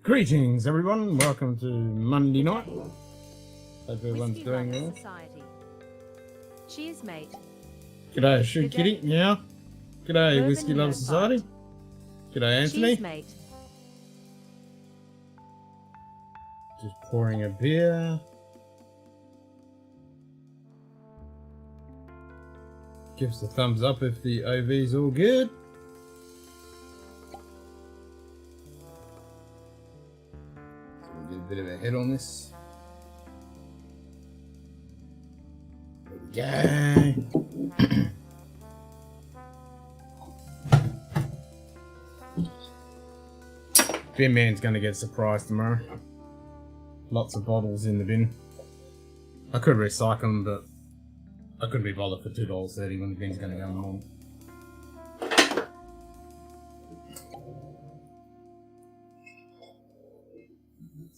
Greetings, everyone. Welcome to Monday night. Hope everyone's doing well. Cheers, mate. G'day, Shoe Kitty. Yeah. G'day, Bourbon Whiskey Love Society. G'day, Anthony. Cheers, mate. Just pouring a beer. Gives the thumbs up if the OV's all good. Get a bit of a head on this. There we go. Bin man's gonna get surprised tomorrow. Lots of bottles in the bin. I could recycle them, but I couldn't be bothered for $2.30 when the bin's gonna go in the morning.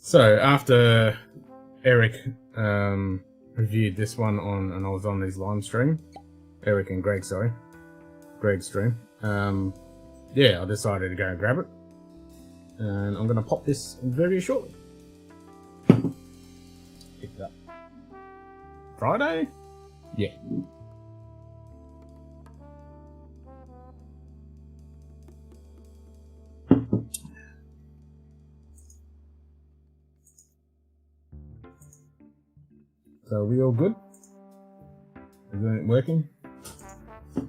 So after Eric reviewed this one on, and I was on his live stream, Eric and Greg, sorry, Greg's stream. Yeah, I decided to go and grab it, and I'm gonna pop this very shortly. Pick it up Friday. Yeah. So are we all good? Is it working? I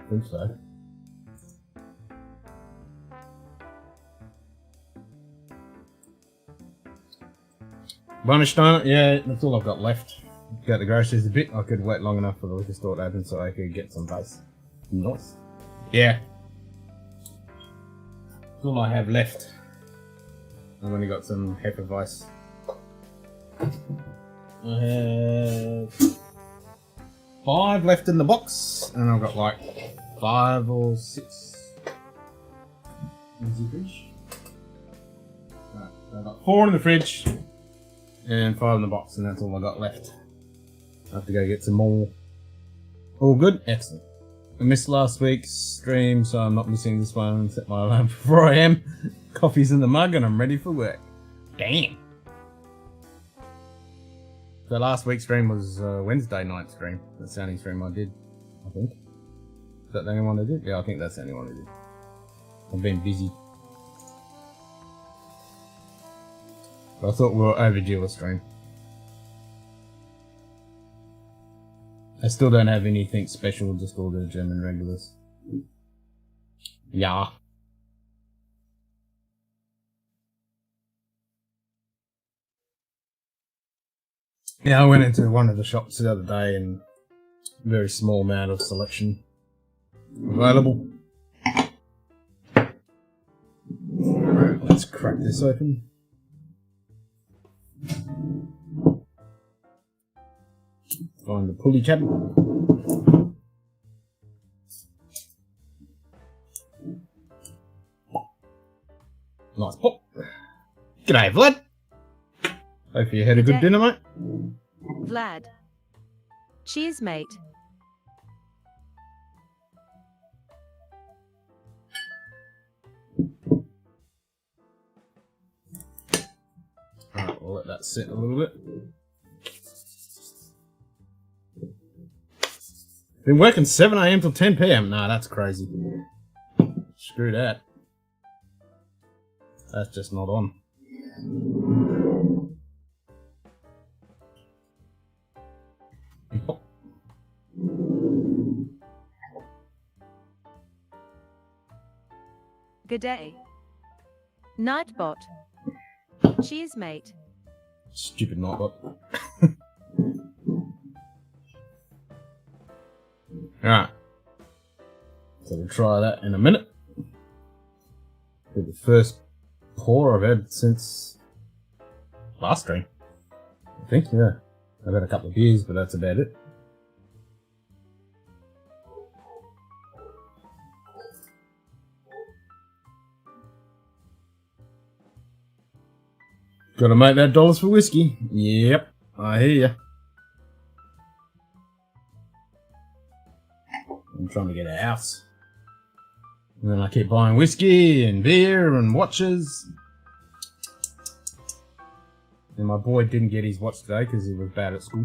think so. Varnish on it, yeah, that's all I've got left. Got the groceries a bit. I could wait long enough for the liquor store to open so I could get some base. Nice. Yeah. That's all I have left. I've only got some Hefeweiss. I have 5 left in the box, and I've got like 5 or 6 in the fridge. Right, so I've got 4 in the fridge and 5 in the box, and that's all I got left. I have to go get some more. All good? Excellent. I missed last week's stream, so I'm not missing this one. Set my alarm for 4 AM. Coffee's in the mug, and I'm ready for work. Damn! The last week's stream was Wednesday night stream. That's the only stream I did, I think. Is that the only one I did? Yeah, I think that's the only one I did. I've been busy. But I thought we were overdue a stream. I still don't have anything special, just all the German regulars. Yeah. Yeah, I went into one of the shops the other day and very small amount of selection available. Alright, let's crack this open. Find the pulley tab. Nice pop. G'day, Vlad. Hope you had a good dinner, mate. Vlad. Cheers, mate. Alright, we'll let that sit a little bit. Been working 7 AM till 10 PM. Nah, that's crazy. Screw that. That's just not on. Good day. Nightbot. Cheers, mate. Stupid nightbot. Alright. So we'll try that in a minute. Be the first pour I've had since last stream. I think, yeah. I've had a couple of beers, but that's about it. Gotta make that dollars for whiskey. Yep, I hear ya. I'm trying to get a house. And then I keep buying whiskey and beer and watches. And my boy didn't get his watch today because he was bad at school.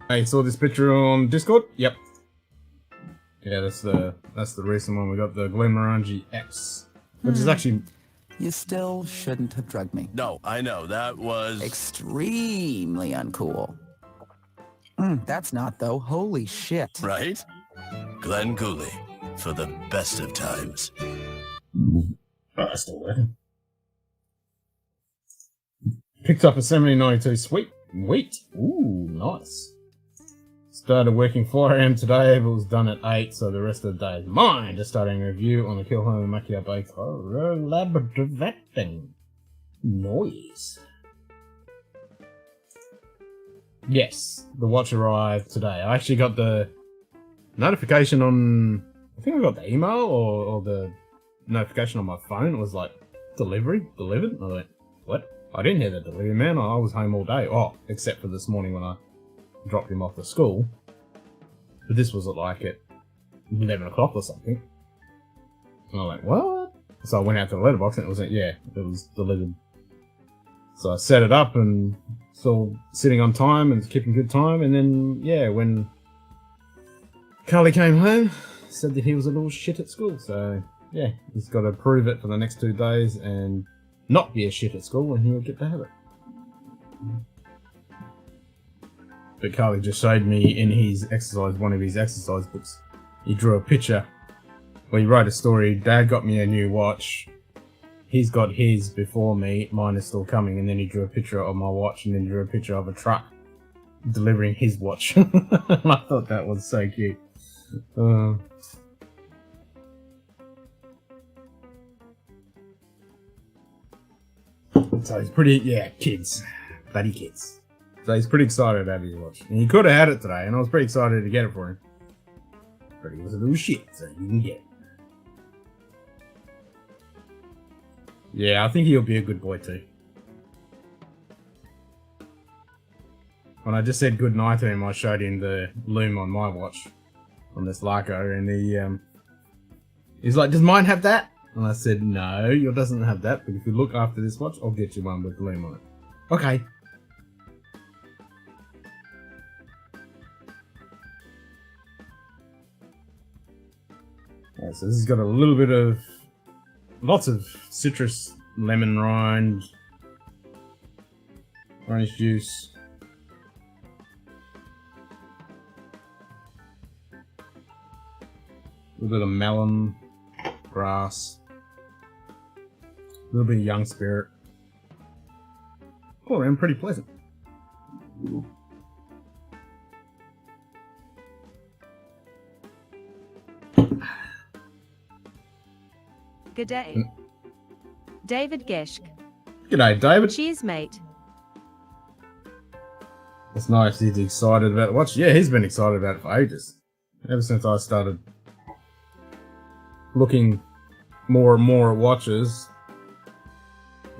Hey, saw this picture on Discord? Yep. Yeah, that's the recent one. We got the Glenmorangie X, which is actually... You still shouldn't have drugged me. No, I know, that was... Extremely uncool. That's not, though. Holy shit. Right? Glenn Cooley, for the best of times. Oh, still working. Picked up a 1792 sweet wheat. Ooh, nice. Started working 4 AM today, but was done at 8, so the rest of the day is mine. Just starting a review on the Kill Home Macchia Bay collaborative acting. Noise. Yes, the watch arrived today. I actually got the notification on... I think I got the email or the notification on my phone. It was like, delivered. And I went, what? I didn't hear the delivery, man. I was home all day. Oh, except for this morning when I dropped him off to school. But this was like at 11 o'clock or something. And I went, what? So I went out to the letterbox and it was like, yeah, it was delivered. So I set it up and still sitting on time and keeping good time. And then, yeah, when Carly came home, said that he was a little shit at school. So, yeah, he's got to prove it for the next 2 days and not be a shit at school and he'll get to have it. But Carly just showed me in his exercise, one of his exercise books, he drew a picture. Well, he wrote a story. Dad got me a new watch. He's got his before me. Mine is still coming. And then he drew a picture of my watch and then drew a picture of a truck delivering his watch. I thought that was so cute. So he's pretty, yeah, kids. Bloody kids. So he's pretty excited to have his watch. And he could have had it today, and I was pretty excited to get it for him. But he was a little shit, so you can get it. Yeah, I think he'll be a good boy too. When I just said goodnight to him, I showed him the loom on my watch. On this Larko, and he's like, does mine have that? And I said, no, yours doesn't have that, but if you look after this watch, I'll get you one with the loom on it. Okay. Right, so this has got a little bit of, lots of citrus, lemon rind, orange juice. A little bit of melon, grass, a little bit of young spirit. Oh, and pretty pleasant. Good day. David Geshk. G'day, David. Cheers, mate. It's nice he's excited about the watch. Yeah, he's been excited about it for ages. Ever since I started looking more and more at watches,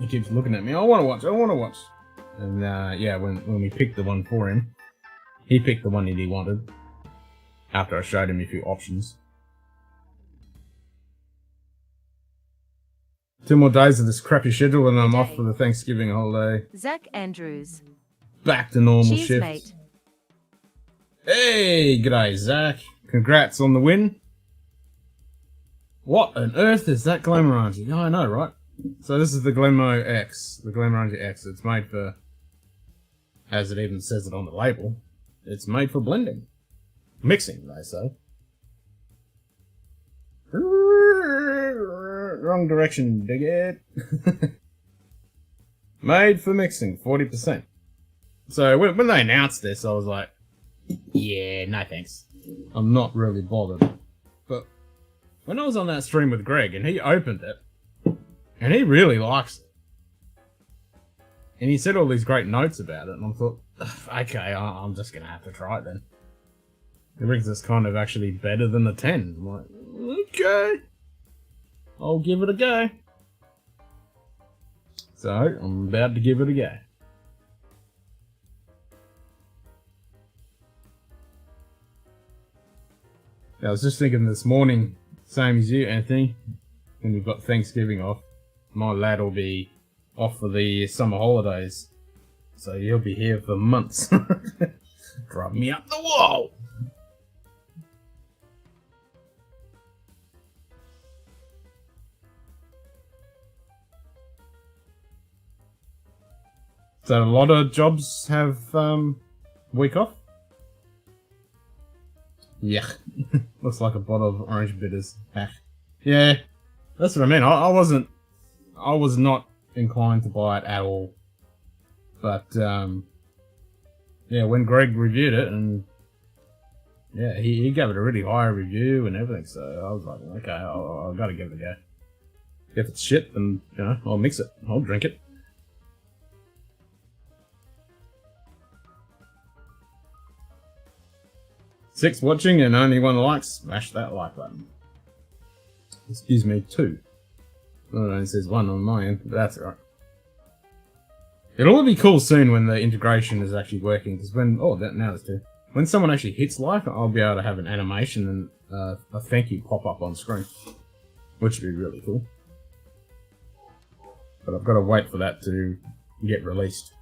he keeps looking at me. I want to watch. And yeah, when we picked the one for him, he picked the one that he wanted after I showed him a few options. 2 more days of this crappy schedule and I'm off for the Thanksgiving holiday. Zach Andrews. Back to normal Cheers, shift. mate. Hey, g'day, Zach. Congrats on the win. What on earth is that Glenmorangie? Yeah, I know, right? So this is the Glenmo X, the Glenmorangie X. It's made for, as it even says it on the label, it's made for blending. Mixing, they say. Wrong direction, dig it. Made for mixing, 40%. So when they announced this, I was like, yeah, no thanks. I'm not really bothered. But when I was on that stream with Greg and he opened it, and he really likes it. And he said all these great notes about it, and I thought, okay, I'm just going to have to try it then. It reckons it's kind of actually better than the 10. I'm like, okay, I'll give it a go. So, I'm about to give it a go. I was just thinking this morning, same as you, Anthony, when we've got Thanksgiving off, my lad will be off for the summer holidays. So he'll be here for months. Drive me up the wall! So a lot of jobs have week off. Yuck. Looks like a bottle of orange bitters. Ah. Yeah, that's what I mean. I was not inclined to buy it at all. But yeah, when Greg reviewed it, and yeah, he gave it a really high review and everything. So I was like, okay, I've got to give it a go. If it's shit, then you know I'll mix it. I'll drink it. Six watching and only one like. Smash that like button. Excuse me, 2. Oh, it only says 1 on my end, but that's alright. It'll all be cool soon when the integration is actually working, because when, now there's 2. When someone actually hits like, I'll be able to have an animation and a thank you pop up on screen. Which would be really cool. But I've got to wait for that to get released.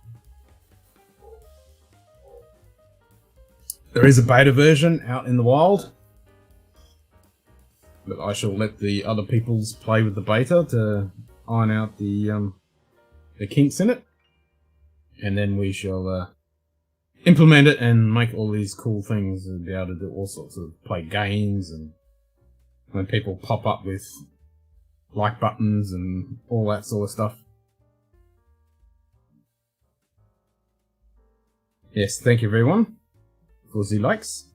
There is a beta version out in the wild. But I shall let the other peoples play with the beta to iron out the kinks in it. And then we shall implement it and make all these cool things and be able to do all sorts of play games, and when people pop up with like buttons and all that sort of stuff. Yes, thank you everyone for the likes.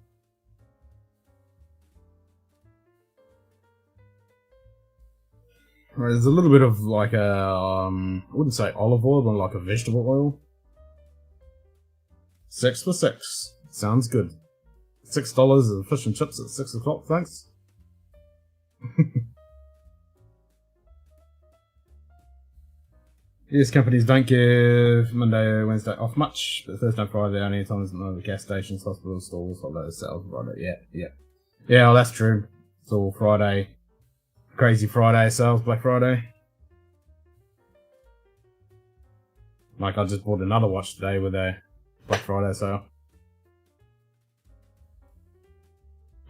Right, there's a little bit of like a, I wouldn't say olive oil, but like a vegetable oil. 6 for 6. Sounds good. $6 of fish and chips at 6 o'clock, thanks. These companies don't give Monday or Wednesday off much, but Thursday and Friday only times at the gas stations, hospitals, stores, holiday sales, Friday. Yeah, well, that's true. It's all Friday. Crazy Friday sales, Black Friday. Like, I just bought another watch today with a Black Friday sale.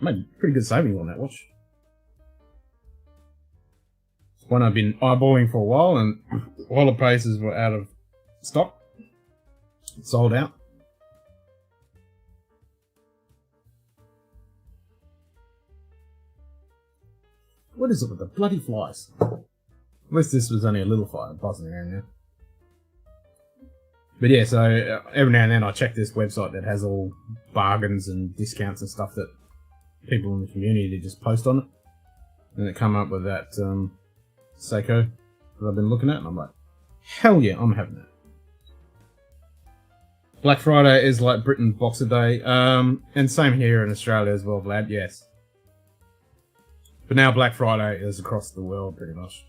Made pretty good savings on that watch. It's one I've been eyeballing for a while, and all the prices were out of stock. Sold out. What is it with the bloody flies? At least this was only a little fly buzzing around there. But yeah, so every now and then I check this website that has all bargains and discounts and stuff that people in the community just post on it. And it come up with that Seiko that I've been looking at, and I'm like, hell yeah, I'm having that. Black Friday is like Britain Boxer Day, and same here in Australia as well, Vlad, yes. But now Black Friday is across the world, pretty much.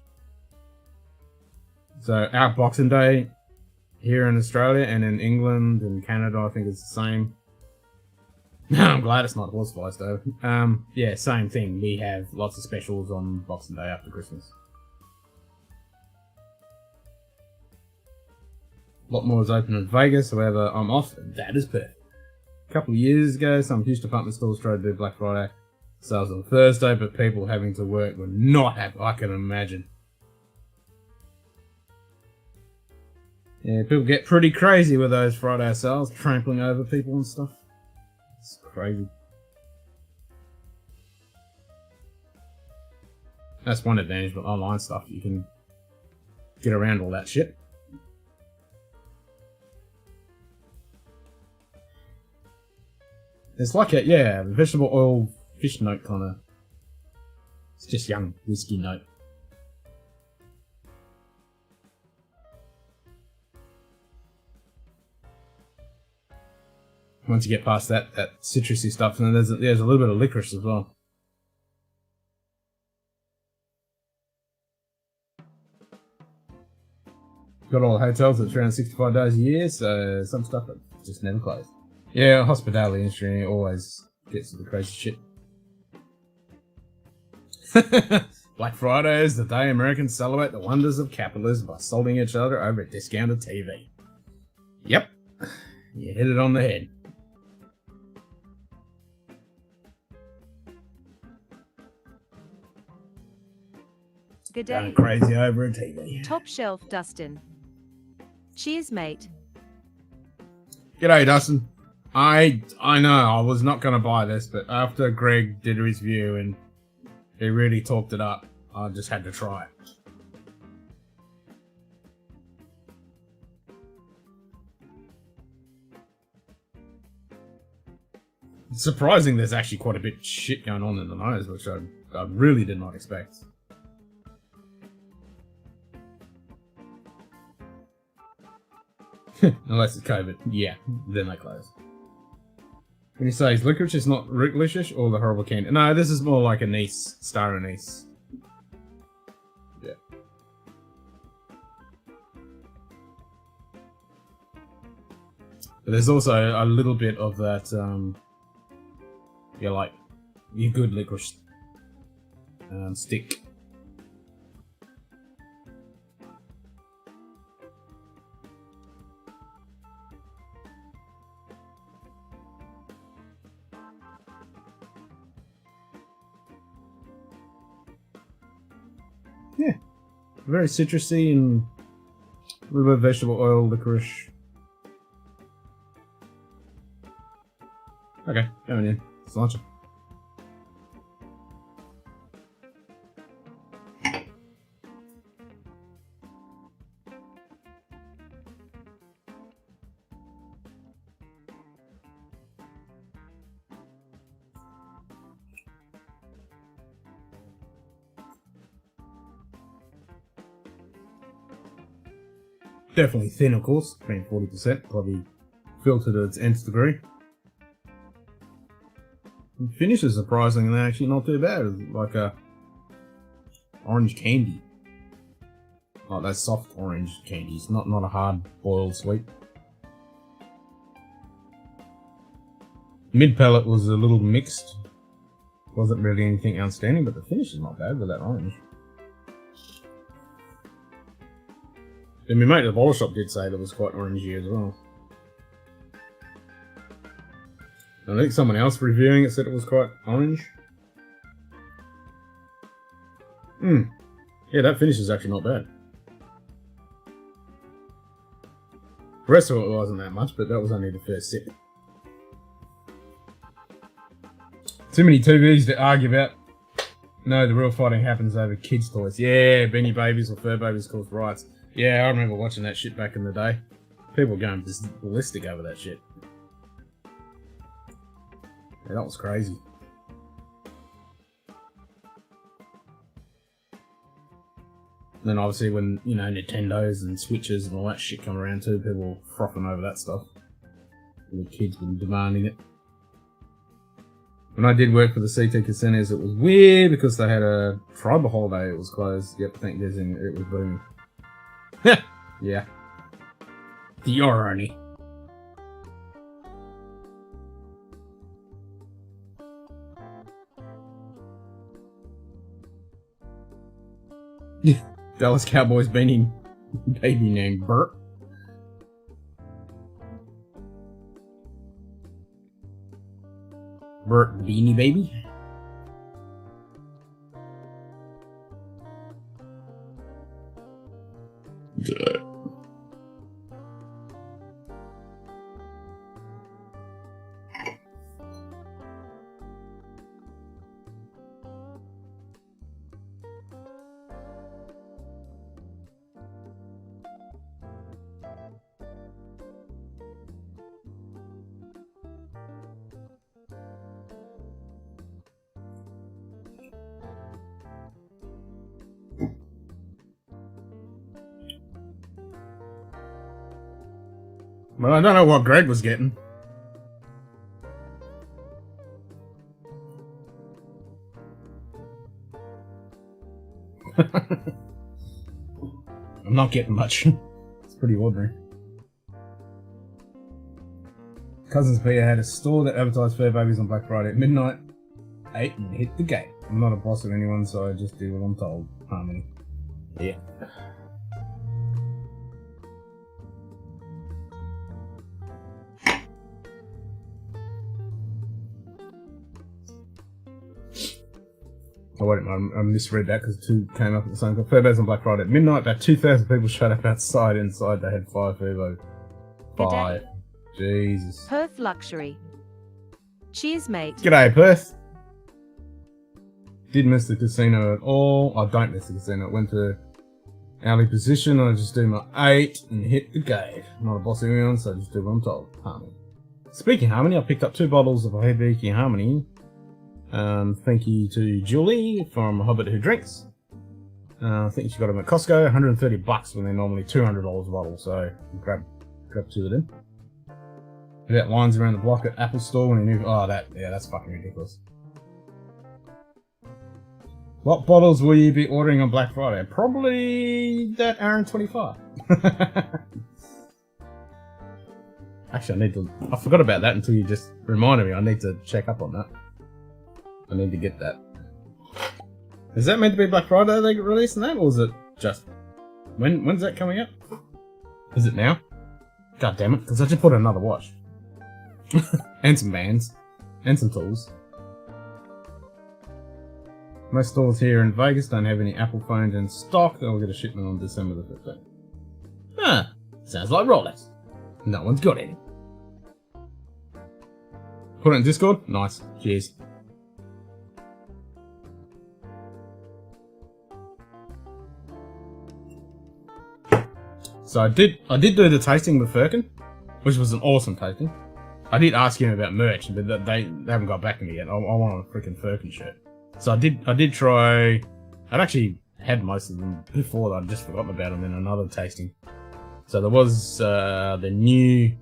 So our Boxing Day here in Australia and in England and Canada, I think it's the same. I'm glad it's not horseflies though. Yeah, same thing. We have lots of specials on Boxing Day after Christmas. A lot more is open in Vegas, however I'm off, and that is perfect. A couple of years ago, some huge department stores tried to do Black Friday sales on Thursday, but people having to work were not happy, I can imagine. Yeah, people get pretty crazy with those Friday sales, trampling over people and stuff. It's crazy. That's one advantage with online stuff, you can get around all that shit. It's like a, vegetable oil fish note kind of. It's just young whiskey note. Once you get past that citrusy stuff, and then there's a little bit of licorice as well. Got all the hotels at 365 days a year, so some stuff that just never closed. Yeah, hospitality industry always gets to the crazy shit. Black Friday is the day Americans celebrate the wonders of capitalism by solding each other over a discounted TV. Yep, you hit it on the head. Good Going day. crazy over a TV. Top shelf, Dustin. Cheers, mate. G'day, Dustin. I know I was not going to buy this, but after Greg did his review and he really talked it up, I just had to try it. It's surprising there's actually quite a bit of shit going on in the nose, which I really did not expect. Unless it's COVID. Yeah, then they close. When you say it's licorice, it's not licorice or the horrible candy. No, this is more like anise, star anise. Yeah. But there's also a little bit of that, yeah, like your good licorice stick. Yeah, very citrusy and a little bit of vegetable oil, licorice. Okay, going in. Let's launch it. Definitely thin, of course, being 40%, probably filtered to its nth degree. The finish is surprisingly actually not too bad. It's like a orange candy. Like that soft orange candy. It's not a hard boiled sweet. Mid palate was a little mixed. Wasn't really anything outstanding, but the finish is not bad with that orange. And my mate at the bottle shop did say that it was quite orangey as well. I think someone else reviewing it said it was quite orange. Yeah, that finish is actually not bad. The rest of it wasn't that much, but that was only the first sip. Too many TVs to argue about. No, the real fighting happens over kids' toys. Yeah, Beanie Babies or Fur Babies cause riots. Yeah, I remember watching that shit back in the day. People going just ballistic over that shit. Yeah, that was crazy. And then obviously when, you know, Nintendos and Switches and all that shit come around too, people were frothing over that stuff. And the kids were demanding it. When I did work for the CT Casinos, it was weird because they had a tribal holiday. It was closed. Yep, thank Disney. It was booming. Yeah. The irony. Dallas Cowboys beanie baby named Bert. Bert the Beanie Baby. Well, I don't know what Greg was getting. I'm not getting much. It's pretty ordinary. Cousins Peter had a store that advertised fur babies on Black Friday at midnight. Ate and hit the gate. I'm not a boss of anyone, so I just do what I'm told. Harmony. Yeah. Oh, wait, I misread that because two came up at the same time. Fur babies on Black Friday at midnight. About 2,000 people showed up outside. Inside, they had 5 Fubo. 5. Jesus. Perth Luxury. Cheers, mate. G'day, Perth. Did miss the casino at all. I don't miss the casino. It went to alley position. I just do my 8 and hit the gate. I'm not a boss of anyone, so I just do what I'm told. Harmony. Speaking of Harmony, I picked up 2 bottles of Hibiki Harmony. Thank you to Julie from Hobbit Who Drinks. I think she got them at Costco. $130 when they're normally $200 a bottle. So grab 2 of them. About lines around the block at Apple Store when he knew. Oh, that's fucking ridiculous. What bottles will you be ordering on Black Friday? Probably that Aaron 25. Actually, I forgot about that until you just reminded me. I need to check up on that. I need to get that. Is that meant to be Black Friday they releasing that, or is it just... When's that coming up? Is it now? God damn it, because I just bought another watch. And some bands. And some tools. Most stores here in Vegas don't have any Apple phones in stock. They'll get a shipment on December the 15th. Ah, sounds like Rolex. No one's got any. Put it in Discord? Nice. Cheers. So I did do the tasting with Firkin, which was an awesome tasting. I did ask him about merch, but they haven't got back to me yet. I want a freaking Firkin shirt. So I did try. I'd actually had most of them before. I'd just forgotten about them in another tasting. So there was the new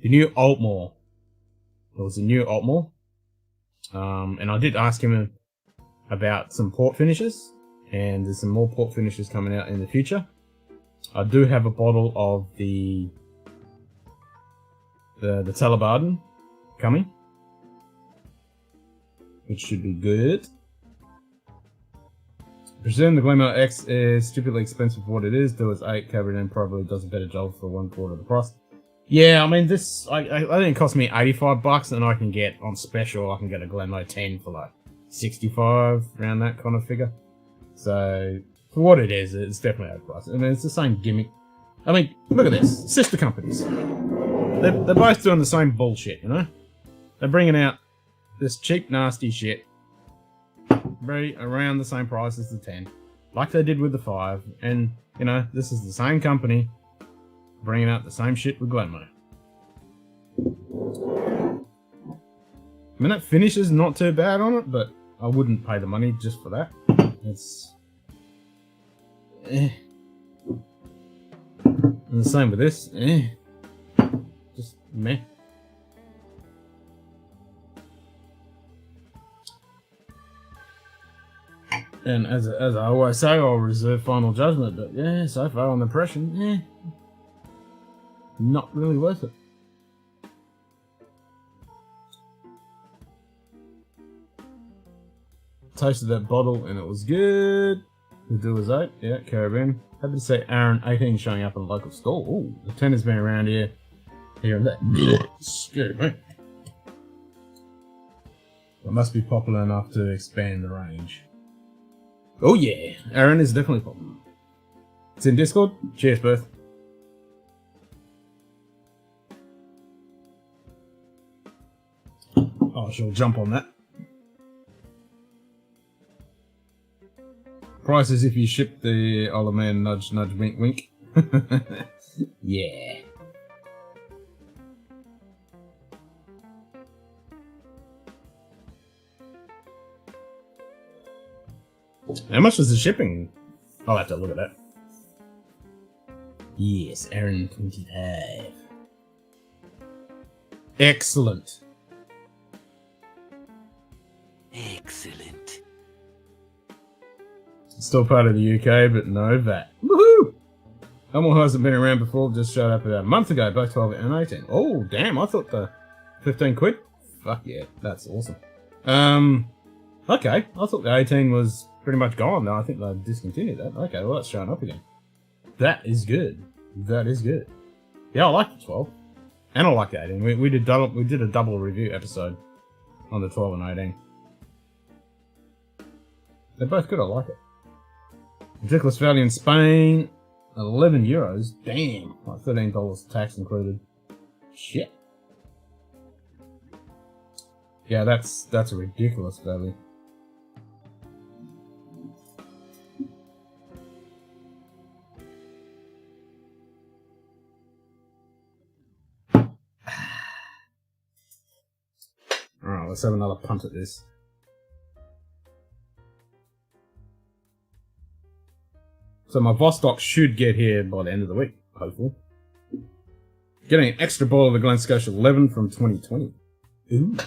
Altmore. There was a new Altmore, and I did ask him about some port finishes, and there's some more port finishes coming out in the future. I do have a bottle of the Telebarden coming, which should be good. I presume the Glenmore X is stupidly expensive for what it is. There was 8 covered in, probably does a better job for 1/4 of the price. Yeah, I mean this. I think it cost me $85, and I can get on special. I can get a Glenmore 10 for like 65, around that kind of figure. So for what it is, it's definitely overpriced. I mean, it's the same gimmick. I mean, look at this. Sister companies. They're both doing the same bullshit, you know? They're bringing out this cheap, nasty shit. Very around the same price as the 10. Like they did with the 5. And, you know, this is the same company bringing out the same shit with Glenmore. I mean, that finish is not too bad on it, but I wouldn't pay the money just for that. It's... And the same with this. Just meh. And as I always say, I'll reserve final judgment. But yeah, so far on the impression, not really worth it. Tasted that bottle and it was good. The deal was 8. Yeah, Caribbean. Happy to see Aaron 18 showing up in a local store. Ooh, the 10 has been around here and there. Scary me. It must be popular enough to expand the range. Oh yeah, Aaron is definitely popular. It's in Discord. Cheers, Beth. Oh, she'll jump on that. Price is if you ship the Old Man nudge nudge wink wink. Yeah. How much is the shipping? I'll have to look at that. Yes, Aaron 25. Excellent. Excellent. Still part of the UK, but no VAT. Woohoo! Elmore hasn't been around before, just showed up about a month ago, both 12 and 18. Oh, damn, I thought the 15 quid? Fuck yeah, that's awesome. Okay, I thought the 18 was pretty much gone now. I think they discontinued that. Okay, well, that's showing up again. That is good. That is good. Yeah, I like the 12. And I like the 18. We did a double review episode on the 12 and 18. They're both good, I like it. Ridiculous value in Spain, 11 euros. Damn, like $13 tax included. Shit. Yeah, that's a ridiculous value. Alright, let's have another punt at this. So my Vostok should get here by the end of the week, hopefully. Getting an extra bottle of the Glen Scotia 11 from 2020. Ooh.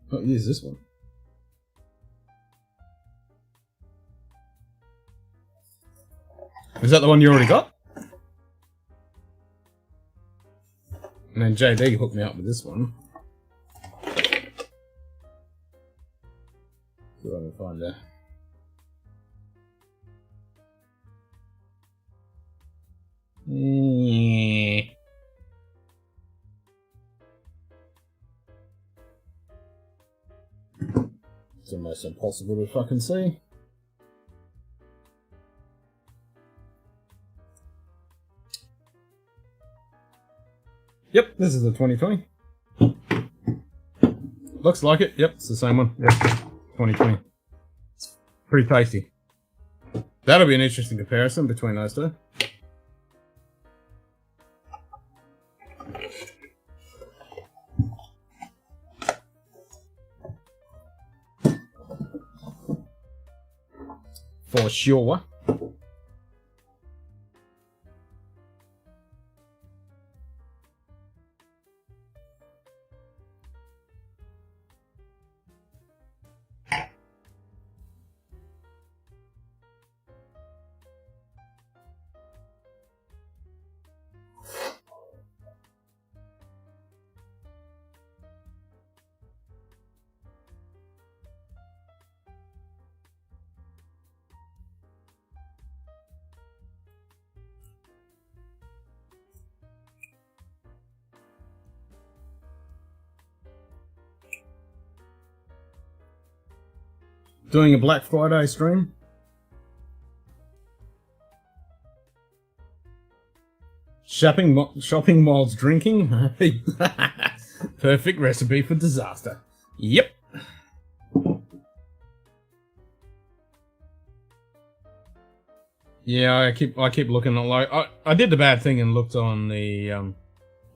What is this one? Is that the one you already got? And then JD hooked me up with this one. See what I can find there. It's almost impossible to fucking see. Yep, this is the 2020. Looks like it. Yep, it's the same one. Yep, 2020. It's pretty tasty. That'll be an interesting comparison between those two. For sure. Doing a Black Friday stream. Shopping whilst drinking. Perfect recipe for disaster. Yep. Yeah, I keep looking at, like, I did the bad thing and looked on the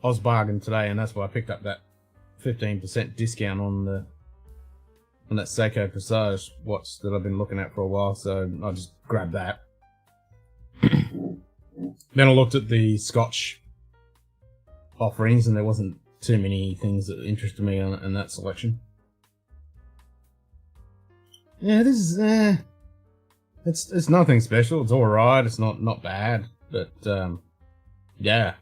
Oz Bargain today, and that's why I picked up that 15% discount on that Seiko Presage watch that I've been looking at for a while, so I just grabbed that. Then I looked at the Scotch offerings, and there wasn't too many things that interested me in that selection. Yeah, this is it's nothing special. It's all right. It's not bad, but yeah,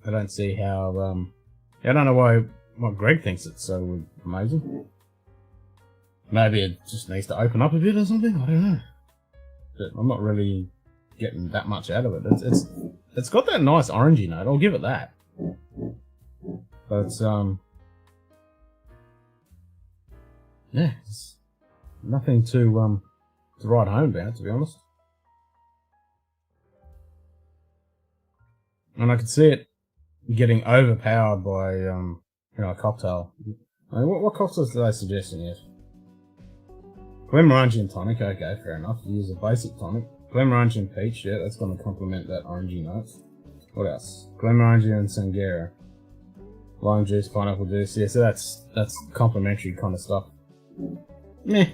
I don't see how I don't know why Greg thinks it's so amazing. Maybe it just needs to open up a bit or something. I don't know. But I'm not really getting that much out of it. It's got that nice orangey note. I'll give it that. But yeah, it's nothing to write home about, to be honest. And I could see it getting overpowered by a cocktail. I mean, what cocktails are they suggesting here? Glenmorangie and tonic, okay, fair enough. You use a basic tonic. Glenmorangie and peach, yeah, that's going to complement that orangey note. What else? Glenmorangie and Sangera. Lime juice, pineapple juice, yeah, so that's complimentary kind of stuff. Meh.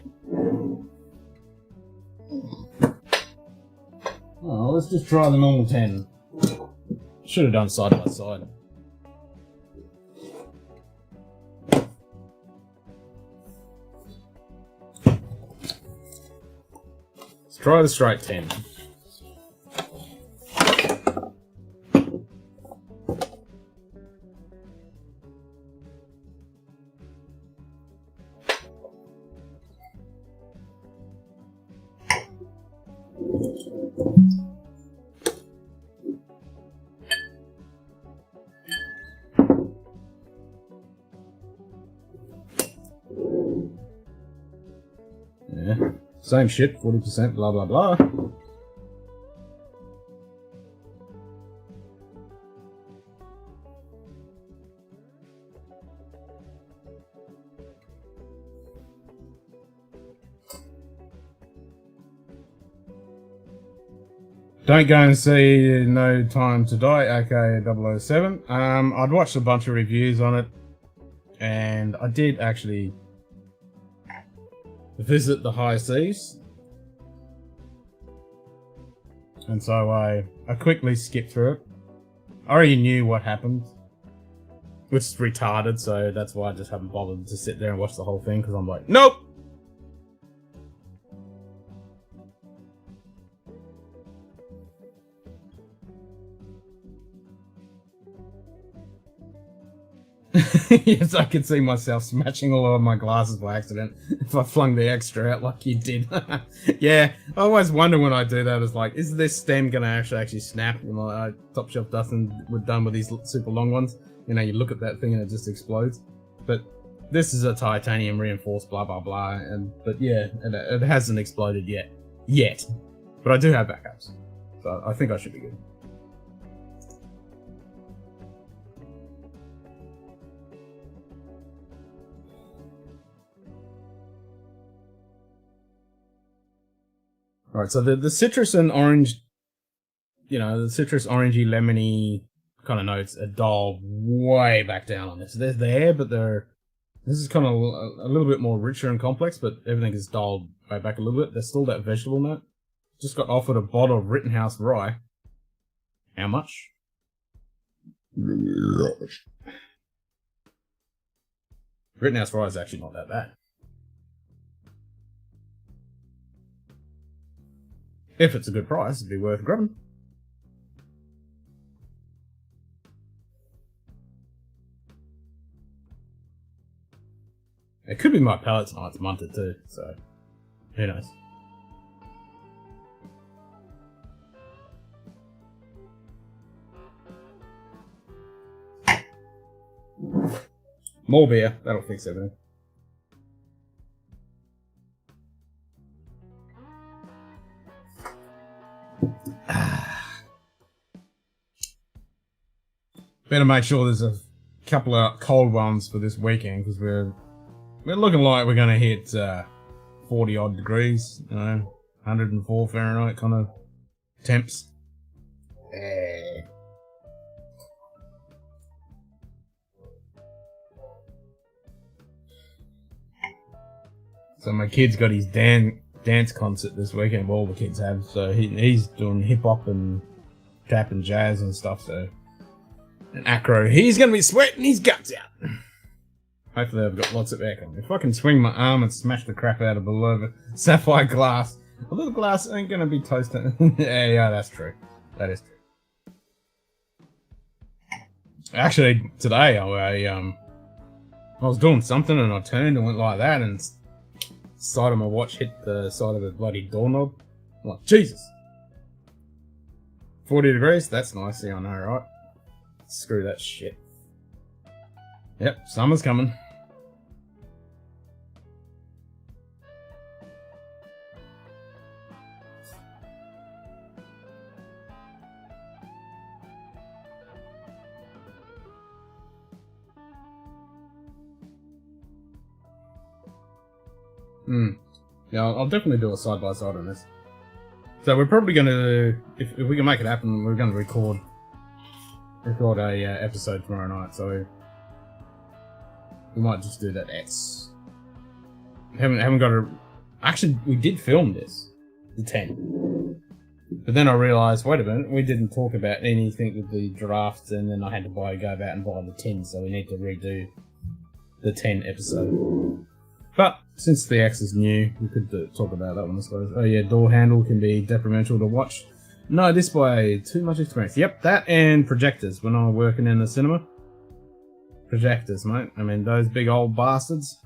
Oh, let's just try the normal 10. Should have done side by side. Try the straight 10. Yeah, same shit, 40%, blah blah blah. Don't go and see No Time to Die, aka 007. I'd watched a bunch of reviews on it, and I did actually visit the high seas, and so I quickly skipped through it. I already knew what happened, which is retarded, so that's why I just haven't bothered to sit there and watch the whole thing, because I'm like, nope! Yes, I could see myself smashing all of my glasses by accident if I flung the extra out like you did. Yeah, I always wonder when I do that, it's like, is this stem gonna actually snap? You know, Top Shelf Dustin were done with these super long ones. You know, you look at that thing and it just explodes. But this is a titanium reinforced blah blah blah, but yeah, it hasn't exploded yet. But I do have backups, so I think I should be good. Alright, so the citrus and orange, you know, the citrus orangey lemony kind of notes are dialed way back down on this. They're there, but this is kind of a little bit more richer and complex, but everything is dialed way back a little bit. There's still that vegetable note. Just got offered a bottle of Rittenhouse Rye. How much? Rittenhouse Rye is actually not that bad. If it's a good price, it'd be worth grabbing. It could be my palate tonight, it's munted too, so who knows. More beer, that'll fix everything. Better make sure there's a couple of cold ones for this weekend, because we're looking like we're gonna hit 40 odd degrees, you know, 104 Fahrenheit kind of temps. So my kid's got his dance concert this weekend. Well, all the kids have, so he's doing hip hop and tap and jazz and stuff. So, and acro, he's gonna be sweating his guts out. Hopefully, I've got lots of aircon. If I can swing my arm and smash the crap out of below sapphire glass, a little glass ain't gonna be toasted. yeah, that's true. That is true. Actually, today I was doing something and I turned and went like that, and side of my watch hit the side of the bloody doorknob. I'm like, Jesus! 40 degrees? That's nice, yeah, I know, right? Screw that shit. Yep, summer's coming. Yeah, I'll definitely do a side-by-side on this. So we're probably going to, if we can make it happen, we're going to record a episode tomorrow night, so we might just do that. Haven't got a... Actually, we did film this, the 10. But then I realised, wait a minute, we didn't talk about anything with the drafts, and then I had to go out and buy the 10, so we need to redo the 10 episode. But since the X is new, we could talk about that one, I suppose. Oh yeah, door handle can be detrimental to watch. No display, too much experience. Yep, that and projectors. When I was working in the cinema, projectors, mate. I mean, those big old bastards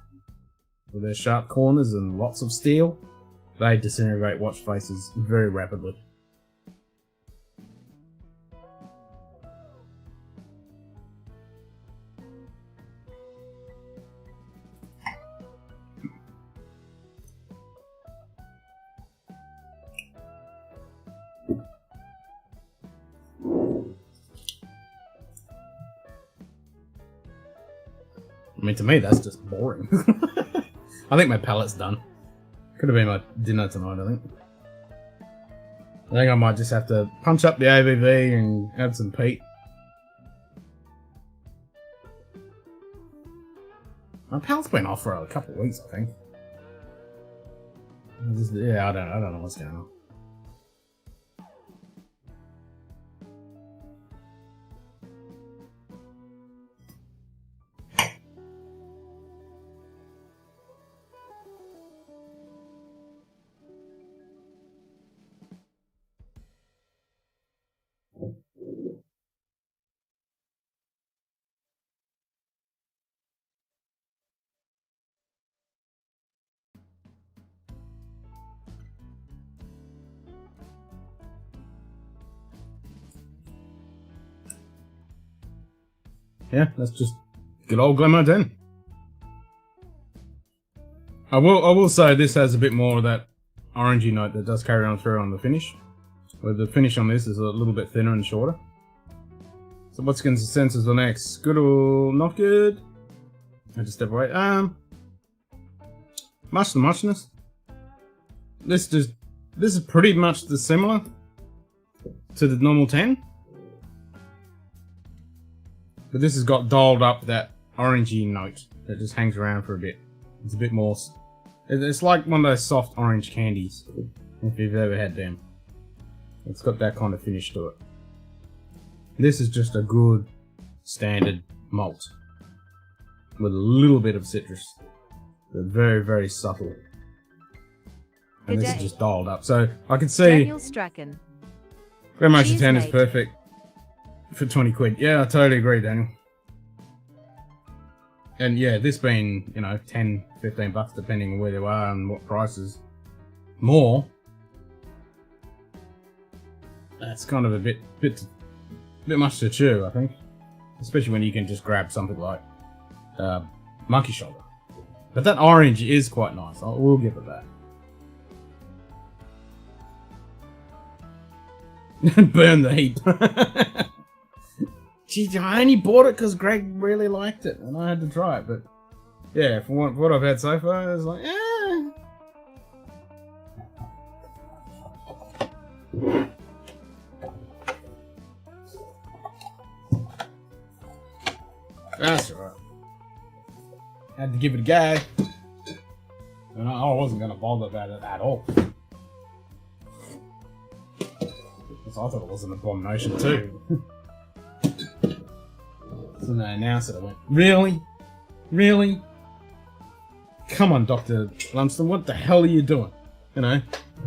with their sharp corners and lots of steel, they disintegrate watch faces very rapidly. I mean, to me, that's just boring. I think my palate's done. Could have been my dinner tonight, I think. I think I might just have to punch up the ABV and add some peat. My palate's been off for a couple of weeks, I think. Yeah, I don't know what's going on. Yeah, that's just good old Glenmo 10. I will say this has a bit more of that orangey note that does carry on through on the finish. Where the finish on this is a little bit thinner and shorter. So what's consensus on X? Good or not good? I just step away. Much the muchness. This is pretty much the similar to the normal 10. But this has got dialed up that orangey note that just hangs around for a bit. It's a bit more... It's like one of those soft orange candies, if you've ever had them. It's got that kind of finish to it. This is just a good, standard malt. With a little bit of citrus. But very, very subtle. And Good this day. is just dialed up. So, I can see... Daniel Strachan. Grandmaster Cheese 10 is mate. perfect. For 20 quid. Yeah, I totally agree, Daniel. And yeah, this being, you know, 10, 15 bucks depending on where you are and what prices. More. That's kind of a bit much to chew, I think. Especially when you can just grab something like Monkey Shoulder. But that orange is quite nice. I will give it that. Burn the heat. Geez, I only bought it because Greg really liked it, and I had to try it. But yeah, for what I've had so far, it's like, that's alright. Had to give it a go, and I wasn't gonna bother about it at all. Because I thought it was an abomination too. So then I announced it, I went, really? Really? Come on, Dr. Lumsden, what the hell are you doing? You know,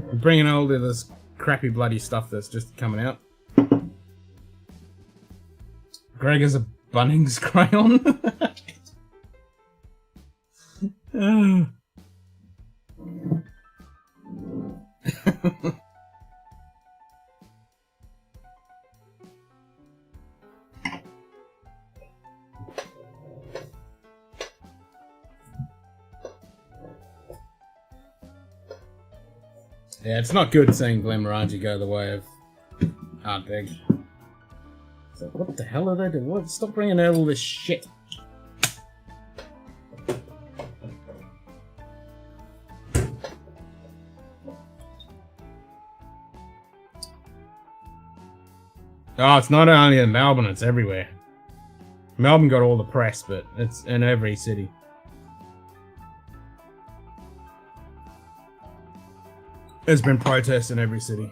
you're bringing all of this crappy bloody stuff that's just coming out. Greg has a Bunnings crayon. Yeah, it's not good seeing Glenmorangie go the way of Ardbeg. So what the hell are they doing? What? Stop bringing out all this shit. Oh, it's not only in Melbourne, it's everywhere. Melbourne got all the press, but it's in every city. There's been protests in every city.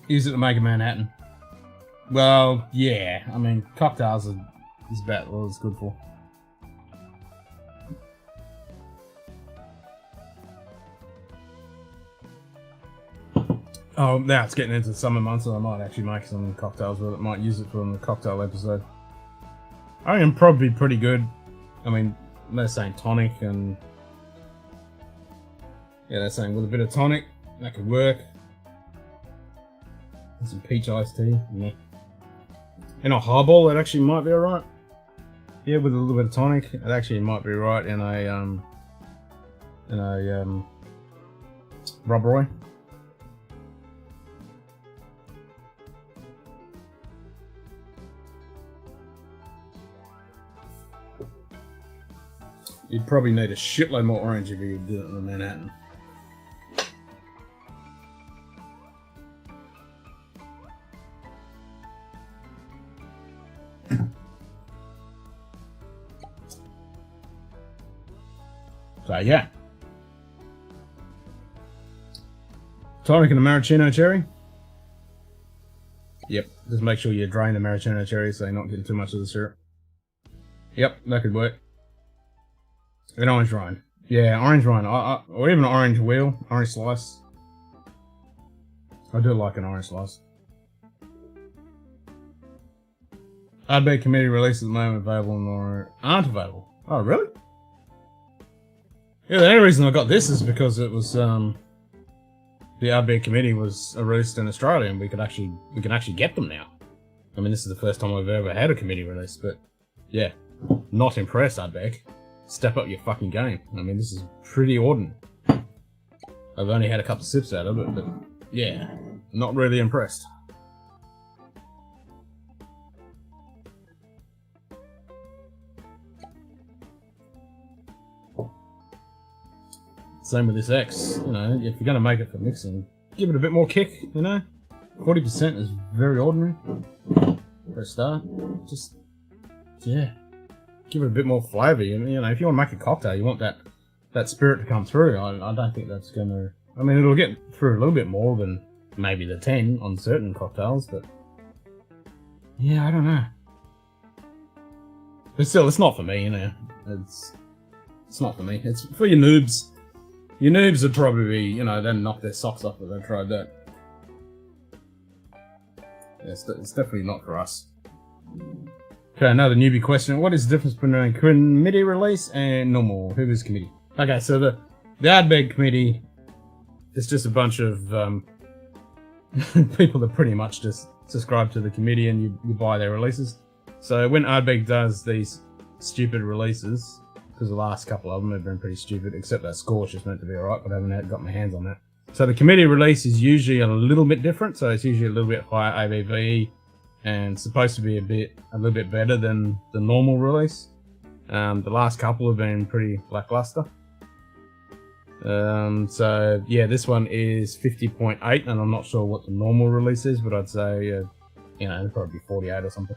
Use it to make a Manhattan. Well, yeah. I mean, cocktails is about all it's good for. Oh, now it's getting into the summer months, so I might actually make some cocktails with it. Might use it for the cocktail episode. I think it'd probably be pretty good. I mean, they're saying tonic and... Yeah, they're saying with a bit of tonic, that could work. And some peach iced tea. Yeah. In a highball, that actually might be alright. Yeah, with a little bit of tonic, it actually might be right in a Rob Roy. You'd probably need a shitload more orange if you did it in the Manhattan. So yeah. Tonic and a maraschino cherry. Yep, just make sure you drain the maraschino cherry so you're not getting too much of the syrup. Yep, that could work. An orange rind. Yeah, orange rind. Or even an orange wheel, orange slice. I do like an orange slice. Ardbeg committee releases at the moment available or aren't available. Oh, really? Yeah, the only reason I got this is because it was the Ardbeg committee was released in Australia, and we can actually get them now. I mean, this is the first time I've ever had a committee release, but yeah, not impressed, Ardbeg. Step up your fucking game. I mean, this is pretty ordinary. I've only had a couple of sips out of it, but yeah, not really impressed. Same with this X, you know, if you're going to make it for mixing, give it a bit more kick, you know? 40% is very ordinary for a start. Just, yeah. Give it a bit more flavour. You know, if you want to make a cocktail, you want that spirit to come through. I don't think that's going to... I mean, it'll get through a little bit more than maybe the 10 on certain cocktails, but... Yeah, I don't know. But still, it's not for me, you know. It's not for me. It's for your noobs. Your noobs would probably be, you know, they'd knock their socks off if they tried that. Yeah, it's definitely not for us. Okay, another newbie question. What is the difference between committee release and normal Hoover's committee? Okay, so the Ardbeg committee is just a bunch of people that pretty much just subscribe to the committee and you buy their releases. So when Ardbeg does these stupid releases, because the last couple of them have been pretty stupid, except that Scotch is meant to be alright, but I haven't got my hands on that. So the committee release is usually a little bit different, so it's usually a little bit higher ABV, and supposed to be a little bit better than the normal release. The last couple have been pretty lackluster. So yeah, this one is 50.8, and I'm not sure what the normal release is, but I'd say, you know, it'd probably be 48 or something.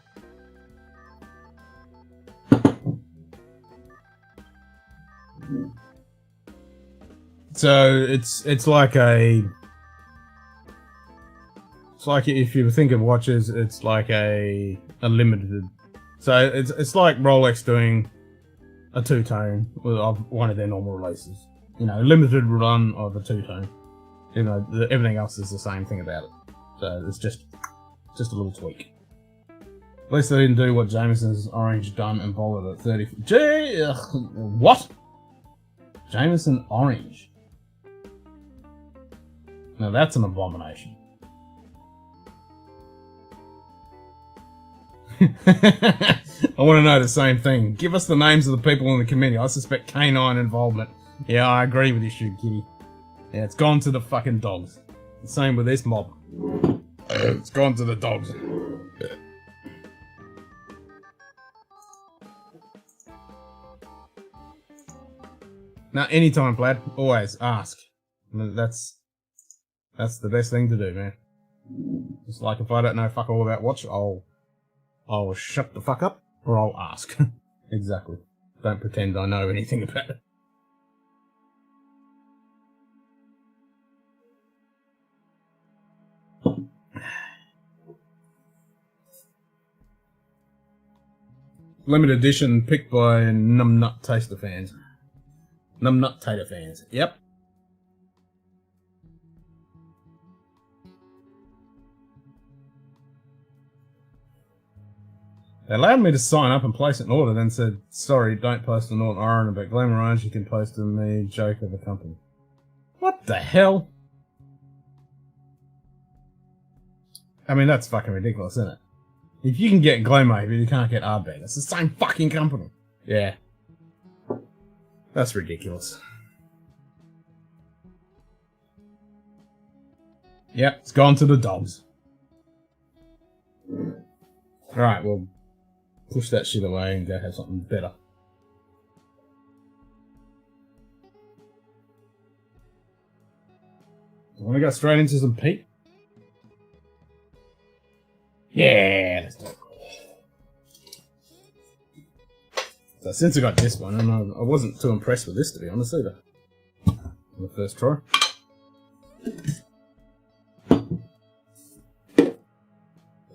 So it's like if you think of watches, it's like a limited. So it's like Rolex doing a two-tone of one of their normal releases. You know, limited run of a two-tone. You know, everything else is the same thing about it. So it's just a little tweak. At least they didn't do what Jameson's Orange done and bowled it at 30. Gee, what? Jameson Orange. Now that's an abomination. I want to know the same thing. Give us the names of the people in the committee. I suspect canine involvement. Yeah, I agree with you, Shoot Kitty. Yeah, it's gone to the fucking dogs. The same with this mob. It's gone to the dogs. Now, anytime, Plaid, always ask. That's the best thing to do, man. Just like if I don't know fuck all about watch, I'll shut the fuck up, or I'll ask. Exactly. Don't pretend I know anything about it. Limited edition picked by Numbnut Taster fans. Numbnut Tater fans. Yep. They allowed me to sign up and place an order, then said, sorry, don't post a Northern Irelander, but Glen Orange, you can post a me joke of the company. What the hell? I mean, that's fucking ridiculous, isn't it? If you can get Glowmate, but you can't get Ardbeg. It's the same fucking company. Yeah. That's ridiculous. Yep, it's gone to the dogs. Alright, well, push that shit away and go have something better. Do you want to go straight into some peat? Yeah, let's do it. So since I got this one, and I wasn't too impressed with this, to be honest, either. On the first try.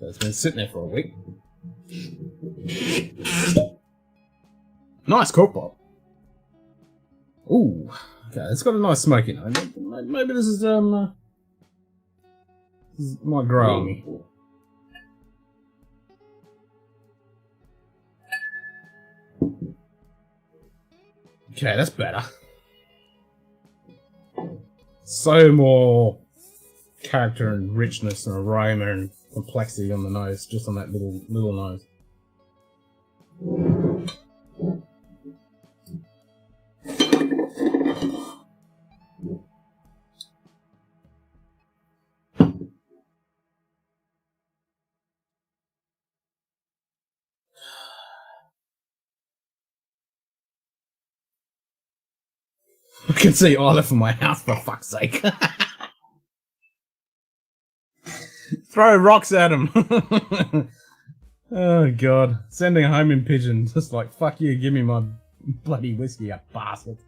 So it's been sitting there for a week. Nice cork pop. Ooh, okay, it's got a nice smoky note. Maybe this is might grow on me. Okay, that's better. So more character and richness and aroma and complexity on the nose, just on that little nose. I can see Isla from my house, for fuck's sake. Throw rocks at him. Oh god. Sending home in pigeon. Just like, fuck you, give me my bloody whiskey, you bastard.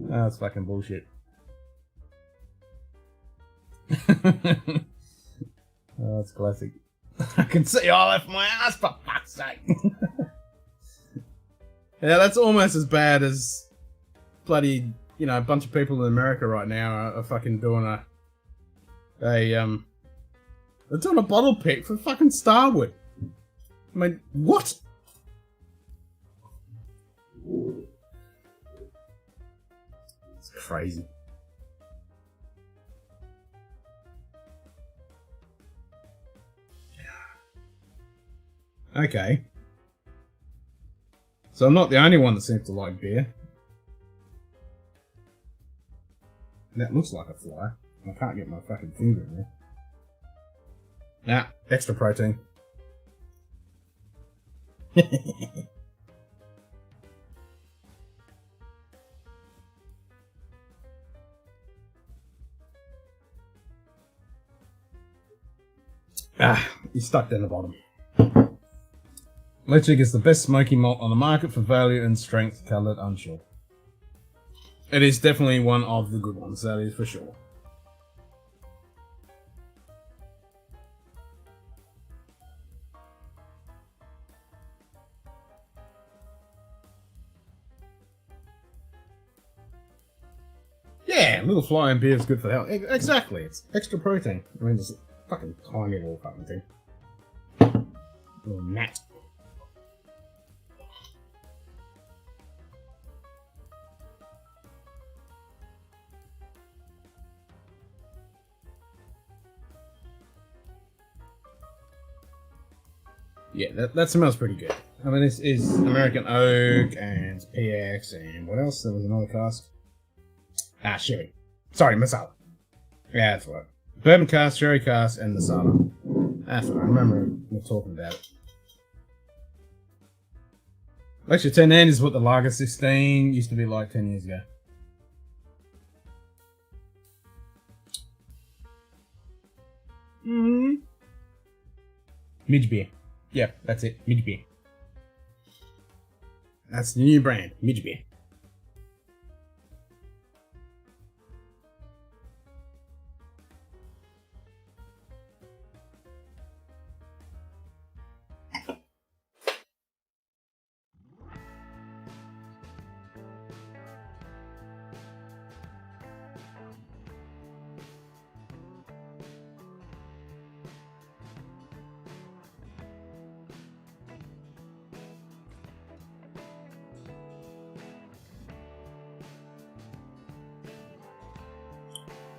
That's fucking bullshit. Oh, that's classic. I can see Isla from my house, for fuck's sake. Yeah, that's almost as bad as bloody, you know, a bunch of people in America right now are fucking doing they're doing a bottle pick for fucking Starwood. I mean, what? It's crazy. Okay. So I'm not the only one that seems to like beer. That looks like a fly. I can't get my fucking finger in there. Nah, extra protein. He's stuck down the bottom. Leipzig is the best smoky malt on the market for value and strength, coloured unsure. It is definitely one of the good ones, that is for sure. Yeah, a little fly in beer is good for health. Exactly, it's extra protein. I mean, it's a fucking tiny little fucking thing. Little gnat. Yeah, that smells pretty good. I mean, this is American Oak and PX and what else? There was another cask. Ah, sherry. Sorry, Masala. Yeah, that's right. Bourbon cask, sherry cask, and Masala. That's what I remember we were talking about it. Lecture 10N is what the Lager 16 used to be like 10 years ago. Midge beer. Yep, that's it. Midge beer. That's the new brand. Midge beer.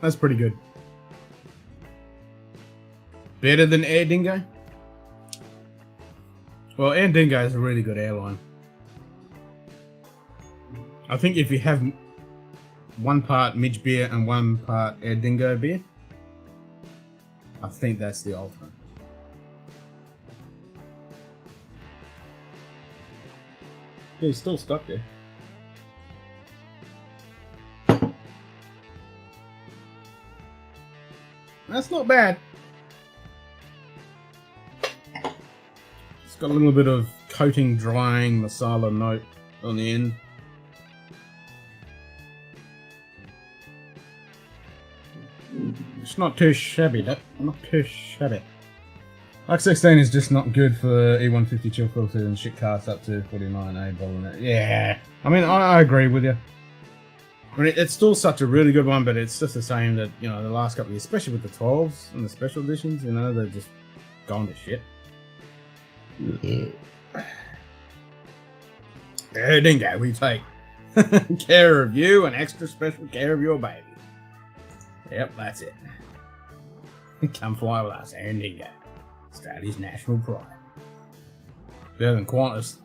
That's pretty good. Better than Air Dingo? Well, Air Dingo is a really good airline. I think if you have 1 part Midge beer and 1 part Air Dingo beer, I think that's the ultimate. Yeah, he's still stuck there. That's not bad. It's got a little bit of coating, drying, masala note on the end. It's not too shabby, that. Not too shabby. Like 16 is just not good for E150 chill filter and shit casts up to 49A bottle. Yeah, I mean, I agree with you. I mean, it's still such a really good one, but it's just the same that, you know, the last couple of years, especially with the 12s and the special editions, you know, they're just gone to shit. Yeah. There dingo, we take care of you and extra special care of your baby. Yep, that's it. Come fly with us, Aaron Dingo. Australia's national pride. Better than Qantas.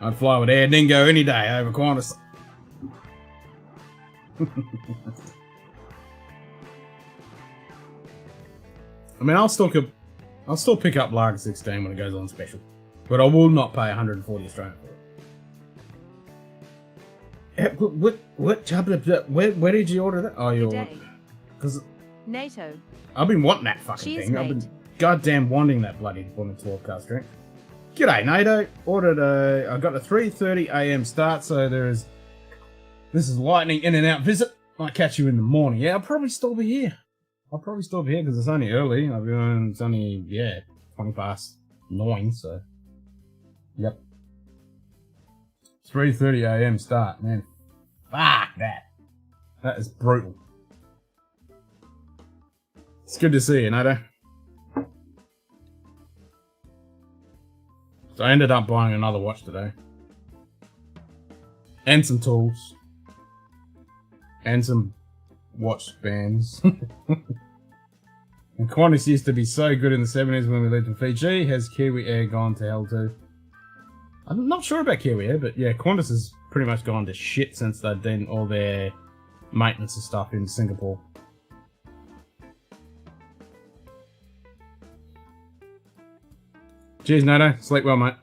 I'd fly with Air Dingo any day over Qantas. I mean, I'll still pick up Lager 16 when it goes on special, but I will not pay 140 Australian for it. Where did you order that? Oh, you ordered because NATO. I've been wanting that fucking Cheers, thing. mate. I've been goddamn wanting that bloody 12 cast drink. G'day, NATO. Ordered I got a 3:30 AM start, so this is lightning in and out visit. Might catch you in the morning. Yeah, I'll probably still be here. Because it's only early. It's only 20 past 9. So, yep. 3:30 AM start, man. Fuck that. That is brutal. It's good to see you, Nato. So I ended up buying another watch today. And some tools. And some watch bands. And Qantas used to be so good in the 70s when we lived in Fiji. Has Kiwi Air gone to hell too? I'm not sure about Kiwi Air, but yeah, Qantas has pretty much gone to shit since they've done all their maintenance and stuff in Singapore. Cheers, Nato. Sleep well, mate.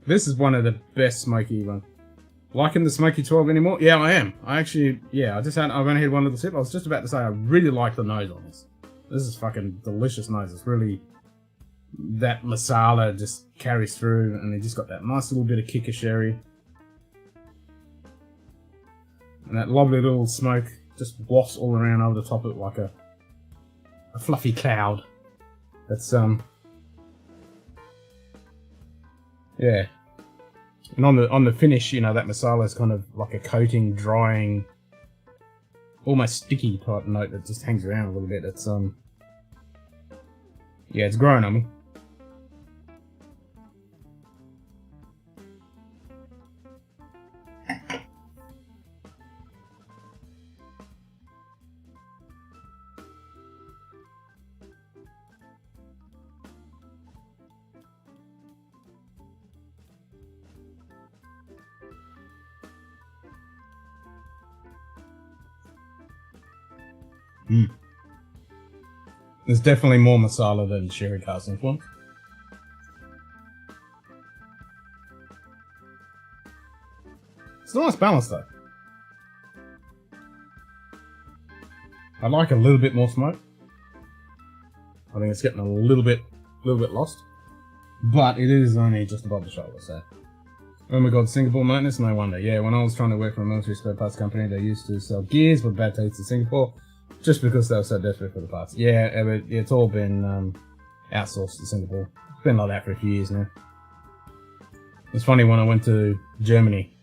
This is one of the best smoky ones. Liking the smoky 12 anymore? Yeah, I am. I've only had one little sip. I was just about to say I really like the nose on this. This is fucking delicious nose. It's really, that masala just carries through, and they just got that nice little bit of kicker sherry. And that lovely little smoke just wafts all around over the top of it like a fluffy cloud. That's, yeah. And on the finish, you know, that masala is kind of like a coating, drying, almost sticky type note that just hangs around a little bit. It's, yeah, it's growing on me. There's definitely more masala than sherry cask influence. It's a nice balance though. I like a little bit more smoke. I think it's getting a little bit lost, but it is only just above the shoulder. So, oh my god, Singapore maintenance, no wonder. Yeah, when I was trying to work for a military spare parts company, they used to sell gears with bad taste in Singapore. Just because they were so desperate for the parts. Yeah, it's all been outsourced to Singapore. It's been like that for a few years now. It's funny, when I went to Germany,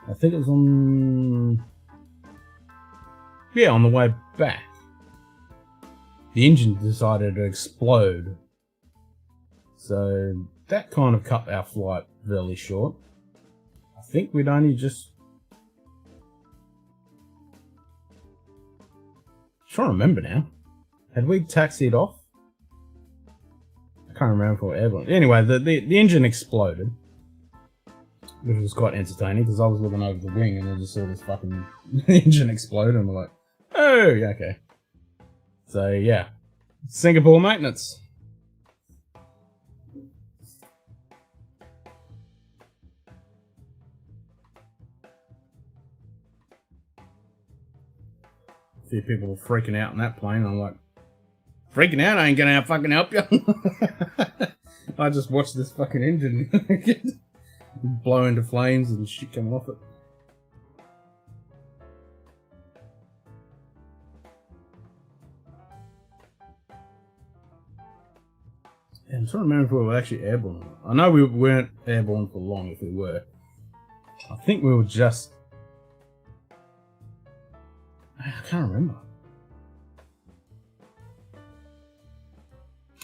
I think it was on the way back. the engine decided to explode. So that kind of cut our flight really short. I think we'd only just... I'm trying to remember now. Had we taxied off? I can't remember if we were airborne. Anyway, the engine exploded. Which was quite entertaining because I was looking over the wing and I just saw this fucking engine explode and we're like, oh, yeah, okay. So, yeah. Singapore maintenance. A few people were freaking out in that plane. I'm like, freaking out? I ain't gonna fucking help you. I just watched this fucking engine blow into flames and shit coming off it. Yeah, I'm trying to remember if we were actually airborne or not. I know we weren't airborne for long if we were. I think we were just... I can't remember.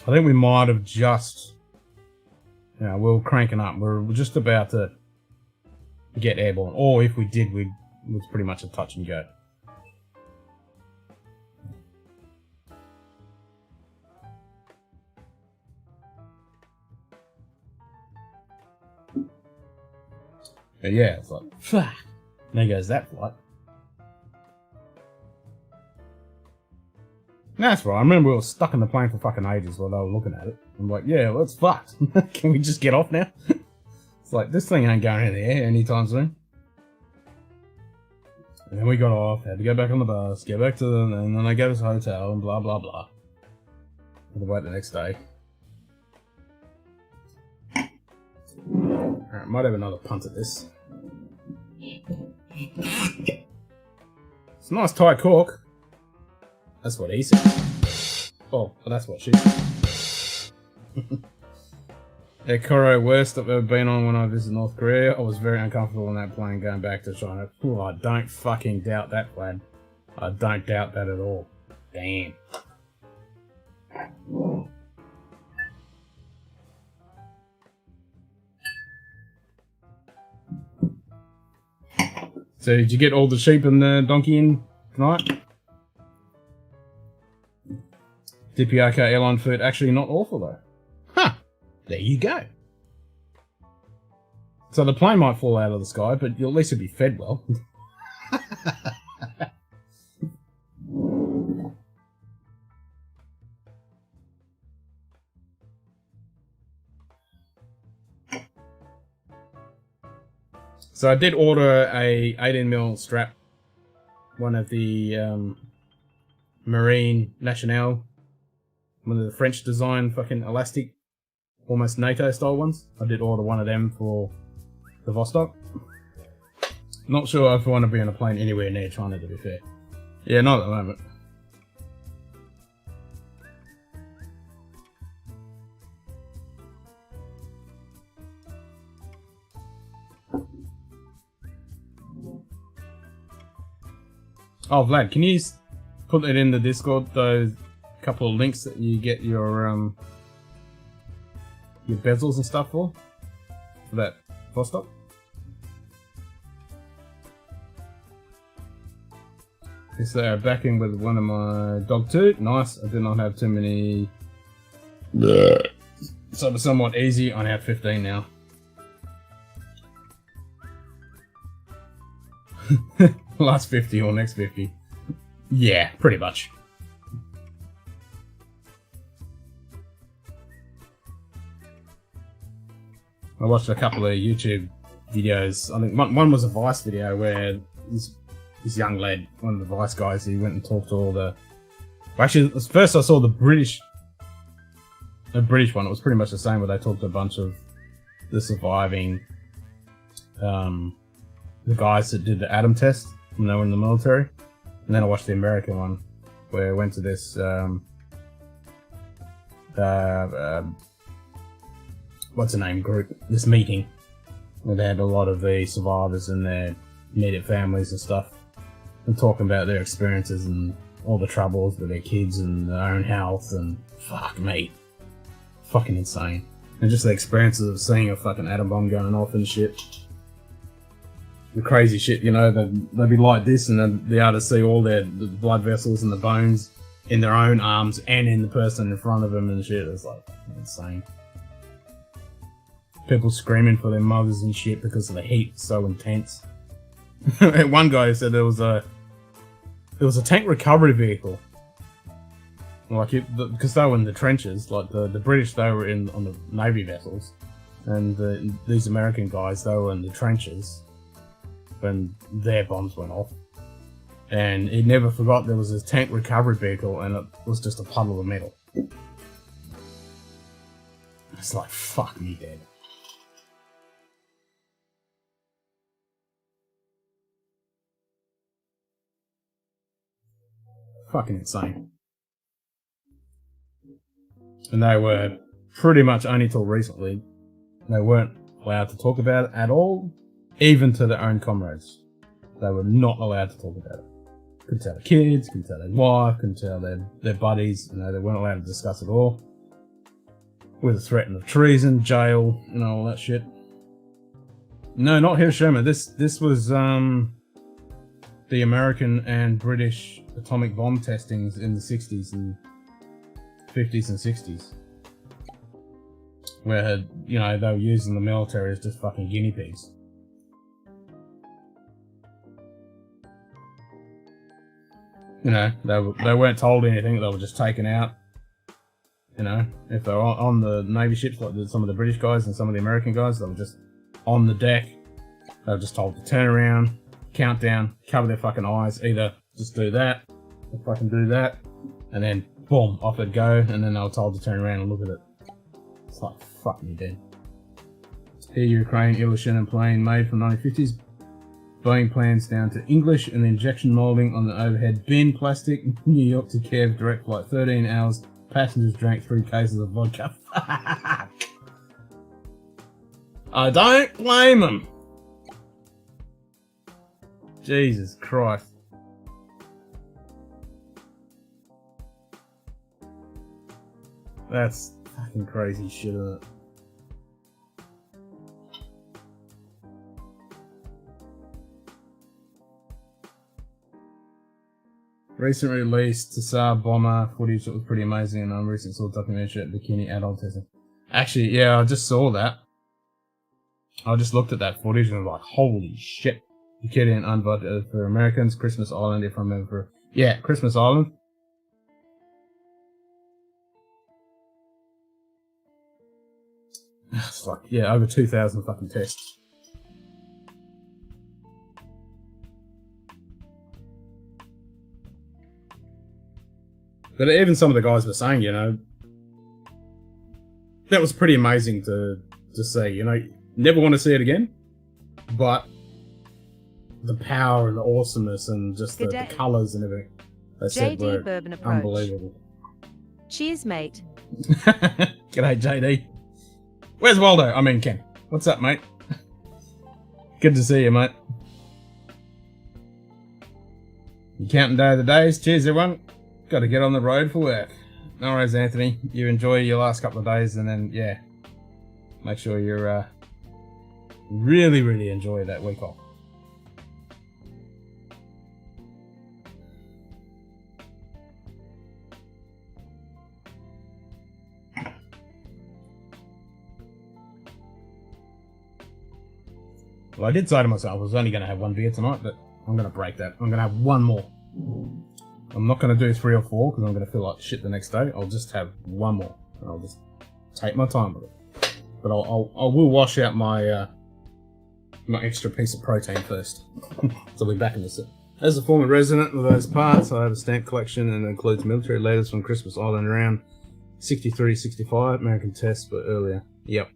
I think we might have just... You know, we were cranking up. We were just about to get airborne. Or if we did, it was pretty much a touch and go. But yeah, it's like, pfft. There goes that flight. That's right. I remember we were stuck in the plane for fucking ages while they were looking at it. I'm like, yeah, well, it's fucked. Can we just get off now? It's like, this thing ain't going in the air anytime soon. And then we got off, had to go back on the bus, get back to them, and then they gave us a hotel, and blah, blah, blah. Had to wait the next day. Alright, might have another punt at this. It's a nice tight cork. That's what he said. Oh, well, that's what she said. Yeah, Koro, worst I've ever been on when I visited North Korea. I was very uncomfortable on that plane going back to China. Ooh, I don't fucking doubt that, lad. I don't doubt that at all. Damn. So, did you get all the sheep and the donkey in tonight? DPRK airline food actually not awful though. Huh. There you go. So the plane might fall out of the sky, but you'll at least be fed well. So I did order a 18mm strap. One of the Marine Nationale. One of the French design fucking elastic, almost NATO style ones. I did order one of them for the Vostok. Not sure if I want to be on a plane anywhere near China, to be fair. Yeah, not at the moment. Oh, Vlad, can you put it in the Discord, those couple of links that you get your bezels and stuff for that Vostok? So back in with one of my dog too. Nice. I did not have too many. So it was somewhat easy. I have 15 now. Last 50 or next 50. Yeah, pretty much. I watched a couple of YouTube videos. I think one was a Vice video where this young lad, one of the Vice guys, he went and talked to all the... Well, actually, first I saw the British one. It was pretty much the same, where they talked to a bunch of the surviving the guys that did the atom test when they were in the military. And then I watched the American one, where I went to this what's the name group, this meeting, where they had a lot of the survivors and their immediate families and stuff, and talking about their experiences and all the troubles with their kids and their own health, and fuck me, fucking insane. And just the experiences of seeing a fucking atom bomb going off and shit. The crazy shit, you know, they'd be like this and then be able to see all the blood vessels and the bones in their own arms and in the person in front of them and shit. It's like insane. People screaming for their mothers and shit because of the heat so intense. One guy said there was a tank recovery vehicle. Like because they were in the trenches, like the British, they were on the Navy vessels, and these American guys, they were in the trenches when their bombs went off. And he never forgot there was this tank recovery vehicle, and it was just a puddle of metal. It's like, fuck me dead. Fucking insane. And they were pretty much only till recently, they weren't allowed to talk about it at all, even to their own comrades. They were not allowed to talk about it. Couldn't tell their kids, couldn't tell their wife, couldn't tell their buddies, you know, they weren't allowed to discuss it all. With a threat of treason, jail, you know, all that shit. No, not Hiroshima. This was the American and British atomic bomb testings in the 60s and 50s and 60s. Where, you know, they were using the military as just fucking guinea pigs. You know, they weren't told anything, they were just taken out. You know, if they were on the Navy ships, like some of the British guys and some of the American guys, they were just on the deck. They were just told to turn around, count down, cover their fucking eyes, either just do that, or fucking do that, and then boom, off it'd go, and then they were told to turn around and look at it. It's like, fuck me dead. Here, Ukraine, Ilyushin plane made from 1950s. Boeing plans down to English and the injection moulding on the overhead bin plastic. New York to Kiev, direct flight, 13 hours. Passengers drank 3 cases of vodka. Fuck. I don't blame them. Jesus Christ. That's fucking crazy shit, isn't it? Recent released Tsar bomber footage that was pretty amazing, and on recent saw documentary at Bikini Adult testing. Actually, yeah, I just saw that. I just looked at that footage and was like, holy shit. Bikini and Unvoted for Americans, Christmas Island, if I remember. Yeah, Christmas Island. It's like, yeah, over 2,000 fucking tests. But even some of the guys were saying, you know, that was pretty amazing to see, you know, never want to see it again, but the power and the awesomeness and just the colours and everything, they said were unbelievable. Cheers, mate. G'day, JD. Where's Waldo? I mean, Ken. What's up, mate? Good to see you, mate. You counting down the days? Cheers, everyone. Got to get on the road for work. No worries, Anthony. You enjoy your last couple of days, and then, yeah, make sure you're really, really enjoy that week off. Well, I did say to myself I was only going to have 1 beer tonight, but I'm going to break that. I'm going to have 1 more. I'm not going to do 3 or 4 because I'm going to feel like shit the next day. I'll just have 1 more, and I'll just take my time with it. But I will wash out my my extra piece of protein first. So I'll be back in a sec. As a former resident of those parts, I have a stamp collection and it includes military letters from Christmas Island around 63, 65, American tests, but earlier. Yep.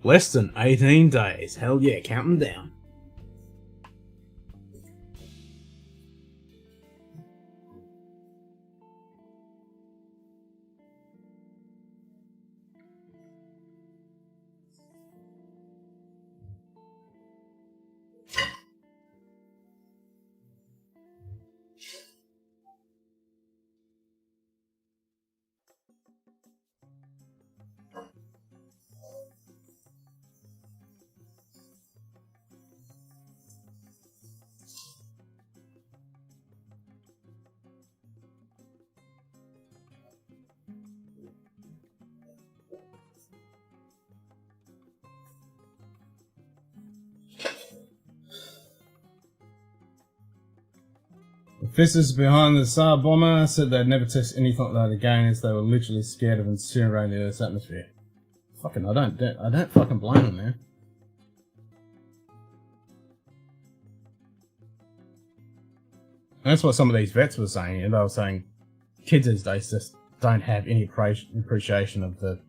Less than 18 days. Hell yeah, counting down. Officers behind the Tsar bomber said they'd never test anything like that again, as they were literally scared of incinerating the Earth's atmosphere. Fucking, I don't fucking blame them, man. And that's what some of these vets were saying. And they were saying kids these days just don't have any appreciation of the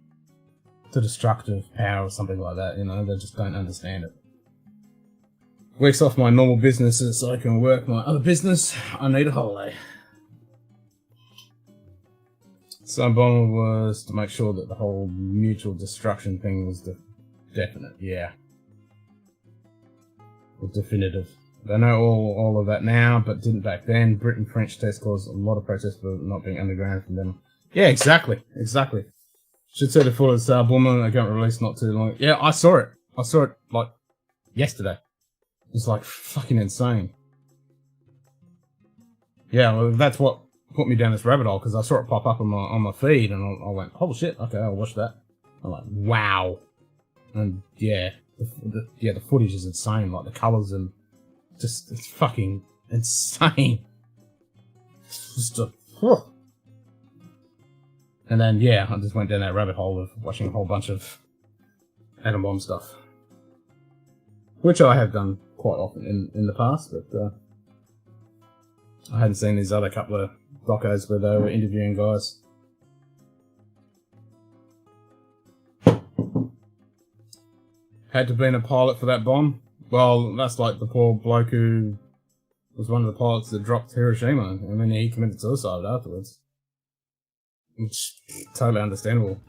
destructive power or something like that. You know, they just don't understand it. Weeks off my normal businesses so I can work my other business. I need a holiday. So bomber was to make sure that the whole mutual destruction thing was definite. Yeah. Or definitive. They know all of that now, but didn't back then. Britain-French test caused a lot of protest for not being underground from them. Yeah, exactly. Exactly. Should say the full of Star Bomber. They got released not too long. Yeah, I saw it. I saw it, like, yesterday. It's, like, fucking insane. Yeah, well, that's what put me down this rabbit hole, because I saw it pop up on my feed, and I went, oh shit, okay, I'll watch that. I'm like, wow. And, yeah, the footage is insane. Like, the colours and just, it's fucking insane. It's just a, whew. And then, yeah, I just went down that rabbit hole of watching a whole bunch of atom bomb stuff. Which I have done quite often in the past, but I hadn't seen these other couple of docos where they were interviewing guys. Had to have been a pilot for that bomb. Well, that's like the poor bloke who was one of the pilots that dropped Hiroshima. I mean, he committed suicide afterwards. Which is totally understandable.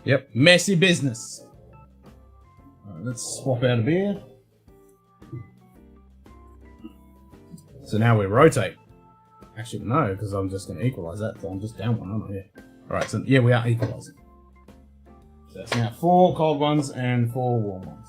Yep, messy business. Alright, let's swap out a beer. So now we rotate. Actually, no, because I'm just going to equalise that, so I'm just down one, aren't I? Yeah. Alright, so yeah, we are equalising. So that's now 4 cold ones and 4 warm ones.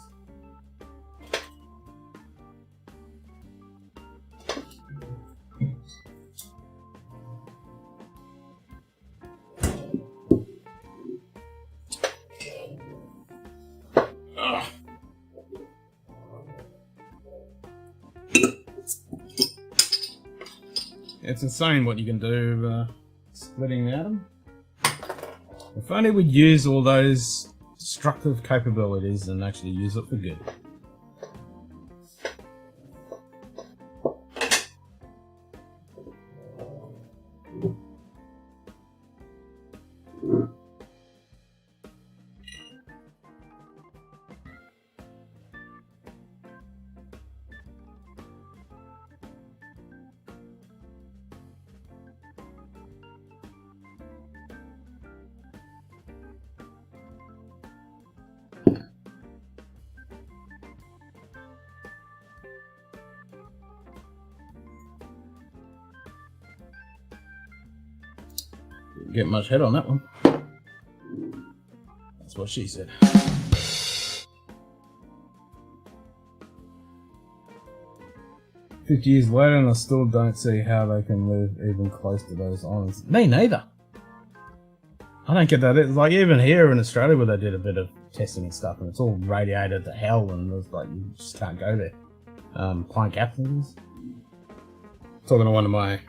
It's insane what you can do splitting the atom. If only we'd use all those destructive capabilities and actually use it for good. Didn't get much head on that one. That's what she said. "50 years later, and I still don't see how they can live even close to those islands." Me neither. I don't get that. It's like even here in Australia where they did a bit of testing and stuff, and it's all radiated to hell, and it's like you just can't go there. Pine Captains. Talking to one of my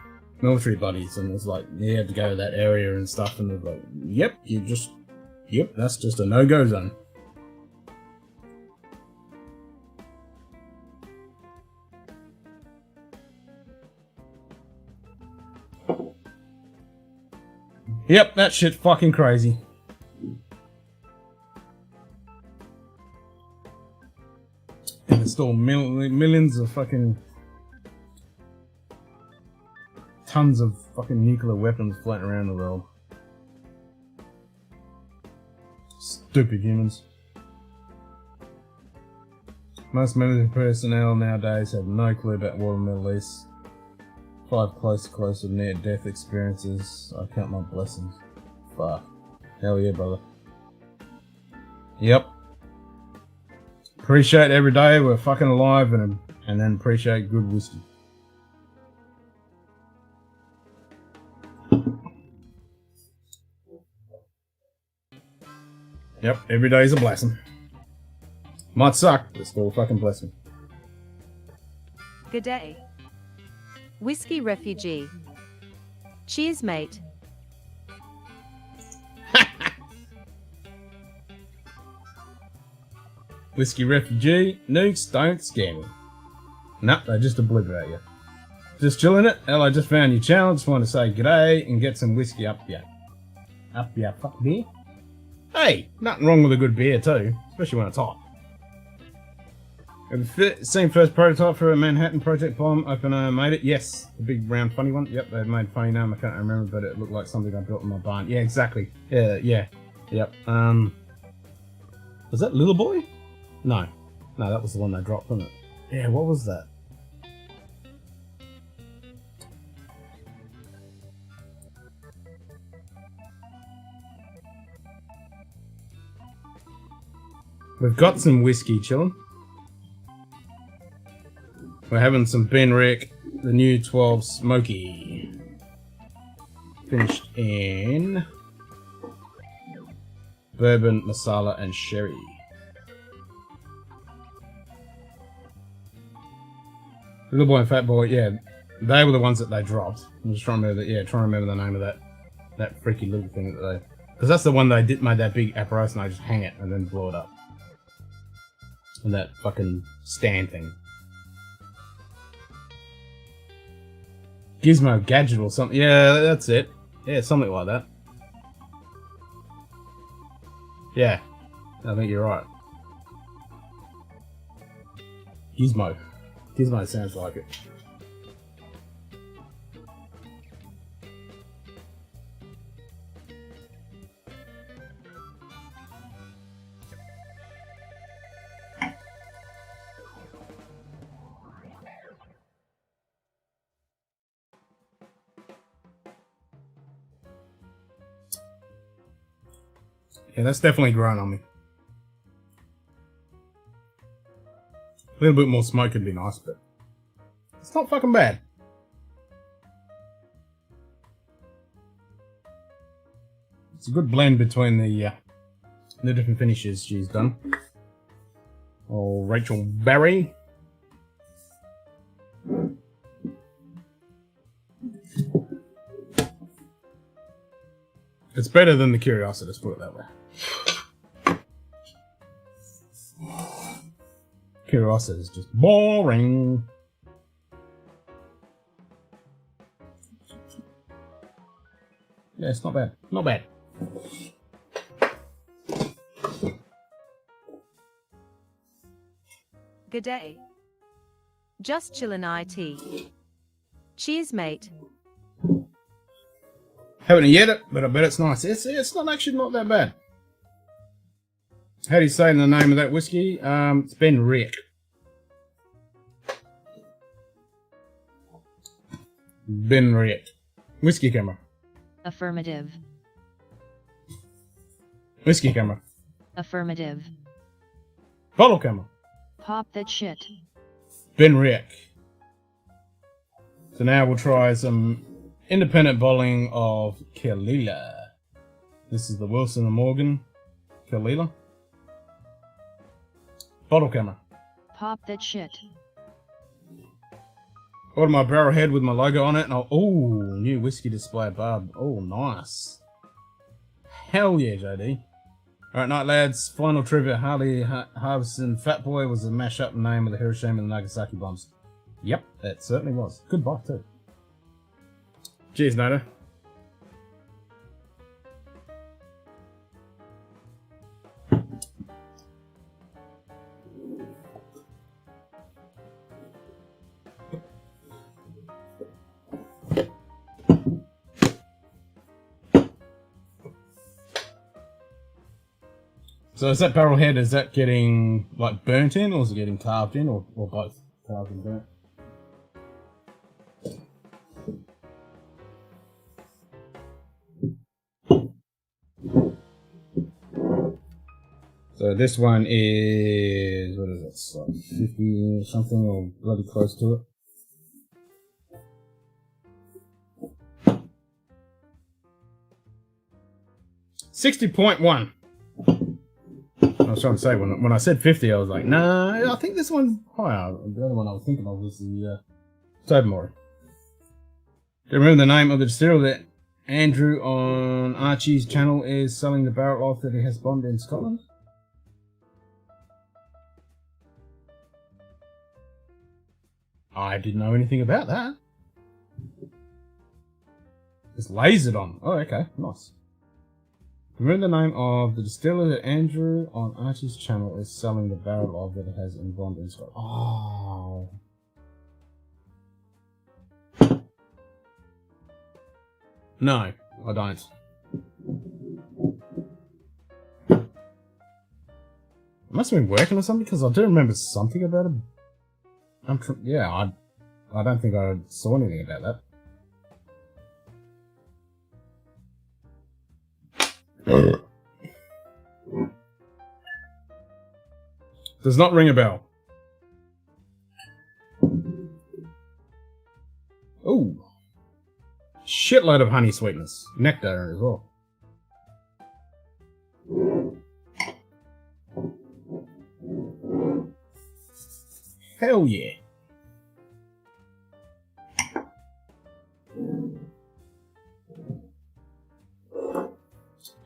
military buddies, and it's like you had to go to that area and stuff, and they're like, yep, that's just a no-go zone. Yep, that shit's fucking crazy. And there's still millions of fucking tons of fucking nuclear weapons floating around the world. Stupid humans. Most military personnel nowadays have no clue about war in the Middle East. 5 close near-death experiences. I count my blessings. Fuck. Hell yeah, brother. Yep. Appreciate every day we're fucking alive, and then appreciate good whiskey. Yep, every day is a blessing. Might suck, but still a fucking blessing. Good day. Whiskey refugee. Cheers, mate. Whiskey refugee, nukes don't scare me. Nah, they just obliterate you. Just chilling it. Hell, I just found your channel. Just want to say g'day and get some whiskey up ya. Up ya, fuck beer. Hey, nothing wrong with a good beer too, especially when it's hot. Have you seen first prototype for a Manhattan Project bomb opener made it? Yes, the big round funny one. Yep, they made funny name. I can't remember, but it looked like something I built in my barn. Yeah, exactly. Yeah. Yep. Was that Little Boy? No, that was the one they dropped, wasn't it? Yeah, what was that? We've got some whiskey chilling. We're having some Ben Rick, the new 12 Smoky. Finished in bourbon, masala, and sherry. Little Boy and Fat Boy, yeah, they were the ones that they dropped. I'm just trying to remember the name of that freaky little thing that they, because that's the one they made that big apparatus and I just hang it and then blow it up. And that fucking stand thing. Gizmo Gadget or something. Yeah, that's it. Yeah, something like that. Yeah, I think you're right. Gizmo. Gizmo sounds like it. Yeah, that's definitely grown on me. A little bit more smoke would be nice, but it's not fucking bad. It's a good blend between the different finishes she's done. Oh, Rachel Berry. It's better than the Curiosity, let's put it that way. Curiosity is just boring. Yeah, it's not bad. Not bad. Good day. Just chillin' IT. Cheers, mate. Haven't yet it, but I bet it's nice. It's not actually not that bad. How do you say the name of that whiskey? It's Ben Rick. Ben Rick. Whiskey camera. Affirmative. Whiskey camera. Affirmative. Bottle camera. Pop that shit. Ben Rick. So now we'll try some independent bottling of Kalila. This is the Wilson & Morgan Kalila. Bottle camera. Pop that shit. Ordered my barrel head with my logo on it, and oh, new whiskey display bub. Oh, nice. Hell yeah, JD. Alright, night lads. Final trivia. Harley Harvison Fat Boy was a mash-up name of the Hiroshima and Nagasaki bombs. Yep, that certainly was. Good buy too. Cheers, Nada. So is that barrel head, is that getting like burnt in, or is it getting carved in, or both? Carved and burnt? So this one is, what is it, it's like 50 something or bloody close to it. $60.1. I was trying to say, when I said 50, I was like, nah, I think this one's higher. The other one I was thinking of was the Tobermory. Do you remember the name of the distiller that Andrew on Archie's channel is selling the barrel off that he has bombed in Scotland? I didn't know anything about that. It's lasered on. Oh, okay, nice. Remember the name of the distiller that Andrew on Archie's channel is selling the barrel of that it has in bond in Scotland. Oh. No, I don't. I must have been working or something because I do remember something about it. Yeah, I don't think I saw anything about that. Does not ring a bell. Oh, shitload of honey sweetness, nectar as well. Hell yeah.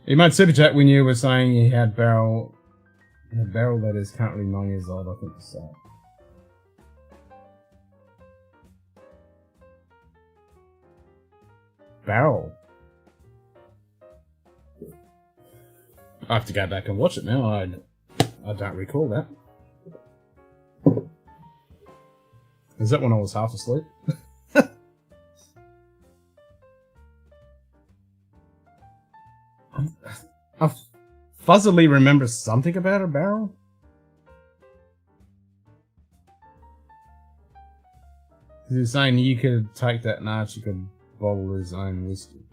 You made super chat when you were saying you had a barrel that is currently 9 years old, I think you said. Barrel. I have to go back and watch it now. I don't recall that. Is that when I was half asleep? I fuzzily remember something about a barrel. He was saying you could take that and Archie could bottle his own whiskey.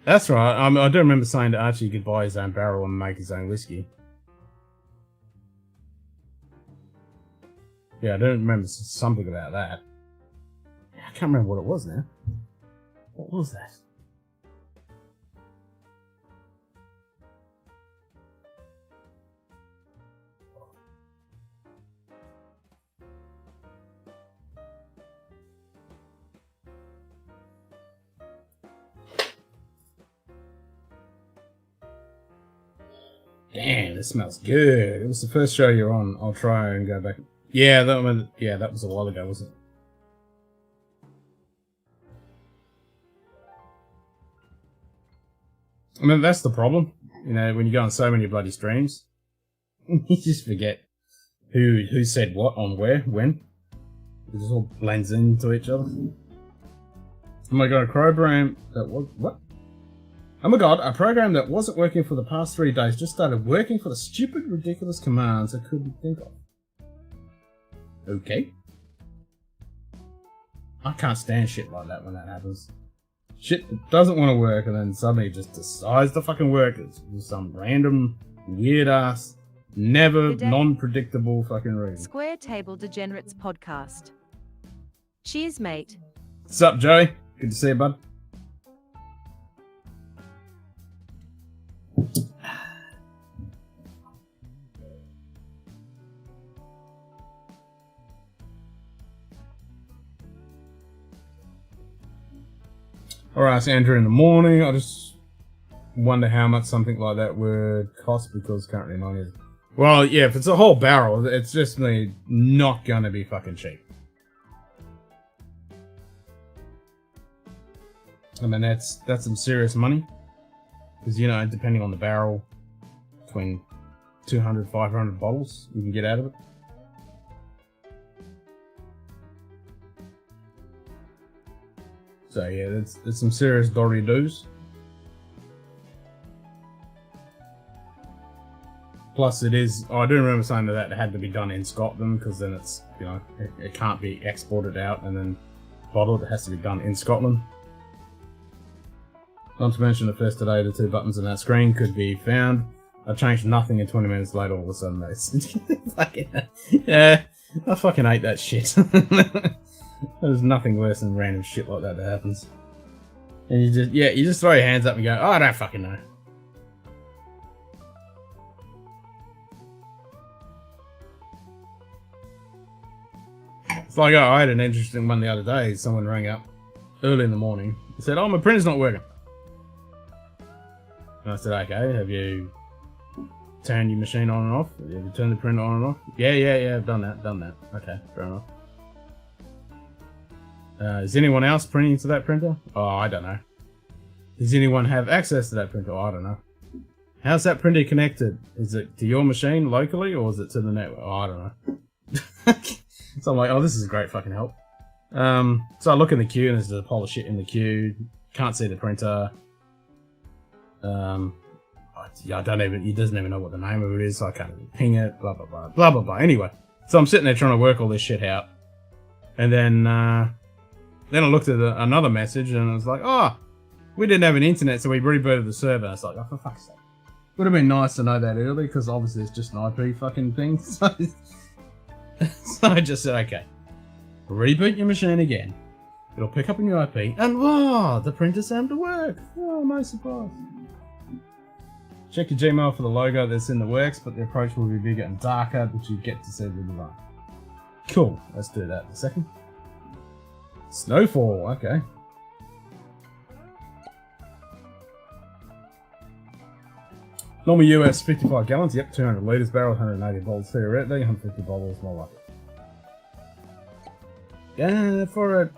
That's right. I do remember saying to Archie he could buy his own barrel and make his own whiskey. Yeah, I do remember something about that. I can't remember what it was now. What was that? Damn, this smells good. It was the first show you're on. I'll try and go back. Yeah, that was a while ago, wasn't it? I mean, that's the problem. You know, when you go on so many bloody streams, you just forget who said what on where, when. It just all blends into each other. Oh my god, a program that was... What? Oh my god, a program that wasn't working for the past 3 days just started working for the stupid, ridiculous commands I couldn't think of. Okay. I can't stand shit like that when that happens. Shit doesn't want to work and then suddenly it just decides to fucking work. It's some random, weird ass, never non-predictable fucking reason. Square Table Degenerates podcast. Cheers, mate. What's up, Joey? Good to see you, bud. Alright, so Andrew in the morning. I just wonder how much something like that would cost because currently 9 years. Well, yeah, if it's a whole barrel, it's just not gonna be fucking cheap. I mean, that's some serious money. Because, you know, depending on the barrel, between 200, 500 bottles you can get out of it. So yeah, that's some serious dory-doos. Plus it is, I do remember saying that it had to be done in Scotland because then it's, you know, it can't be exported out and then bottled. It has to be done in Scotland. Not to mention the first today, the 2 buttons on that screen could be found. I changed nothing and 20 minutes later all of a sudden they... Yeah, I fucking hate that shit. There's nothing worse than random shit like that happens. And you just throw your hands up and go, oh, I don't fucking know. It's like, oh, I had an interesting one the other day. Someone rang up early in the morning and said, oh, my printer's not working. And I said, okay, have you turned your machine on and off? Have you turned the printer on and off? Yeah, I've done that. Okay, fair enough. Is anyone else printing to that printer? Oh, I don't know. Does anyone have access to that printer? Oh, I don't know. How's that printer connected? Is it to your machine locally or is it to the network? Oh, I don't know. So I'm like, oh, this is great fucking help. So I look in the queue and there's a pile of shit in the queue. Can't see the printer. I don't even, he doesn't even know what the name of it is, so I can't even ping it, blah, blah, blah, blah, blah, blah. Anyway, so I'm sitting there trying to work all this shit out. And then I looked at another message and it was like, oh, we didn't have an internet, so we rebooted the server. I was like, oh, for fuck's sake. Would have been nice to know that early, because obviously it's just an IP fucking thing. So I just said, okay, reboot your machine again. It'll pick up a new IP, and oh, the printer seemed to work. Oh, no surprise. Check your Gmail for the logo that's in the works, but the approach will be bigger and darker, but you get to see the design. Cool, let's do that in a second. Snowfall, okay. Normal US 55 gallons, yep, 200 litres barrel, 180 bottles theoretically, 150 bottles more like it. Yeah, for it.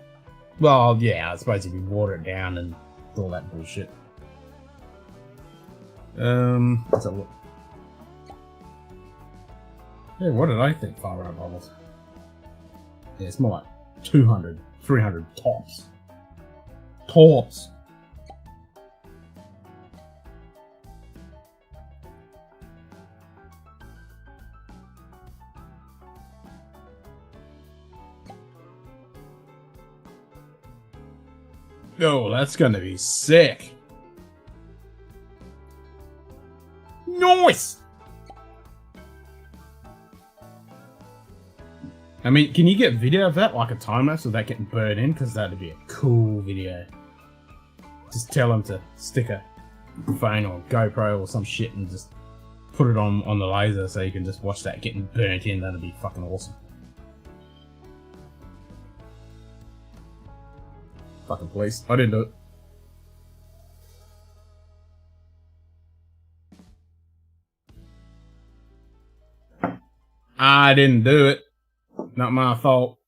Well, yeah, I suppose if you water it down and all that bullshit. Let's have a look. Yeah, what did I think? 500 bottles. Yeah, it's more like 200, 300 tops. Tops. Oh, that's gonna be sick. Nice! I mean, can you get video of that, like a time lapse of that getting burned in? Because that'd be a cool video. Just tell them to stick a phone or GoPro or some shit and just put it on the laser so you can just watch that getting burnt in. That'd be fucking awesome. Fucking please. I didn't do it. I didn't do it. Not my fault.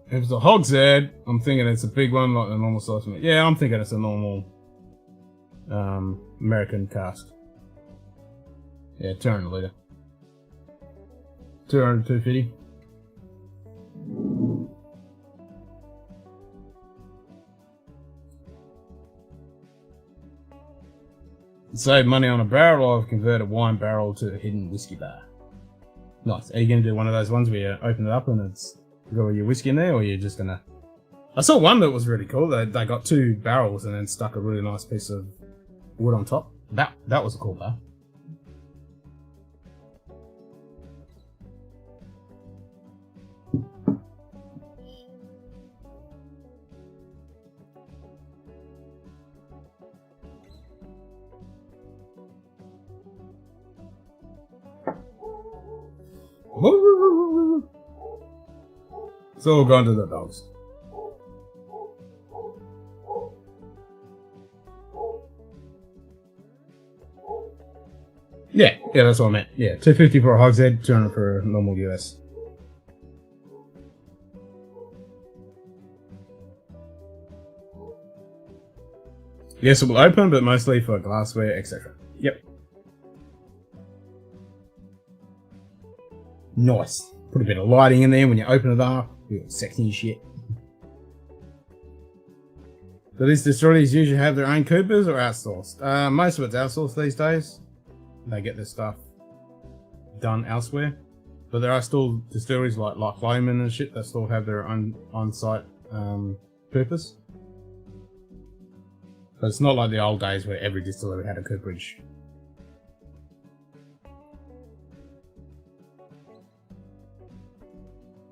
If it's a hogshead, I'm thinking it's a big one like the normal size. Yeah, I'm thinking it's a normal American cask. Yeah, 200 litre. 200, 250. Save money on a barrel. I've converted wine barrel to a hidden whiskey bar. Nice. Are you going to do one of those ones where you open it up and it's got all your whiskey in there, or are you just going to... I saw one that was really cool. They got 2 barrels and then stuck a really nice piece of wood on top. That was a cool bar. It's all gone to the dogs. Yeah, that's what I meant. Yeah, 250 for a hogshead, 200 for a normal US. Yes, it will open, but mostly for glassware, etc. Yep. Nice. Put a bit of lighting in there when you open it up. Sexy shit. Do these distilleries usually have their own coopers or outsourced? Most of it's outsourced these days. They get their stuff done elsewhere. But there are still distilleries like Lomond and shit that still have their own on-site coopers. But it's not like the old days where every distillery had a cooperage.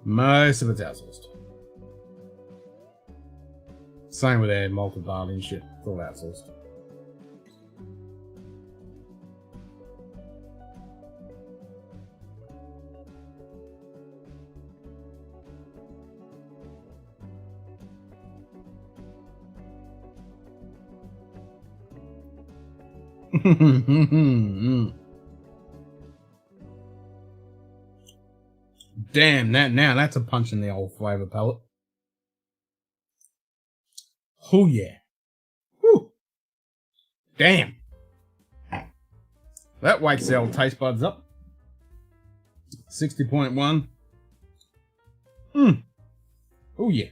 Most of it's outsourced. Same with their malted barley and shit. It's all outsourced. Damn, now that's a punch in the old flavour palette. Oh yeah. Whew. Damn. That wakes the old taste buds up. 60.1. Oh yeah.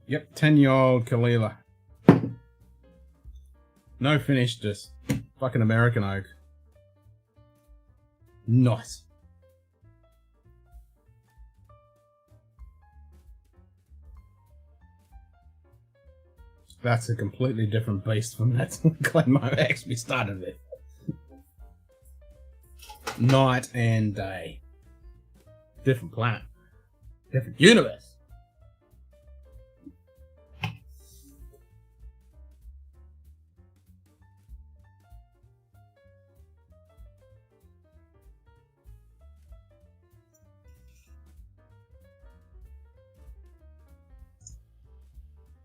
Yep, 10-year-old Kalila. No finish, just fucking American oak. Nice. That's a completely different beast from that claim I actually started with. Night and day. Different planet. Different universe.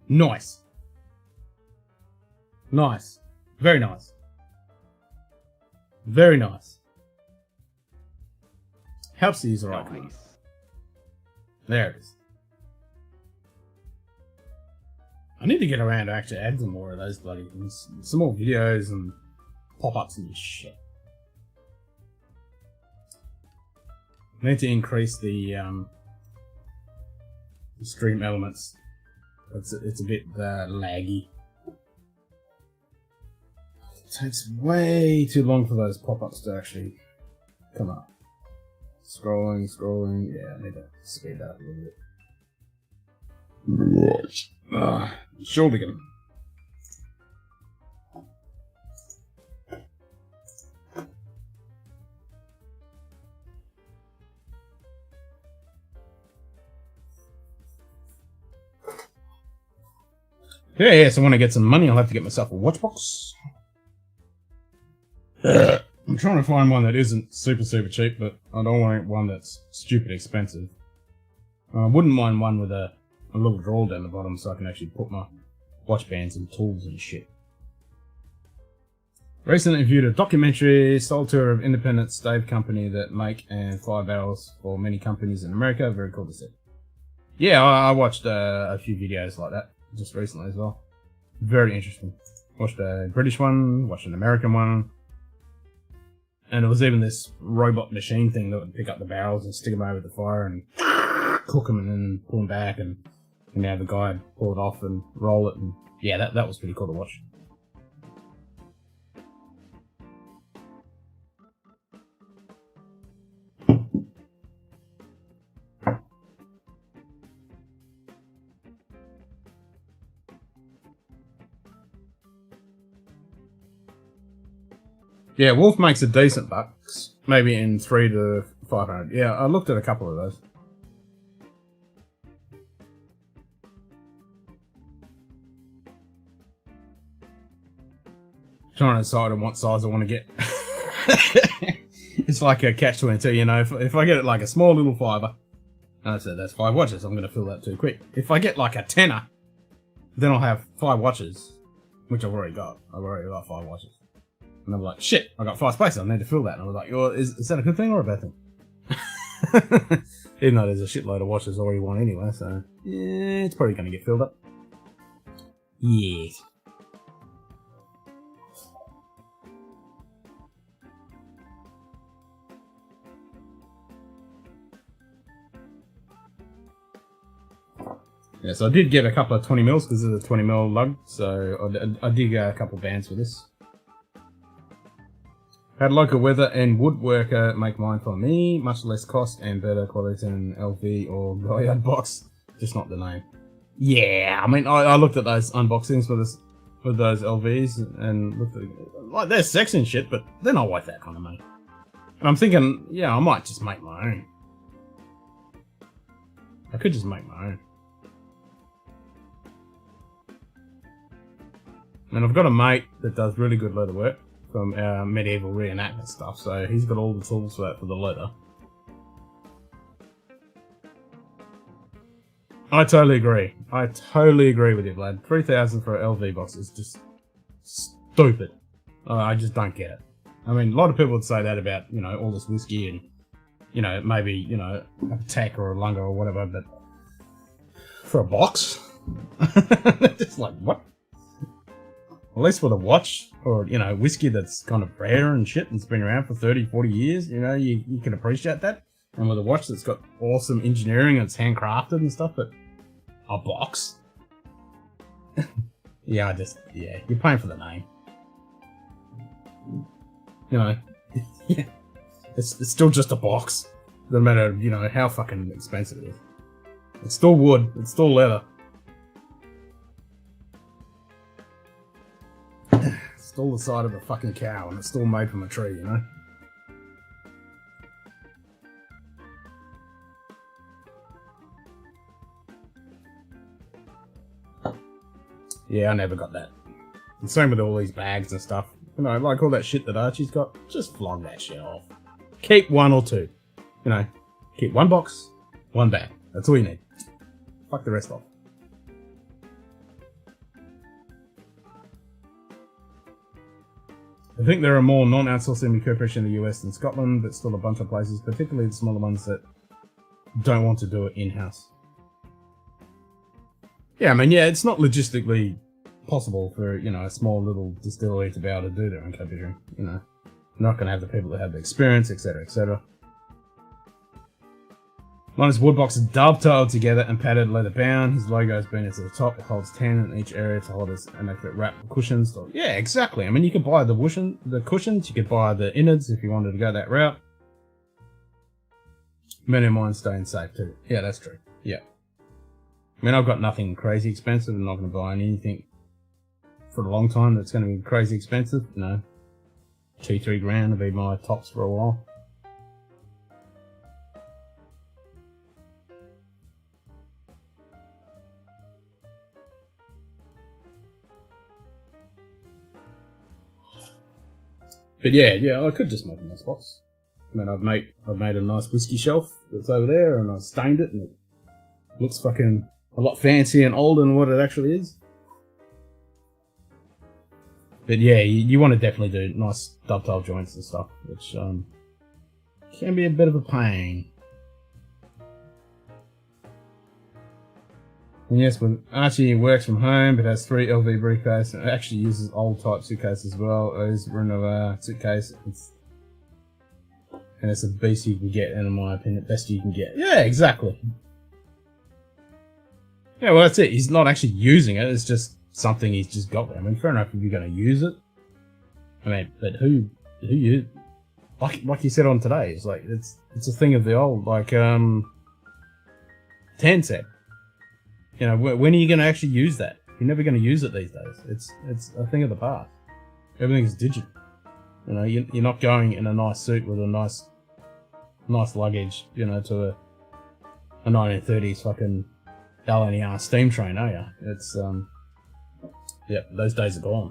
Nice. Nice. Very nice. Very nice. Helps to use the right one. There it is. I need to get around to actually add some more of those bloody things. Some more videos and pop-ups and shit. I need to increase the stream elements. It's a bit laggy. It takes way too long for those pop-ups to actually come up. Scrolling. Yeah, I need to speed that up a little bit. Shoulder game. Yeah, so when I get some money, I'll have to get myself a watch box. I'm trying to find one that isn't super cheap, but I don't want one that's stupid expensive. I wouldn't mind one with a little drawer down the bottom so I can actually put my watch bands and tools and shit. Recently viewed a documentary style tour of independent stave company that make and fire barrels for many companies in America. Very cool to see. Yeah, I watched a few videos like that just recently as well. Very interesting. Watched a British one, watched an American one. And there was even this robot machine thing that would pick up the barrels and stick them over the fire and cook them and then pull them back and have the guy pull it off and roll it. And yeah, that was pretty cool to watch. Yeah, Wolf makes a decent bucks, maybe in 300 to 500. Yeah, I looked at a couple of those. Trying to decide on what size I want to get. It's like a catch-22, you know. If I get it like a small little fiver, and I said that's 5 watches, I'm going to fill that too quick. If I get like a tenner, then I'll have 5 watches, which I've already got. I've already got 5 watches. And I'm like, shit, I got 5 spaces, I need to fill that. And I was like, well, is that a good thing or a bad thing? Even though there's a shitload of watches I already want anyway, so yeah, it's probably going to get filled up. Yeah. Yeah, so I did get a couple of 20 mils because it's a 20 mil lug, so I did get a couple of bands for this. Had local weather and woodworker make mine for me, much less cost and better quality than LV or Goyard box, just not the name. Yeah, I mean, I looked at those unboxings for this with those LVs and with the, like they're sexy and shit, but they're not worth that kind of money. And I'm thinking, yeah, I might just make my own. I could just make my own. And I've got a mate that does really good leather work from our medieval reenactment stuff, so he's got all the tools for that for the leather. I totally agree. I totally agree with you, Vlad. 3,000 for an LV box is just stupid. I just don't get it. I mean, a lot of people would say that about, you know, all this whiskey and, you know, maybe, you know, a Tech or a Lunga or whatever, but for a box? Just like, what? At least with a watch or, you know, whiskey that's kind of rare and shit and it's been around for 30, 40 years, you know, you can appreciate that. And with a watch that's got awesome engineering and it's handcrafted and stuff, but a box? Yeah, you're paying for the name. You know, yeah, it's still just a box. Doesn't matter, you know, how fucking expensive it is. It's still wood, it's still leather. It's still the side of a fucking cow and it's still made from a tree, you know? Yeah, I never got that. And same with all these bags and stuff. You know, like all that shit that Archie's got, just flog that shit off. Keep one or two. You know, keep one box, one bag. That's all you need. Fuck the rest off. I think there are more non-outsourced semi-cooperation in the US than Scotland, but still a bunch of places, particularly the smaller ones that don't want to do it in-house. Yeah, I mean, yeah, it's not logistically possible for, you know, a small little distillery to be able to do their own co-pitching, you know. You're not going to have the people that have the experience, etc., etc. Minus wood box is dovetailed together and padded leather bound. His logo has been at the top. It holds 10 in each area to hold us and make it wrap cushions. Yeah, exactly. I mean, you could buy the cushions, you could buy the innards if you wanted to go that route. Many of mine staying safe too. Yeah, that's true. Yeah. I mean, I've got nothing crazy expensive. I'm not going to buy anything for a long time that's going to be crazy expensive. You know, 2-3 grand will be my tops for a while. But yeah, I could just make a nice box. I mean, I've made a nice whiskey shelf that's over there, and I stained it, and it looks fucking a lot fancier and older than what it actually is. But yeah, you want to definitely do nice dovetail joints and stuff, which can be a bit of a pain. And yes, when Archie works from home, but has 3 LV briefcases, and actually uses old type suitcase as well. His Renoir suitcase, and it's the best you can get, and in my opinion, best you can get. Yeah, exactly. Yeah, well, that's it. He's not actually using it. It's just something he's just got there. I mean, fair enough if you're going to use it. I mean, but who you like you said on today? It's like it's a thing of the old, like 10 set. You know, when are you going to actually use that? You're never going to use it these days. It's a thing of the past. Everything's digital. You know, you're not going in a nice suit with a nice luggage, you know, to a 1930s fucking LNER steam train, are you? It's yeah, those days are gone.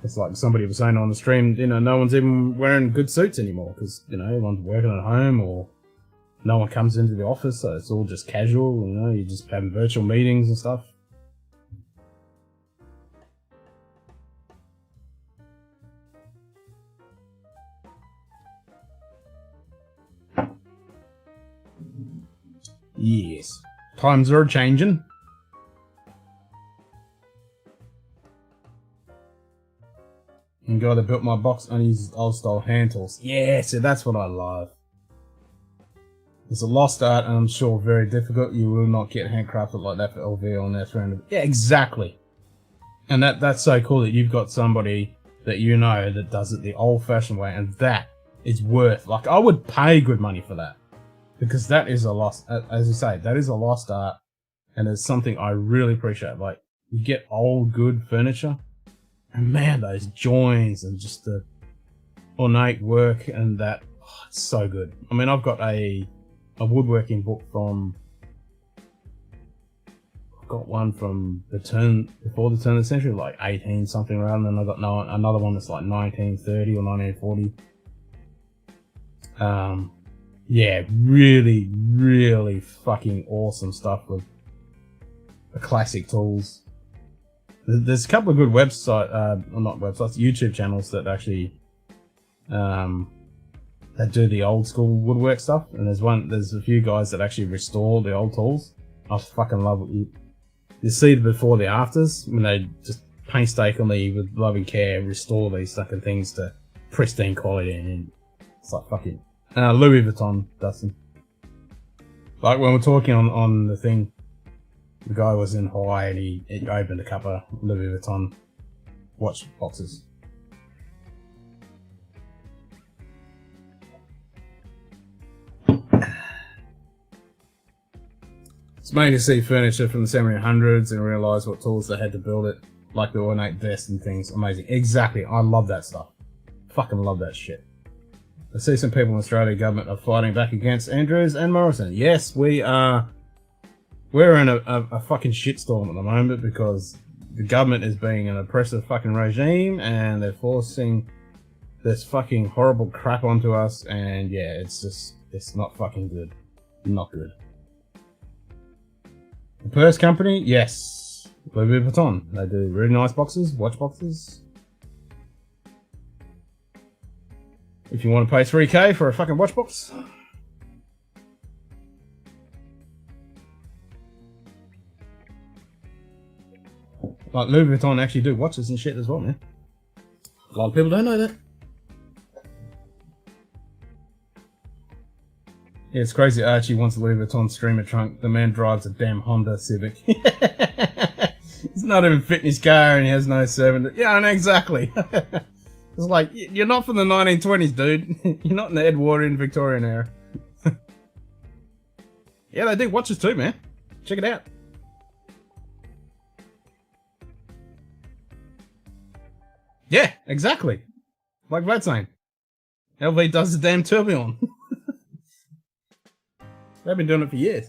It's like somebody was saying on the stream, you know, no one's even wearing good suits anymore because, you know, everyone's working at home or no one comes into the office, so it's all just casual, you know, you're just having virtual meetings and stuff. Yes. Times are changing. And guy that built my box on his old style hand tools. Yeah, so that's what I love. It's a lost art and I'm sure very difficult. You will not get handcrafted like that for LV on that 300. Yeah, exactly. And that's so cool that you've got somebody that you know that does it the old fashioned way, and that is worth, like, I would pay good money for that. because that is a lost, as you say, that is a lost art, and it's something I really appreciate. Like, you get old good furniture, and man, those joins and just the ornate work and that, oh, it's so good. I mean, I've got a woodworking book from, I've got one from before the turn of the century, like 18 something around, and I've got another one that's like 1930 or 1940. Yeah, really, really fucking awesome stuff with the classic tools. There's a couple of good websites, not websites, YouTube channels that actually that do the old school woodwork stuff, and there's a few guys that actually restore the old tools. I fucking love it. You see the before the afters when they just painstakingly, with loving care, restore these fucking things to pristine quality, and it's like fucking Louis Vuitton, Dustin. Like when we're talking on the thing, the guy was in Hawaii and he opened a couple of Louis Vuitton watch boxes. It's made to see furniture from the 1700s and realise what tools they had to build it, like the ornate desk and things. Amazing. Exactly. I love that stuff. Fucking love that shit. I see some people in the Australian government are fighting back against Andrews and Morrison. Yes, we are. We're in a fucking shitstorm at the moment because the government is being an oppressive fucking regime and they're forcing this fucking horrible crap onto us, and yeah, it's not fucking good. Not good. The purse company, yes. Louis Vuitton. They do really nice boxes, watch boxes. If you want to pay $3K for a fucking watch box. Like, Louis Vuitton actually do watches and shit as well, man. A lot of people don't know that. Yeah, it's crazy. Archie wants a Louis Vuitton streamer trunk. The man drives a damn Honda Civic. He's not even fit in his car and he has no servant. Yeah, I know exactly. It's like, you're not from the 1920s, dude. You're not in the Edwardian Victorian era. Yeah, they do watches too, man. Check it out. Yeah, exactly. Like Vlad's saying. LV does the damn tourbillon. They've been doing it for years.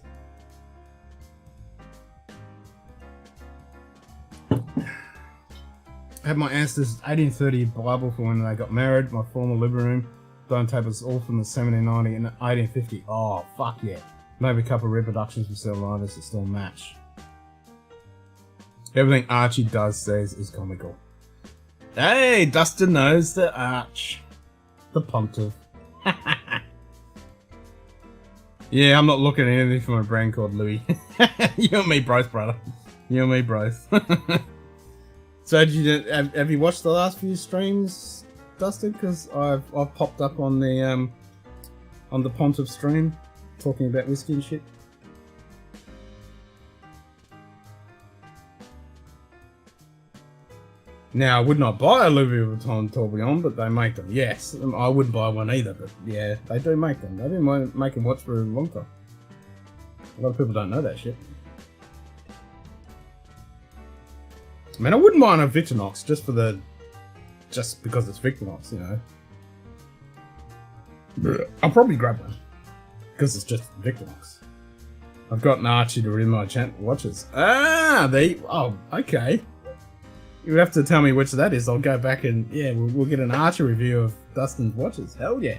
I had my ancestors' 1830 Bible for when they got married. My former living room. Dining tables all from the 1790 and 1850. Oh, fuck yeah. Maybe a couple of reproductions with still liners that still match. Everything Archie does says is comical. Hey, Dustin knows the arch. The pontiff. Yeah, I'm not looking at anything from a brand called Louis. You and me both, brother. You and me both. So, have you watched the last few streams, Dustin? Because I've popped up on the Pontiff stream, talking about whiskey and shit. Now, I would not buy a Louis Vuitton tourbillon, but they make them. Yes, I wouldn't buy one either, but yeah, they do make them. They've been making watch for a long time. A lot of people don't know that shit. I mean, I wouldn't mind a Victorinox just because it's Victorinox, you know. I'll probably grab one because it's just Victorinox. I've got an Archie to read my watches. Ah, oh, okay. You have to tell me which that is. I'll go back and yeah, we'll get an Archer review of Dustin's watches. Hell yeah!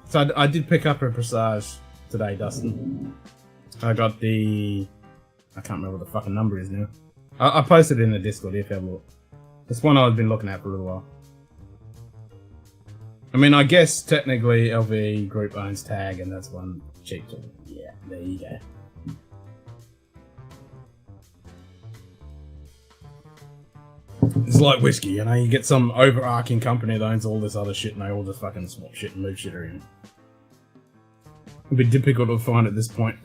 So I did pick up a Presage today, Dustin. I got the... I can't remember what the fucking number is now. I posted it in the Discord if you have a look. It's one I've been looking at for a little while. I mean, I guess technically LV Group owns Tag, and that's one cheap too. Yeah, there you go. It's like whiskey, you know, you get some overarching company that owns all this other shit and they all just fucking swap shit and move shit around. It'd be difficult to find at this point.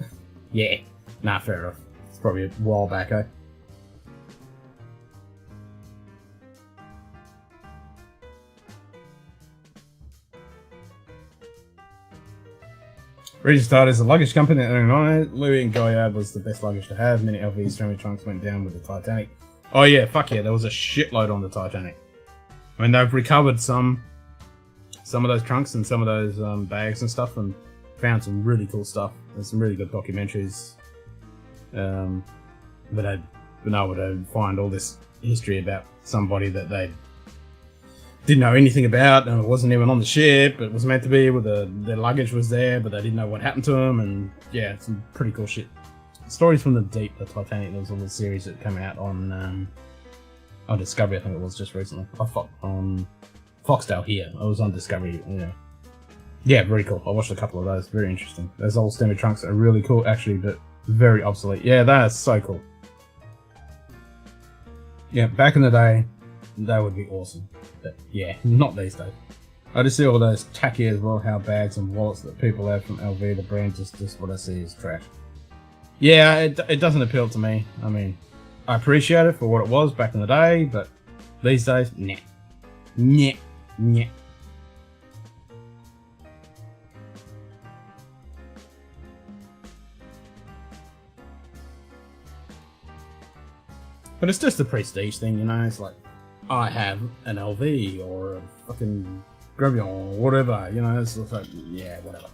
Yeah. Nah, fair enough. It's probably a while back, eh? Regis started as a luggage company in 1909. Louis and Goyard was the best luggage to have. Many LV streamer trunks went down with the Titanic. Oh yeah, fuck yeah, there was a shitload on the Titanic. I mean, they've recovered some of those trunks and some of those bags and stuff, and found some really cool stuff. There's some really good documentaries. But I'd been able to find all this history about somebody that they didn't know anything about, and it wasn't even on the ship. It was meant to be, with their luggage was there, but they didn't know what happened to them, and yeah, some pretty cool shit. Stories from the Deep, the Titanic. There was a little series that came out on Discovery, I think it was, just recently. On Foxtel here. I was on Discovery, Yeah, very cool. I watched a couple of those. Very interesting. Those old standard trunks are really cool, actually, but very obsolete. Yeah, that is so cool. Yeah, back in the day, that would be awesome. But yeah, not these days. I just see all those tacky as well, how bags and wallets that people have from LV, the brand, just what I see is trash. Yeah, it doesn't appeal to me. I mean, I appreciate it for what it was back in the day, but these days, nah. Nah. Nah. But it's just a prestige thing, it's like, I have an LV or a fucking Dribble or whatever, it's just like, yeah, whatever.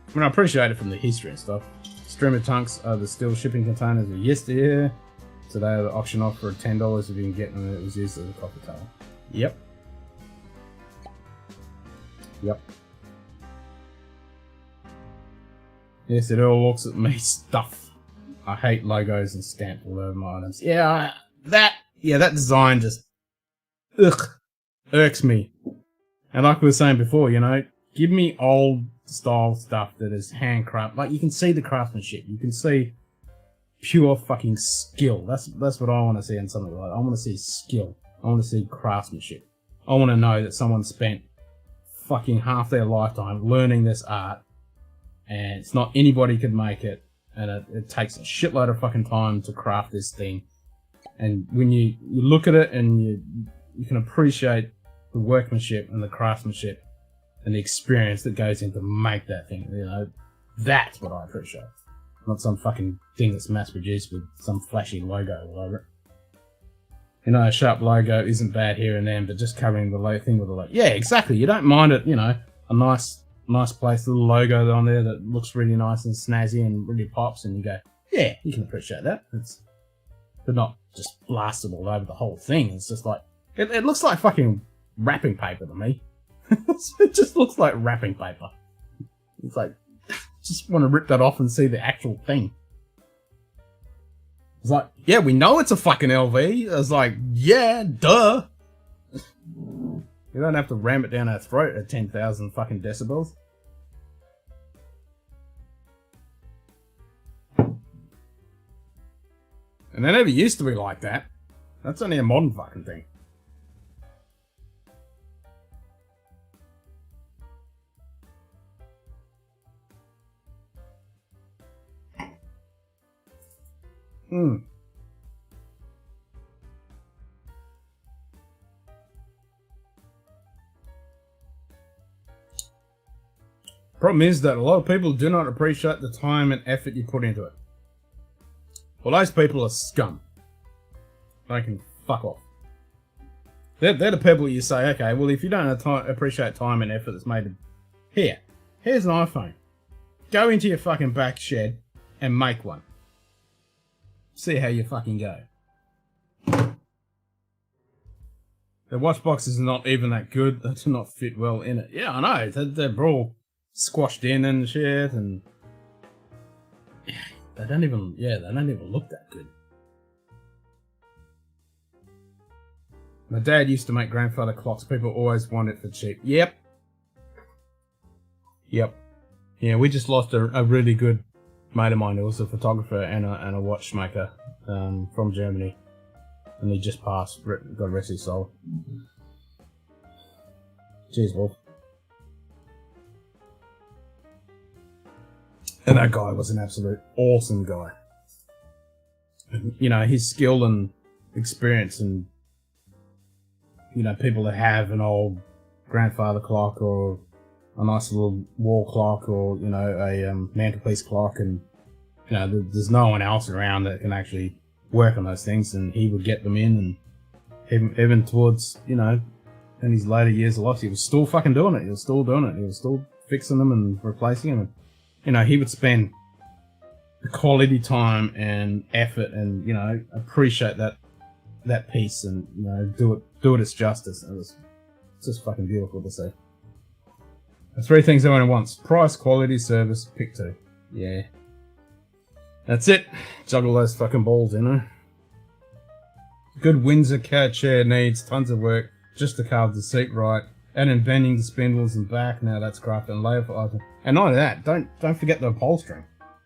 I mean, I appreciate it from the history and stuff. Streamer trunks are the steel shipping containers of yesteryear. Today they auction off for $10 if you can get them, and it was used as a coffee towel. Yep. Yep. Yes, it all looks at me stuff. I hate logos and stamped all over my items. Yeah, that design just irks me. And like we were saying before, give me old style stuff that is handcrafted. Like, you can see the craftsmanship. You can see pure fucking skill. That's what I want to see in something like that. I want to see skill. I want to see craftsmanship. I want to know that someone spent fucking half their lifetime learning this art, and it's not anybody could make it, and it takes a shitload of fucking time to craft this thing. And when you look at it and you can appreciate the workmanship and the craftsmanship and the experience that goes into make that thing, that's what I appreciate. Not some fucking thing that's mass produced with some flashy logo all over it. A sharp logo isn't bad here and then, but just covering the thing with a logo. Yeah, exactly. You don't mind it, a nice place, little logo on there that looks really nice and snazzy and really pops, and you go, yeah, you can appreciate that. But not just blasted all over the whole thing. It's just like, it looks like fucking wrapping paper to me. It just looks like wrapping paper. It's like, just want to rip that off and see the actual thing. It's like, yeah, we know it's a fucking LV. I was like, yeah, duh. You don't have to ram it down our throat at 10,000 fucking decibels. And they never used to be like that. That's only a modern fucking thing. Problem is that a lot of people do not appreciate the time and effort you put into it. Well, those people are scum. They can fuck off. They're the people you say, okay, well, if you don't appreciate time and effort that's made, here's an iPhone. Go into your fucking back shed and make one. See how you fucking go. The watch boxes are not even that good. They do not fit well in it. Yeah, I know. They're all squashed in and shit, and they don't even look that good. My dad used to make grandfather clocks. People always want it for cheap. Yep. Yeah, we just lost a really good mate of mine who was a photographer and a watchmaker from Germany, and he just passed. God rest his soul. Cheers, Wolf. And that guy was an absolute awesome guy. And, you know, his skill and experience and, you know, people that have an old grandfather clock or a nice little wall clock or, you know, a mantelpiece clock, and, you know, there's no one else around that can actually work on those things, and he would get them in, and even towards, you know, in his later years of life, he was still fucking doing it. He was still doing it. He was still fixing them and replacing them. And, you know, he would spend the quality time and effort and, you know, appreciate that piece and, you know, do it its justice. It was just fucking beautiful to see. The three things everyone wants: price, quality, service. Pick two. Yeah. That's it. Juggle those fucking balls, you know. Good Windsor cat chair needs tons of work just to carve the seat right, and then bending the spindles and back. Now that's crafted and layer for item. And not only that, don't forget the upholstering.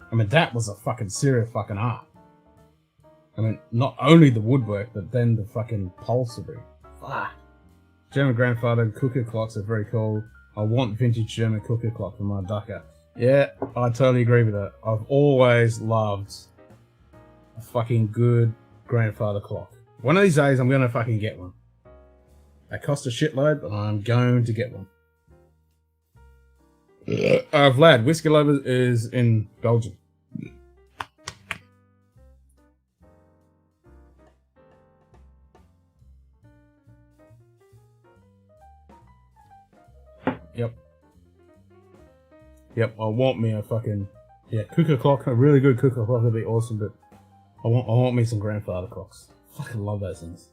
I mean, that was a fucking serious fucking art. I mean, not only the woodwork, but then the fucking upholstery. Fuck. German grandfather cooker clocks are very cool. I want vintage German cooker clock for my ducker. Yeah, I totally agree with that. I've always loved a fucking good grandfather clock. One of these days, I'm gonna fucking get one. They cost a shitload, but I'm going to get one. Vlad, Whiskey Lover is in Belgium. Yep, I want me a fucking, yeah, cooker clock, a really good cooker clock would be awesome, but I want me some grandfather clocks. I fucking love those things.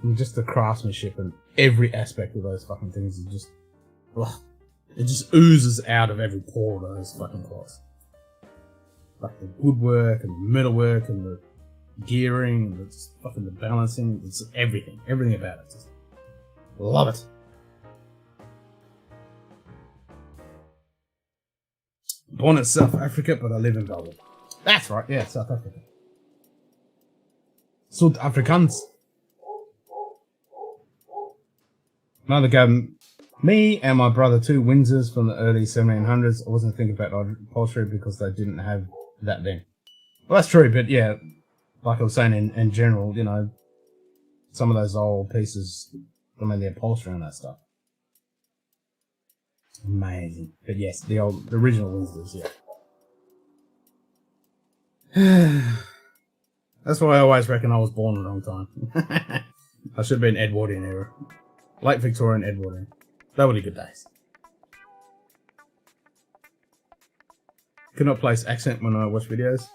And just the craftsmanship and every aspect of those fucking things is just, ugh, it just oozes out of every pore of those fucking clocks. Like the woodwork and the metalwork and the gearing and the just fucking the balancing, it's everything about it. Just love it. Born in South Africa, but I live in Belgium. That's right, yeah, South Africa. Zuid-Afrikaans. Another go. Me and my brother, 2 Windsors from the early 1700s. I wasn't thinking about upholstery because they didn't have that then. Well, that's true, but yeah, like I was saying in general, you know, some of those old pieces, I mean, the upholstery and that stuff. Amazing. But yes, the original Windsors, yeah. That's why I always reckon I was born at the wrong time. I should have been Edwardian era. Late Victorian Edwardian. They were the good days. Could not place accent when I watch videos.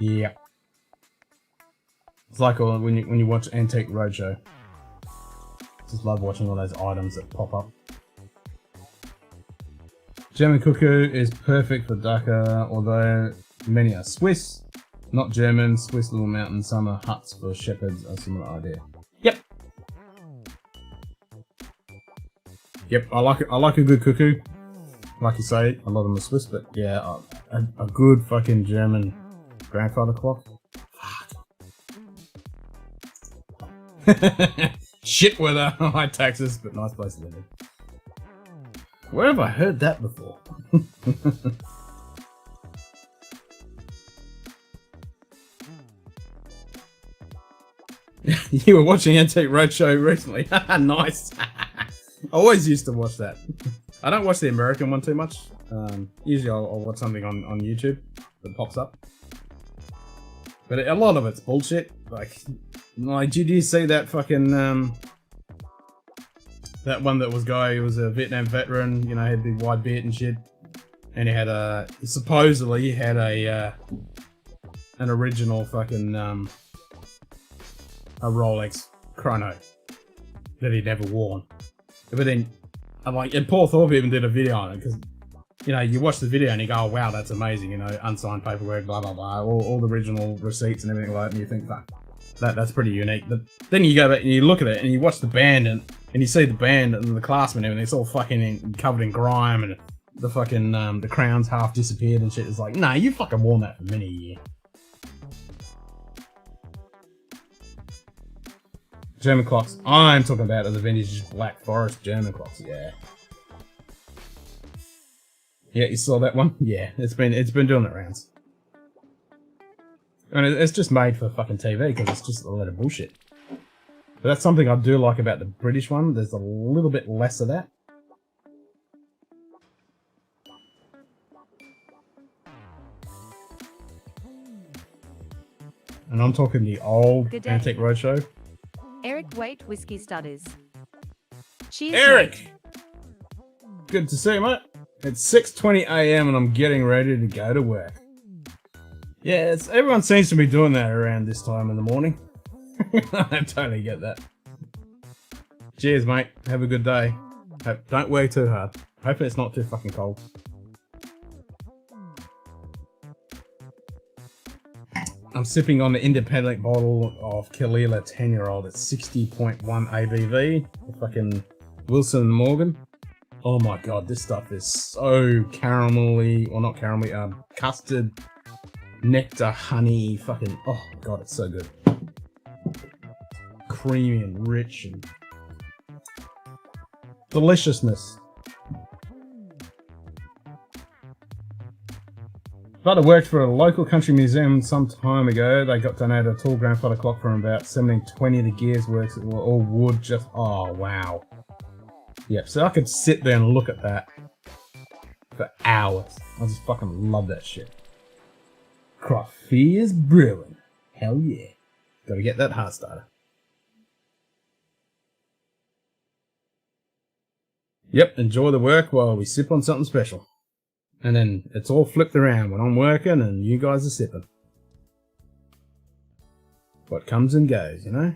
Yeah. It's like when you watch Antique Roadshow. Just love watching all those items that pop up. German cuckoo is perfect for ducker, although many are Swiss, not German. Swiss little mountain summer huts for shepherds are a similar idea. Yep. Yep, I like a good cuckoo. Like you say, a lot of them are Swiss, but yeah, a good fucking German grandfather clock. Shit weather, high taxes, but nice place to live. Where have I heard that before? You were watching Antique Roadshow recently. Nice. I always used to watch that. I don't watch the American one too much. Usually I'll watch something on YouTube that pops up. But a lot of it's bullshit. Like, did you see that fucking, that one that was guy who was a Vietnam veteran, you know, had the wide beard and shit. And he had supposedly he had an original fucking, a Rolex chrono that he'd never worn. But then, and Paul Thorpe even did a video on it, because, you know, you watch the video and you go, oh, wow, that's amazing, you know, unsigned paperwork, blah, blah, blah, all the original receipts and everything like that, and you think, fuck, That's pretty unique. But then you go back and you look at it and you watch the band and you see the band and the classmen and everything. It's all fucking covered in grime and the fucking the crown's half disappeared and shit. It's like, nah, you fucking worn that for many years. German clocks. I'm talking about the vintage Black Forest German clocks. Yeah. Yeah, you saw that one? Yeah, it's been doing the rounds. And it's just made for fucking TV because it's just a lot of bullshit. But that's something I do like about the British one. There's a little bit less of that. And I'm talking the old Antique Roadshow. Eric Waite Whiskey Studders. Cheers, Eric! mate. Good to see you, mate. It's 6:20 AM and I'm getting ready to go to work. Yeah, everyone seems to be doing that around this time in the morning. I totally get that. Cheers, mate. Have a good day. Don't work too hard. Hopefully it's not too fucking cold. I'm sipping on the independent bottle of Kalila 10-year-old. It's 60.1 ABV. The fucking Wilson & Morgan. Oh my god, this stuff is so caramelly, or not caramelly, custard, nectar, honey, fucking, oh god, it's so good. Creamy and rich and deliciousness. But I worked for a local country museum some time ago. They got donated a tall grandfather clock from about 1720. The gears works, it were all wood, just, oh wow. Yep, so I could sit there and look at that for hours. I just fucking love that shit. Coffee is brewing. Hell yeah. Gotta get that heart starter. Yep, enjoy the work while we sip on something special. And then it's all flipped around when I'm working and you guys are sipping. What comes and goes, you know?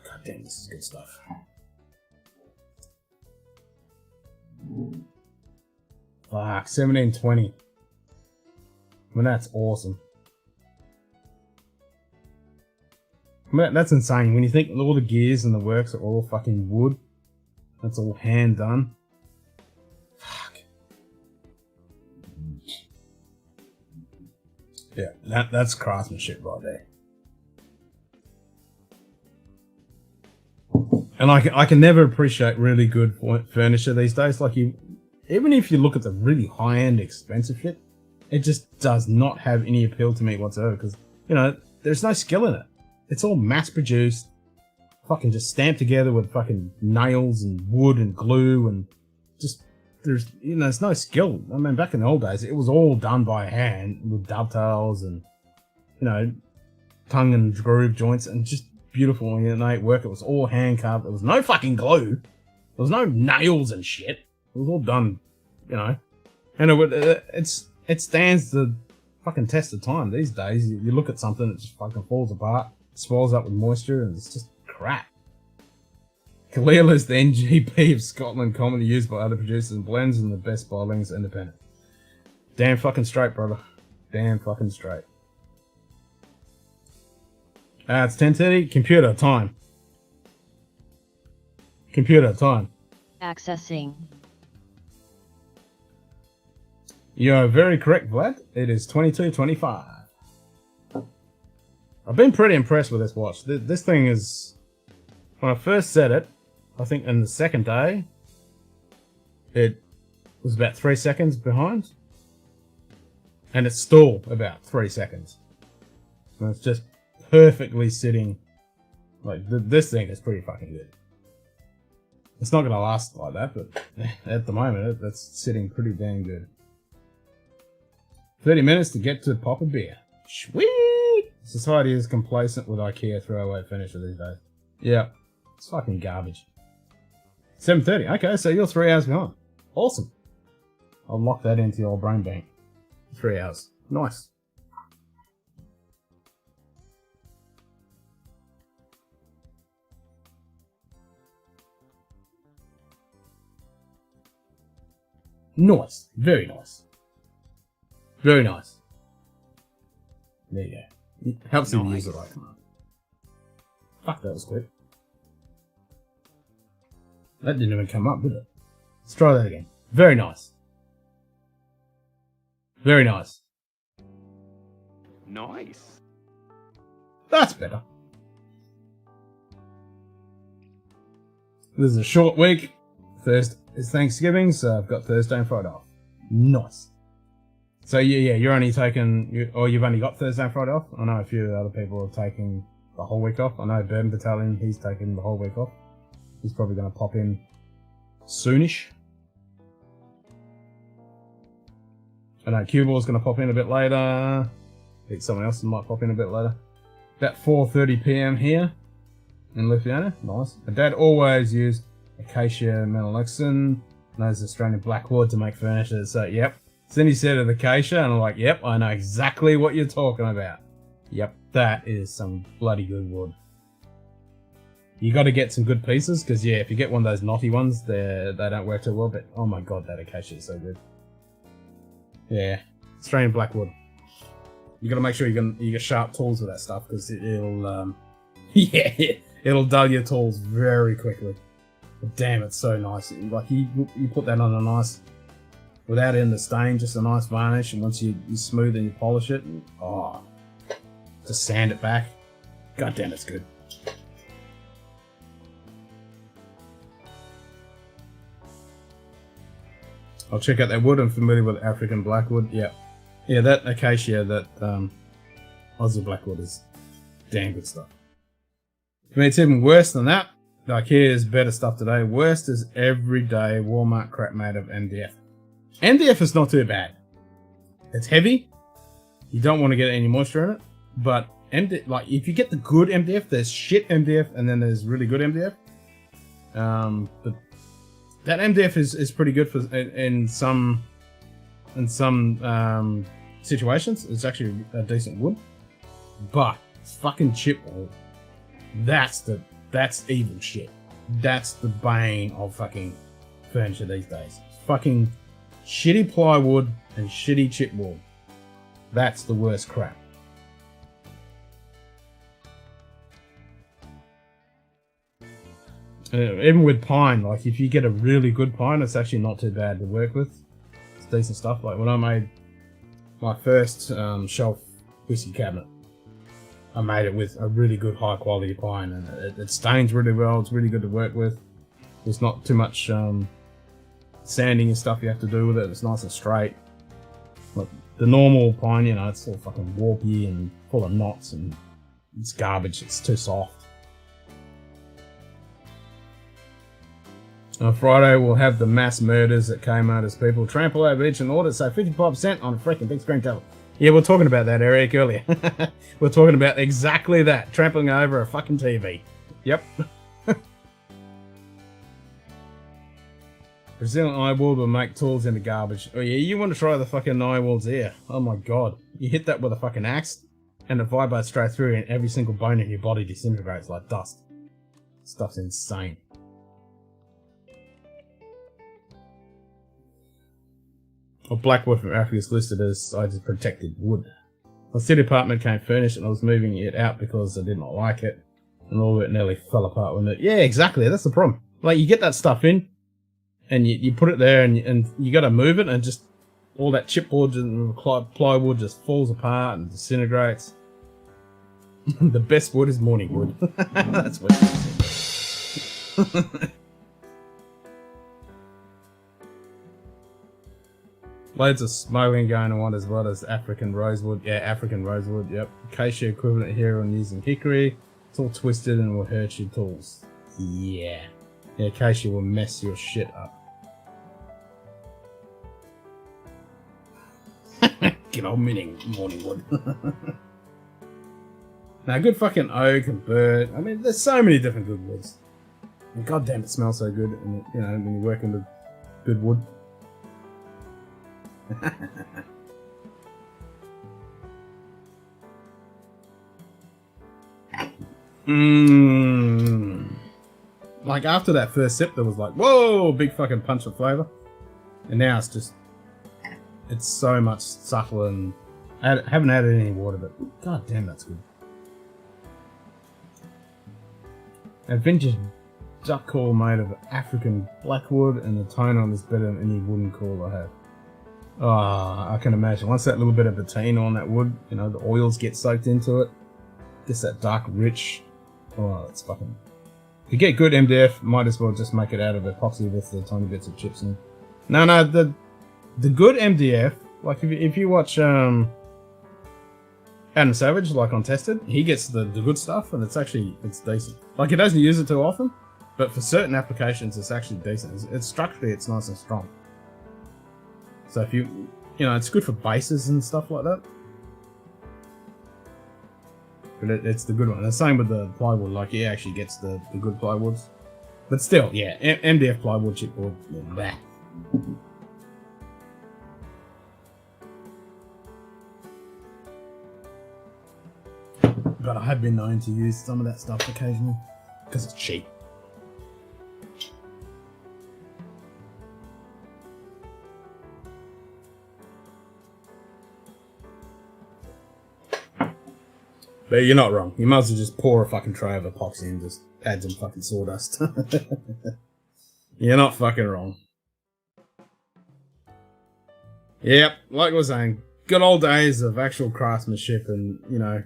God damn, this is good stuff. Fuck, 1720. I mean, that's awesome. I mean, that's insane. When you think all the gears and the works are all fucking wood, that's all hand done. Fuck. Yeah, that's craftsmanship right there. And I can never appreciate really good furniture these days. Like even if you look at the really high-end expensive shit, it just does not have any appeal to me whatsoever because, you know, there's no skill in it. It's all mass-produced, fucking just stamped together with fucking nails and wood and glue and just, there's no skill. I mean, back in the old days, it was all done by hand with dovetails and, you know, tongue and groove joints and just beautiful ornate work. It was all hand-carved. There was no fucking glue. There was no nails and shit. It was all done, you know. And it stands the fucking test of time. These days, you look at something, it just fucking falls apart. Swells up with moisture and it's just crap. Kalila is the NGP of Scotland, commonly used by other producers and blends, and the best bottlings independent. Damn fucking straight, brother. Damn fucking straight. It's 10:30. Computer time. Computer time. Accessing. You are very correct, Vlad. It is 22:25. I've been pretty impressed with this watch. This thing is... When I first set it, I think in the second day, it was about 3 seconds behind. And it's still about 3 seconds. And it's just perfectly sitting. Like, this thing is pretty fucking good. It's not going to last like that, but at the moment, that's sitting pretty damn good. 30 minutes to get to pop a beer. Sweet! Society is complacent with IKEA throwaway furniture these days. Yeah, it's fucking garbage. 7:30. Okay, so you're 3 hours behind. Awesome. I'll lock that into your brain bank. 3 hours. Nice. Nice. Very nice. Very nice. There you go. It helps you use it right. Fuck, that was quick. That didn't even come up, did it? Let's try that again. Very nice. Very nice. Nice. That's better. This is a short week. Thursday is Thanksgiving, so I've got Thursday and Friday off. Nice. So yeah, you're only taking, you've only got Thursday and Friday off. I know a few other people are taking the whole week off. I know Burn Battalion, he's taking the whole week off. He's probably going to pop in soonish. I know Q-Ball's going to pop in a bit later. I think someone else might pop in a bit later. About 4:30 p.m. here in Lithuania. Nice. My dad always used acacia melaleuxin, knows Australian blackwood to make furniture. So, yep. So then he said of acacia, and I'm like, yep, I know exactly what you're talking about. Yep, that is some bloody good wood. You got to get some good pieces, because yeah, if you get one of those knotty ones, they don't work too well. But oh my god, that acacia is so good. Yeah, Australian blackwood. You got to make sure you get sharp tools with that stuff, because it'll yeah, it'll dull your tools very quickly. But damn, it's so nice. Like you put that on a nice, without in the stain, just a nice varnish, and once you smooth and you polish it, and, oh, just sand it back. God damn, it's good. I'll check out that wood. I'm familiar with African blackwood. Yeah, yeah, that acacia, that Aussie blackwood is damn good stuff. I mean, it's even worse than that. Like, here's better stuff today. Worst is everyday Walmart crap made of MDF. MDF is not too bad. It's heavy. You don't want to get any moisture in it. But MDF, like, if you get the good MDF, there's shit MDF, and then there's really good MDF. But that MDF is pretty good for in some situations. It's actually a decent wood. But fucking chipboard, that's evil shit. That's the bane of fucking furniture these days. Fucking shitty plywood and shitty chipboard. That's the worst crap. Even with pine, like if you get a really good pine, it's actually not too bad to work with. It's decent stuff. Like when I made my first shelf whiskey cabinet, I made it with a really good high quality pine, and it stains really well. It's really good to work with. There's not too much sanding and stuff you have to do with it. It's nice and straight. Like the normal pine, you know, it's all fucking warpy and full of knots, and it's garbage. It's too soft. On Friday, we'll have the mass murders at Kmart as people trample over each and order, so 55% on a freaking big screen table. Yeah, we're talking about that, Eric, earlier. We're talking about exactly that. Trampling over a fucking TV. Yep. Brazilian eyewood will make tools into garbage. Oh yeah, you want to try the fucking eyewood's ear. Oh my god. You hit that with a fucking axe, and it vibrates straight through, and every single bone in your body disintegrates like dust. Stuff's insane. Well, blackwood from Africa is listed as cited protected wood. My city apartment came furnished, and I was moving it out because I did not like it, and all of it nearly fell apart with it. Yeah, exactly. That's the problem. Like, you get that stuff in, and you put it there, and you got to move it, and just all that chipboard and plywood just falls apart and disintegrates. The best wood is morning wood. That's what it is. Loads of smoking going on, as well as African rosewood. Yeah, African rosewood, yep. Acacia equivalent here on using hickory. It's all twisted and will hurt your tools. Yeah. Yeah, acacia will mess your shit up. Good old morning wood. Now, good fucking oak and birch. I mean, there's so many different good woods. And goddamn, it smells so good. And, you know, when you're working with good wood. Like after that first sip, there was like, whoa, big fucking punch of flavor, and now it's It's so much subtler and I haven't added any water, but god damn, that's good. A vintage duck call made of African blackwood, and the tone on is better than any wooden call I have. Ah, I can imagine. Once that little bit of patina on that wood, you know, the oils get soaked into it, gets that dark, rich. Oh, it's fucking. If you get good MDF, might as well just make it out of epoxy with the tiny bits of chips in. No, the good MDF, like if you watch Adam Savage, like on Tested, he gets the good stuff, and it's decent. Like, he doesn't use it too often, but for certain applications, it's actually decent. It's structurally, it's nice and strong. So if you know, it's good for bases and stuff like that. But it's the good one. The same with the plywood. Like, he actually gets the good plywoods. But still, yeah, MDF plywood, chipboard, blah. But I have been known to use some of that stuff occasionally because it's cheap. But you're not wrong. You might as well just pour a fucking tray of epoxy and just add some fucking sawdust. You're not fucking wrong. Yep, like I was saying, good old days of actual craftsmanship and, you know,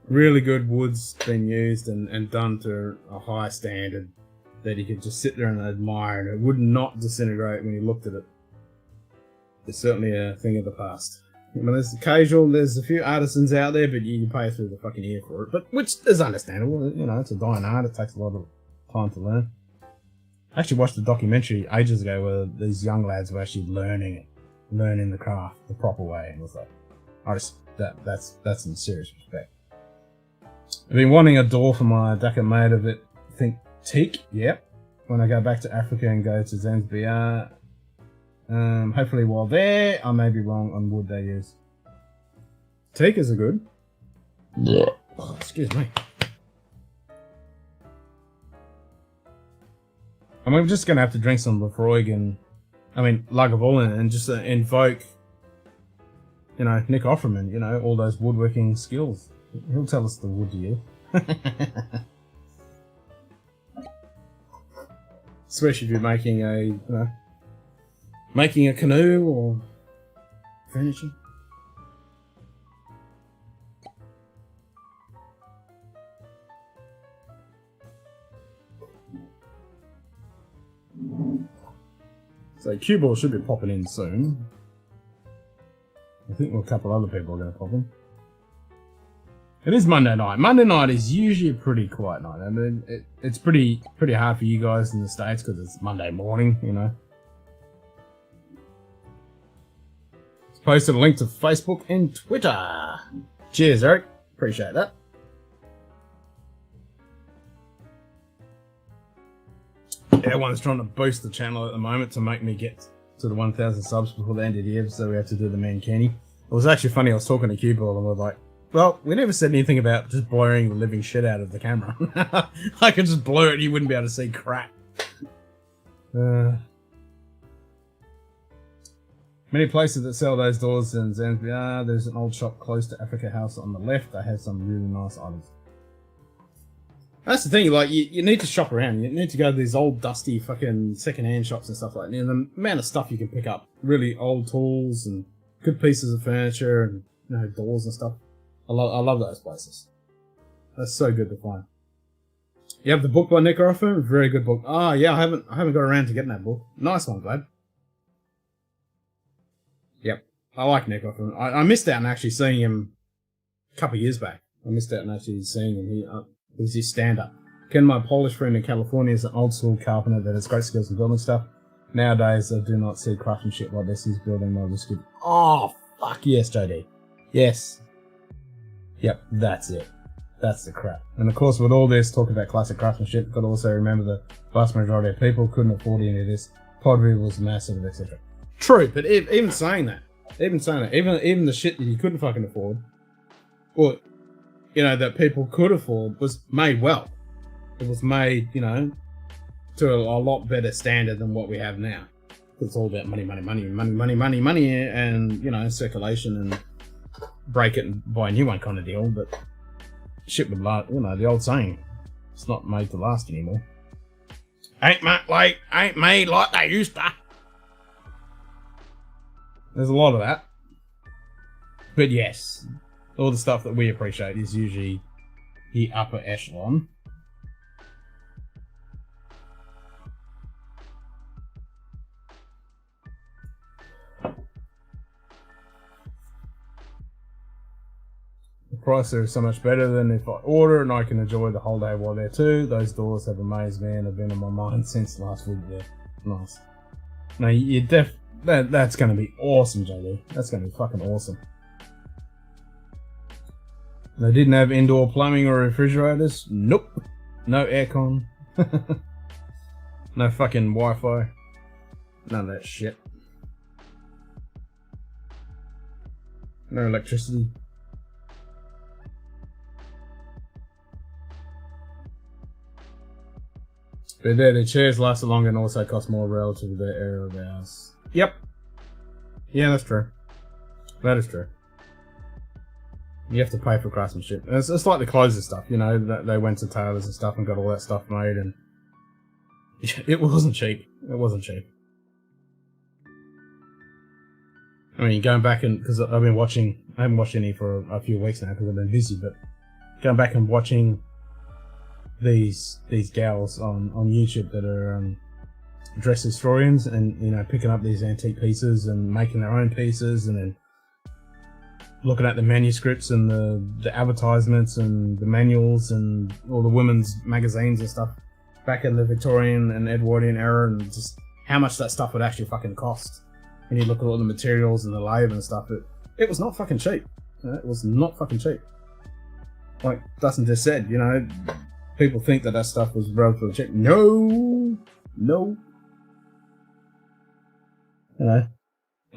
really good woods being used and done to a high standard that you could just sit there and admire, and it would not disintegrate when you looked at it. It's certainly a thing of the past. I mean, there's a few artisans out there, but you pay through the fucking ear for it. But which is understandable, you know, it's a dying art, it takes a lot of time to learn. I actually watched a documentary ages ago where these young lads were actually learning the craft the proper way, and it was like, that's some serious respect. I've been wanting a door for my Dakar made of it, I think teak, yep. When I go back to Africa and go to Zanzibar. Hopefully while there, I may be wrong on wood they use. Teakers are good. Yeah. Oh, excuse me. I mean, I'm just going to have to drink some Lagavulin and just invoke, you know, Nick Offerman, you know, all those woodworking skills. He'll tell us the wood to you. Especially if you're making making a canoe or furniture. So Q-Ball should be popping in soon. I think a couple other people are going to pop in. It is Monday night. Monday night is usually a pretty quiet night. I mean, it's pretty hard for you guys in the States because it's Monday morning, you know. Posted a link to Facebook and Twitter. Cheers, Eric. Appreciate that. Everyone's trying to boost the channel at the moment to make me get to the 1,000 subs before the end of the year, so we have to do the Mankini. It was actually funny, I was talking to Q-Ball and we're like, well, we never said anything about just blurring the living shit out of the camera. I could just blur it and you wouldn't be able to see crap. Many places that sell those doors in Zanzibar. There's an old shop close to Africa House on the left. They have some really nice items. That's the thing, like, you need to shop around. You need to go to these old, dusty, fucking second-hand shops and stuff like that. And the amount of stuff you can pick up. Really old tools and good pieces of furniture and, you know, doors and stuff. I love those places. That's so good to find. You have the book by Nick Offer. Very good book. Oh, yeah, I haven't got around to getting that book. Nice one, Glad. Yep. I like Nick Offer. I missed out on actually seeing him a couple of years back. I missed out on actually seeing him. He was his stand-up. Ken, my Polish friend in California, is an old-school carpenter that has great skills in building stuff. Nowadays, I do not see craftsmanship like this. He's building my whisky. Oh, fuck yes, JD. Yes. Yep, that's it. That's the crap. And of course, with all this talk about classic craftsmanship, you've got to also remember the vast majority of people couldn't afford any of this. Pottery was massive, etc. True, but even saying that, even the shit that you couldn't fucking afford, or, you know, that people could afford, was made well. It was made, you know, to a lot better standard than what we have now. It's all about money, and, you know, circulation and break it and buy a new one kind of deal. But shit would last, you know, the old saying, it's not made to last anymore. Ain't made like they used to. There's a lot of that. But yes, all the stuff that we appreciate is usually the upper echelon. The price there is so much better than if I order, and I can enjoy the whole day while there too. Those doors have amazed me and have been in my mind since last week. Yeah, nice. No, that's going to be awesome, JD. That's going to be fucking awesome. They didn't have indoor plumbing or refrigerators. Nope. No aircon. No fucking Wi-Fi. None of that shit. No electricity. But the chairs lasted longer and also cost more relative to the area of the house. Yep. Yeah, that's true. That is true. You have to pay for craftsmanship. It's like the clothes and stuff, you know, that they went to tailors and stuff and got all that stuff made, and it wasn't cheap. It wasn't cheap. I mean, going back and, because I've been watching, I haven't watched any for a few weeks now because I've been busy, but going back and watching these gals on YouTube that are dress historians, and, you know, picking up these antique pieces and making their own pieces, and then looking at the manuscripts and the advertisements and the manuals and all the women's magazines and stuff back in the Victorian and Edwardian era, and just how much that stuff would actually fucking cost. And you look at all the materials and the labour and stuff, it was not fucking cheap. You know, it was not fucking cheap. Like Dustin just said, you know, people think that stuff was relatively cheap. No. You know,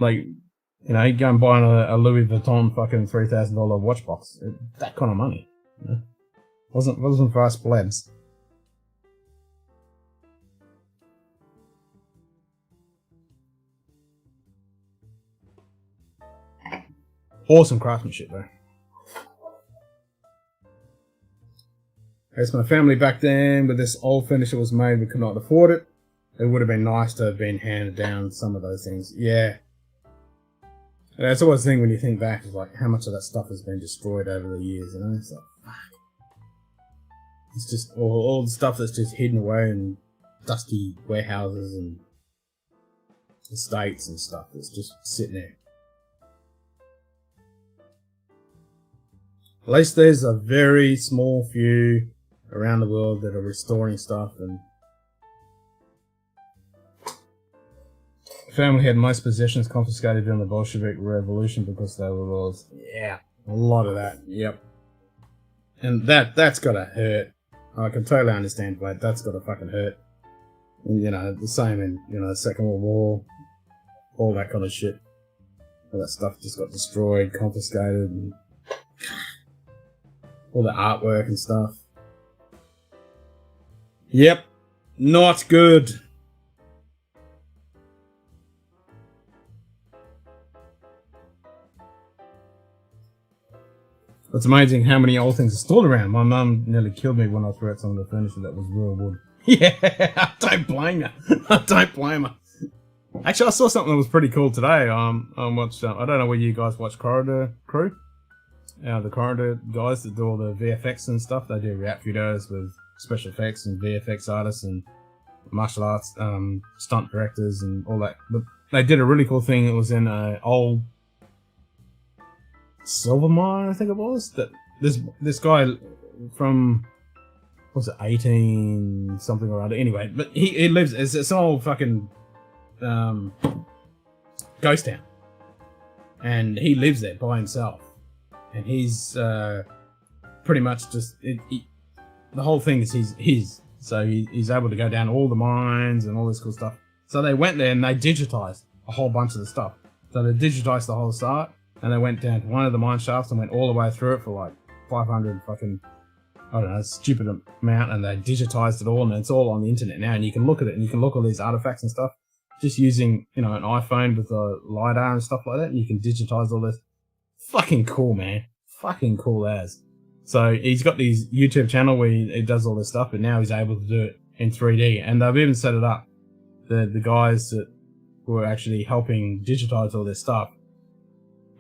like, you know, you go and buy a Louis Vuitton fucking $3,000 watch box. That kind of money. You know? Wasn't for us plebs. Awesome craftsmanship though. As my family back then, with this old furniture was made, we could not afford it. It would have been nice to have been handed down, some of those things. Yeah. That's always the thing when you think back, is like how much of that stuff has been destroyed over the years, you know? It's like, fuck. It's just all the stuff that's just hidden away in dusty warehouses and estates and stuff that's just sitting there. At least there's a very small few around the world that are restoring stuff, and the family had most possessions confiscated during the Bolshevik Revolution because they were lost. Yeah, a lot of that. Yep. And that's gotta hurt. I can totally understand, but that's gotta fucking hurt. And, you know, the same in, you know, the Second World War, all that kind of shit. All that stuff just got destroyed, confiscated, and all the artwork and stuff. Yep, not good. It's amazing how many old things are still around. My mum nearly killed me when I threw out some of the furniture that was real wood. Yeah, I don't blame her. I don't blame her. Actually, I saw something that was pretty cool today. I watched, I don't know whether you guys watch Corridor Crew. The Corridor guys that do all the VFX and stuff. They do react videos with special effects and VFX artists and martial arts stunt directors and all that. But they did a really cool thing. It was in an old silver mine, I think it was. That this guy from, what was it, 18 something or other. Anyway, but he lives. It's an old fucking ghost town, and he lives there by himself. And he's pretty much just the whole thing is his. So he's able to go down all the mines and all this cool stuff. So they went there and they digitized a whole bunch of the stuff. So they digitized the whole site, and they went down to one of the mine shafts and went all the way through it for like 500 fucking, I don't know, stupid amount, and they digitized it all, and it's all on the internet now, and you can look at it, and you can look at all these artifacts and stuff. just using, you know, an iPhone with a LiDAR and stuff like that. And you can digitize all this. Fucking cool, man. Fucking cool as. So he's got these YouTube channel where he does all this stuff, but now he's able to do it in 3D. And they've even set it up. The guys that were actually helping digitize all this stuff,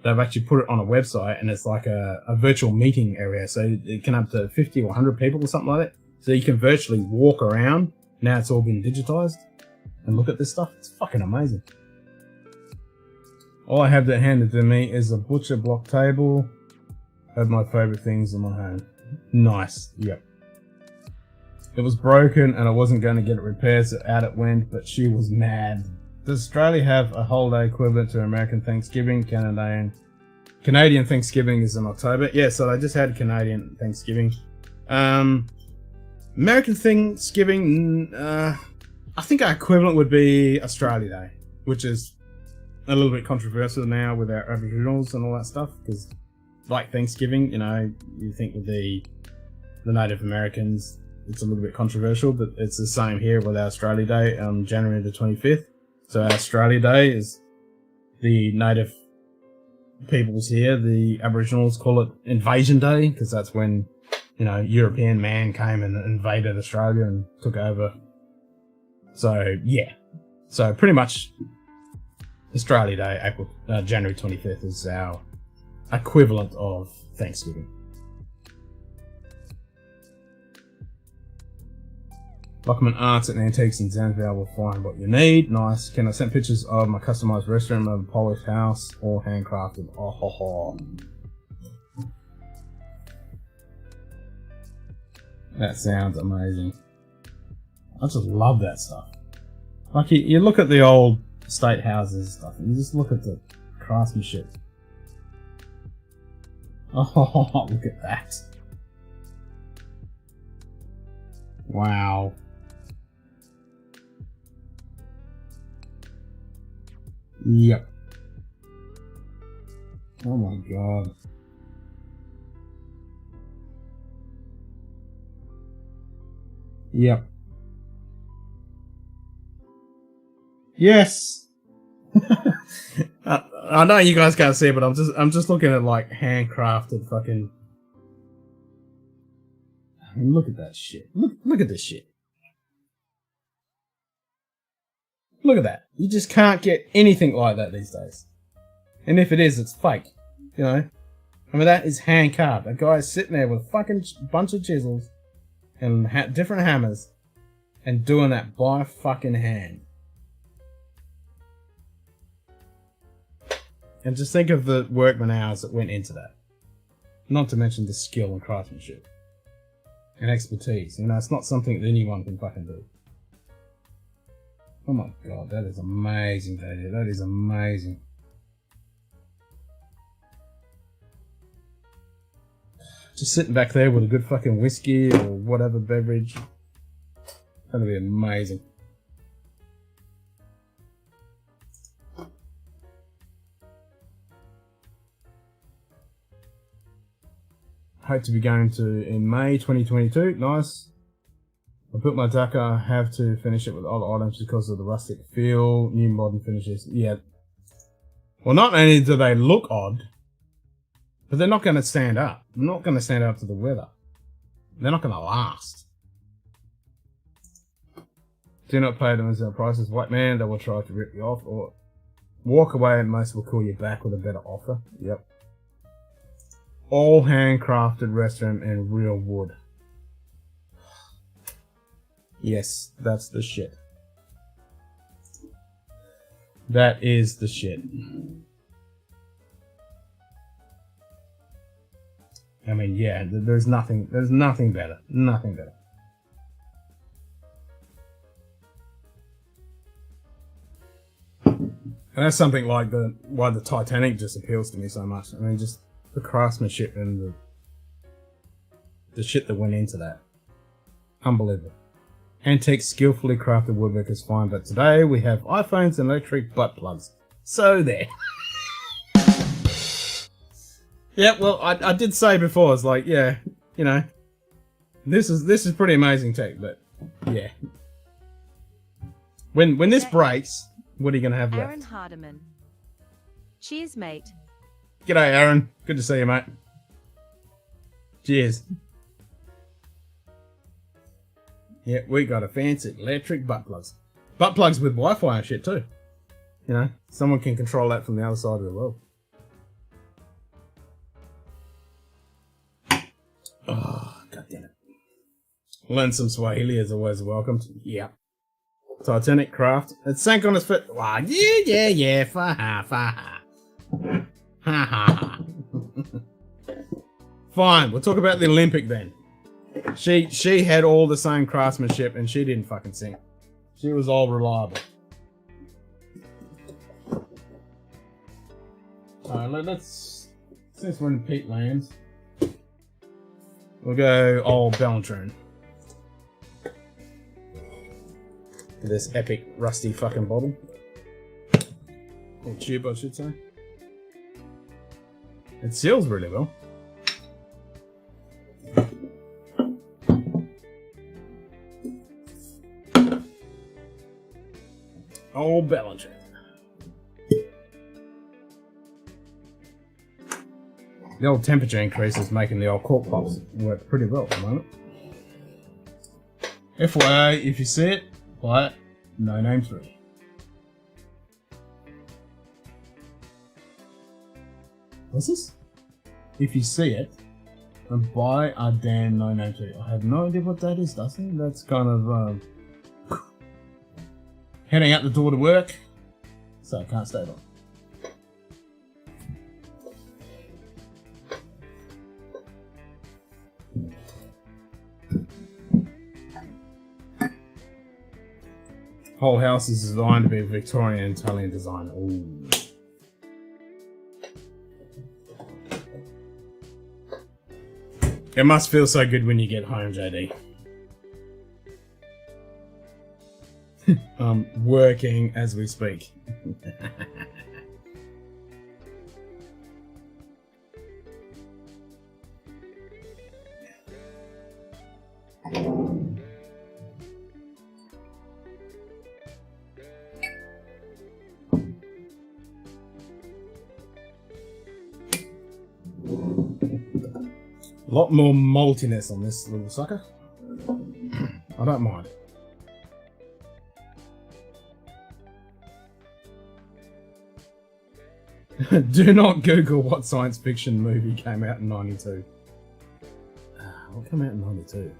they've actually put it on a website, and it's like a virtual meeting area. So it can up to 50 or 100 people or something like that. So you can virtually walk around. Now it's all been digitized. And look at this stuff. It's fucking amazing. All I have that handed to me is a butcher block table. Of my favorite things in my home. Nice. Yep. It was broken and I wasn't going to get it repaired, so out it went, but she was mad. Does Australia have a holiday equivalent to American Thanksgiving? Canadian Thanksgiving is in October. Yeah, so I just had Canadian Thanksgiving. American Thanksgiving, I think our equivalent would be Australia Day, which is a little bit controversial now with our Aboriginals and all that stuff, because like Thanksgiving, you know, you think with the Native Americans, it's a little bit controversial, but it's the same here with our Australia Day on January the 25th. So our Australia Day is the Native peoples here, the Aboriginals call it Invasion Day, because that's when, you know, European man came and invaded Australia and took over. So, yeah. So pretty much Australia Day, January 25th is our equivalent of Thanksgiving. Lockman Arts and Antiques in Zanzibar will find what you need. Nice. Can I send pictures of my customized restaurant of a polished house or handcrafted? Oh ho ho. That sounds amazing. I just love that stuff. Like you look at the old state houses and stuff, and you just look at the craftsmanship. Oh, look at that. Wow. Yep. Oh my god. Yep. Yes. I know you guys can't see it, but I'm just looking at like handcrafted fucking. I mean, look at that shit. Look at this shit. Look at that. You just can't get anything like that these days. And if it is, it's fake. You know? I mean, that is hand carved. A guy's sitting there with a fucking bunch of chisels and different hammers and doing that by fucking hand. And just think of the workman hours that went into that. Not to mention the skill and craftsmanship. And expertise. You know, it's not something that anyone can fucking do. Oh my god, that is amazing, David. That is amazing. Just sitting back there with a good fucking whiskey or whatever beverage. That'd be amazing. Hope to be going to in May 2022. Nice. I built my duck. I have to finish it with old items because of the rustic feel. New modern finishes. Yeah. Well, not only do they look odd, but they're not going to stand up. They're not going to stand up to the weather. They're not going to last. Do not pay them as their prices. White man, they will try to rip you off or walk away, and most will call you back with a better offer. Yep. All handcrafted restaurant and real wood. Yes, that's the shit. That is the shit. I mean, yeah, there's nothing better. Nothing better. And that's something like why the Titanic just appeals to me so much. I mean, just the craftsmanship and the shit that went into that. Unbelievable. Antique, skillfully crafted woodwork is fine, but today we have iPhones and electric butt plugs. So there. Yeah, well, I did say before, it's like, yeah, you know, this is pretty amazing tech, but yeah. When this breaks, What are you going to have Aaron left? Hardiman. Cheers, mate. G'day, Aaron. Good to see you, mate. Cheers. Yeah, we got a fancy electric butt plugs. Butt plugs with Wi-Fi and shit too. You know, someone can control that from the other side of the world. Oh, god damn it. Learn some Swahili is always welcomed. Yeah. Titanic craft. It sank on its foot. Wow, yeah. Faha. Ha ha. Fine, we'll talk about the Olympic then. She had all the same craftsmanship and she didn't fucking sink. She was all reliable. Alright, let's, since we're in peat lands, we'll go old Belantron. This epic rusty fucking bottle. Or tube, I should say. It seals really well. Old Belantron. The old temperature increase is making the old cork pops work pretty well at the moment. FYI, if you see it, buy it, no name free. What's this? If you see it, and buy a damn no name free. I have no idea what that is, Dusty. That's kind of heading out the door to work, so I can't stay long. Whole house is designed to be a Victorian Italian design. Ooh. It must feel so good when you get home, JD. I'm working as we speak. A lot more maltiness on this little sucker. I don't mind. Do not Google what science fiction movie came out in 92. What came out in 92?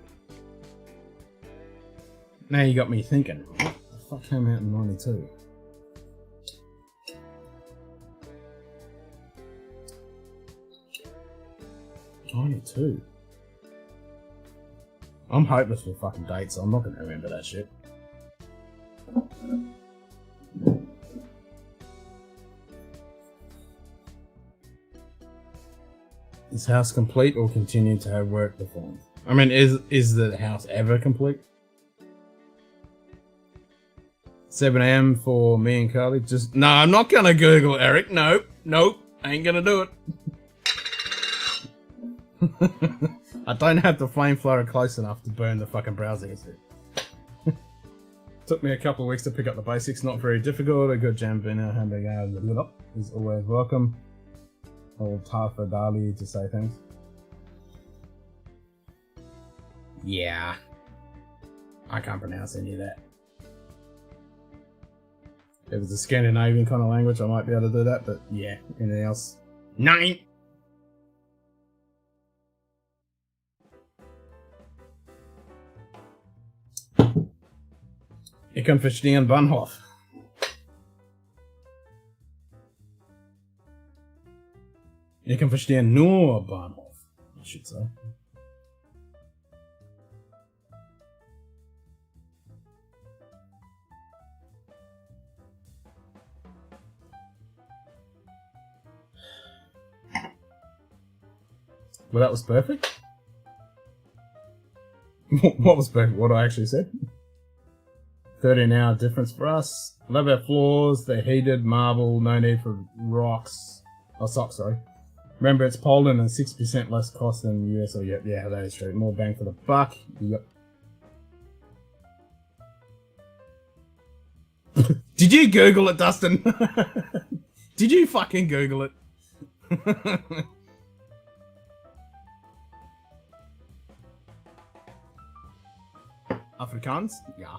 Now you got me thinking. What the fuck came out in 92? '92. I'm hopeless with fucking dates, so I'm not gonna remember that shit. Is house complete or continue to have work performed? I mean, is the house ever complete? 7 AM for me and Carly. Just no, I'm not gonna Google Eric. Nope, ain't gonna do it. I don't have the flamethrower close enough to burn the fucking browser history. Took me a couple of weeks to pick up the basics, not very difficult. A good jam vino hamburger is always welcome. Old Tarfa Dali to say thanks. Yeah. I can't pronounce any of that. If it's a Scandinavian kind of language, I might be able to do that, but yeah, anything else? Nine! Ich kann verstehen Bahnhof. Ich kann verstehen nur Bahnhof, I should say. Well, that was perfect. What was perfect? What I actually said? 13-hour difference for us. Love our floors. They're heated, marble, no need for rocks. Oh, socks, sorry. Remember, it's Poland and 6% less cost than the US or Europe. Yeah, that is true. More bang for the buck. Yep. Did you Google it, Dustin? Did you fucking Google it? Afrikaans? Yeah.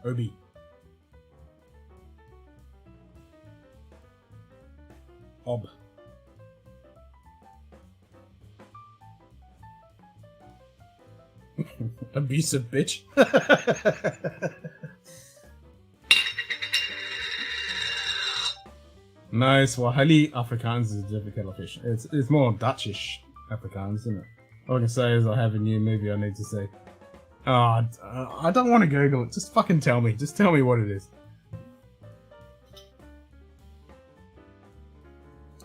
Obi. Abusive bitch. No, Swahili Afrikaans is a difficult fish. It's more Dutchish Afrikaans, isn't it? All I can say is I have a new movie I need to see. Oh, I don't want to Google it. Just fucking tell me. Just tell me what it is.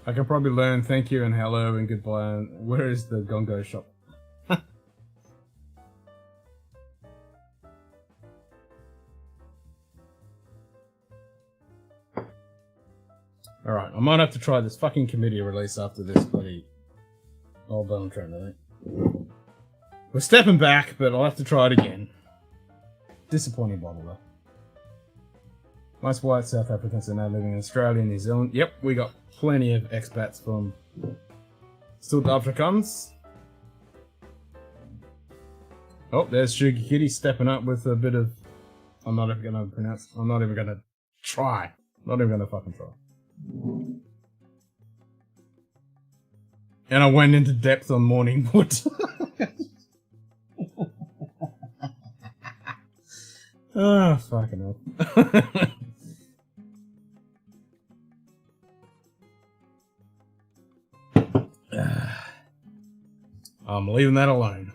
I can probably learn thank you and hello and goodbye. And where is the Gongo shop? Alright, I might have to try this fucking committee release after this bloody old bone trend, I think. We're stepping back, but I'll have to try it again. Disappointing bottle, though. Most white South Africans are now living in Australia and New Zealand. Yep, we got plenty of expats from Suid-Afrikaans. Oh, there's Sugar Kitty stepping up with a bit of... I'm not even gonna pronounce... I'm not even gonna try. Not even gonna fucking try. And I went into depth on morning wood. Oh, fucking hell. I'm leaving that alone.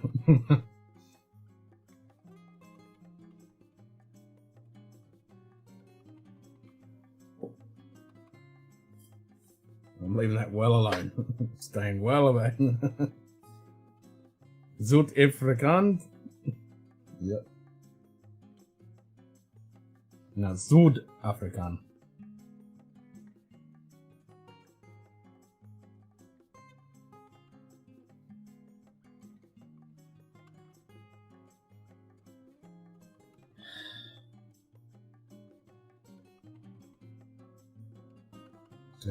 I'm leaving that well alone. Staying well away. Zuid-Afrikaan? Yep. Now, Zuid-Afrikaan.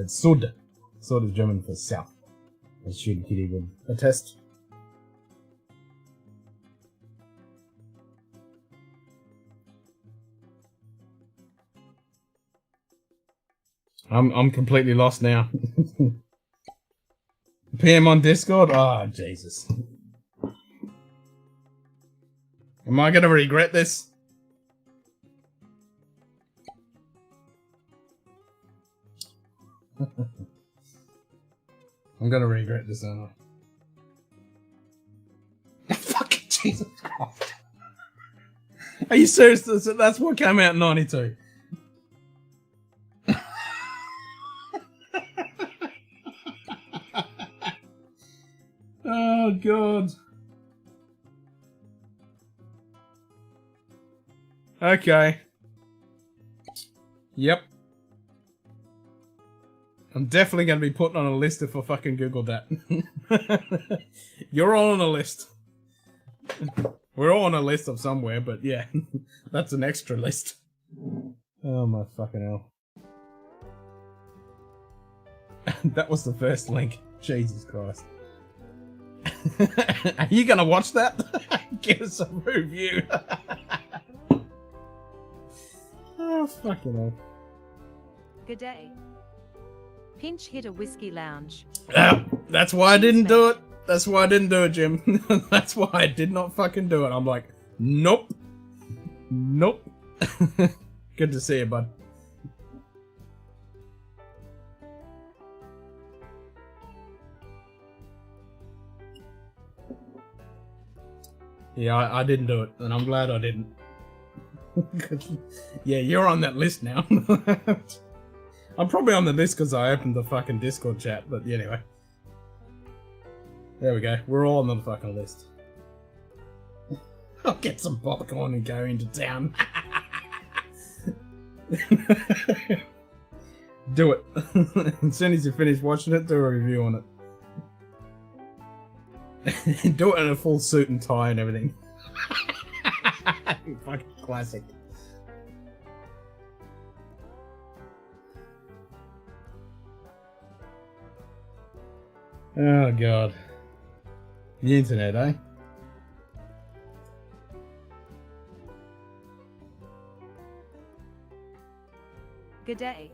It's Sud. Sud is German for south. As Sugar Kitty would attest. I'm completely lost now. PM on Discord? Oh, Jesus. Am I gonna regret this? I'm gonna regret this, aren't I? Fucking Jesus Christ. Are you serious? That's what came out in 92. Oh, God. Okay. Yep. I'm definitely going to be putting on a list if I fucking Google that. You're all on a list. We're all on a list of somewhere, but yeah. That's an extra list. Oh my fucking hell. That was the first link. Jesus Christ. Are you going to watch that? Give us a review. Oh, fucking hell. Good day. Pinch hitter whiskey lounge. That's why I didn't do it. That's why I didn't do it, Jim. That's why I did not fucking do it. I'm like, nope. Nope. Good to see you, bud. Yeah, I didn't do it, and I'm glad I didn't. Yeah, you're on that list now. I'm probably on the list because I opened the fucking Discord chat, but anyway. There we go. We're all on the fucking list. I'll get some popcorn and go into town. Do it. As soon as you finish watching it, do a review on it. Do it in a full suit and tie and everything. Fucking classic. Oh god. The internet, eh? G'day.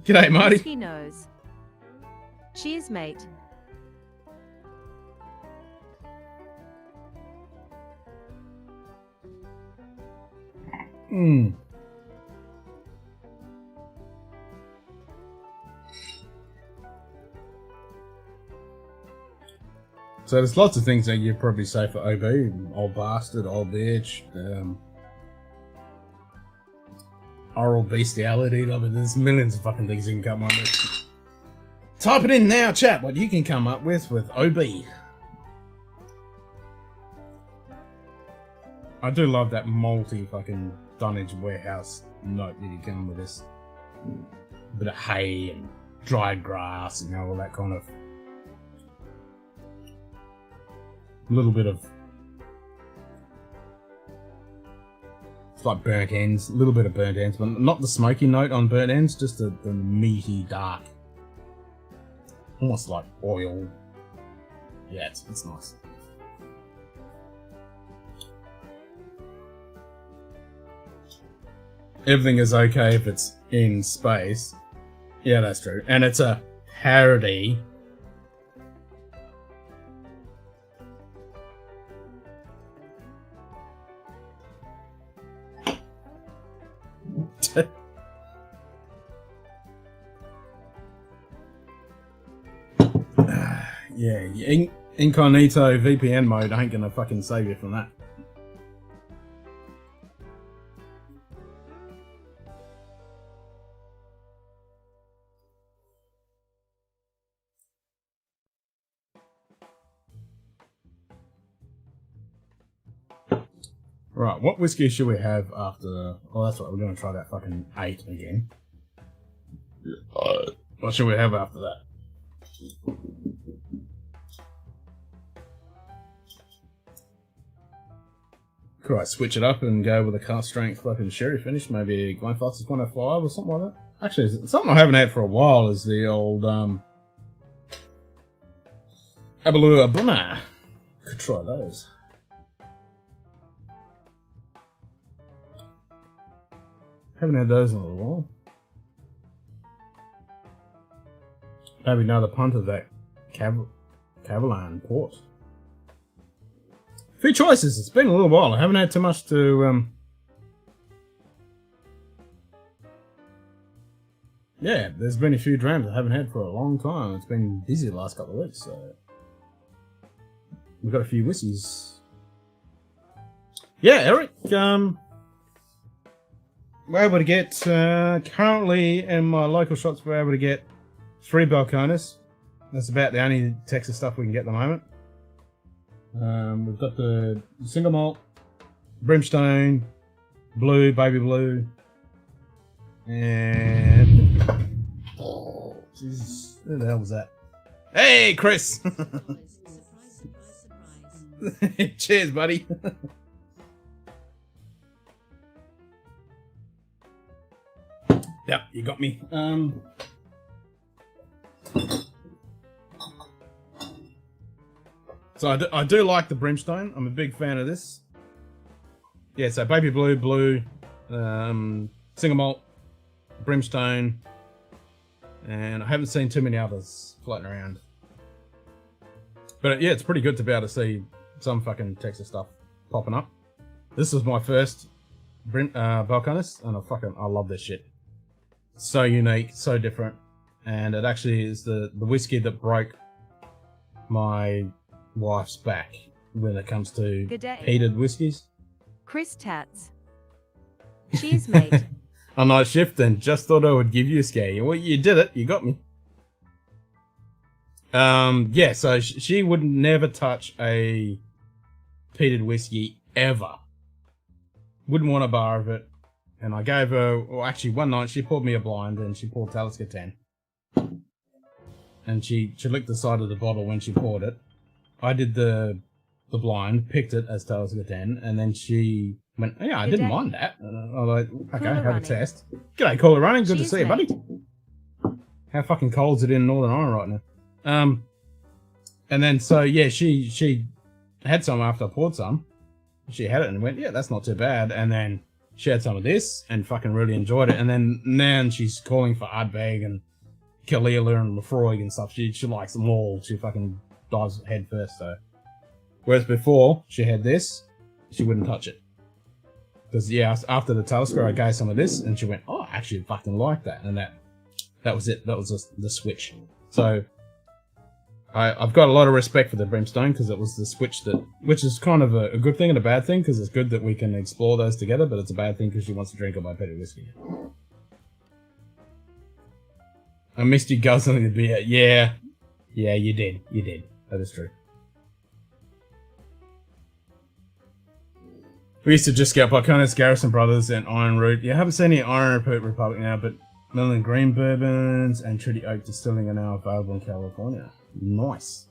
G'day, Marty. Whiskey knows. Cheers, mate. Hmm. So there's lots of things that you'd probably say for OB. Old bastard, old bitch, oral bestiality. I mean, there's millions of fucking things you can come up with. Type it in now, chat, what you can come up with OB. I do love that multi fucking Dunnage warehouse note that you come with this bit of hay and dried grass, you know, all that kind of little bit of, it's like burnt ends, a little bit of burnt ends, but not the smoky note on burnt ends, just the meaty dark, almost like oil. Yeah, it's nice. Everything is okay if it's in space. Yeah, that's true. And it's a parody. Yeah, incognito VPN mode ain't gonna fucking save you from that. Right, what whiskey should we have after... Oh, that's right, we're going to try that fucking 8 again. What should we have after that? Could I switch it up and go with a cask strength fucking sherry finish? Maybe Glenfarclas 105 or something like that? Actually, something I haven't had for a while is the old... Abalua Brunner. Could try those. Haven't had those in a little while. Maybe another punt of that Cavalan port. Few choices. It's been a little while. I haven't had too much to. Yeah, there's been a few drams I haven't had for a long time. It's been busy the last couple of weeks, so we've got a few whiskies. Yeah, Eric. We're able to get, currently in my local shops, we're able to get 3 Balcones. That's about the only Texas stuff we can get at the moment. We've got the single malt, brimstone, blue, baby blue, and... Oh, Jesus. Who the hell was that? Hey, Chris! Cheers, buddy. Yep, you got me. So I do like the brimstone. I'm a big fan of this. Yeah, so baby blue, blue, single malt, brimstone, and I haven't seen too many others floating around. But yeah, it's pretty good to be able to see some fucking Texas stuff popping up. This was my first Balcones, and I love this shit. So unique, so different, and it actually is the whiskey that broke my wife's back when it comes to peated whiskies. Chris Tats. Cheers, mate. On night shift, and just thought I would give you a scare. Well, you did it. You got me. Yeah. So she would never touch a peated whiskey ever. Wouldn't want a bar of it. And I gave her, well, actually one night she poured me a blind and she poured Talisker 10. And she licked the side of the bottle when she poured it. I did the blind, picked it as Talisker 10, and then she went, yeah, I didn't mind that. And I was like, okay, have a test. G'day, Cooler Running, good to see you, buddy. How fucking cold is it in Northern Ireland right now? And then, so, yeah, she had some after I poured some. She had it and went, yeah, that's not too bad. And then she had some of this and fucking really enjoyed it. And then now she's calling for Ardbeg and Kalila and Lefroy and stuff. She likes them all. She fucking dives head first, so. Whereas before, she had this, she wouldn't touch it. Because, yeah, after the Talisker, I gave some of this, and she went, oh, I actually fucking like that. And that was it. That was the switch. So, I've got a lot of respect for the Brimstone, because it was the switch which is kind of a good thing and a bad thing, because it's good that we can explore those together, but it's a bad thing because she wants to drink all my petty whiskey. I missed you guzzling the beer. Yeah, you did. You did. That is true. We used to just get Balcones, Garrison Brothers, and Iron Root. Yeah, I haven't seen any Iron Republic now, but Melon Green Bourbons and Treaty Oak Distilling are now available in California. Nice.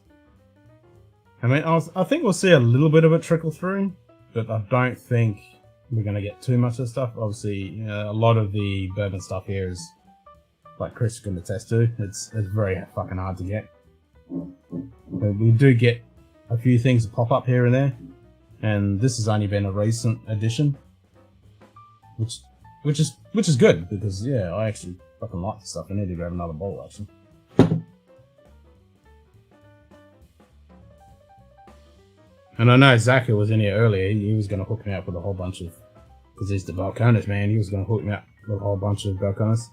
I mean, I think we'll see a little bit of it trickle through, but I don't think we're going to get too much of stuff. Obviously, a lot of the bourbon stuff here is, like Chris can attest to, it's very fucking hard to get. But we do get a few things that pop up here and there. And this has only been a recent addition, which is good because yeah, I actually fucking like the stuff. I need to grab another bottle actually. And I know Zach, who was in here earlier, he was going to hook me up with a whole bunch of, because he's the Balcones man. He was going to hook me up with a whole bunch of Balcones.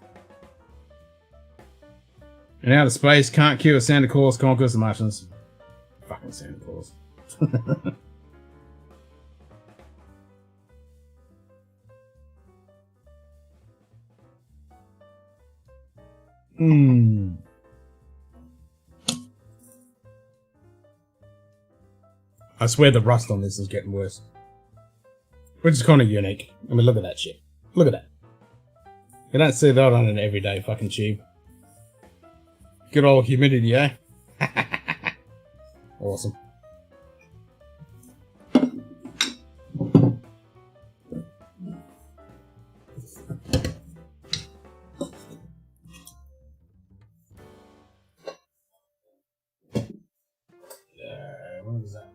And out of space, can't cure Santa Claus, conquers the Martians. Fucking Santa Claus. I swear the rust on this is getting worse. Which is kind of unique. I mean, look at that shit. Look at that. You don't see that on an everyday fucking tube. Good old humidity, eh? Awesome. What was that?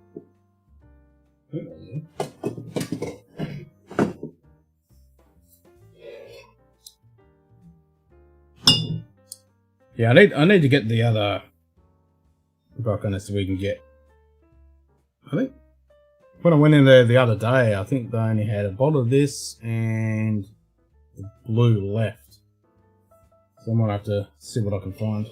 Yeah, I need to get the other Balcones so we can get. I think when I went in there the other day, I think they only had a bottle of this and the blue left. So I might have to see what I can find.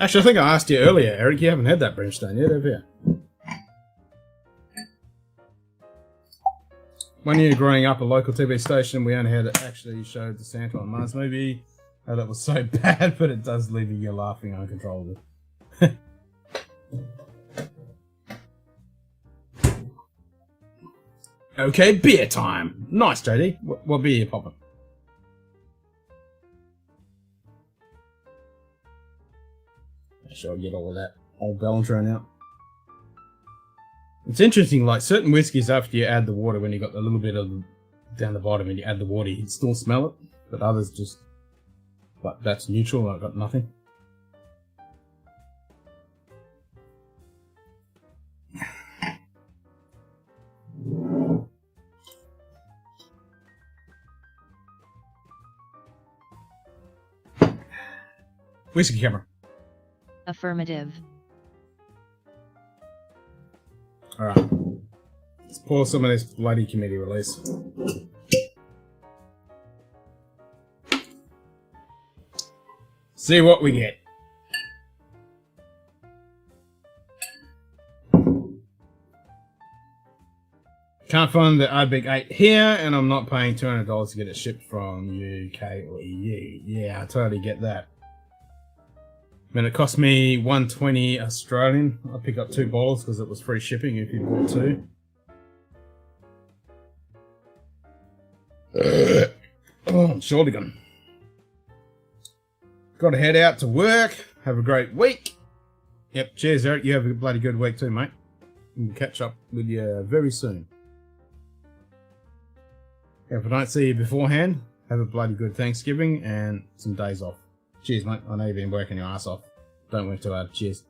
Actually, I think I asked you earlier, Eric, you haven't had that Brimstone yet, have you? One year growing up, a local TV station, we only had it actually showed the Santa on Mars movie. Oh, that was so bad, but it does leave you laughing uncontrollably. Okay, beer time. Nice, JD. What beer you popping? Sure, I'll get all of that old Bellantron out. It's interesting, like certain whiskies, after you add the water, when you got a little bit of down the bottom and you add the water, you can still smell it, but others just, like, that's neutral, I've got nothing. Whiskey camera. Affirmative. Alright. Let's pour some of this bloody committee release. See what we get. Can't find the iBig 8 here, and I'm not paying $200 to get it shipped from UK or EU. Yeah, I totally get that. I mean, it cost me $120 Australian. I picked up 2 bottles because it was free shipping if you bought 2. Oh, I'm surely gone. Got to head out to work. Have a great week. Yep, cheers, Eric. You have a bloody good week too, mate. We'll catch up with you very soon. If I don't see you beforehand, have a bloody good Thanksgiving and some days off. Cheers, mate. I know you've been working your ass off. Don't work too hard. Cheers.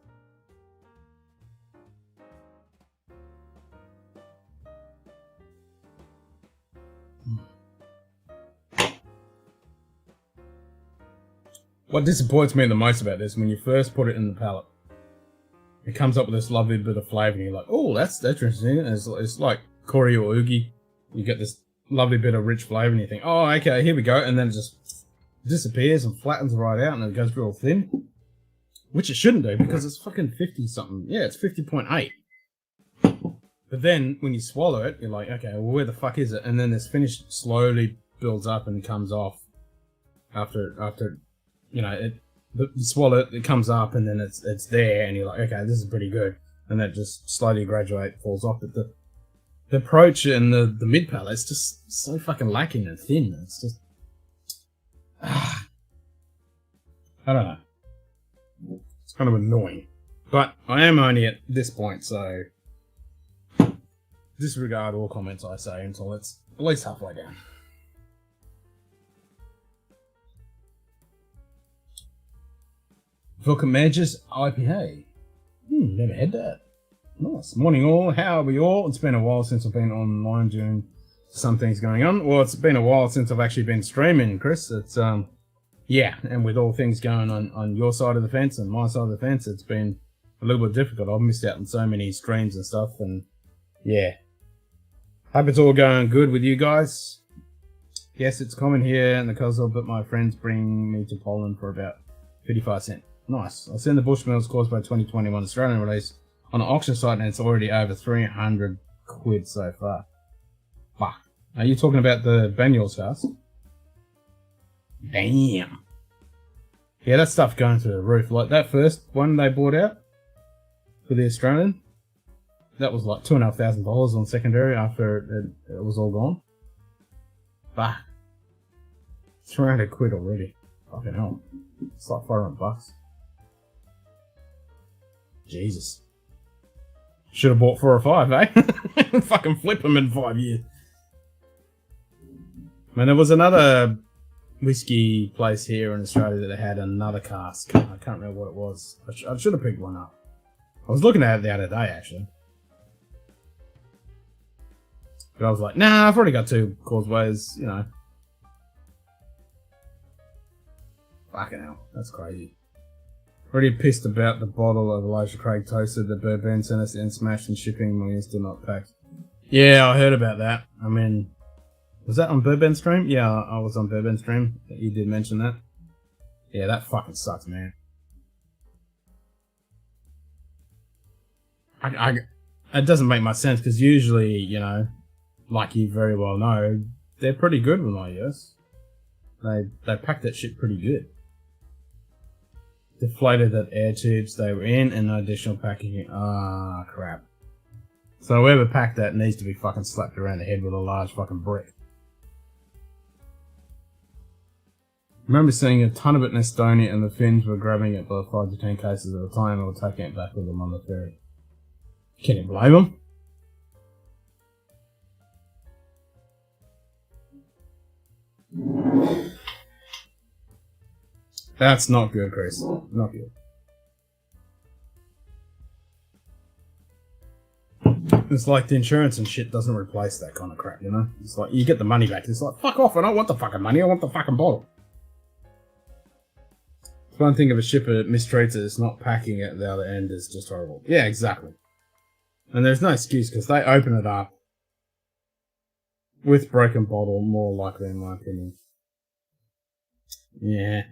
What disappoints me the most about this, when you first put it in the palate, it comes up with this lovely bit of flavour, and you're like, oh, that's interesting. And it's like Kori or Oogie. You get this lovely bit of rich flavour, and you think, oh, okay, here we go. And then it just disappears and flattens right out, and it goes real thin. Which it shouldn't do, because it's fucking 50-something. Yeah, it's 50.8. But then, when you swallow it, you're like, okay, well, where the fuck is it? And then this finish slowly builds up and comes off after you know, you swallow it, it comes up, and then it's there, and you're like, okay, this is pretty good. And that just slowly falls off. But the approach and the mid palate, it's just so fucking lacking and thin. It's just, I don't know. It's kind of annoying. But I am only at this point, so disregard all comments I say until it's at least halfway down. Vulcan Managers IPA. Never had that. Nice. Morning all. How are we all? It's been a while since I've been online doing some things going on. Well, it's been a while since I've actually been streaming, Chris. It's, yeah, and with all things going on your side of the fence and my side of the fence, it's been a little bit difficult. I've missed out on so many streams and stuff, and yeah. Hope it's all going good with you guys. Yes, it's common here in the Kosovo, but my friends bring me to Poland for about 55 cents. Nice. I've seen the Bushmills caused by 2021 Australian release on an auction site, and it's already over 300 quid so far. Fuck. Are you talking about the Banyuls house? Damn. Yeah, that stuff going through the roof. Like that first one they bought out for the Australian, that was like $2,500 on secondary after it was all gone. Fuck. 300 quid already. Fucking hell. It's like $500. Jesus. Should have bought 4 or 5, eh? Fucking flip them in 5 years. Man, there was another whiskey place here in Australia that had another cask. I can't remember what it was. I should have picked one up. I was looking at it the other day, actually. But I was like, nah, I've already got 2 causeways, you know. Fucking hell, that's crazy. Already pissed about the bottle of Elijah Craig toasted that Bourbon sent us in, smashed and shipping when we still not packed. Yeah, I heard about that. I mean, was that on Bourbon stream? Yeah, I was on Bourbon stream. You did mention that. Yeah, that fucking sucks, man. It doesn't make much sense, because usually, you know, like you very well know, they're pretty good with my US. They pack that shit pretty good. Deflated that air tubes they were in, and no additional packaging. Ah, crap. So whoever packed that needs to be fucking slapped around the head with a large fucking brick. Remember seeing a ton of it in Estonia, and the Finns were grabbing it by 5 to 10 cases at a time, or taking it back with them on the ferry. Can you blame them? That's not good, Chris. Not good. It's like the insurance and shit doesn't replace that kind of crap, you know? It's like, you get the money back. It's like, fuck off, I don't want the fucking money, I want the fucking bottle. It's one thing if a shipper mistreats it, it's not packing it at the other end is just horrible. Yeah, exactly. And there's no excuse, because they open it up with broken bottle, more likely in my opinion. Yeah.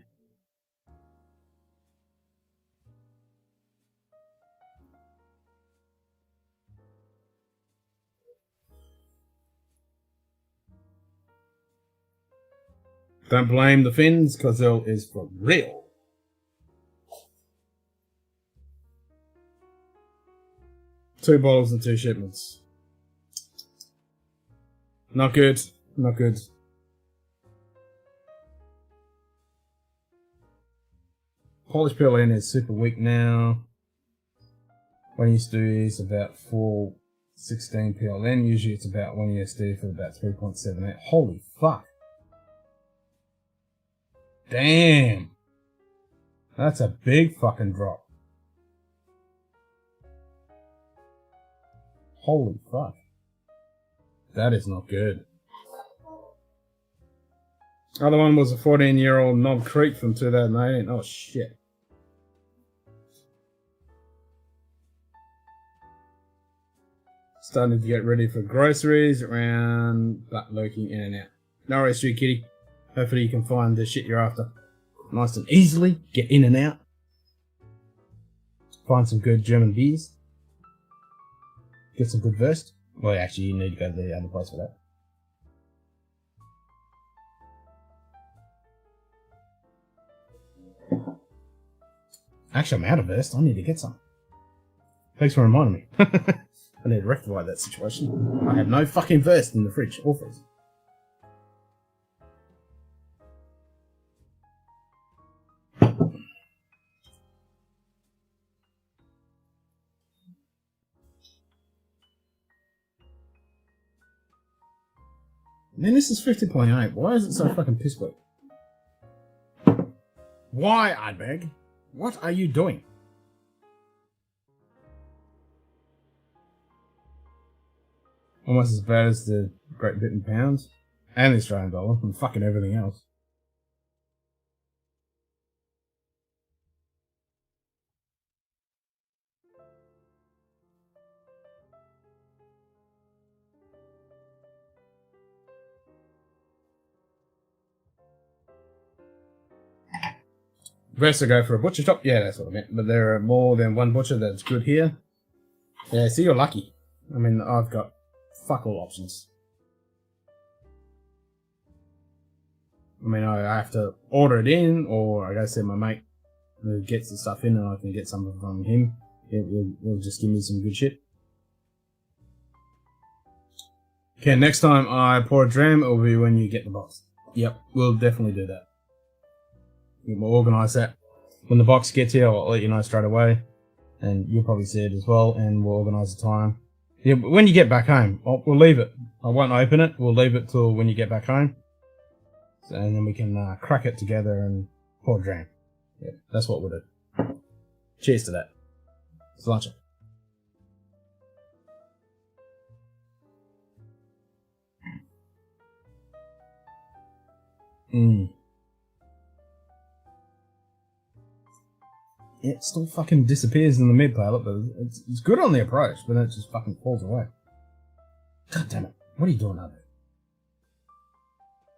Don't blame the fins, Cozell is for real. Two bottles and 2 shipments. Not good. Not good. Polish PLN is super weak now. When used to is about 4.16 PLN. Usually it's about 1 USD for about 3.78. Holy fuck. Damn. That's a big fucking drop. Holy fuck. That is not good. Other one was a 14-year-old Knob Creek from 2018. Oh shit. Starting to get ready for groceries around, but lurking in and out. No worries, Street Kitty. Hopefully you can find the shit you're after. Nice and easily. Get in and out. Find some good German beers. Get some good Wurst. Well, actually, you need to go to the other place for that. Actually, I'm out of Wurst. I need to get some. Thanks for reminding me. I need to rectify that situation. I have no fucking Wurst in the fridge or freezer. Man, this is 50.8. Why is it so fucking piss weak? Why, I beg? What are you doing? Almost as bad as the Great Britain pounds and the Australian dollar and fucking everything else. Best to go for a butcher shop? Yeah, that's what I meant. But there are more than one butcher that's good here. Yeah, so you're lucky. I mean, I've got fuck all options. I mean, I have to order it in, or I go see my mate who gets the stuff in and I can get some from him. He'll just give me some good shit. Okay, next time I pour a dram, it'll be when you get the box. Yep, we'll definitely do that. We'll organise that. When the box gets here, I'll let you know straight away. And you'll probably see it as well, and we'll organise the time. Yeah, but when you get back home, we'll leave it. I won't open it. We'll leave it till when you get back home. So, and then we can crack it together and pour a dram. Yeah, that's what we'll do. Cheers to that. Sláinte. It still fucking disappears in the mid palette, but it's good on the approach, but then it just fucking falls away. God damn it. What are you doing out there?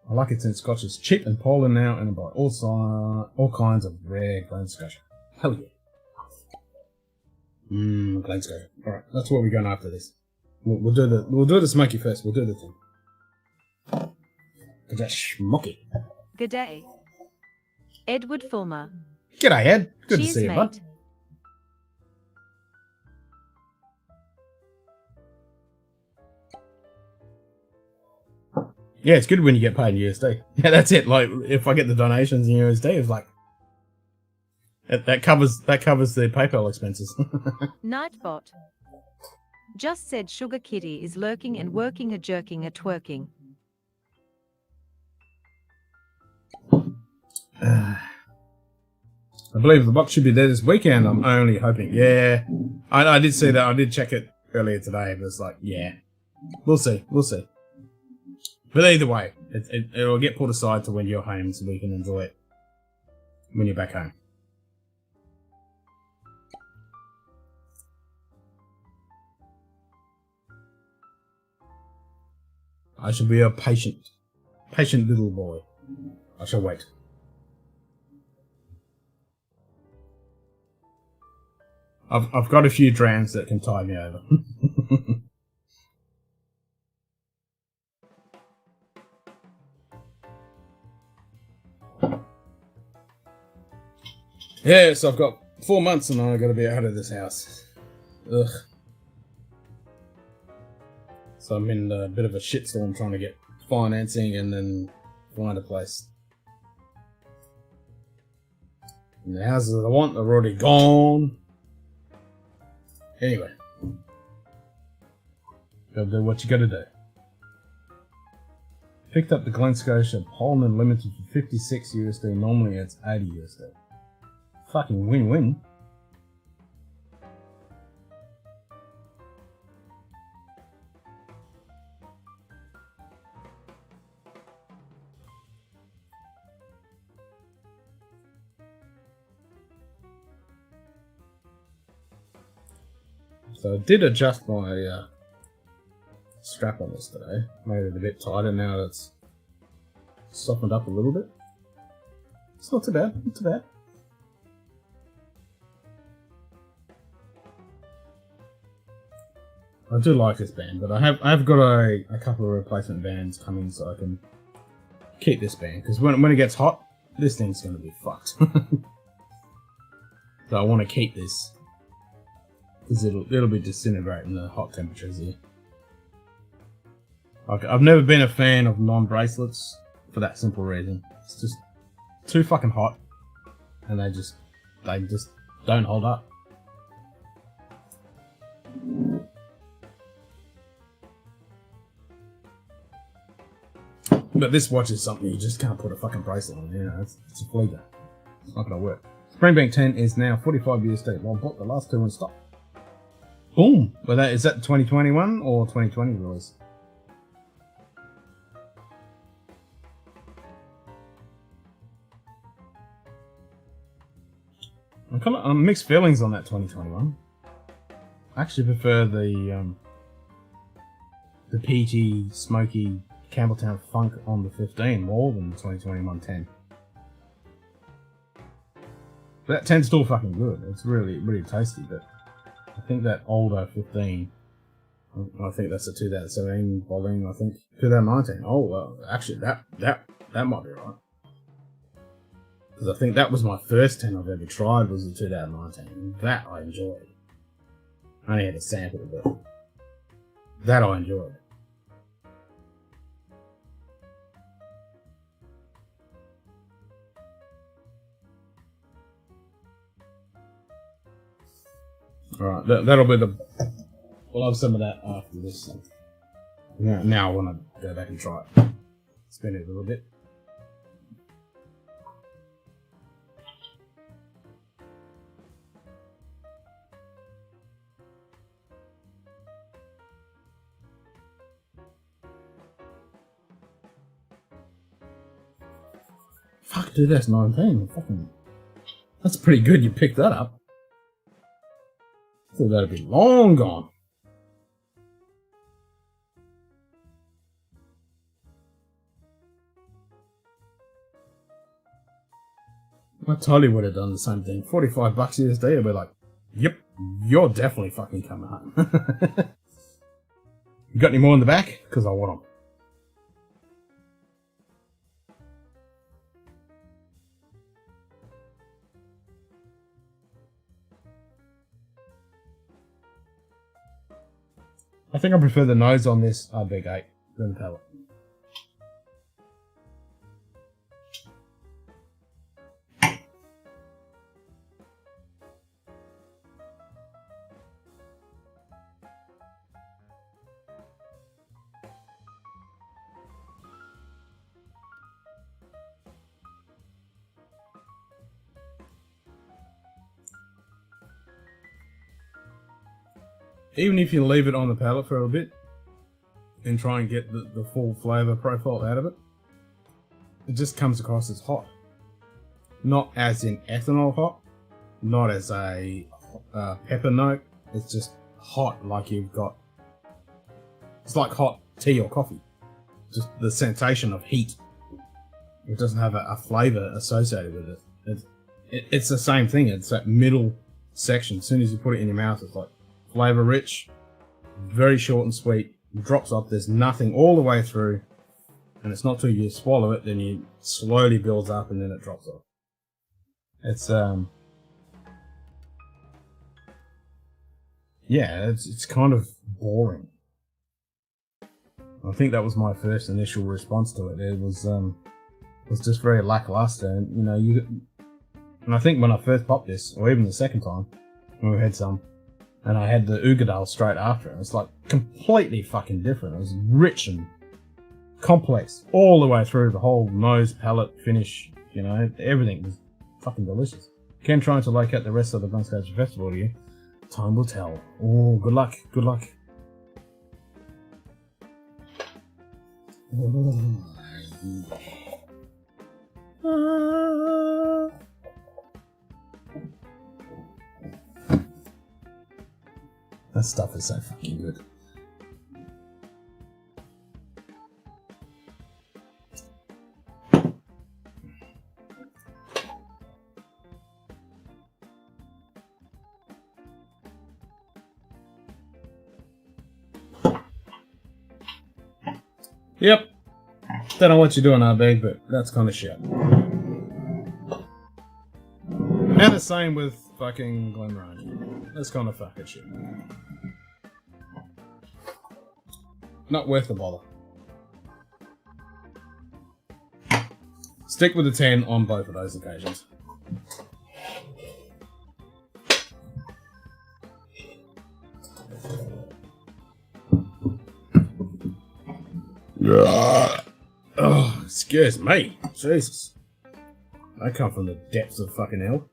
I like it since Scotch is cheap and polar now and buy all kinds of rare Glen Scotch. Hell yeah. Glen Scotch. Alright, that's what we're going after this. We'll do the smoky first. We'll do the thing. Cause that's smoky. G'day. Edward Fulmer. G'day, Ed. Good to Cheers, see you, mate. bud. Yeah, it's good when you get paid in USD. Yeah, that's it. Like, if I get the donations in USD, it's like that covers the PayPal expenses. Nightbot. Just said Sugar Kitty is lurking and working a jerking a twerking. I believe the box should be there this weekend. I'm only hoping. Yeah, I did see that. I did check it earlier today, but it's like, yeah, we'll see. We'll see. But either way, it'll get put aside to when you're home so we can enjoy it when you're back home. I shall be a patient little boy. I shall wait. I've got a few drams that can tie me over. Yeah, so I've got 4 months and I got to be out of this house. Ugh. So I'm in a bit of a shitstorm trying to get financing and then find a place. And the houses that I want are already gone. Anyway. Gotta do what you gotta do. Picked up the Glen Scotia Pullman Limited for 56 USD. Normally it's 80 USD. Fucking win-win. So I did adjust my strap on this today. Made it a bit tighter now that it's softened up a little bit. It's not too bad, not too bad. I do like this band, but I've got a couple of replacement bands coming so I can keep this band, because when it gets hot, this thing's going to be fucked. So I want to keep this, because it'll be disintegrating the hot temperatures here. Okay, I've never been a fan of non-bracelets for that simple reason. It's just too fucking hot, and they just don't hold up. But this watch is something you just can't put a fucking bracelet on. You know, it's a fleeter. It's not gonna work. Springbank 10 is now 45 USD. Well, I bought the last two in stock. Boom! But is that 2021 or 2020 release? I'm kind of mixed feelings on that 2021. I actually prefer the peaty, smoky Campbelltown Funk on the 15 more than the 2021 10. But that 10's still fucking good. It's really, really tasty, but I think that older 15, I think that's a 2017 volume, I think 2019. Oh, well, actually that might be right. Because I think that was my first 10 I've ever tried was the 2019. And that I enjoyed. I only had a sample, but that I enjoyed. Alright, that'll be the... We'll have some of that after this. Now I want to go back and try it. Spin it a little bit. Fuck, dude, that's 19. Fucking... That's pretty good you picked that up. I thought that'd be long gone. I totally would have done the same thing. 45 bucks USD, I'd be like, yep, you're definitely fucking coming home. You got any more in the back? Because I want them. I think I prefer the nose on this Big 8 than the palette. Even if you leave it on the palette for a bit and try and get the full flavour profile out of it, it just comes across as hot. Not as in ethanol hot, not as a pepper note, it's just hot like you've got... It's like hot tea or coffee. Just the sensation of heat. It doesn't have a flavour associated with it. It's the same thing, it's that middle section. As soon as you put it in your mouth, it's like flavour rich, very short and sweet, drops off, there's nothing all the way through, and it's not till you swallow it, then you slowly builds up and then it drops off. It's yeah, it's kind of boring. I think that was my first initial response to it. It was just very lackluster, and you know, and I think when I first popped this, or even the second time when we had some, and I had the Ugadal straight after it, was like completely fucking different. It was rich and complex all the way through, the whole nose, palate, finish, you know, everything was fucking delicious. Ken trying to locate the rest of the Scotch Festival to you. Time will tell. Oh, good luck, good luck. That stuff is so fucking good. Yep. Don't know what you're doing, RB, but that's kind of shit. And the same with fucking Glenmorangie. That's kind of fucking shit. Not worth the bother. Stick with the 10 on both of those occasions. Oh, excuse me. Jesus. I come from the depths of fucking hell.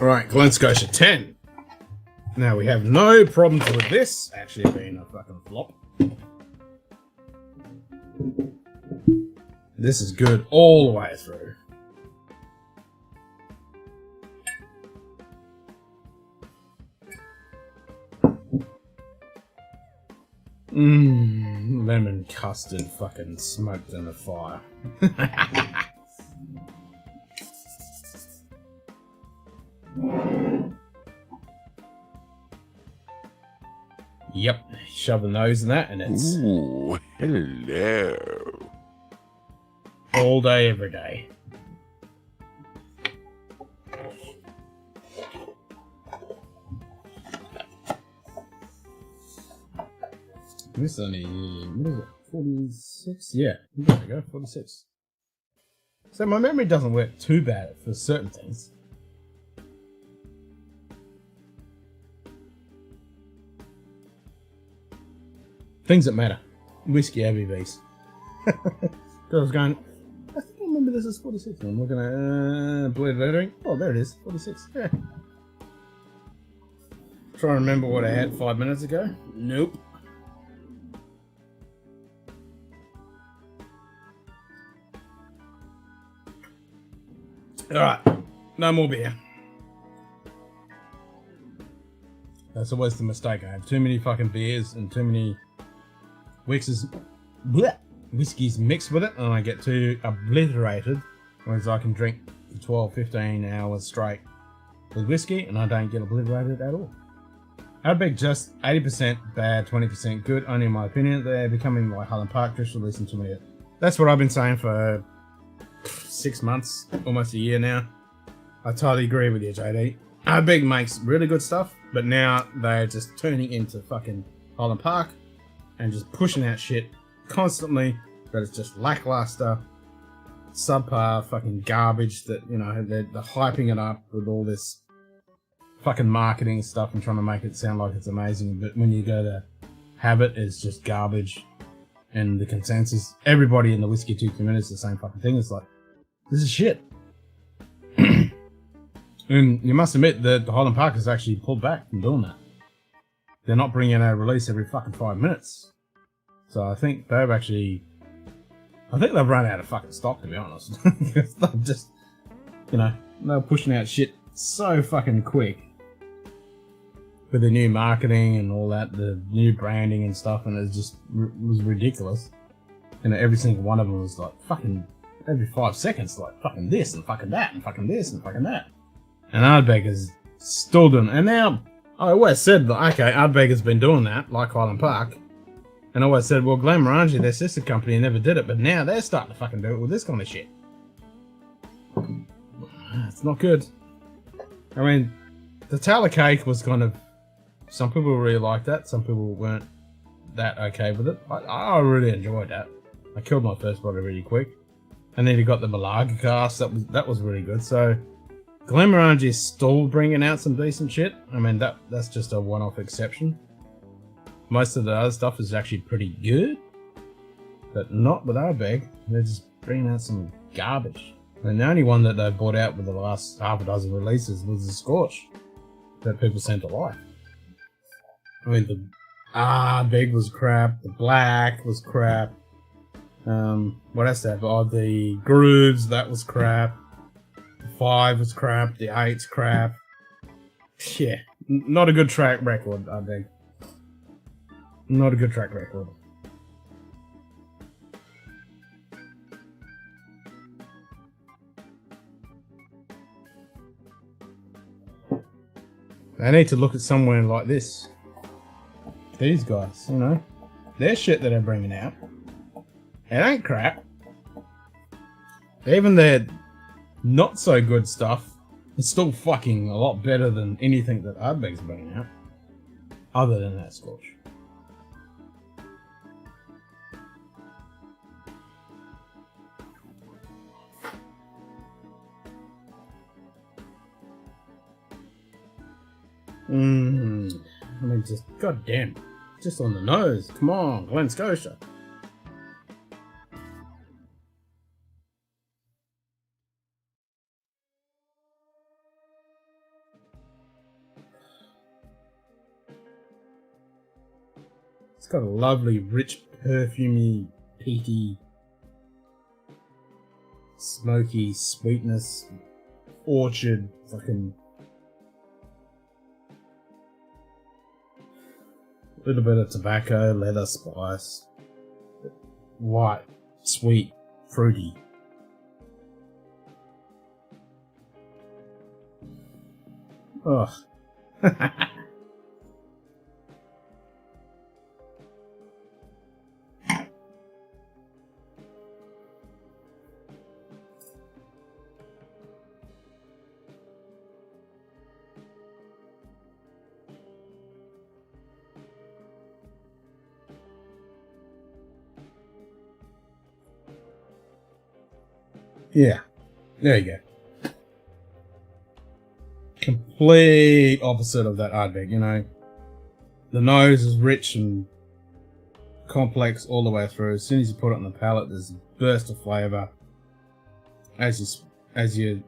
Alright, Glen Scotia 10. Now we have no problems with this actually being a fucking flop. This is good all the way through. Lemon custard fucking smoked in the fire. Yep, shove the nose in that and it's... Ooh, hello. All day, every day. This only, what is it, 46? Yeah, there we go, 46. So my memory doesn't work too bad for certain things. Things that matter. Whiskey ABVs. I was going, I think I remember this is 46. I'm looking at Blade Lettering. Oh, there it is, 46. Yeah. Try to remember what I had 5 minutes ago. Nope. Alright, no more beer. That's always the mistake. I have too many fucking beers and too many whiskeys mixed with it, and I get too obliterated, whereas I can drink for 12-15 hours straight with whiskey and I don't get obliterated at all. Outback just 80% bad, 20% good, only in my opinion. They're becoming like Highland Park, just releasing too many. That's what I've been saying for 6 months, almost a year now. I totally agree with you, JD. Outback makes really good stuff, but now they're just turning into fucking Highland Park and just pushing out shit constantly, but it's just lackluster, subpar fucking garbage that, you know, they're hyping it up with all this fucking marketing stuff and trying to make it sound like it's amazing, but when you go to have it, it's just garbage. And the consensus, everybody in the Whiskey 2 community is the same fucking thing. It's like, this is shit. And you must admit that the Highland Park has actually pulled back from doing that. They're not bringing out a release every fucking 5 minutes. So I think they've actually... I think they've run out of fucking stock, to be honest. They're just, you know, they're pushing out shit so fucking quick. With the new marketing and all that, the new branding and stuff, and it just was ridiculous. And every single one of them was like fucking every 5 seconds, like fucking this and fucking that and fucking this and fucking that. And Ardbeggers still doing it. And now I always said, like, okay, Ardbegger's been doing that, like Highland Park. And I always said, well, Glenmorangie, their sister company, never did it, but now they're starting to fucking do it with this kind of shit. It's not good. I mean, the Taylor cake was kind of, some people really liked that, some people weren't that okay with it. I really enjoyed that. I killed my first body really quick. And then you got the Malaga cast, that was really good. So Glenmorangie is still bringing out some decent shit. I mean, that's just a one-off exception. Most of the other stuff is actually pretty good, but not with Ardbeg. They're just bringing out some garbage. And the only one that they brought out with the last half a dozen releases was the Scotch that people seem to like. I mean, the Ardbeg was crap, the Black was crap. What else did they have? Oh, the Grooves, that was crap. The 5 was crap, the 8's crap. Yeah, not a good track record, Ardbeg. Not a good track record. They need to look at somewhere like this. These guys, you know, their shit that they're bringing out. It ain't crap. Even their not so good stuff is still fucking a lot better than anything that Ardbeg's bringing out. Other than that Scotch. I mean, just goddamn, just on the nose. Come on, Glen Scotia. It's got a lovely, rich, perfumey, peaty, smoky sweetness, orchard, fucking. Little bit of tobacco, leather, spice, light, sweet, fruity. Ugh. Yeah, there you go. Complete opposite of that Ardbeg, you know. The nose is rich and complex all the way through. As soon as you put it on the palate, there's a burst of flavour. As you're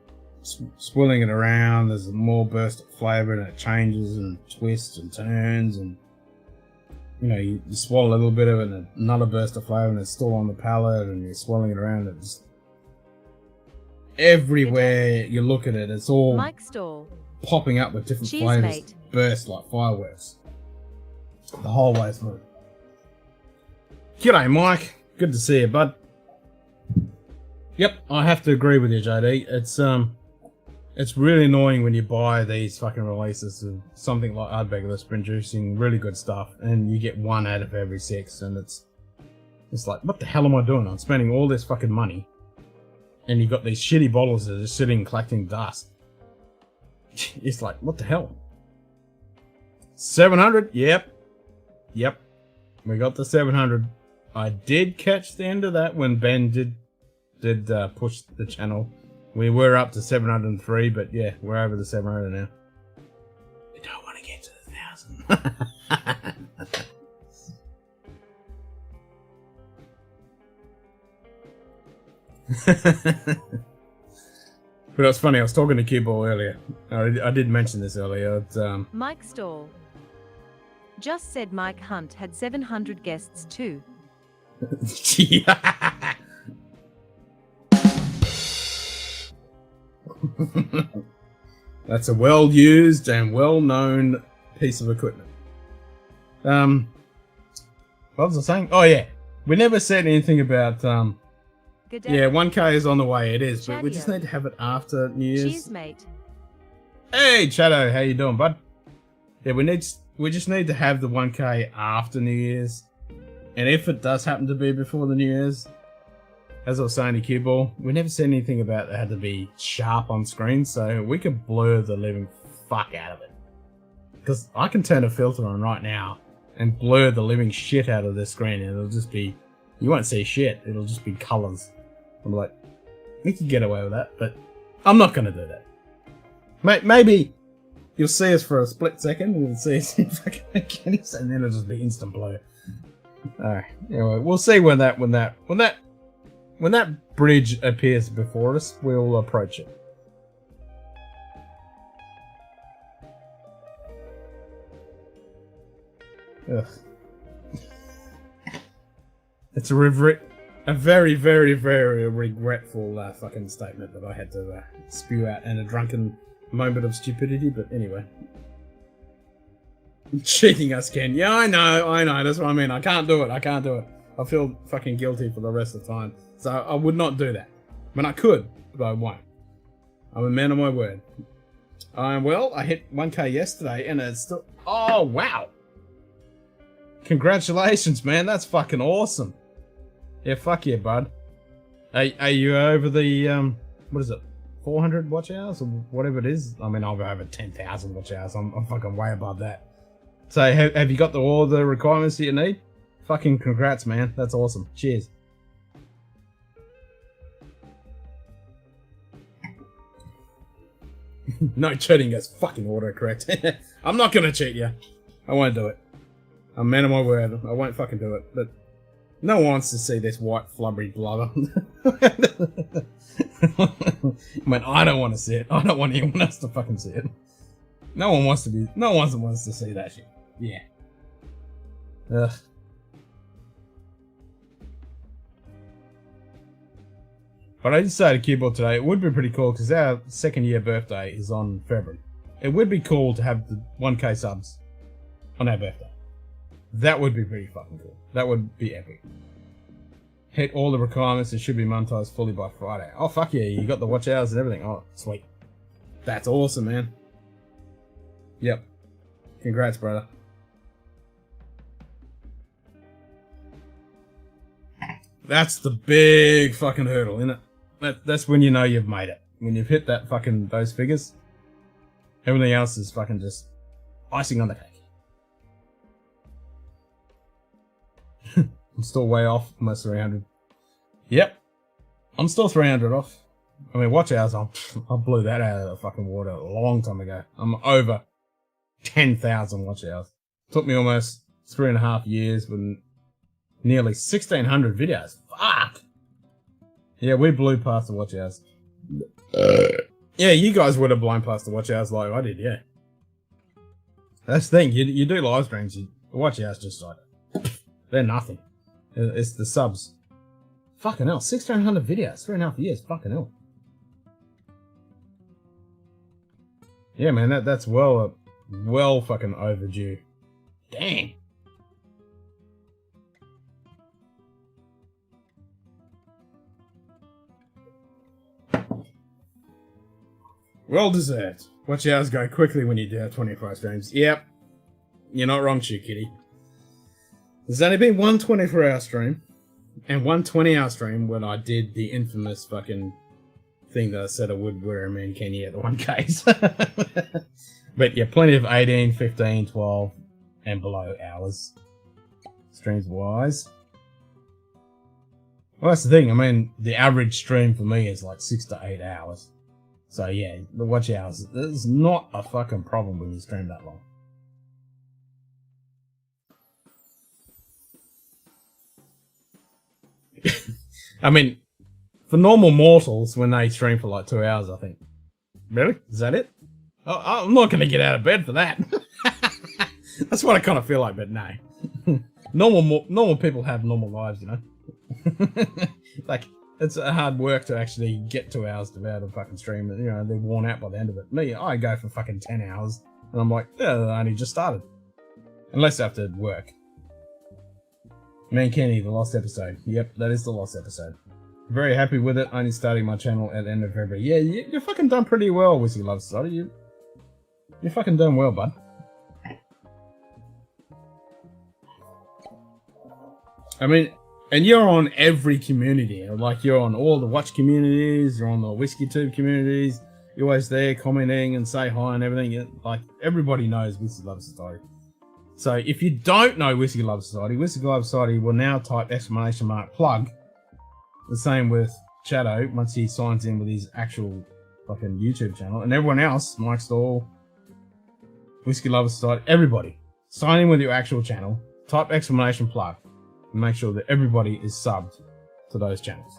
swirling it around, there's more burst of flavour, and it changes and twists and turns, and you know, you swallow a little bit of it, and another burst of flavour, and it's still on the palate, and you're swirling it around, and it's everywhere you look at it, it's all Mike Stall. Popping up with different Cheers, flavours, mate. burst like fireworks the whole way through. G'day, Mike. Good to see you, bud. Yep, I have to agree with you, JD. It's really annoying when you buy these fucking releases of something like Ardbeg that's producing really good stuff, and you get 1 out of every 6, and it's like, what the hell am I doing? I'm spending all this fucking money. And you've got these shitty bottles that are just sitting collecting dust. It's like, what the hell? 700? Yep. We got the 700. I did catch the end of that when Ben did push the channel. We were up to 703, but yeah, we're over the 700 now. We don't want to get to the 1,000. But it's funny, I was talking to Q-Ball earlier. I did mention this earlier. Mike Stall. Just said Mike Hunt had 700 guests too. Yeah. That's a well-used and well-known piece of equipment. What was I saying? Oh yeah. We never said anything about Good day. yeah, 1K is on the way. It is, but we just Chadio. need to have it after New Year's. Cheers, mate. Hey, Shadow, how you doing, bud? Yeah, we just need to have the 1K after New Year's, and if it does happen to be before the New Year's, as I was saying to Q-Ball, we never said anything about it had to be sharp on screen, so we could blur the living fuck out of it. Because I can turn a filter on right now and blur the living shit out of the screen, and it'll just be, you won't see shit. It'll just be colors. I'm like, we can get away with that, but I'm not going to do that. Maybe you'll see us for a split second, and you'll see us in fucking mechanics, and then it'll just be instant blur. Alright, anyway, we'll see when that bridge appears before us, we'll approach it. Ugh. It's a very, very, very regretful fucking statement that I had to spew out in a drunken moment of stupidity, but anyway. Cheating us, Ken. Yeah, I know, that's what I mean. I can't do it. I feel fucking guilty for the rest of the time. So I would not do that. I mean, I could, but I won't. I'm a man of my word. Well, I hit 1K yesterday, and it's still... Oh, wow! Congratulations, man. That's fucking awesome. Yeah, fuck yeah, bud. Are you over the, what is it? 400 watch hours or whatever it is? I mean, I'm over 10,000 watch hours. I'm fucking way above that. So have you got all the requirements that you need? Fucking congrats, man. That's awesome. Cheers. No cheating, gets fucking autocorrect. I'm not gonna cheat you. I won't do it. I'm a man of my word. I won't fucking do it. But no one wants to see this white flubbery blubber. I mean, I don't want to see it. I don't want anyone else to fucking see it. No one wants to see that shit. Yeah. Ugh. But I did say to Keyboard today, it would be pretty cool because our second year birthday is on February. It would be cool to have the 1K subs on our birthday. That would be pretty fucking cool. That would be epic. Hit all the requirements and should be monetized fully by Friday. Oh, fuck yeah, you got the watch hours and everything. Oh, sweet. That's awesome, man. Yep. Congrats, brother. That's the big fucking hurdle, isn't it? That's when you know you've made it. When you've hit that fucking, those figures, everything else is fucking just icing on the cake. I'm still way off, almost 300. Yep. I'm still 300 off. I mean, watch hours, I blew that out of the fucking water a long time ago. I'm over 10,000 watch hours. Took me almost 3.5 years with nearly 1,600 videos. Fuck! Yeah, we blew past the watch hours. Yeah, you guys would have blown past the watch hours like I did, yeah. That's the thing, you do live streams, the watch hours just like, they're nothing. It's the subs. Fucking hell, 1,600 videos, 3.5 years, fucking hell. Yeah, man, that's well fucking overdue. Dang. Well deserved. Watch hours go quickly when you do 25 streams. Yep. You're not wrong, Shoe Kitty. There's only been one 24-hour stream and one 20-hour stream when I did the infamous fucking thing that I said I would wear a man Kenny at the 1Ks. But yeah, plenty of 18, 15, 12 and below hours streams wise. Well, that's the thing. I mean, the average stream for me is like 6 to 8 hours. So yeah, the watch hours is not a fucking problem when you stream that long. I mean, for normal mortals, when they stream for like 2 hours, I think. Really? Is that it? Oh, I'm not going to get out of bed for that. That's what I kind of feel like, but no. Normal people have normal lives, you know? Like, it's a hard work to actually get 2 hours to be able to fucking stream. You know, they're worn out by the end of it. Me, I go for fucking 10 hours, and I'm like, yeah, I only just started. Unless I have to work. Man Kenny, the lost episode. Yep, that is the lost episode. Very happy with it. Only starting my channel at the end of February. Yeah, you're fucking done pretty well, Whisky Love Society. You're fucking done well, bud. I mean, and you're on every community. Like, you're on all the watch communities, you're on the Whiskey Tube communities. You're always there commenting and say hi and everything. Like, everybody knows Whisky Love Society. So if you don't know Whisky Love Society will now type ! plug. The same with Shadow once he signs in with his actual fucking YouTube channel. And everyone else, Mike Stall, Whisky Love Society, everybody, sign in with your actual channel, type ! plug, and make sure that everybody is subbed to those channels.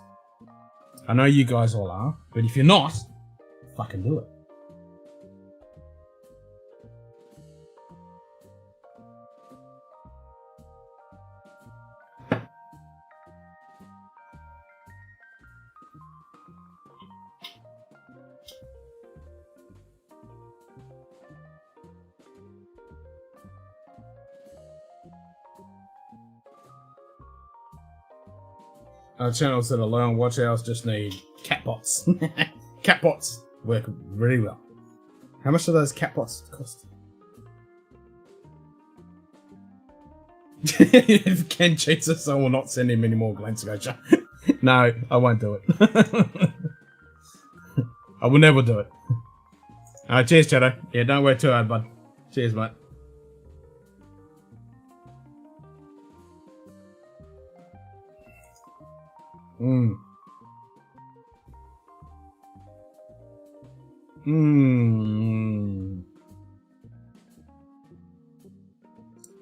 I know you guys all are, but if you're not, fucking do it. Channels that are low on watch hours just need cat bots. Cat bots work really well. How much do those cat bots cost? If Ken cheats us, I will not send him any more Glen Scotia. No, I won't do it. I will never do it. Cheers, Shadow. Yeah, don't work too hard, bud. Cheers, mate.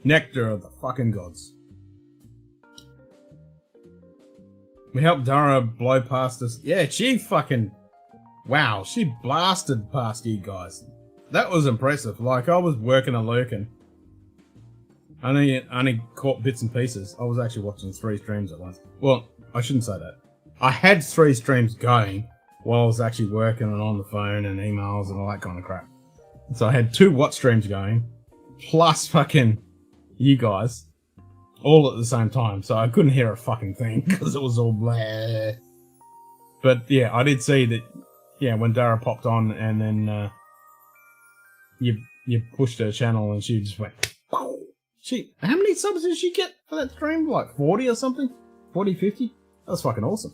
Nectar of the fucking gods. We helped Dara blow past us. Yeah, she fucking... Wow, she blasted past you guys. That was impressive. Like, I was working and lurking. I only caught bits and pieces. I was actually watching 3 streams at once. Well, I shouldn't say that. I had 3 streams going while I was actually working and on the phone and emails and all that kind of crap. So I had 2 watch streams going, plus fucking you guys, all at the same time. So I couldn't hear a fucking thing because it was all blah. But yeah, I did see that. Yeah, when Dara popped on and then you pushed her channel and she just went. Wow. How many subs did she get for that stream? Like 40 or something? 40, 50? That was fucking awesome.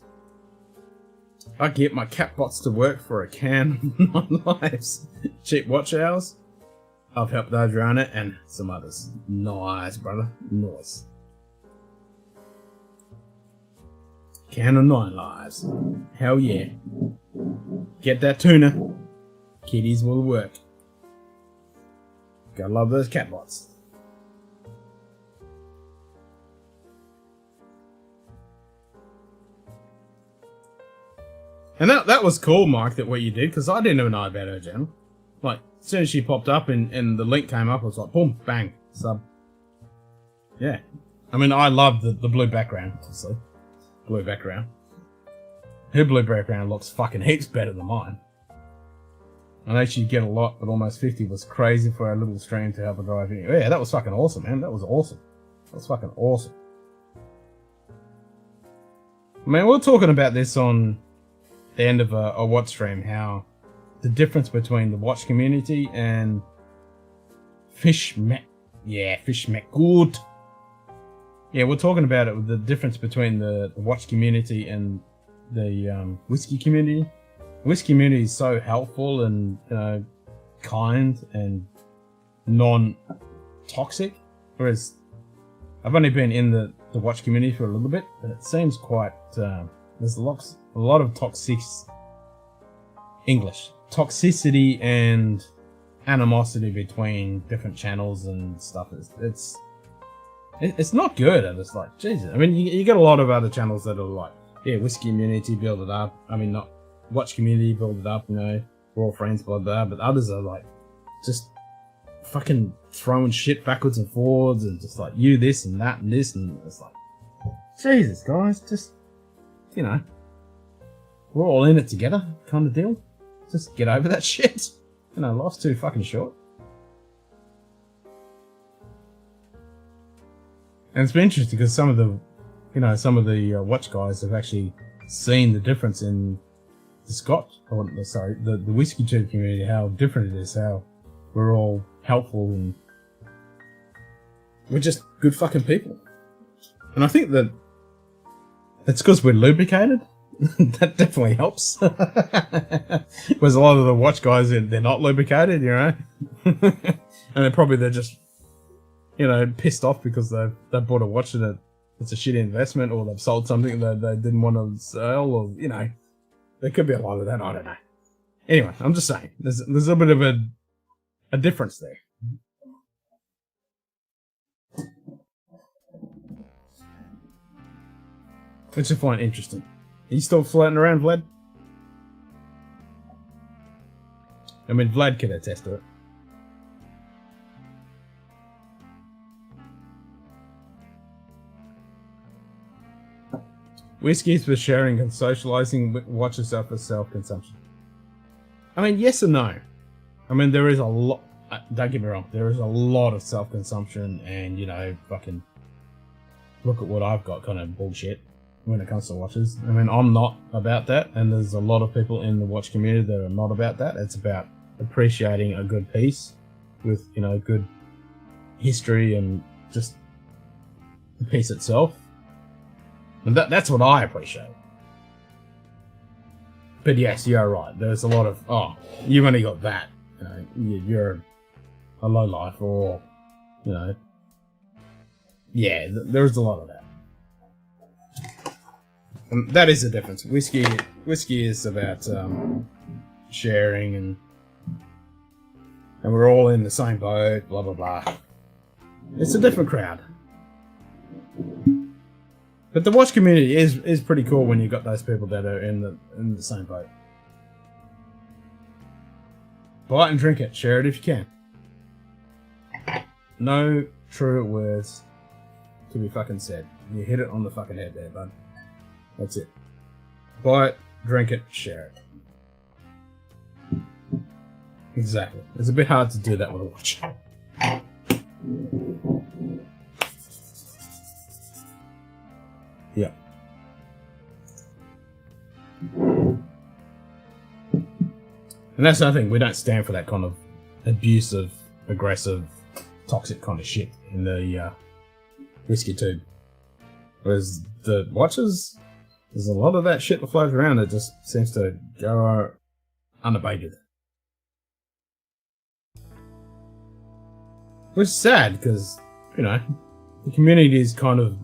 I get my cat bots to work for a can of 9 lives. Cheap watch hours. I've helped Adriana and some others. Nice, brother. Nice. Can of 9 lives. Hell yeah. Get that tuna. Kitties will work. Gotta love those cat bots. And that was cool, Mike, that what you did, because I didn't even know about her channel. Like, as soon as she popped up and the link came up, I was like, boom, bang, sub. Yeah. I mean, I love the blue background, obviously. Blue background. Her blue background looks fucking heaps better than mine. I know she'd get a lot, but almost 50 was crazy for a little stream to help her drive in. Yeah, that was fucking awesome, man. That was awesome. That was fucking awesome. I mean, we were talking about this on the end of a watch stream, how the difference between the watch community and Fishmek good. Yeah, we're talking about it with the difference between the watch community and the whiskey community. Whiskey community is so helpful and, you know, kind and non-toxic, whereas I've only been in the watch community for a little bit, but it seems quite there's a lot of toxicity and animosity between different channels and stuff. It's not good. And it's like, Jesus. I mean, you get a lot of other channels that are like, yeah, whiskey community, build it up. I mean, not watch community, build it up, you know, we're all friends, blah, blah. But others are like, just fucking throwing shit backwards and forwards and just like, you this and that and this. And it's like, Jesus, guys, just, you know, we're all in it together kind of deal. Just get over that shit. You know, life's too fucking short. And it's been interesting because some of the, watch guys have actually seen the difference in the Scotch, or sorry, the whiskey tube community, how different it is, how we're all helpful and we're just good fucking people. And I think that it's because we're lubricated. That definitely helps. Whereas a lot of the watch guys, they're not lubricated, and they're just, pissed off because they bought a watch and it's a shitty investment, or they've sold something that they didn't want to sell, or there could be a lot of that. I don't know. Anyway, I'm just saying there's a bit of a difference there. Which I find interesting. Are you still floating around, Vlad? I mean, Vlad could attest to it. Whiskey is for sharing and socializing. Watch yourself for self-consumption. I mean, yes and no. I mean, there is a lot. Don't get me wrong. There is a lot of self-consumption and, fucking look at what I've got kind of bullshit when it comes to watches. I mean, I'm not about that, and there's a lot of people in the watch community that are not about that. It's about appreciating a good piece with, good history and just the piece itself. And that's what I appreciate. But yes, you're right. There's a lot of, you've only got that. You're a lowlife, or, there's a lot of that. And that is the difference. Whiskey is about sharing, and we're all in the same boat, blah blah blah. It's a different crowd. But the watch community is pretty cool when you've got those people that are in the same boat. Buy it and drink it. Share it if you can. No true words to be fucking said. You hit it on the fucking head there, bud. That's it. Buy it, drink it, share it. Exactly. It's a bit hard to do that with a watch. Yeah. And that's another thing. We don't stand for that kind of abusive, aggressive, toxic kind of shit in the whiskey tube. Whereas the watches, there's a lot of that shit that floats around that just seems to go unabated. Which is sad because, the communities kind of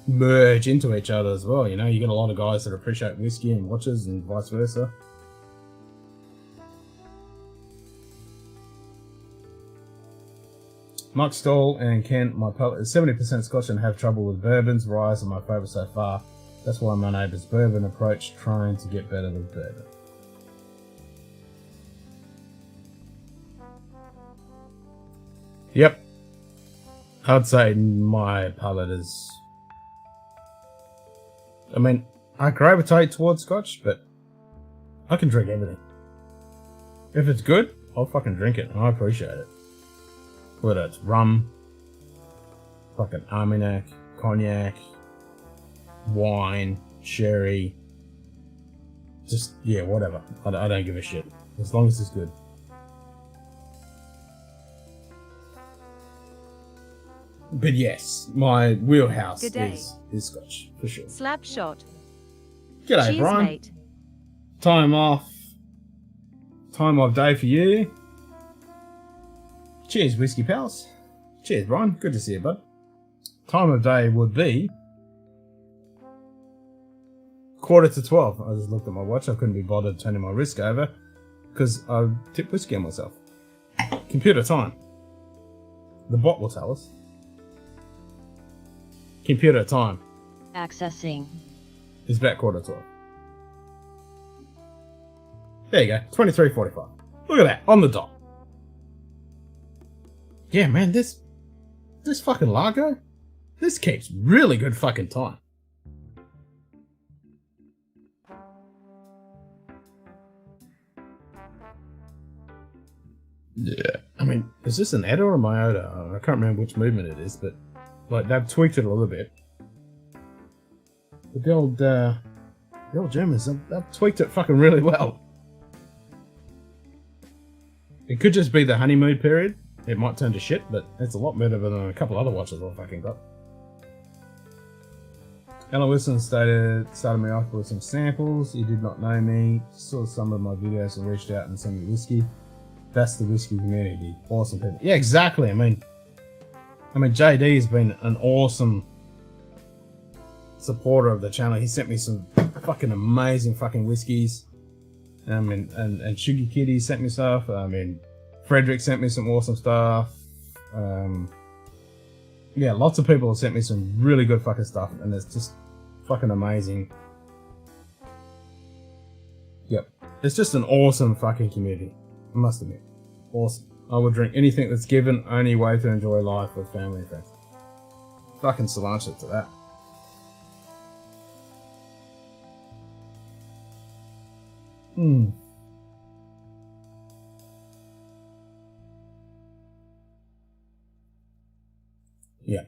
merge into each other as well. You get a lot of guys that appreciate whiskey and watches and vice versa. Mike Stoll and Ken, my palate is 70% Scotch and have trouble with bourbons. Rye are my favourite so far. That's why my neighbour's bourbon approach, trying to get better with bourbon. Yep. I'd say my palate is... I mean, I gravitate towards Scotch, but I can drink everything. If it's good, I'll fucking drink it, and I appreciate it. Whether it's rum, fucking Armagnac, cognac, wine, sherry, just, whatever. I don't give a shit. As long as it's good. But yes, my wheelhouse is Scotch, for sure. Slap shot. G'day, Cheers, Brian. mate. Time off day for you. Cheers, Whiskey Pals. Cheers, Brian. Good to see you, bud. Time of day would be 11:45. I just looked at my watch. I couldn't be bothered turning my wrist over because I tipped whiskey on myself. Computer time. The bot will tell us. Computer time Accessing. is about 11:45. There you go. 23:45. Look at that. On the dot. Yeah, man, this fucking lager, this keeps really good fucking time. Yeah. I mean, is this an Edda or a Myota? I can't remember which movement it is, but Like, they've tweaked it a little bit. But the old Germans, they've tweaked it fucking really well. It could just be the honeymoon period. It might turn to shit, but it's a lot better than a couple other watches I've fucking got. Alan Wilson started me off with some samples. He did not know me. Saw some of my videos and reached out and sent me whiskey. That's the whiskey community. Awesome people. Yeah, exactly. I mean, JD has been an awesome supporter of the channel. He sent me some fucking amazing fucking whiskeys. And Sugar Kitty sent me stuff. I mean, Frederick sent me some awesome stuff. Yeah, lots of people have sent me some really good fucking stuff, and it's just fucking amazing. Yep. It's just an awesome fucking community. I must admit. Awesome. I would drink anything that's given, only way to enjoy life with family and friends. Fucking cilantro to that. Yeah.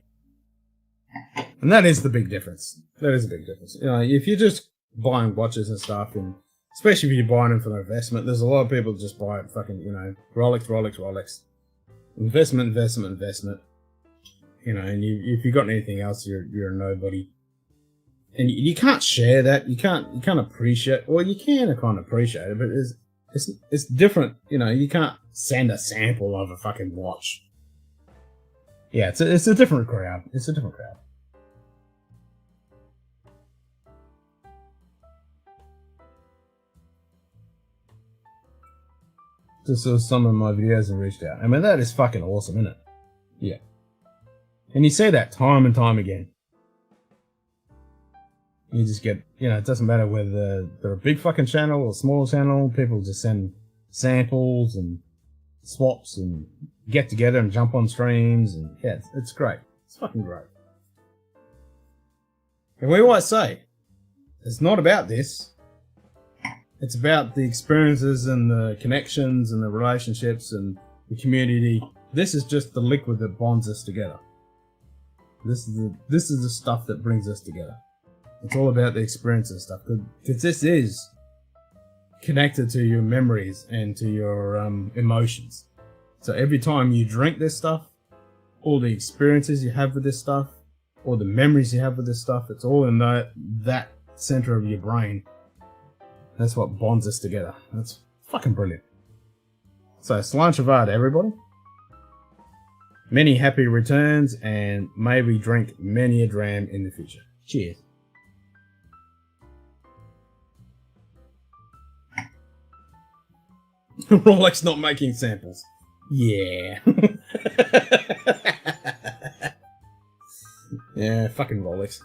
And that is the big difference. That is a big difference. You know, if you're just buying watches and stuff, and especially if you're buying them for investment, there's a lot of people just buy fucking, you know, Rolex. Investment. You know, and if you've got anything else, you're a nobody. And you can't share that. You can't appreciate. Well, you can kind of appreciate it, but it's different. You know, you can't send a sample of a fucking watch. Yeah, it's a different crowd. It's a different crowd. Just saw some of my videos and reached out. I mean, that is fucking awesome, isn't it? Yeah. And you see that time and time again. You just get, you know, it doesn't matter whether they're a big fucking channel or a small channel. People just send samples and swaps and get together and jump on streams. And yeah, it's great. It's fucking great. And we always say, it's not about this. It's about the experiences and the connections and the relationships and the community. This is just the liquid that bonds us together. This is the stuff that brings us together. It's all about the experience and stuff, because this is connected to your memories and to your emotions. So every time you drink this stuff, all the experiences you have with this stuff, all the memories you have with this stuff, it's all in that center of your brain. That's what bonds us together. That's fucking brilliant. So cilantro vada, everybody. Many happy returns, and may we drink many a dram in the future. Cheers. Rolex not making samples. Yeah. Yeah, fucking Rolex.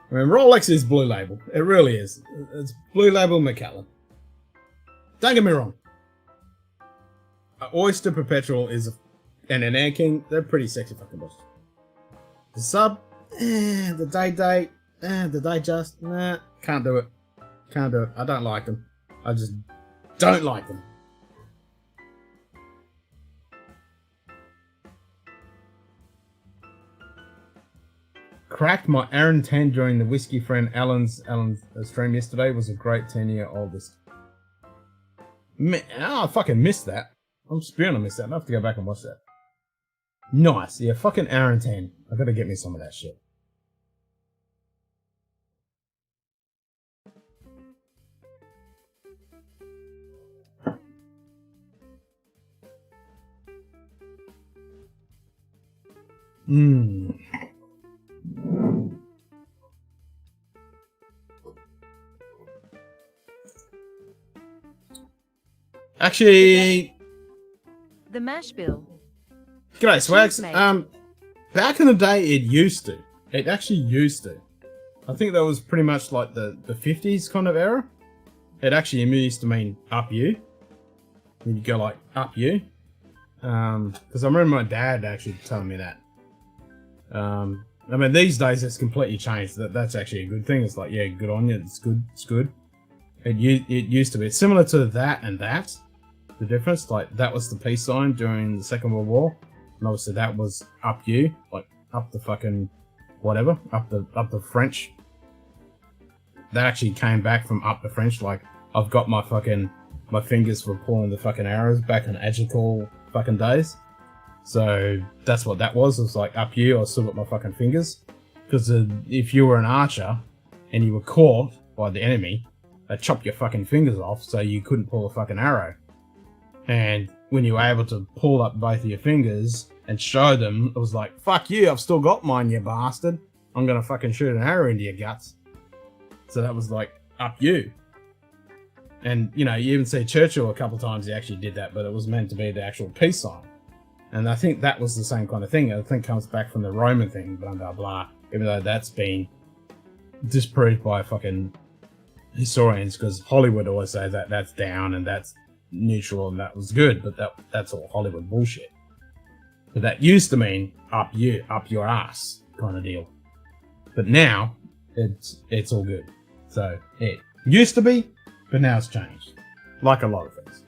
I mean, Rolex is Blue Label. It really is. It's Blue Label Macallan. Don't get me wrong. Oyster Perpetual and an Air King, they're pretty sexy fucking watches. The Sub, the Day, the Digest, nah, can't do it. Can't do it. I don't like them. I just don't like them. Cracked my Aaron 10 during the whiskey friend Alan's stream yesterday. Was a great 10-year-old whiskey. I fucking missed that. I'm spewing I missed that. I have to go back and watch that. Nice. Yeah, fucking Aaron 10. I gotta get me some of that shit. Actually, The mash bill. g'day Swags. Cheers, mate. Back in the day, it used to. It actually used to. I think that was pretty much like the 50s kind of era. It actually used to mean up you. You'd go like up you. Because I remember my dad actually telling me that. I mean, these days it's completely changed. That's actually a good thing. It's like, yeah, good on you. It's good. It's good. It used to be. It's similar to that and that. the difference. Like, that was the peace sign during the Second World War. And obviously that was up you, like up the fucking whatever, up the French. That actually came back from up the French. Like, I've got my fingers for pulling the fucking arrows back in Agical fucking days. So that's what that was. It was like up you, I still got my fucking fingers. Because if you were an archer and you were caught by the enemy, they chopped your fucking fingers off so you couldn't pull a fucking arrow. And when you were able to pull up both of your fingers and show them, it was like, fuck you, I've still got mine, you bastard. I'm gonna fucking shoot an arrow into your guts. So that was like, up you. And, you know, you even see Churchill a couple of times, he actually did that, but it was meant to be the actual peace sign. And I think that was the same kind of thing. I think it comes back from the Roman thing, blah, blah, blah. Even though that's been disproved by fucking historians, because Hollywood always say that that's down and that's neutral and that was good, but that's all Hollywood bullshit. But that used to mean up your ass kind of deal. But now it's all good. So it used to be, but now it's changed. Like a lot of things.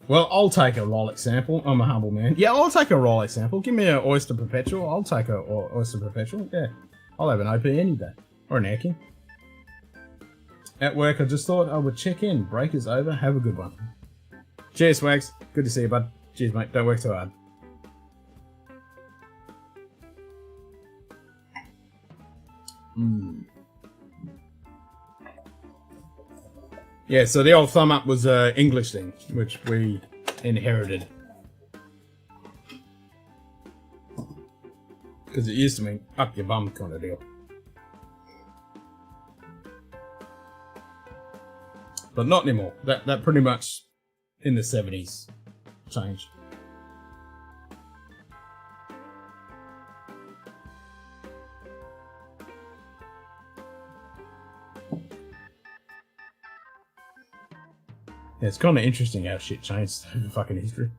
Well, I'll take a Rolex sample. I'm a humble man. Yeah, I'll take a Rolex sample. Give me an Oyster Perpetual. I'll take a Oyster Perpetual. Yeah, I'll have an OP any day. Or an Airkin. At work, I just thought I would check in. Break is over. Have a good one. Cheers, Swags. Good to see you, bud. Cheers, mate. Don't work too hard. Yeah, so the old thumb up was an English thing, which we inherited. Because it used to mean up your bum kind of deal. But not anymore. That pretty much in the 70s changed. Yeah, it's kind of interesting how shit changed in fucking history.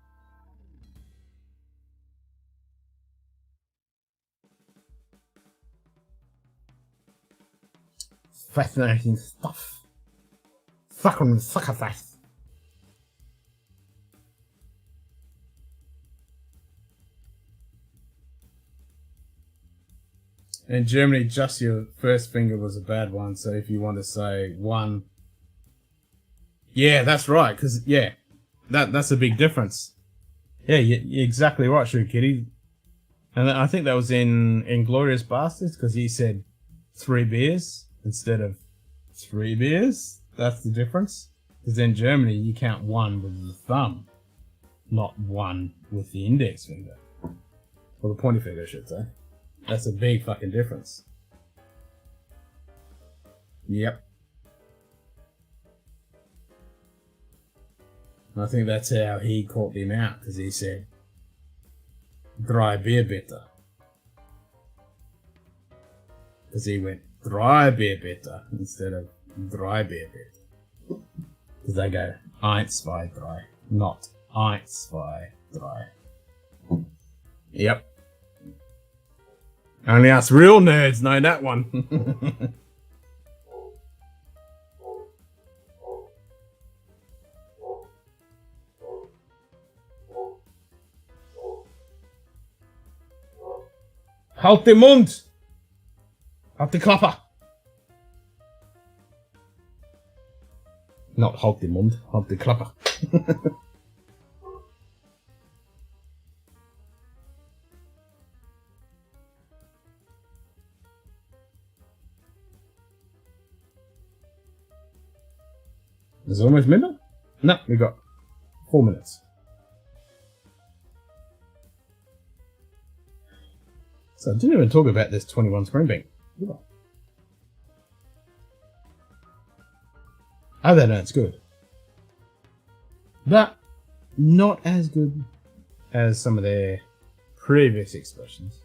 Fascinating stuff. Fucking suckerface. In Germany, just your first finger was a bad one. So if you want to say one, yeah, that's right. Because yeah, that's a big difference. Yeah, you're exactly right, True Kitty. And I think that was in Inglourious Bastards because he said 3 beers instead of 3 beers. That's the difference. Because in Germany, you count 1 with the thumb, not 1 with the index finger. Or the pointy finger, I should say. That's a big fucking difference. Yep. And I think that's how he caught him out, because he said, dry beer bitter. Because he went, dry beer bitter, instead of dry beer bitter. Because they go, 1, 2, 3, not 1, 2, 3. Yep. Only us real nerds know that one. Halt den Mund! Halt die Klappe! Not halt den Mund, halt die Klappe. Is it almost midnight? No, we got 4 minutes. So I didn't even talk about this 21 screen bank. Oh, that it's good. But not as good as some of their previous expressions.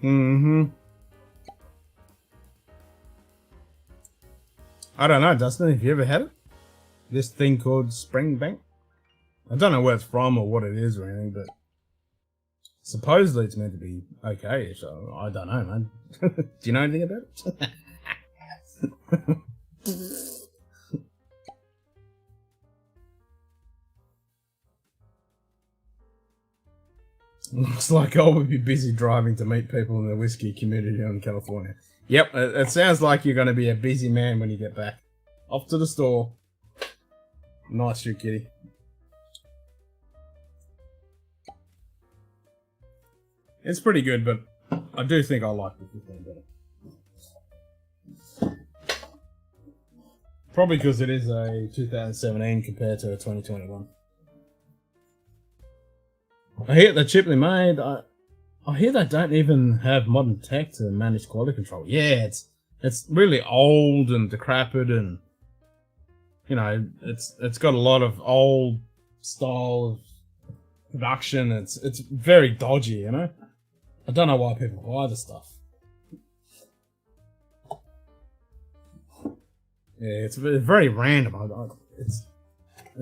Mm-hmm. I don't know, Dustin, have you ever had it? This thing called Springbank? I don't know where it's from or what it is or anything, but supposedly it's meant to be okay, so I don't know, man. Do you know anything about it? Looks like I will be busy driving to meet people in the whiskey community in California. Yep, it sounds like you're going to be a busy man when you get back. Off to the store. Nice shoe, kitty. It's pretty good, but I do think I like the 15 better. Probably because it is a 2017 compared to a 2021. I hear they're cheaply made. I hear they don't even have modern tech to manage quality control. Yeah, it's really old and decrepit, and you know, it's got a lot of old style of production. It's very dodgy, you know. I don't know why people buy the stuff. Yeah, it's very random. It's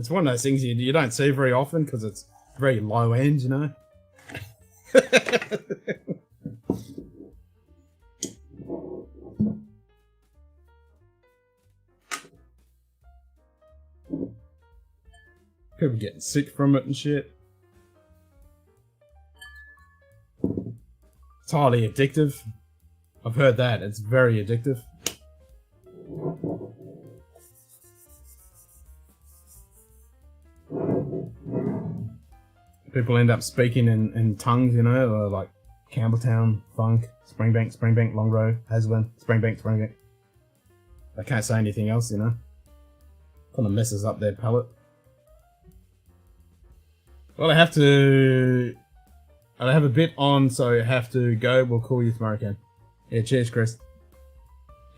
one of those things you don't see very often because it's very low end, you know. People getting sick from it and shit. It's highly addictive. I've heard that. It's very addictive. People end up speaking in tongues, you know, like Campbelltown, Funk, Springbank, Longrow, Haslin, Springbank. They can't say anything else, you know. Kind of messes up their palate. Well, I have a bit on, so I have to go. We'll call you tomorrow, Ken. Yeah, cheers, Chris.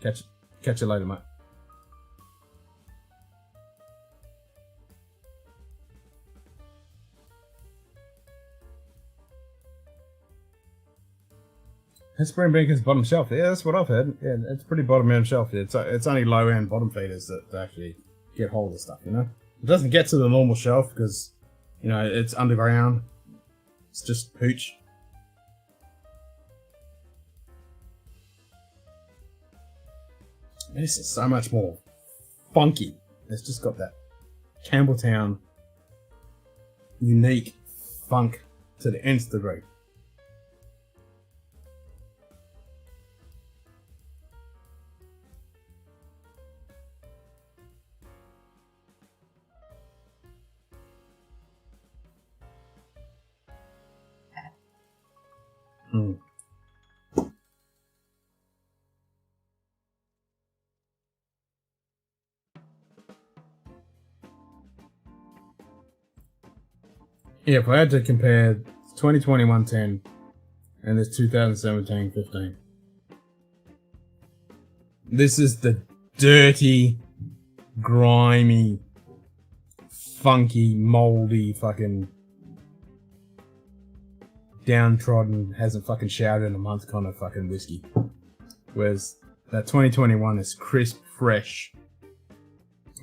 Catch you later, mate. Springbank is bottom shelf. Yeah, that's what I've heard. Yeah, it's pretty bottom end shelf. It's only low end bottom feeders that actually get hold of stuff, you know. It doesn't get to the normal shelf because, you know, it's underground. It's just hooch. This is so much more funky. It's just got that Campbelltown unique funk to the nth degree. Mm. Yeah, if I had to compare 2021 10 and this 2017 15, this is the dirty, grimy, funky, moldy, fucking downtrodden, hasn't fucking showered in a month kind of fucking whiskey. Whereas that 2021 is crisp, fresh,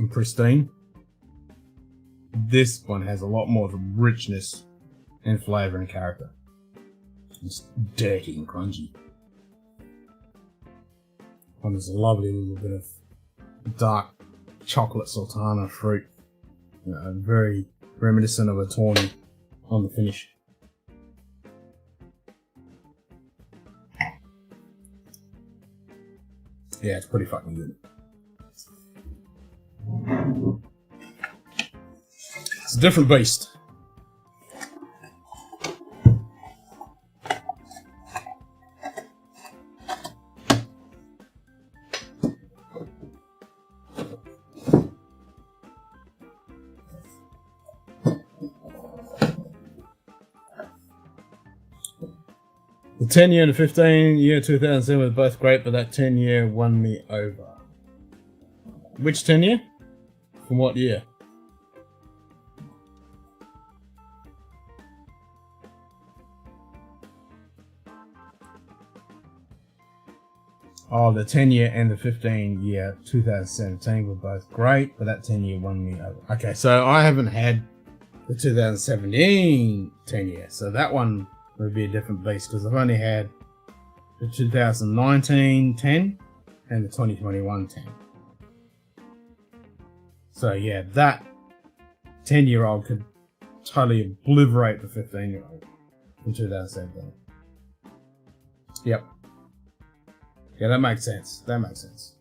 and pristine. This one has a lot more of a richness and flavour and character. It's dirty and crunchy. And there's a lovely little bit of dark chocolate sultana fruit. You know, very reminiscent of a tawny on the finish. Yeah, it's pretty fucking good. It's a different beast. The 10-year and the 15-year 2007 were both great, but that 10-year won me over. Which 10-year? From what year? Oh, the 10-year and the 15-year 2017 were both great, but that 10-year won me over. Okay, so I haven't had the 2017 10-year, so that one would be a different beast because I've only had the 2019 10 and the 2021 10. So yeah, that 10-year-old could totally obliterate the 15-year-old in 2017. Yep. Yeah, that makes sense. That makes sense.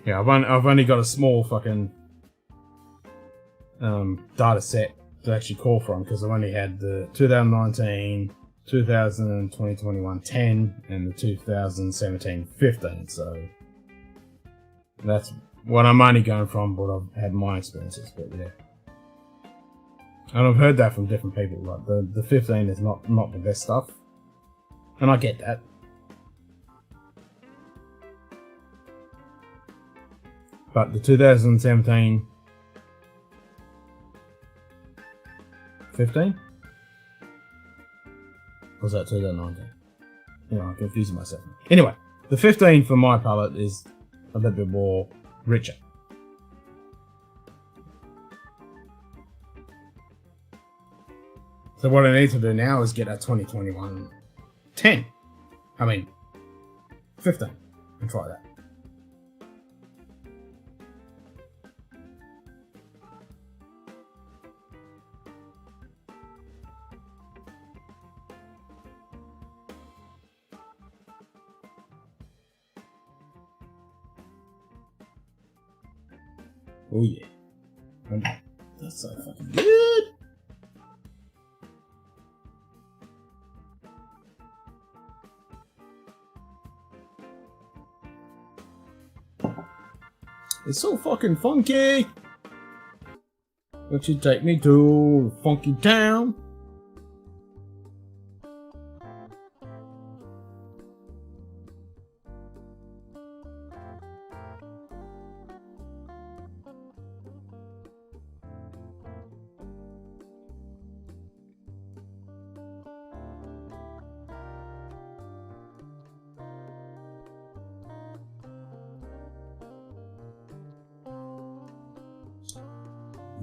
Yeah, I've only got a small fucking data set to actually call from because I've only had the 2019, 2021 10 and the 2017 15. So that's what I'm only going from, but I've had my experiences. But yeah, and I've heard that from different people. Like the 15 is not the best stuff. And I get that. But the 2017 15? Or was that 2019? You know, I'm confusing myself. Anyway, the 15 for my palate is a little bit more richer. So what I need to do now is get a 2021 10. I mean, 15. And try that. Oh yeah. That's so fucking good. It's so fucking funky. Won't you take me to funky town?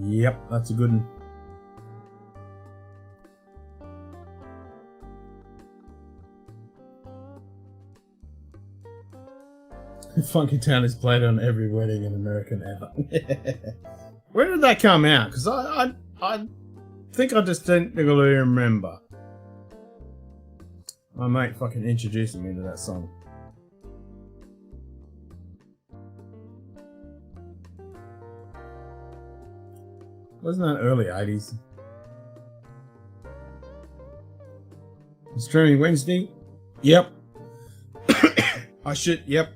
Yep, that's a good one. Funky Town is played on every wedding in America ever. Where did that come out? Because I think I distinctly remember my mate fucking introducing me to that song. Wasn't that early 80s? Streaming Wednesday? Yep. Yep.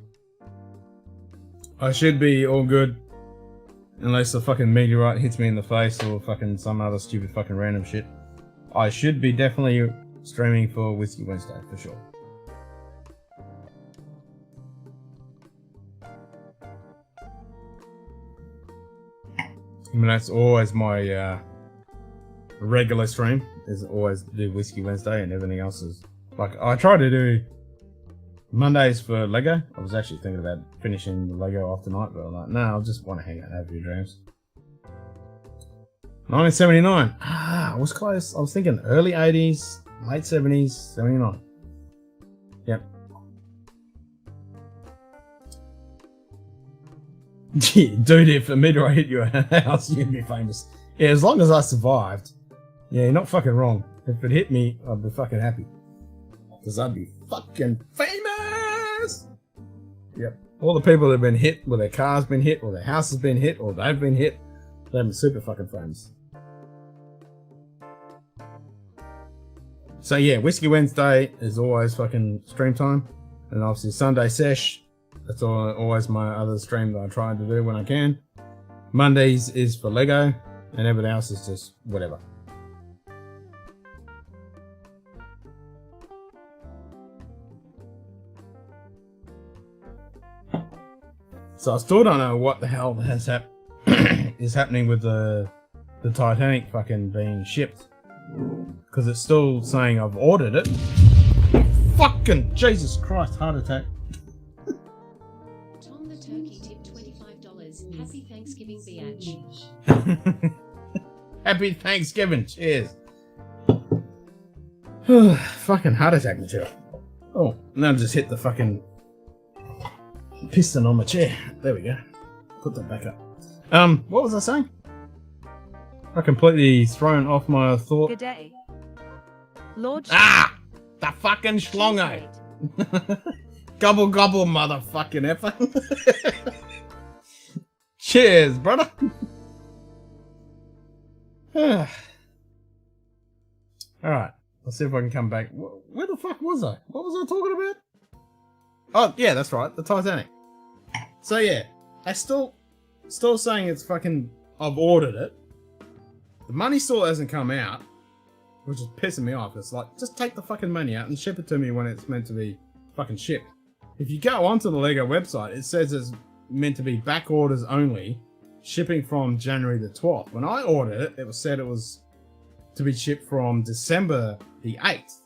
I should be all good. Unless a fucking meteorite hits me in the face or fucking some other stupid fucking random shit. I should be definitely streaming for Whiskey Wednesday, for sure. I mean, that's always my regular stream, is always do Whiskey Wednesday, and everything else is like, I try to do Mondays for Lego. I was actually thinking about finishing the Lego off tonight, but I'm like, no, I just want to hang out and have a few drams. 1979. I was close. I was thinking early 80s, late 70s, 79. Yep. Yeah, dude, if a meteorite hit your house, you'd be famous. Yeah, as long as I survived. Yeah, you're not fucking wrong. If it hit me, I'd be fucking happy. Because I'd be fucking famous! Yep. All the people that have been hit, or their car's been hit, or their house has been hit, or they've been hit, they've been super fucking famous. So yeah, Whiskey Wednesday is always fucking stream time. And obviously Sunday sesh. That's always my other stream that I try to do when I can. Mondays is for Lego, and everything else is just whatever. So I still don't know what the hell has is happening with the Titanic fucking being shipped, because it's still saying I've ordered it. fucking Jesus Christ, heart attack. Tom the Turkey tipped $25. Happy Thanksgiving, biatch. Happy Thanksgiving. Cheers. Fucking heart attack material. Oh, now just hit the fucking piston on my chair. There we go. Put that back up. What was I saying? I completely thrown off my thought. Good day. Lord. Ah! The fucking schlongo. Gobble gobble, motherfucking effer. Cheers, brother. Alright, let's see if I can come back. Where the fuck was I? What was I talking about? Oh, yeah, that's right, the Titanic. So yeah, I still saying it's fucking, I've ordered it. The money still hasn't come out, which is pissing me off. It's like, just take the fucking money out and ship it to me when it's meant to be fucking shipped. If you go onto the Lego website, it says it's meant to be back orders only, shipping from January the 12th. When I ordered it, it was said it was to be shipped from December the 8th.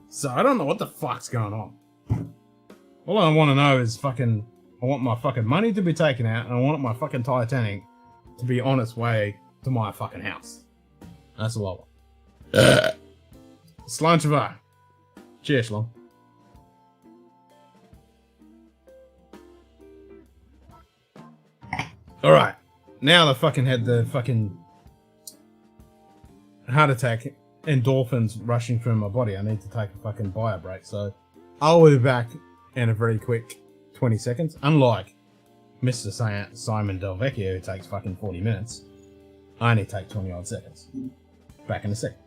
So I don't know what the fuck's going on. All I want to know is fucking, I want my fucking money to be taken out, and I want my fucking Titanic to be on its way to my fucking house. That's all I want. Slanchava. Cheers, Shlong. Alright. Now I fucking had the fucking heart attack, endorphins rushing through my body. I need to take a fucking bio break, so I'll be back in a very quick 20 seconds. Unlike Mr. Simon Delvecchio, who takes fucking 40 minutes, I only take 20 odd seconds. Back in a second.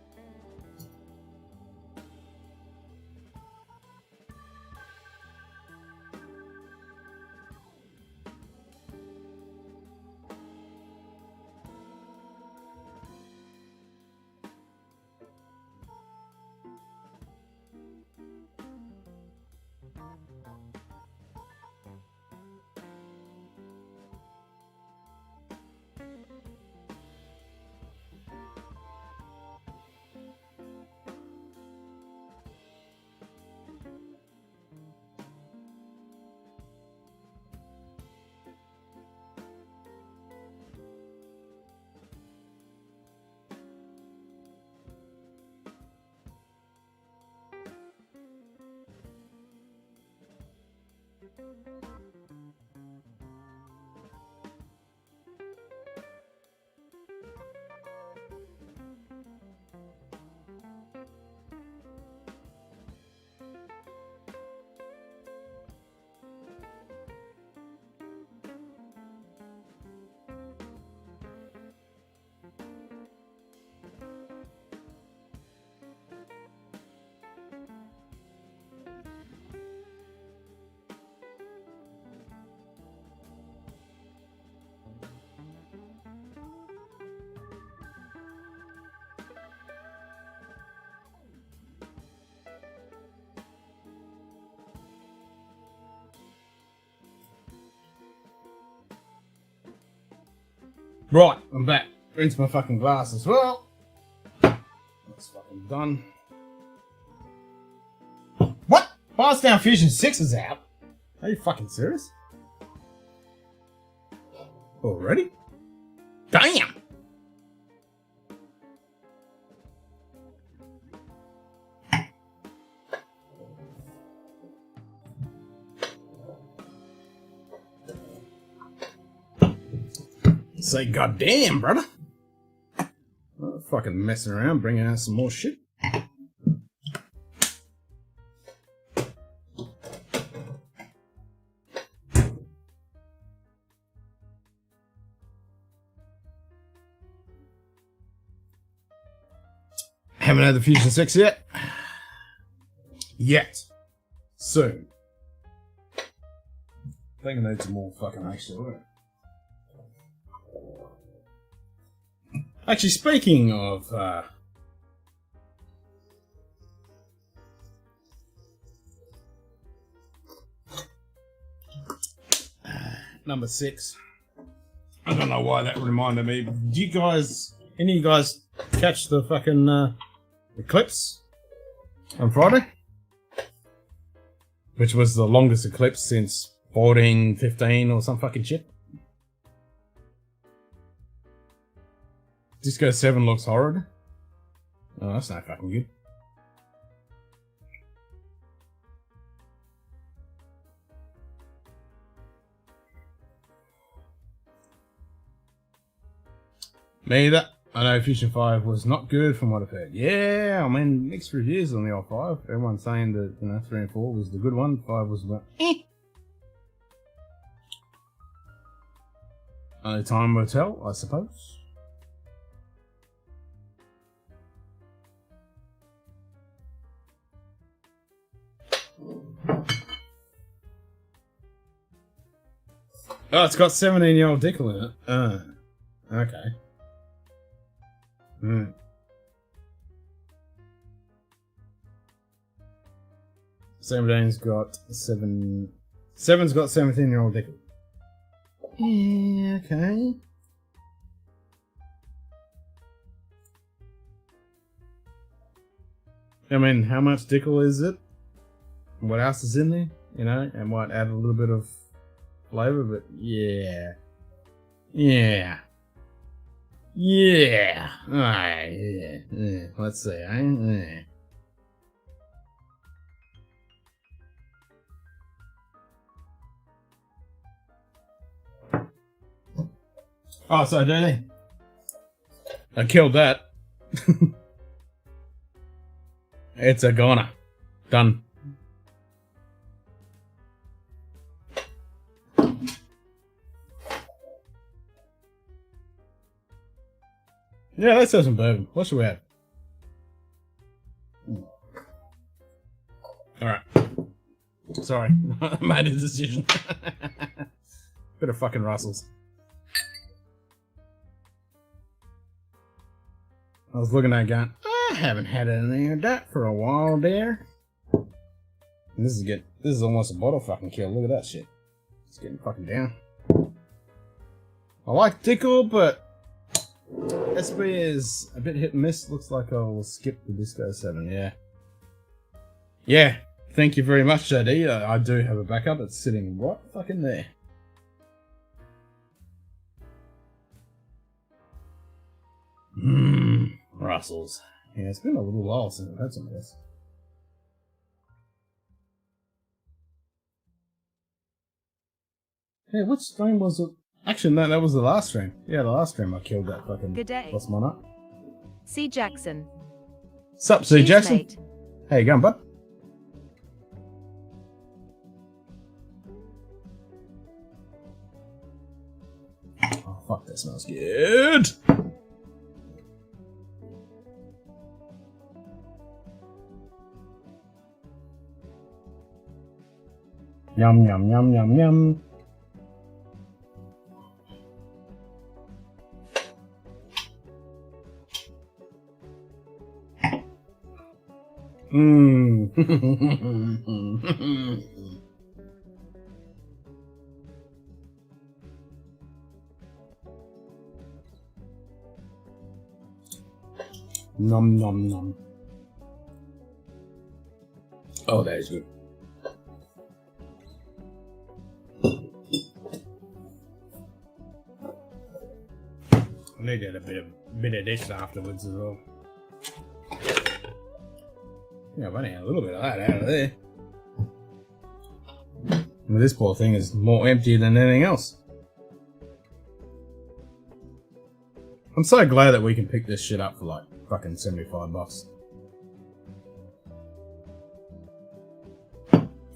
Right, I'm back. Rinse my fucking glass as well. That's fucking done. What? Pass Down Fusion 6 is out? Are you fucking serious? Already? Damn! Say goddamn, brother. Oh, fucking messing around, bringing out some more shit. Haven't had the Fusion 6 yet. Soon. I think I need some more fucking extra work. Actually, speaking of number 6, I don't know why that reminded me. But do you guys, any of you guys, catch the fucking eclipse on Friday? which was the longest eclipse since 1415 or some fucking shit. Disco 7 looks horrid. Oh, that's not fucking good. Me either. I know Fusion 5 was not good from what I've heard. Yeah, I mean, mixed reviews on the old 5. Everyone's saying that, 3 and 4 was the good one, 5 was about Only time will tell, I suppose. Oh, it's got 17-year-old Dickel in it. Okay. 17's got 7. 7's got 17-year-old Dickel. Yeah, okay. I mean, how much Dickel is it? What else is in there? And might add a little bit of flavor, but yeah. Yeah. Yeah. Alright, yeah. Let's see, eh? Oh, so do they? I killed that. It's a goner. Done. Yeah, let's have some bourbon. What should we have? Alright. Sorry. I made a decision. Bit of fucking Russells. I was looking at it going, I haven't had anything of that for a while there. And this is almost a bottle fucking kill. Look at that shit. It's getting fucking down. I like Dickel, but SB is a bit hit and miss. Looks like I'll skip the Disco 7, yeah. Yeah, thank you very much, JD. I do have a backup. It's sitting right fucking there. Russells. Yeah, it's been a little while since I've had some of this. Yeah, which stream was it? Actually, no, that was the last stream. Yeah, the last stream I killed that fucking Good day. lost my nut. C. Jackson. Sup, C. Cheers, Jackson? mate. How you going, bud? Oh, fuck, that smells good. Yum, yum, yum, yum, yum. Nom nom nom. Oh, that is good. I need to get a bit of this afterwards as well. Yeah, I've only had a little bit of that out of there. But this poor thing is more empty than anything else. I'm so glad that we can pick this shit up for like fucking $75.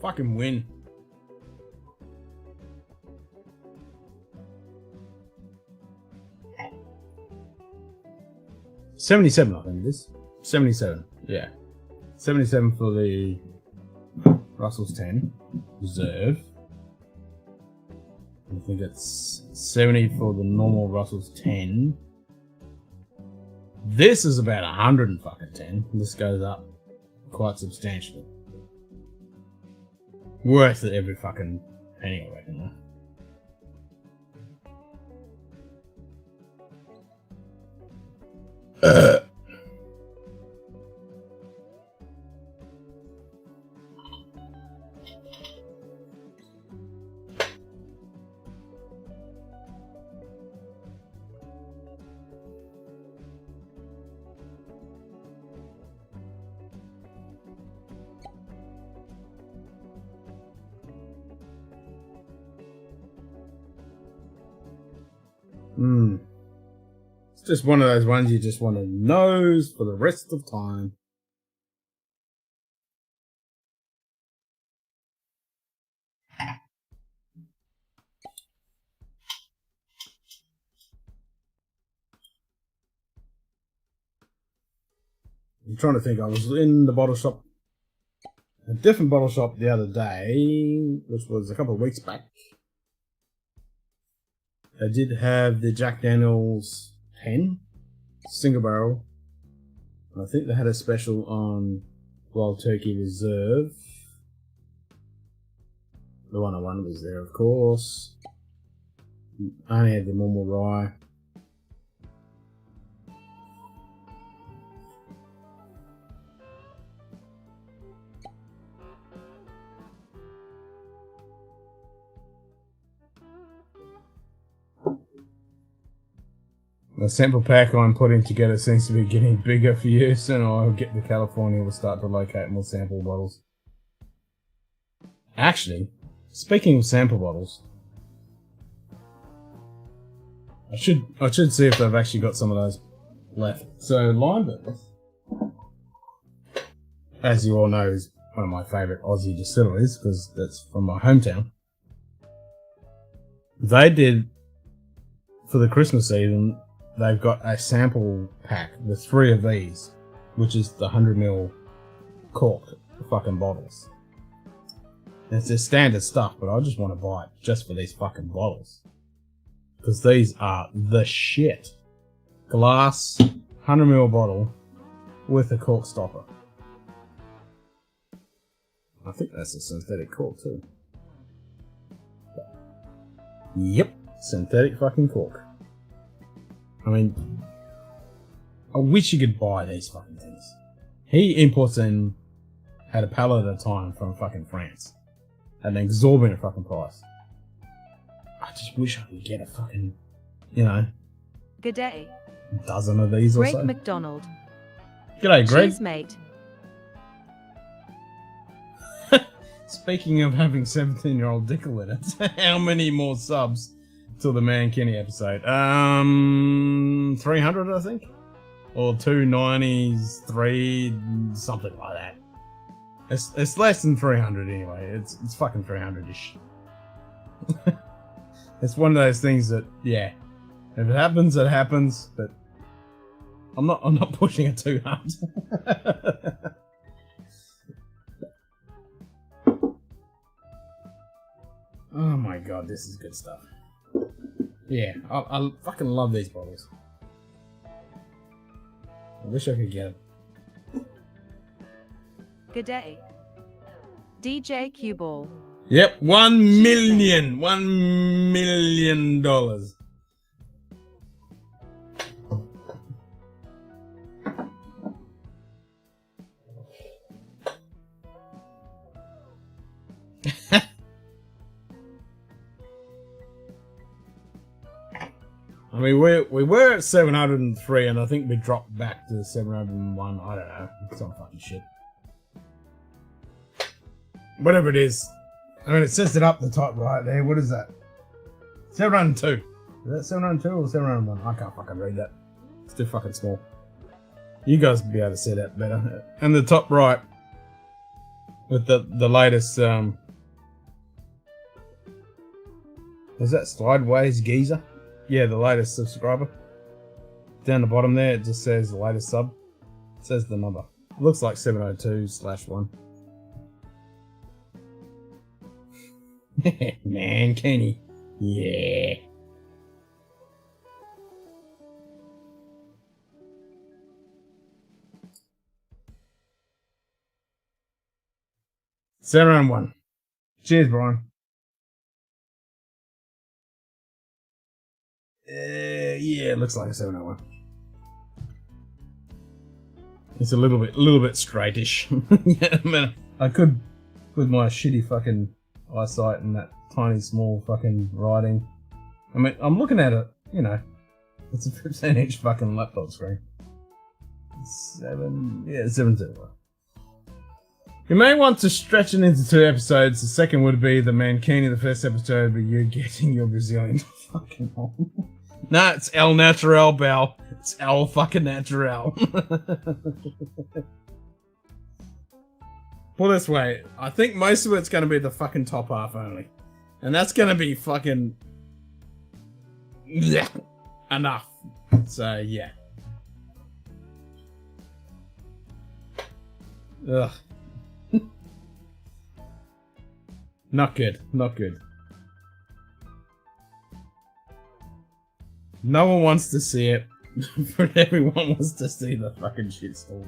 Fucking win. $77, I think it is. 77, yeah. 77 for the Russell's 10 Reserve. I think it's 70 for the normal Russell's 10. This is about 110. This goes up quite substantially. Worth it every fucking penny, I reckon, though. It's just one of those ones you just want to nose for the rest of time. I'm trying to think. I was in the bottle shop, a different bottle shop the other day, which was a couple of weeks back. They did have the Jack Daniel's 10 single barrel. I think they had a special on Wild Turkey Reserve. The 101 was there, of course. I only had the normal rye. The sample pack I'm putting together seems to be getting bigger for you, so I'll get to California, we'll start to locate more sample bottles. Actually, speaking of sample bottles, I should see if they've actually got some of those left. So Limeberries, as you all know, is one of my favourite Aussie distilleries because that's from my hometown. They did, for the Christmas season, they've got a sample pack with 3 of these, which is the 100ml corked fucking bottles. It's just standard stuff, but I just want to buy it just for these fucking bottles. Because these are the shit. Glass, 100ml bottle with a cork stopper. I think that's a synthetic cork too. Yep, synthetic fucking cork. I mean, I wish you could buy these fucking things. He imports in at a pallet at a time from fucking France. At an exorbitant fucking price. I just wish I could get a fucking, you know, G'day. dozen of these or Greg so. McDonald. G'day, Greg. Cheers, mate. Speaking of having 17-year-old Dickel in it, how many more subs till the Man Kenny episode? 300, I think? Or 290s, 3, something like that. It's less than 300 anyway. It's fucking 300-ish. It's one of those things that, yeah, if it happens, it happens, but I'm not pushing it too hard. Oh my god, this is good stuff. Yeah, I fucking love these bottles. I wish I could get them. G'day. DJ Q-Ball. Yep, $1 million dollars. I mean, we were at 703, and I think we dropped back to 701. I don't know, some fucking shit. Whatever it is. I mean, it says it up the top right there. What is that? 702. Is that 702 or 701? I can't fucking read that. It's too fucking small. You guys will be able to see that better. And the top right, with the latest, is that Sideways Geezer? Yeah, the latest subscriber. Down the bottom there, it just says the latest sub. It says the number. It looks like 702/1. Man, Kenny. Yeah. Round 1. Cheers, Brian. Yeah, it looks like a 701. It's a little bit straightish. Yeah, man, I could, with my shitty fucking eyesight and that tiny small fucking writing. I mean, I'm looking at it, you know, it's a 15-inch fucking laptop screen. 7-2. You may want to stretch it into 2 episodes. The second would be the Mankini. The first episode would be you getting your Brazilian fucking home. Nah, it's El Natural, Bell. It's El fucking Natural. Put this way, I think most of it's going to be the fucking top half only. And that's going to be fucking... enough. So, yeah. Ugh. Not good. Not good. No one wants to see it, but everyone wants to see the fucking shitstorm.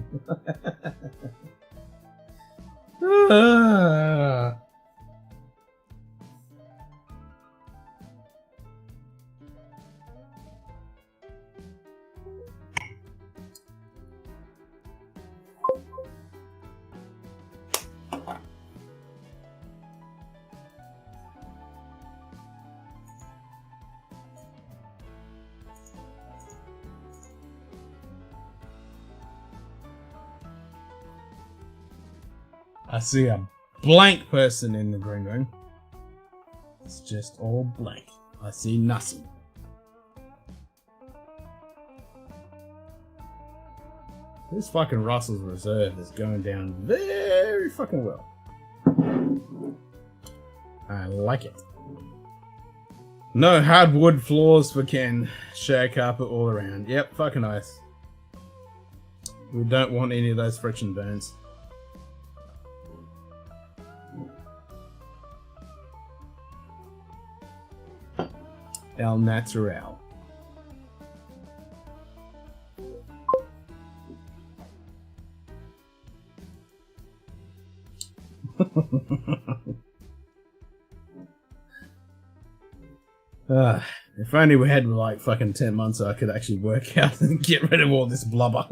I see a blank person in the green room. It's just all blank. I see nothing. This fucking Russell's Reserve is going down very fucking well. I like it. No hardwood floors for Ken. Share carpet all around. Yep, fucking nice. We don't want any of those friction burns. El Natural. If only we had like fucking 10 months so I could actually work out and get rid of all this blubber.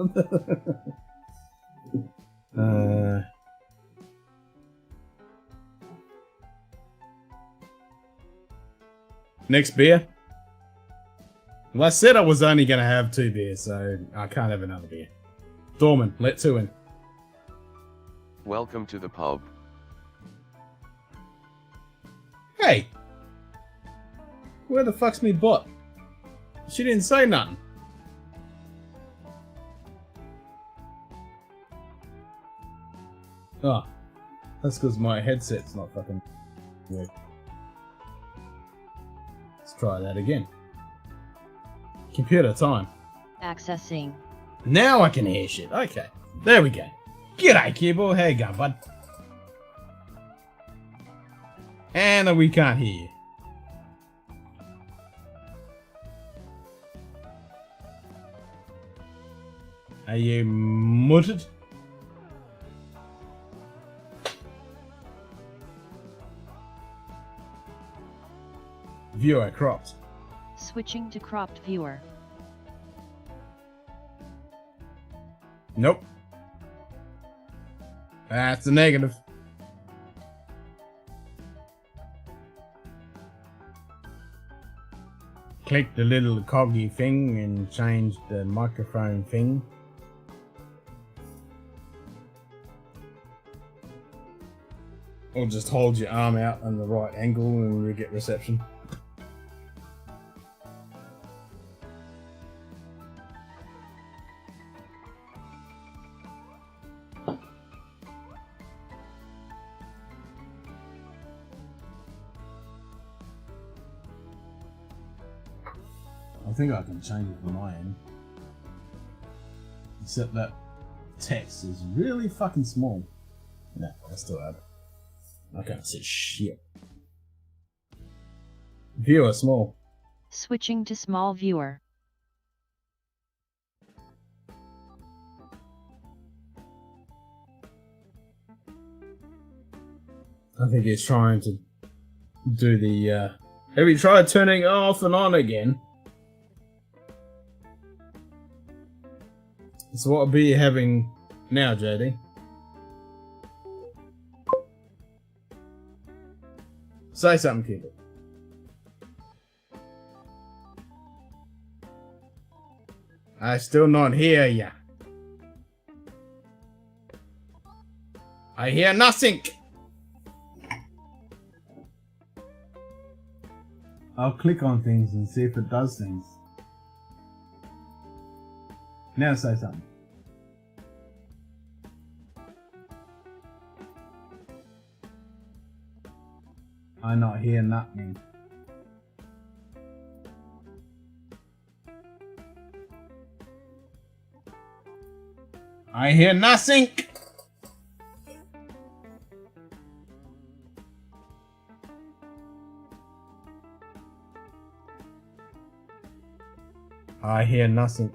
Next beer. Well, I said I was only going to have 2 beers, so I can't have another beer. Dorman, let 2 in. Welcome to the pub. Hey! Where the fuck's me bot? She didn't say nothing. Oh. That's because my headset's not fucking weird. Let's try that again. Computer time. Accessing. Now I can hear shit. Okay. There we go. G'day, Kibble. How you going, bud? And we can't hear you. Are you muted? Viewer cropped. Switching to cropped viewer. Nope. That's a negative. Click the little coggy thing and change the microphone thing. Or just hold your arm out on the right angle and we get reception. I think I can change it from my end. Except that text is really fucking small. No, I still have it. I can't see shit. Viewer small. Switching to small viewer. I think he's trying to do the have you tried turning it off and on again? So what will be having now, JD? Say something, kid. I still not hear ya. I hear nothing. I'll click on things and see if it does things. Now say something. I not hear nothing. I hear nothing. I hear nothing.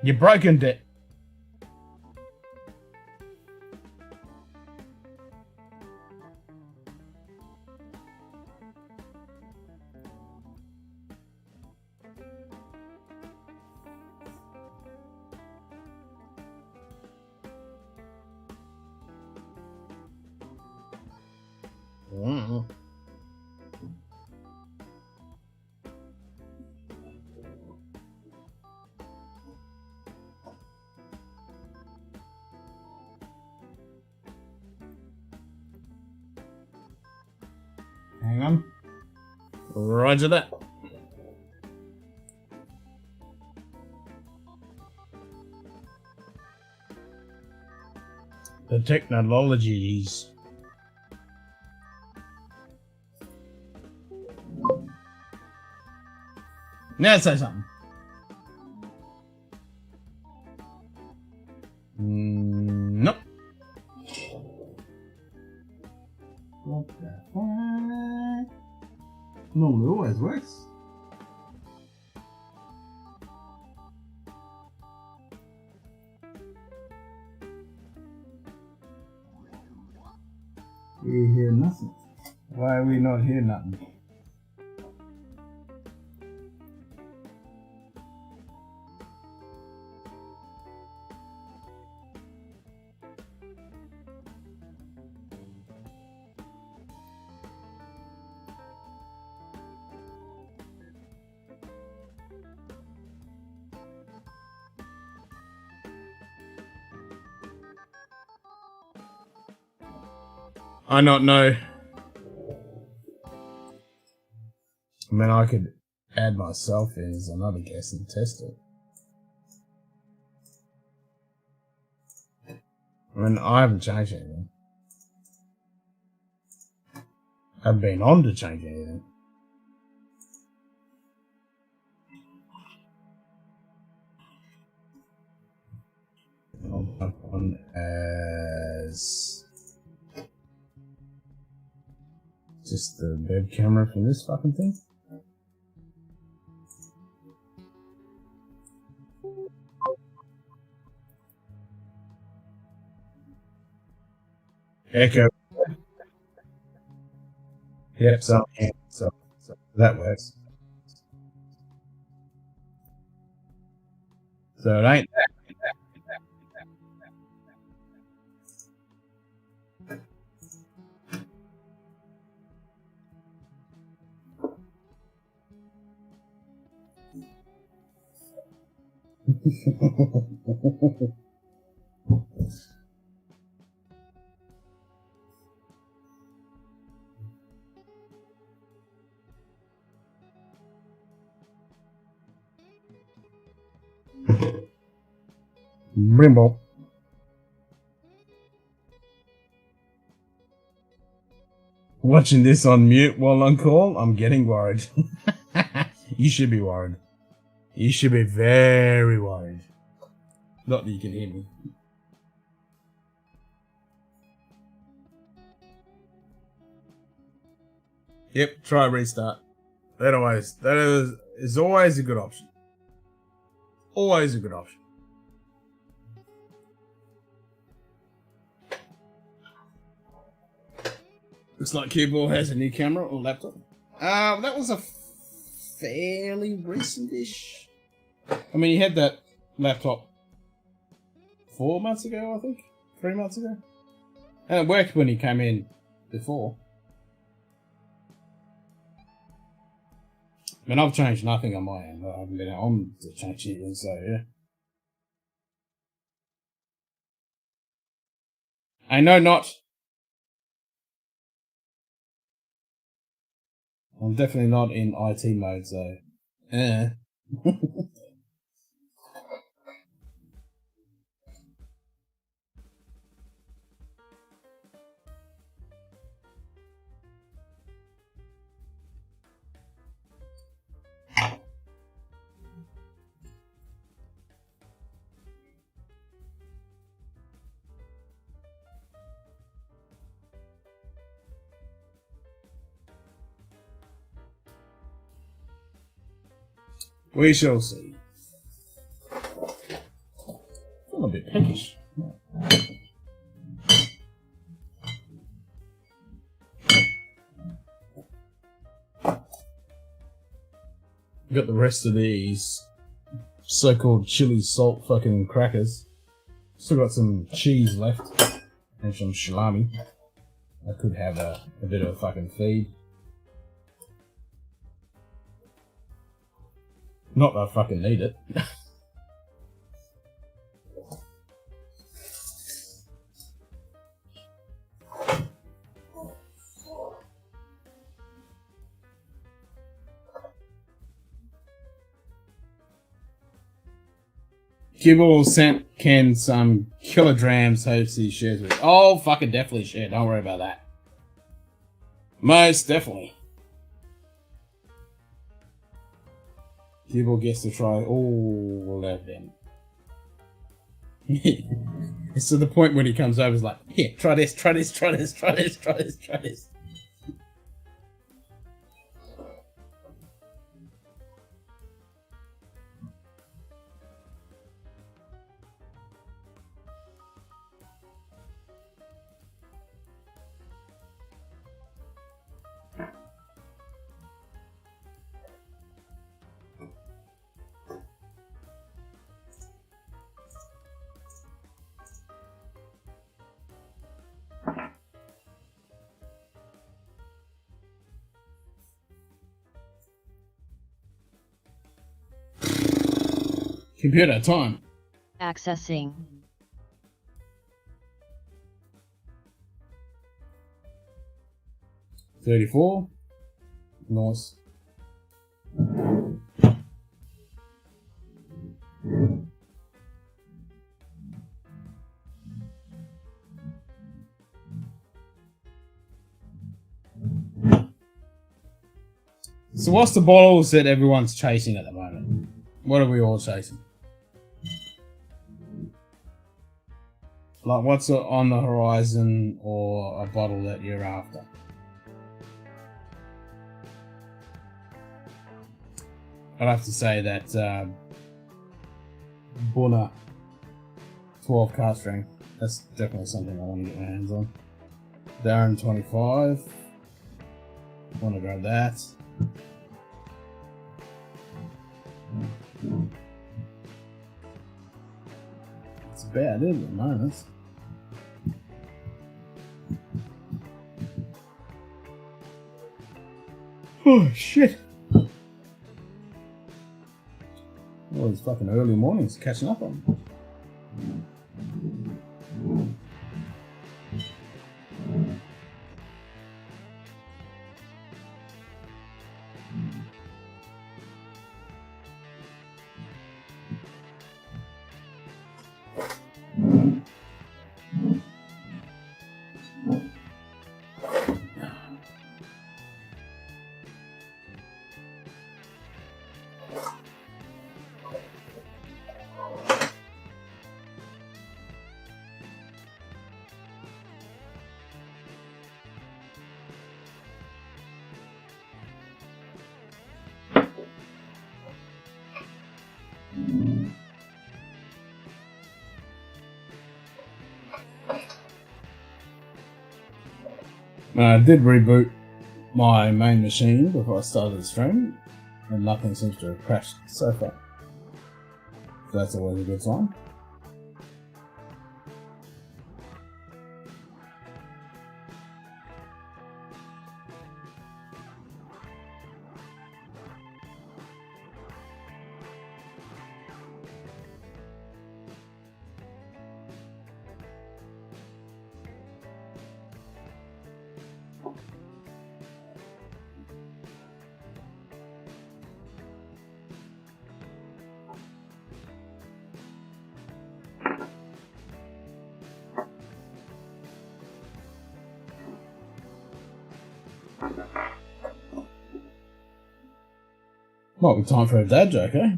You broken it. Mm. Hang on. Roger that. The technologies. Now say something. Nope. What the fuck? Normally always works. We hear nothing. Why are we not hear nothing? I not know. I mean, I could add myself as another guest and test it. I mean, I haven't changed anything. I haven't been on to change anything. I'll put on as just the web camera from this fucking thing. Echo. Yep, so that works. So it ain't that. Brimble. Watching this on mute while on call, I'm getting worried. You should be worried. You should be very worried. Not that you can hear me. Yep, try restart. That is always a good option. Always a good option. Looks like Cuball has a new camera or laptop. That was a fairly recent-ish. I mean, he had that laptop 4 months ago, I think. 3 months ago. And it worked when he came in before. I mean, I've changed nothing on my end. I haven't been on to change anything, so yeah. I know not. I'm definitely not in IT mode, so. We shall see. I'm a bit peckish. Got the rest of these so-called chili salt fucking crackers. Still got some cheese left and some salami. I could have a bit of a fucking feed. Not that I fucking need it. Dribble sent Ken some killer Drams, hopes he shares with. Oh, fucking definitely share. Don't worry about that. Most definitely. Dribble gets to try all of them. It's to the point when he comes over, he's like, here, try this, try this, try this, try this, try this, try this. Computer time. Accessing. 34. Nice. So what's the bottles that everyone's chasing at the moment? What are we all chasing? Like, what's on the horizon or a bottle that you're after? I'd have to say that Bunna 12 cast strength. That's definitely something I want to get my hands on. Darren 25. Want to grab that. It's bad, isn't it? Minus. Oh shit! All these fucking early mornings catching up on. I did reboot my main machine before I started the stream, and nothing seems to have crashed so far. So that's always a good sign. Might be time for a dad joke, eh?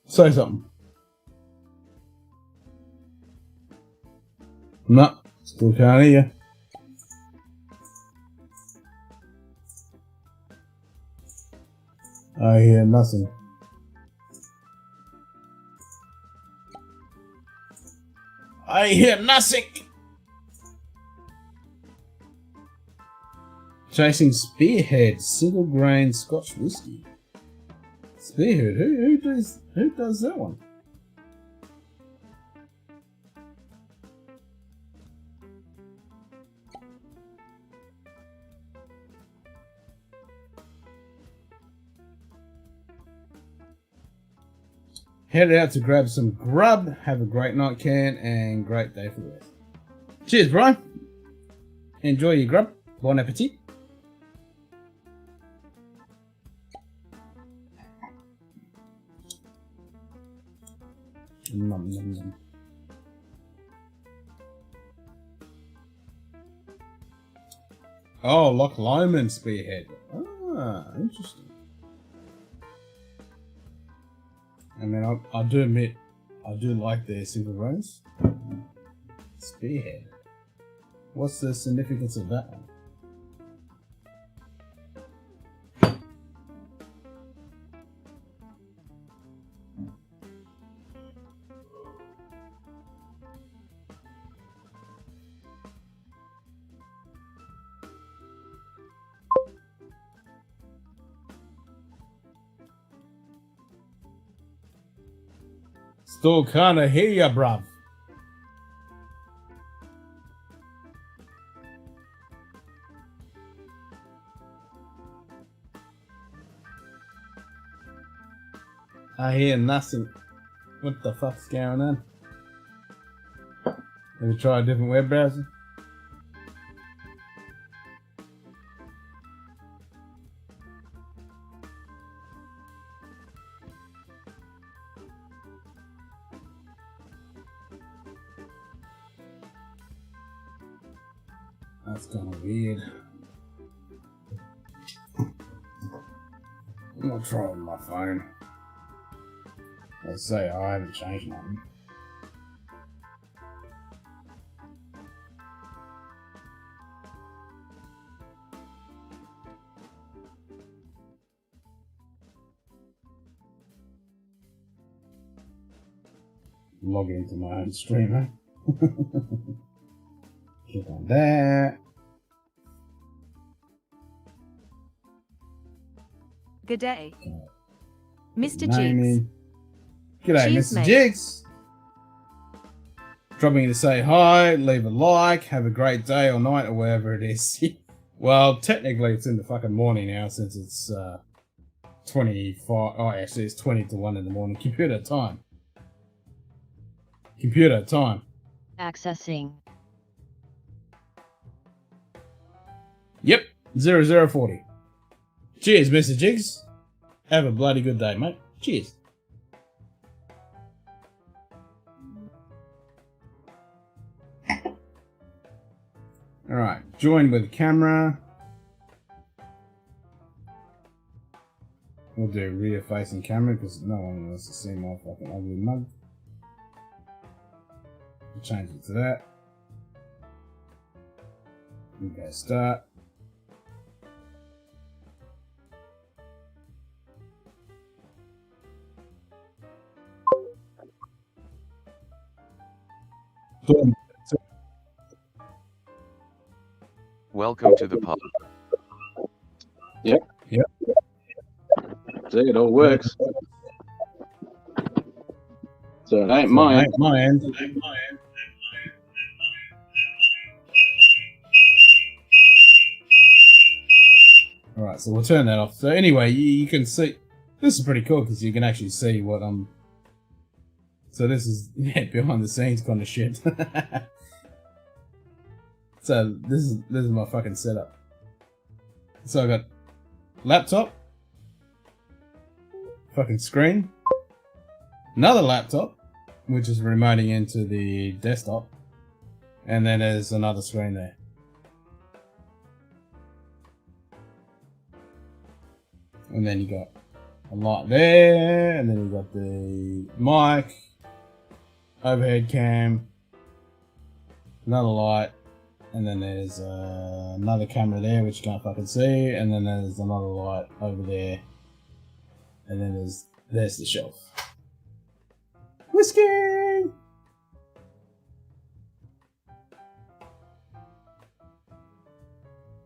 Say something. No, still can't hear you. I hear nothing. I hear nothing. Chasing Spearhead, single grain Scotch whisky. Spearhead, who does that one? Head out to grab some grub. Have a great night, Can, and great day for the rest. Cheers, Brian. Enjoy your grub. Bon appetit. Nom, nom, nom. Oh, Loch Lomond Spearhead. Ah, interesting. And then I do admit, I do like their single grains. Spearhead. What's the significance of that one? Still kinda hear ya, bruv. I hear nothing. What the fuck's going on? Have you tried a different web browser? That's kind of weird. I'm gonna try it on my phone. Let's say I haven't changed nothing. Log into my own streamer. Click on that. Good day. Mr. Naming. Jigs. G'day, Cheers, Mr. mate. Jigs. Dropping in to say hi, leave a like, have a great day or night or wherever it is. Well, technically it's in the fucking morning now since it's 25. Oh, actually it's 20 to 1 in the morning. Computer time. Computer time. Accessing. Yep, 0040. Cheers, Mr. Jigs. Have a bloody good day, mate. Cheers. Alright, join with camera. We'll do rear facing camera because no one wants to see my fucking ugly mug. We'll change it to that. We'll go start. Boom. Welcome to the pub. Yep. See, it all works. So it ain't my end. My end. Alright, so we'll turn that off. So anyway, you can see, this is pretty cool because you can actually see what so this is behind the scenes kind of shit. So this is my fucking setup. So I got laptop, fucking screen, another laptop, which is remoting into the desktop, and then there's another screen there. And then you got a light there, and then you got the mic, overhead cam, another light, and then there's another camera there which you can't fucking see, and then there's another light over there, and then there's the shelf. Whiskey!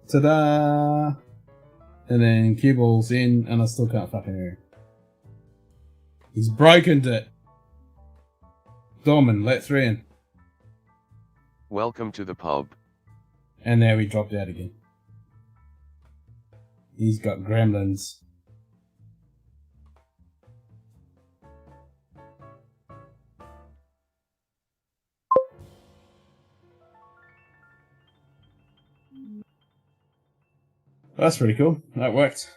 Ta-da! And then cue ball's in, and I still can't fucking hear him. He's broken it. Dorman, let 3 in. Welcome to the pub. And there we dropped out again. He's got gremlins. That's pretty cool. That worked.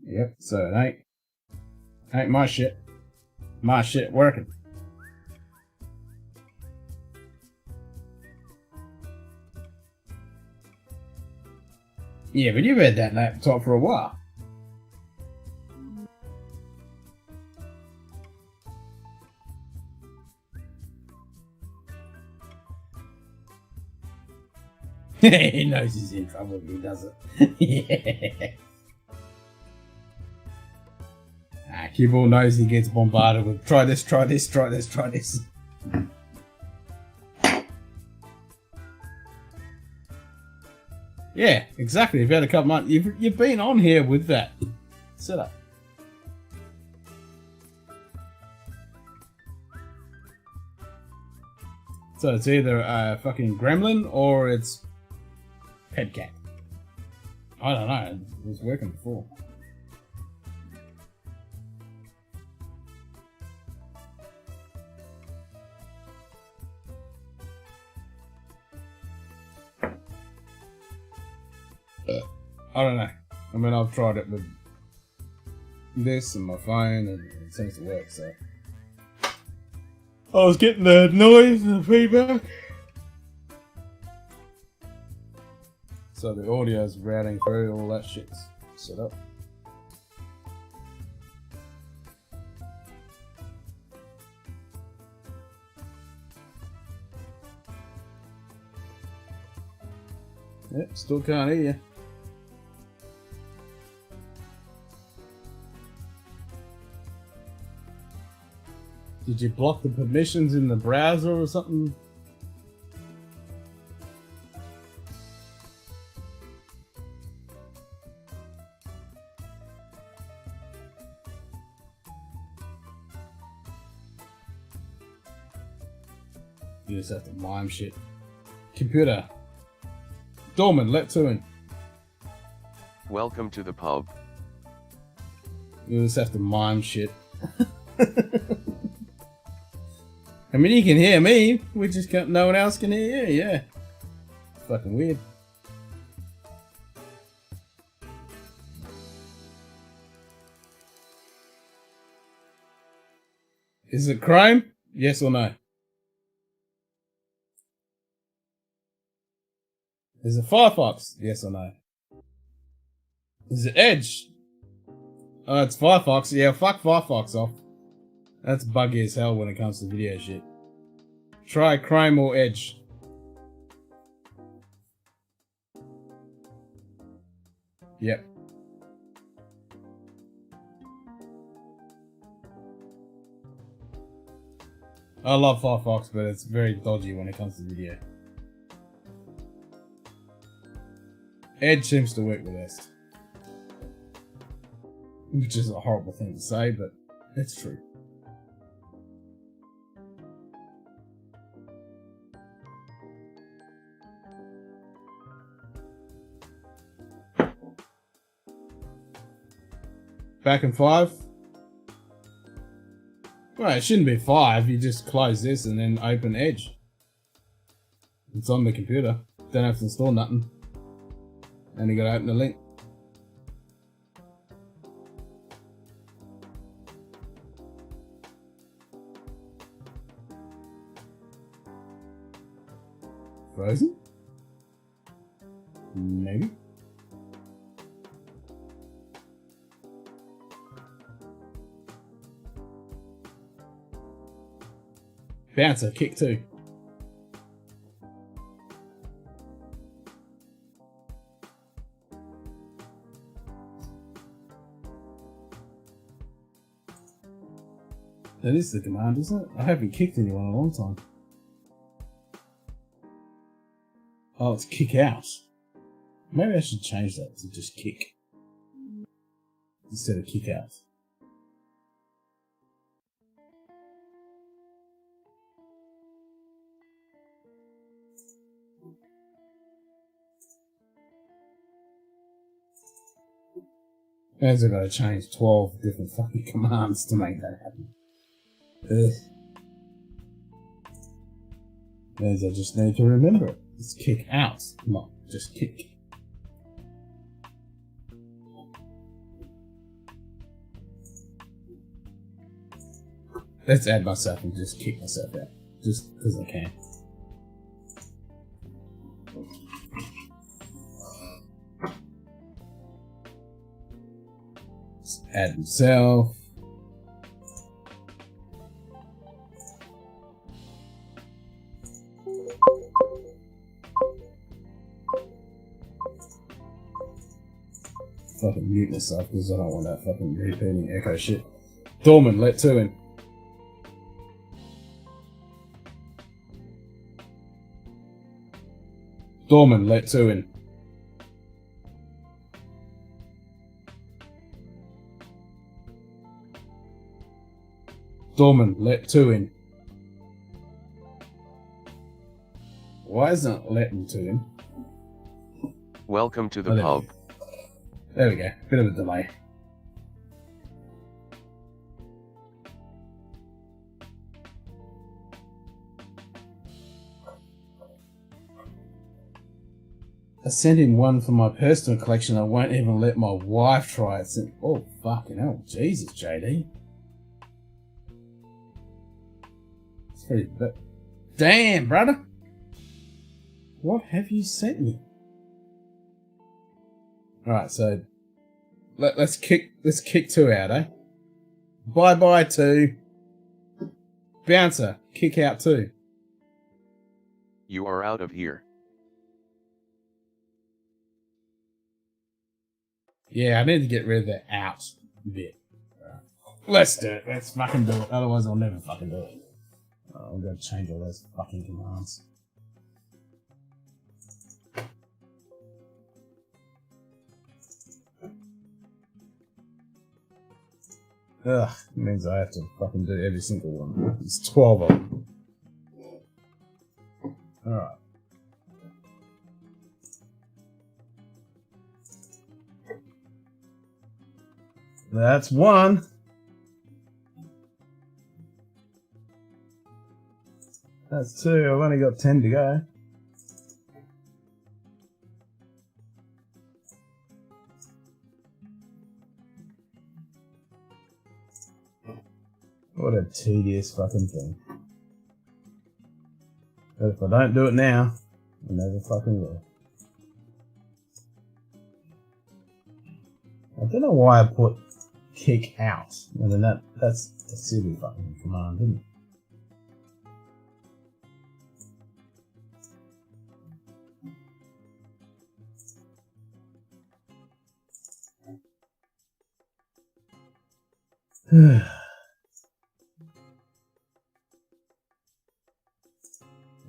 Yep, so it ain't my shit. My shit working. Yeah, but you've had that laptop for a while. He knows he's in trouble if he does it. Yeah. Cue-ball knows he gets bombarded with try this, try this, try this, try this. Yeah, exactly. You've had a couple months. You've been on here with that setup. So it's either a fucking gremlin or it's pet cat. I don't know. It was working before. I don't know. I mean, I've tried it with this and my phone, and it seems to work, so. I was getting the noise and the feedback. So the audio's routing through, all that shit's set up. Yep, still can't hear you. Did you block the permissions in the browser or something? You just have to mime shit. Computer. Dorman, let 2 in. Welcome to the pub. You just have to mime shit. I mean, you can hear me, we just can't, no one else can hear you, yeah. Fucking weird. Is it Chrome? Yes or no? Is it Firefox? Yes or no? Is it Edge? Oh, it's Firefox. Yeah, fuck Firefox off. That's buggy as hell when it comes to video shit. Try Chrome or Edge. Yep. I love Firefox, but it's very dodgy when it comes to video. Edge seems to work the best. Which is a horrible thing to say, but it's true. Back in 5. Well, it shouldn't be 5. You just close this and then open Edge. It's on the computer. don't have to install nothing. Only got to open the link. Frozen? Maybe. Bouncer, kick 2. That is the command, isn't it? I haven't kicked anyone in a long time. Oh, it's kick out. Maybe I should change that to just kick instead of kick out. Guys, I've got to change 12 different fucking commands to make that happen. Means I just need to remember it. It's kick out, not just kick. Let's add myself and just kick myself out. Just because I can. Just add himself. Fucking mute myself because I don't want that fucking repeating echo shit. Dorman, let 2 in. Dorman, let 2 in. Dorman, let 2 in. Why isn't it letting 2 in? Welcome to the pub. There we go. Bit of a delay. I sent in one for my personal collection. I won't even let my wife try it. Oh, fucking hell. Jesus, JD. It's pretty bad. Damn, brother. What have you sent me? Alright, so let's kick 2 out, eh? Bye 2. Bouncer, kick out 2. You are out of here. Yeah, I need to get rid of the out bit. Right. Let's do it. Let's fucking do it. Otherwise, I'll never fucking do it. I'm gonna change all those fucking commands. Ugh, it means I have to fucking do every single one. There's 12 of them. Alright. That's 1. That's 2. I've only got 10 to go. What a tedious fucking thing. But if I don't do it now, I never fucking will. I don't know why I put kick out. I mean, that's a silly fucking command, isn't it?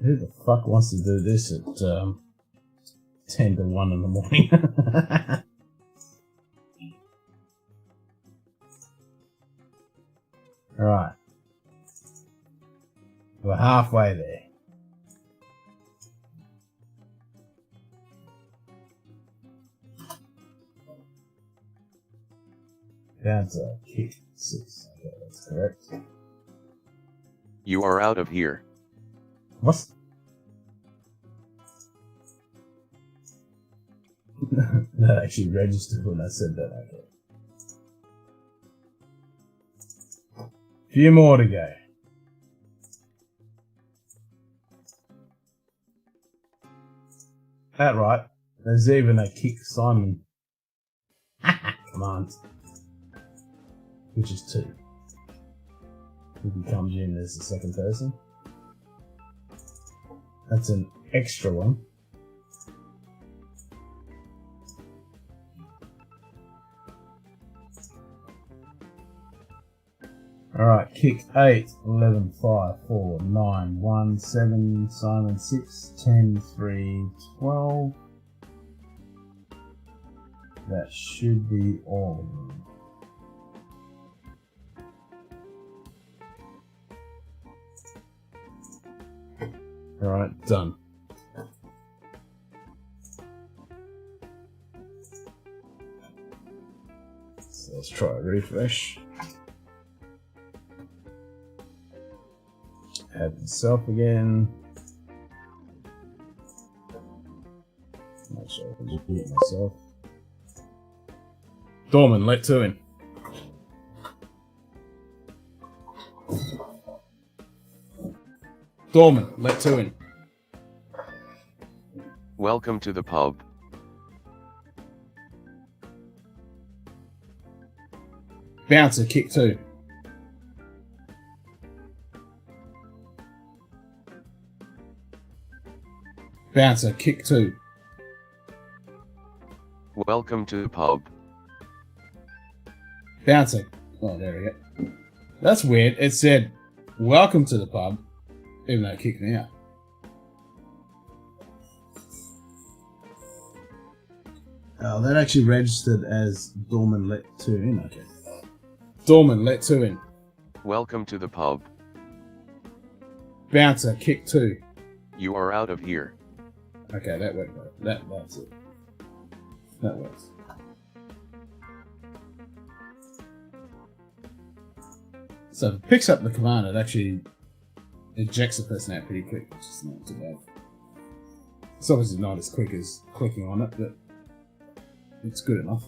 Who the fuck wants to do this at 10 to 1 in the morning? Alright. We're halfway there. Down to kick 6. Okay, that's correct. You are out of here. What? That actually registered when I said that. Okay. Few more to go. That right. There's even a kick Simon command, which is 2. If he comes in as the second person. That's an extra one. Alright, kick 8, 11, 5, 4, 9, 1, 7, Simon 6, 10, 3, 12. That should be all of them. Alright, done. So let's try a refresh. Add myself again. Make sure I can just mute myself. Dorman, let 2 in. Dorman, let 2 in. Welcome to the pub. Bouncer, kick 2. Bouncer, kick 2. Welcome to the pub. Bouncer. Oh, there we go. That's weird. It said, welcome to the pub, even though it kicked me out. Oh, that actually registered as Dorman let 2 in. Okay. Dorman, let 2 in. Welcome to the pub. Bouncer, kick 2. You are out of here. Okay, that worked. That's it. That works. So if it picks up the command, it actually ejects the person out pretty quick, which is not too bad. It's obviously not as quick as clicking on it, but it's good enough.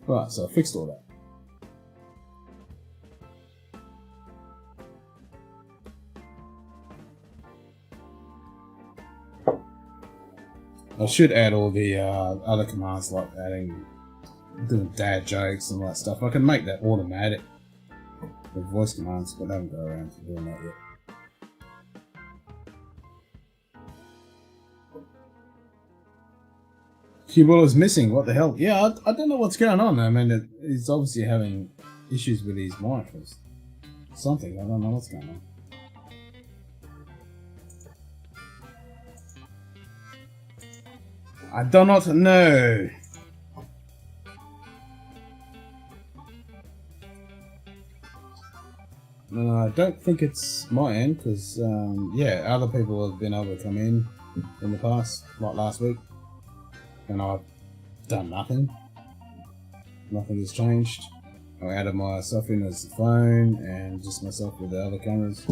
Right, so I fixed all that. I should add all the other commands like doing dad jokes and all that stuff. I can make that automatic with voice commands, but I haven't got around to doing that yet. Cuball is missing. What the hell? Yeah, I don't know what's going on. I mean, he's obviously having issues with his monitors. Something. I don't know what's going on. I do not know. No, I don't think it's my end because, yeah, other people have been able to come in the past, like last week. And I've done nothing. Nothing has changed. I added myself in as the phone and just myself with the other cameras.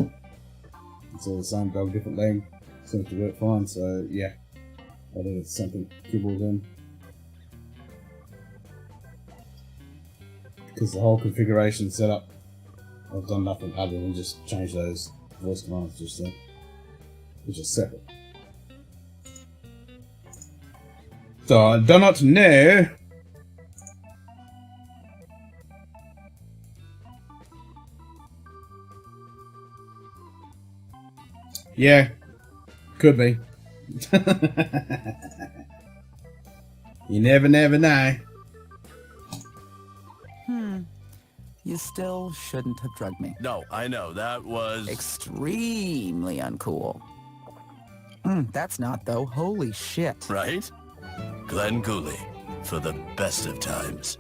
It's all the same, dog, different leg. Seems to work fine, so yeah. I think it's something Kibble's in. Because the whole configuration setup, I've done nothing other than just change those voice commands just there. Which is separate. So I do not know. Yeah, could be. You never know. You still shouldn't have drugged me. No, I know, that was... Extremely uncool. That's not, though. Holy shit. Right? Glenn Cooley, for the best of times.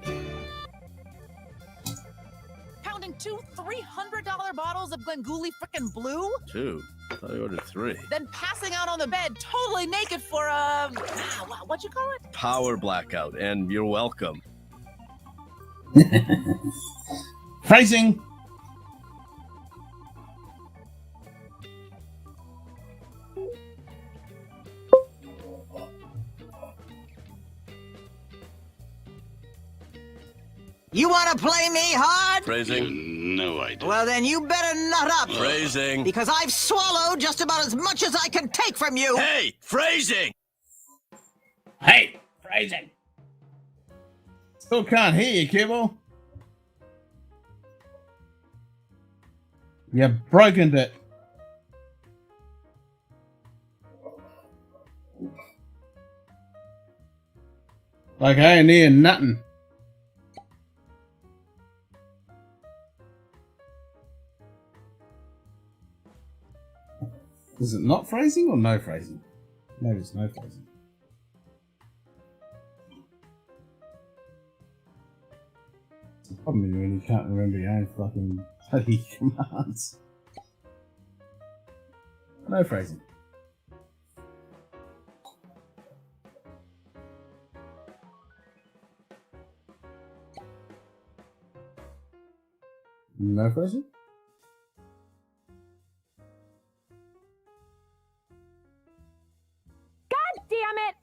Pounding 2 $300 bottles of Glengooley frickin' Blue? 2? I ordered 3. Then passing out on the bed, totally naked for what'd you call it? Power blackout, and you're welcome. Phrasing. You want to play me hard? Phrasing. No, I don't. Well, then you better nut up. Phrasing. Because I've swallowed just about as much as I can take from you. Hey, phrasing. Hey, phrasing. Still can't hear you, Kibble. You broken it. Like I ain't hearing nothing. Is it not phrasing or no phrasing? Maybe it's no phrasing. The problem is when you can't remember your own fucking bloody commands. No phrasing. No phrasing? Damn it!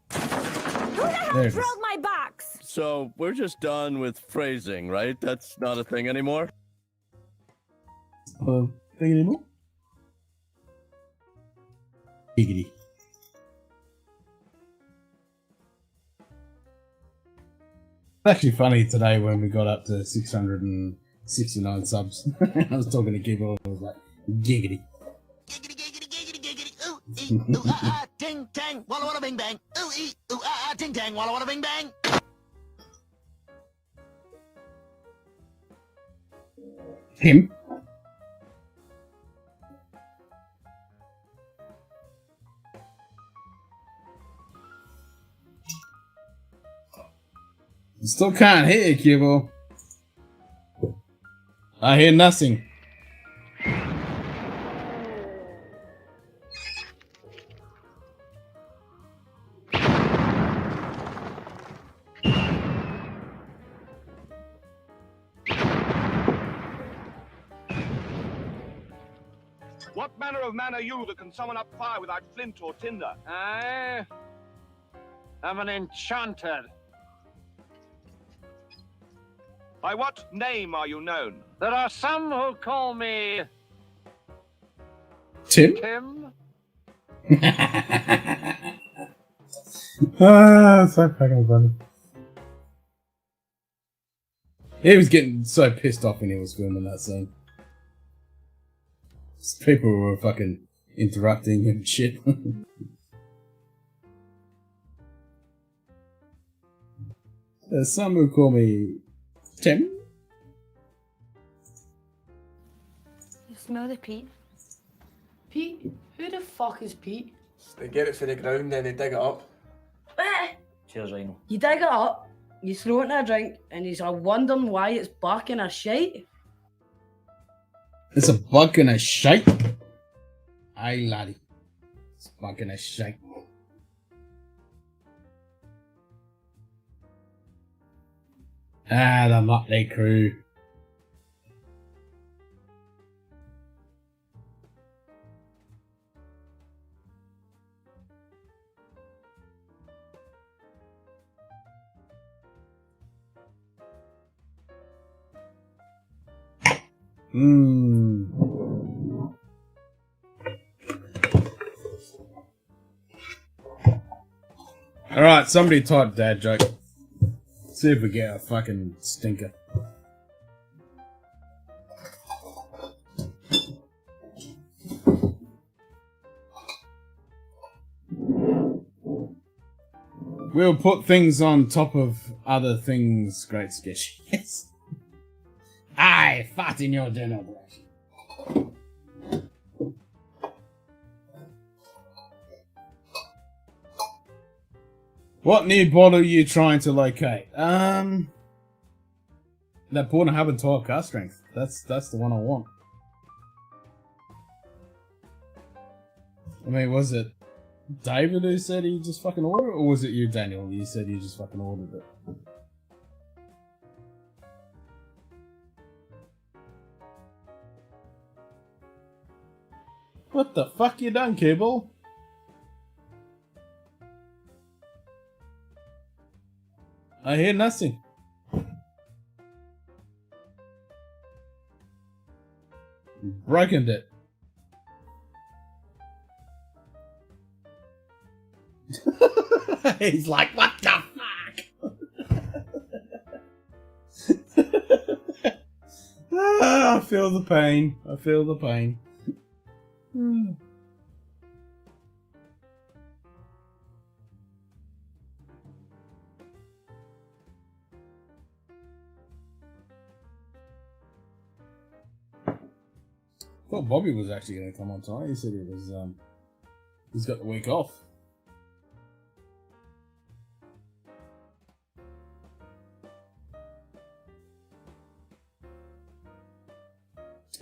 Who the hell There it is. drilled my box? So we're just done with phrasing, right? That's not a thing anymore? Thing anymore? Giggity. It's actually funny today when we got up to 669 subs. I was talking to Gibble and I was like, giggity. Giggity, giggity, giggity, giggity. Ooh, ee, ooh, ah, ah, ting, tang, walla, walla, bing, bang. Ooh, ee, ooh, ah, ah, ting, tang, walla, walla, bing, bang. Him? Still can't hear you, Kibble. I hear nothing. What manner of man are you that can summon up fire without flint or tinder? I am an enchanter. By what name are you known? There are some who call me Tim? Tim. So fucking funny. He was getting so pissed off when he was filming that scene. People were fucking interrupting and shit. There's some who call me Tim. You smell the Pete? Pete? Who the fuck is Pete? They get it for the ground, then they dig it up. Cheers, Rhino. You dig it up, you throw it in a drink, and you're wondering why it's barking a shite? It's a bug in a shite. Aye, laddie. It's a bug in a shite. Ah, the Motley Crew. Alright, somebody type dad joke. See if we get a fucking stinker. We'll put things on top of other things, great sketch. Yes. I fart in your dinner brush. What new bottle are you trying to locate? That Porter and 12 car strength. That's the one I want. I mean, was it David who said he just fucking ordered it, or was it you, Daniel? You said you just fucking ordered it. What the fuck you done, Cable? I hear nothing. Broken it. He's like, what the fuck? I feel the pain. I feel the pain. I thought Bobby was actually going to come on tonight. He said he was, he's got the week off.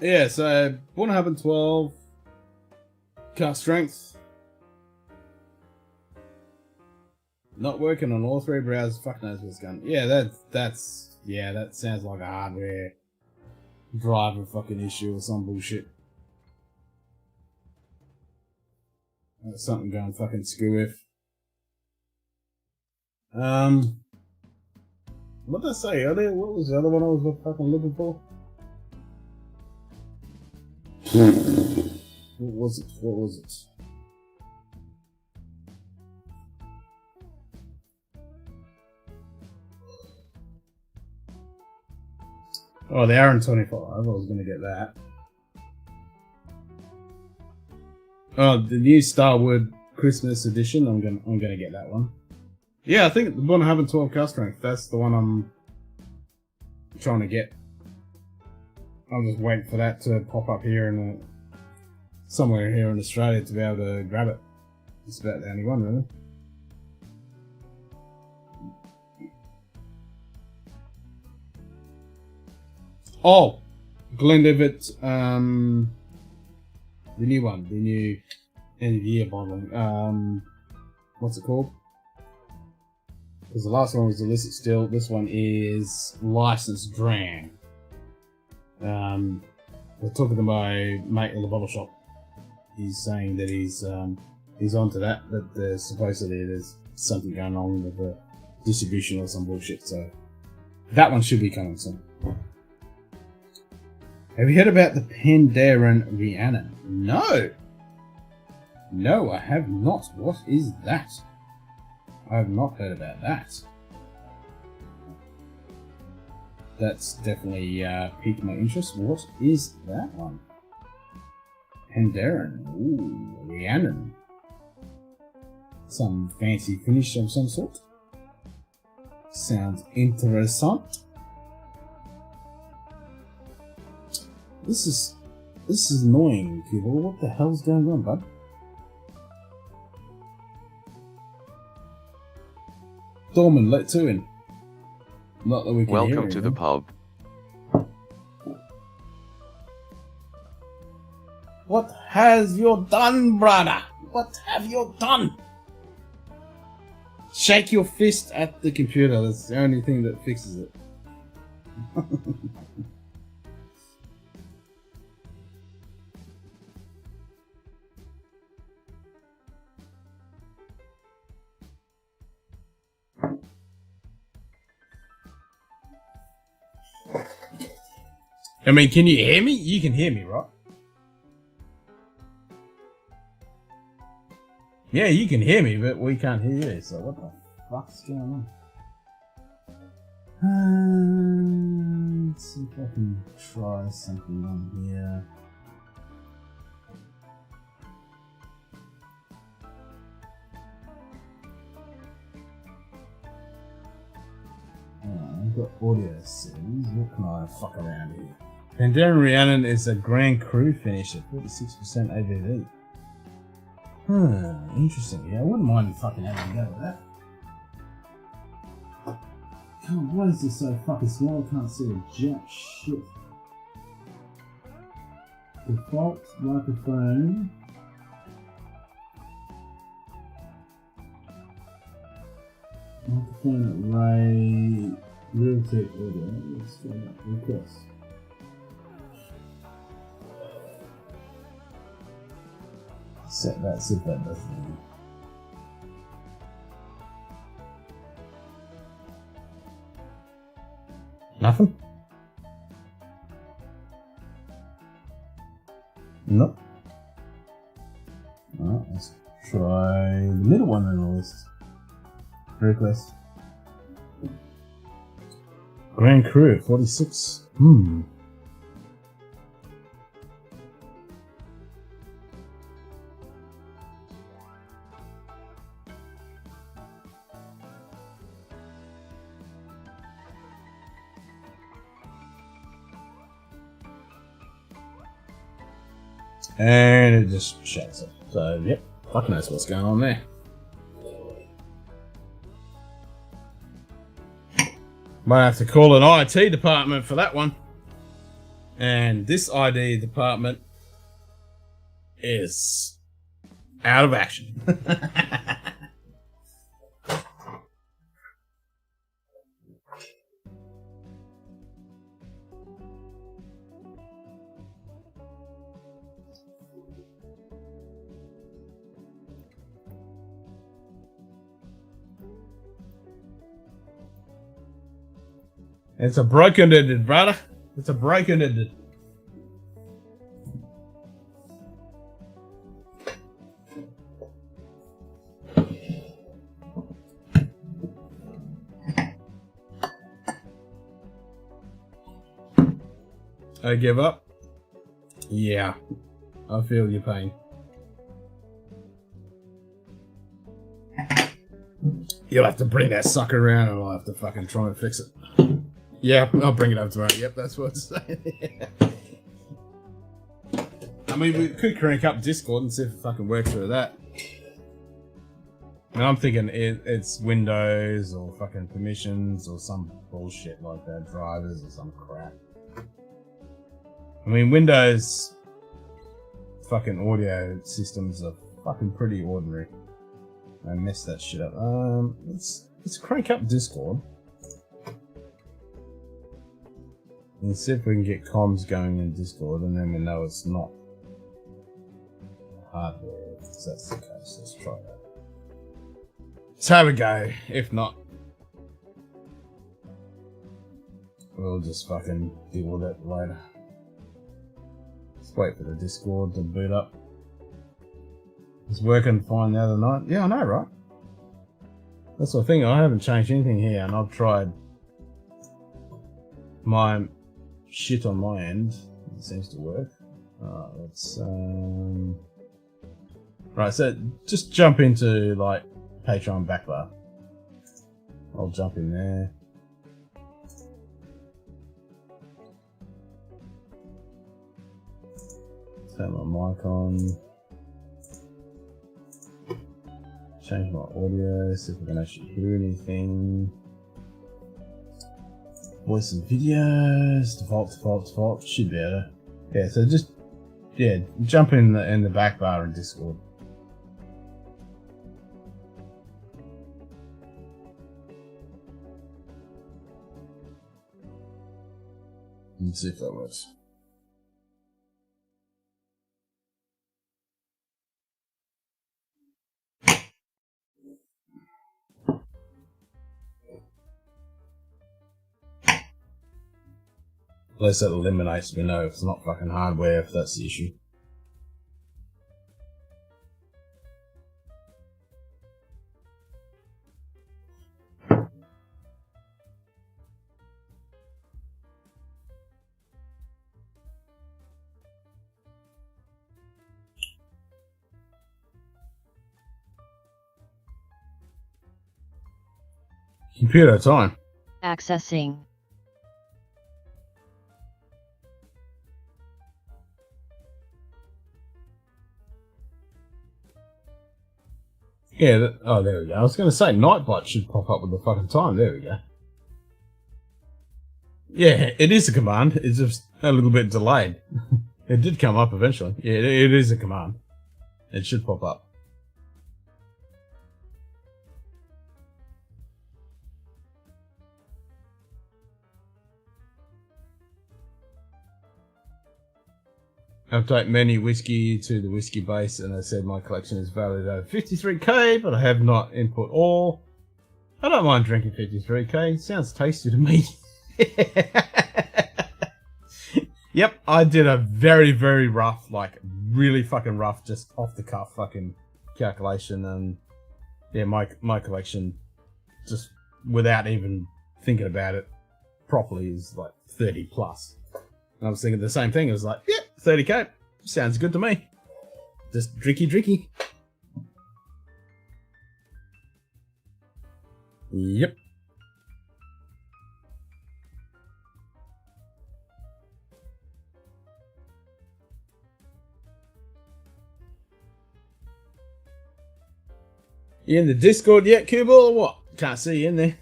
Yeah, so Born Happen 12, cast strength. Not working on all three browsers. Fuck knows what's going. Yeah, that sounds like a hardware driver fucking issue or some bullshit. That's something going fucking screw with. What did I say earlier? What was the other one I was fucking looking for? What was it? What was it? Oh, the Aaron 25. I was going to get that. Oh, the new Starwood Christmas edition. I'm gonna get that one. Yeah, I think the one having 12 cast strength. That's the one I'm trying to get. I'm just waiting for that to pop up here in somewhere here in Australia to be able to grab it. It's about the only one, really. Oh, Glenlivet, the new one, the new end of year bottle. What's it called? Because the last one was illicit still. This one is licensed dram. We're talking to my mate in the bottle shop. He's saying that he's onto that. That there's supposedly there's something going on with the distribution or some bullshit. So that one should be coming soon. Have you heard about the Pandaren Rhiannon? No! No, I have not. What is that? I have not heard about that. That's definitely piqued my interest. What is that one? Pandaren. Ooh, Rhiannon. Some fancy finish of some sort. Sounds interessant. This is annoying, people. What the hell's going on, bud? Dorman, let two in. Not that we can hear Welcome to the pub. What has you done, brother? What have you done? Shake your fist at the computer. That's the only thing that fixes it. I mean, can you hear me? You can hear me, right? Yeah, you can hear me, but we can't hear you, so what the fuck's going on? Let's see if I can try something on here. I've got audio settings. What can I fuck around here? Pandaren Rhiannon is a Grand Cru finish at 46% ABV. Interesting. Yeah, I wouldn't mind fucking having a go with that. God, why is this so fucking small? I can't see a jack shit. Default microphone Microphone array, real tech audio. Let's go request. Set that, see if that does anything. Nothing? Nope. Alright, let's try the middle one on the list. Request. Grand Crew, 46. And it just shuts it. So, yep, fuck knows what's going on there. Might have to call an IT department for that one. And this ID department is out of action. It's a broken-ended, brother. It's a broken-ended. I give up? Yeah. I feel your pain. You'll have to bring that sucker around and I'll have to fucking try and fix it. Yeah, I'll bring it up tomorrow. Yep, that's what it's saying. I mean, we could crank up Discord and see if it fucking works through that. And I'm thinking it's Windows or fucking permissions or some bullshit like that, drivers or some crap. I mean, Windows fucking audio systems are fucking pretty ordinary. I messed that shit up. Let's crank up Discord. And see if we can get comms going in Discord, and then we know it's not hardware. If that's the case, let's try that. Let's have a go. If not, we'll just fucking deal with it later. Let's wait for the Discord to boot up. It's working fine the other night. Yeah, I know, right? That's the thing. I haven't changed anything here, and I've tried my shit on my end. It seems to work. Alright, let's right, so just jump into like Patreon backbar. I'll jump in there. Turn my mic on. Change my audio, see if we can actually hear anything. Voice and videos, default, should be better. Yeah, so just, yeah, jump in the back bar in Discord. Let's see if that works. At least that eliminates me know if it's not fucking hardware, if that's the issue. Computer time. Accessing. Yeah, oh, there we go. I was going to say Nightbot should pop up with the fucking time. There we go. Yeah, it is a command. It's just a little bit delayed. It did come up eventually. Yeah, it is a command. It should pop up. Update menu whiskey to the whiskey base, and I said my collection is valued at 53k, but I have not input all. I don't mind drinking 53k. Sounds tasty to me. Yep, I did a very, very rough, like really fucking rough, just off the cuff fucking calculation, and yeah, my collection, just without even thinking about it properly, is like 30 plus. And I was thinking the same thing. It was like, yeah, 30k sounds good to me. Just dricky. Yep. You in the Discord yet, Cuball, or what? Can't see you in there.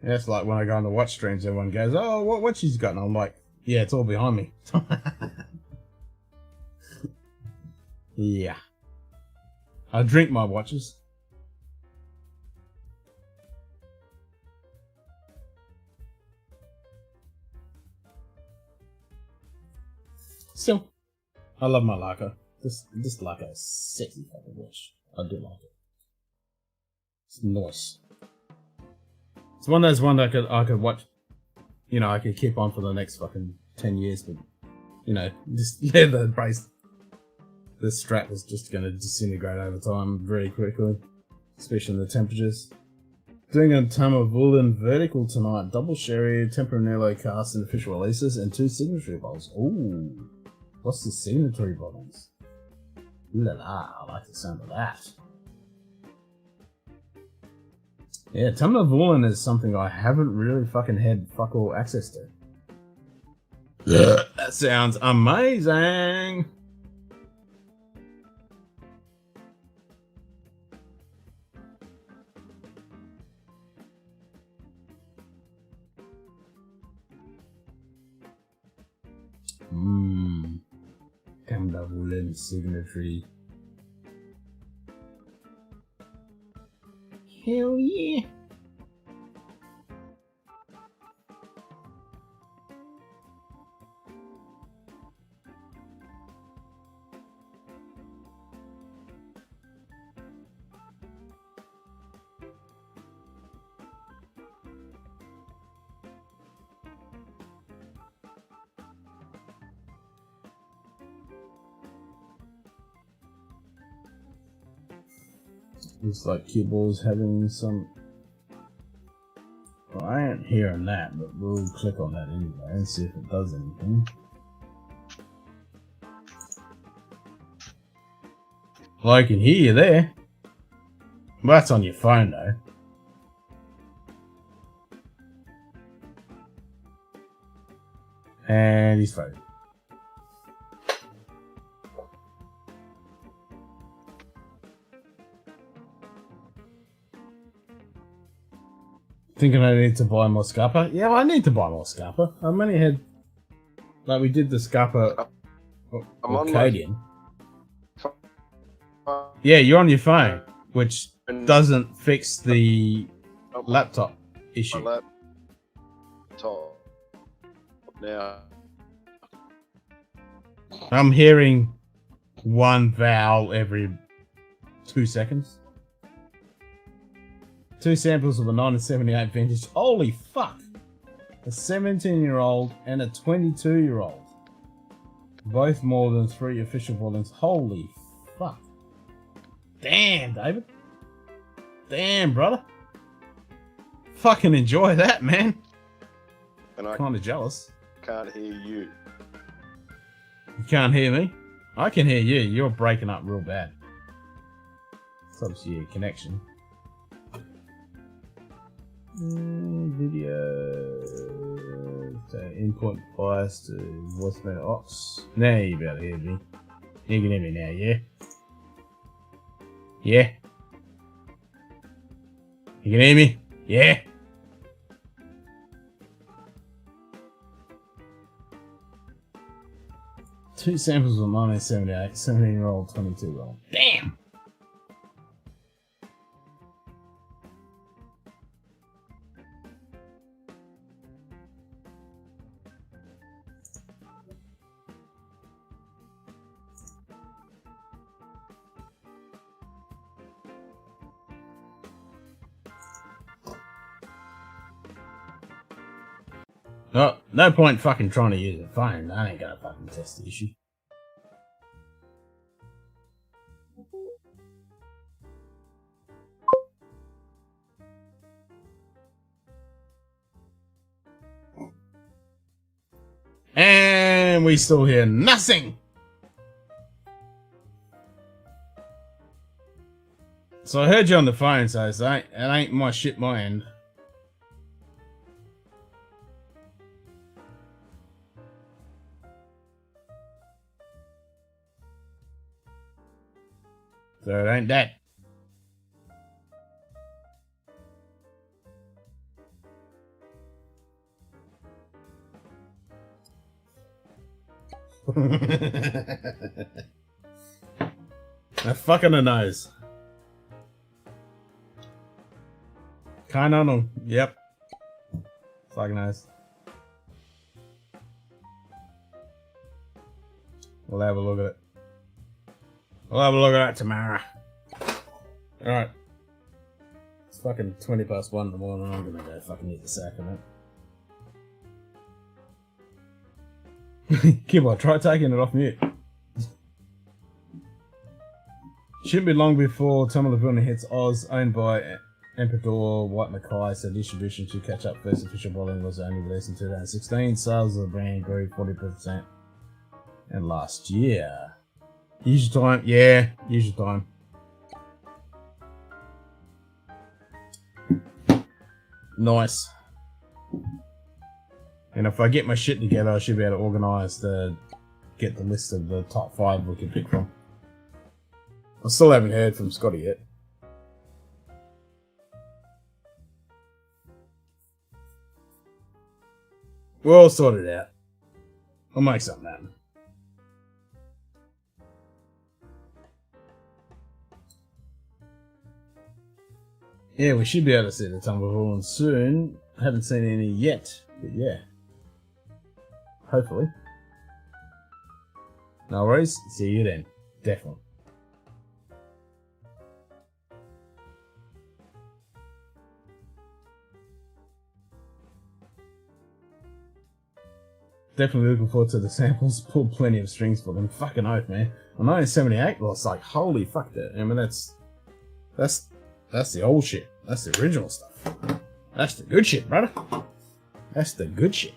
Yeah, it's like when I go on the watch streams, everyone goes, oh, what she's got? And I'm like, yeah, it's all behind me. Yeah. I drink my watches. Still, I love my Laco. This Laco is sexy fucking watch. I do like it. It's nice. It's one of those ones I could watch. You know, I could keep on for the next fucking 10 years, but you know, this leather brace, this strap is just going to disintegrate over time very quickly, especially in the temperatures. Doing a Tamavulin vertical tonight. Double sherry, Tempranillo cast and official releases, and 2 signatory bottles. Ooh. What's the signatory bottles? Ooh la la, I like the sound of that. Yeah, Tamavulin is something I haven't really fucking had fuck all access to. That sounds amazing! Tamavulin signatory. Hell yeah! Looks like Cue Ball's having some... Well, I ain't hearing that, but we'll click on that anyway and see if it does anything. Well, I can hear you there. Well, that's on your phone though. And he's frozen. Thinking I need to buy more Scarpa? Yeah, well, I need to buy more Scarpa. I've only had... Like, we did the Scarpa... Arcadian. Yeah, you're on your phone, which doesn't fix the laptop issue. Now. I'm hearing one vowel every 2 seconds. 2 samples of the 1978 vintage. Holy fuck! A 17-year-old and a 22-year-old. Both more than 3 official volumes. Holy fuck. Damn, David. Damn, brother. Fucking enjoy that, man. And I kinda jealous. Can't hear you. You can't hear me? I can hear you. You're breaking up real bad. It's obviously your connection. Video. So input bias to voicemail ox. Now you better hear me. You can hear me now, yeah? Yeah? You can hear me? Yeah? 2 samples of 1978, 17-year-old, 22-year-old. Damn! Oh, no point fucking trying to use a phone. I ain't gonna fucking test the issue. And we still hear nothing. So I heard you on the phone, so it ain't my shit my end. So it ain't that. I fucking knows. Kinda know. Yep. Fucking knows. We'll have a look at it. We'll have a look at that tomorrow. Alright. It's fucking 1:20 in the morning. I'm gonna go fucking hit the sack of it. Kibble, try taking it off mute. Shouldn't be long before Tom of the Villain hits Oz, owned by Emperor White Mackay, so distribution should catch up. First official volume was only released in 2016. Sales of the brand grew 40%. And last year. Use your time. Yeah, use your time. Nice. And if I get my shit together, I should be able to organise get the list of the top 5 we can pick from. I still haven't heard from Scotty yet. We'll sort it out. I'll make something happen. Yeah, we should be able to see the Tumbleweed soon. I haven't seen any yet, but yeah. Hopefully. No worries. See you then. Definitely. Definitely looking forward to the samples. Pulled plenty of strings for them. Fucking oath, man. On 1978, well, it's like, holy fuck that. I mean, that's the old shit. That's the original stuff. That's the good shit, brother. That's the good shit.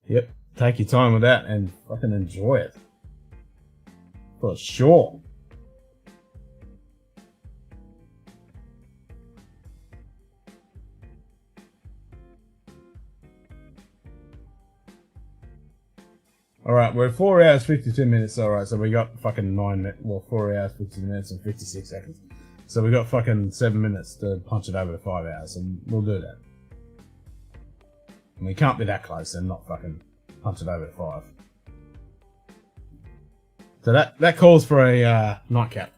Yep. Take your time with that and fucking enjoy it. For sure. Alright, we're at 4 hours 52 minutes. Alright, so we got fucking 4 hours 52 minutes and 56 seconds. So we got fucking 7 minutes to punch it over to 5 hours, and we'll do that. And we can't be that close and not fucking punch it over to 5. So that calls for a nightcap.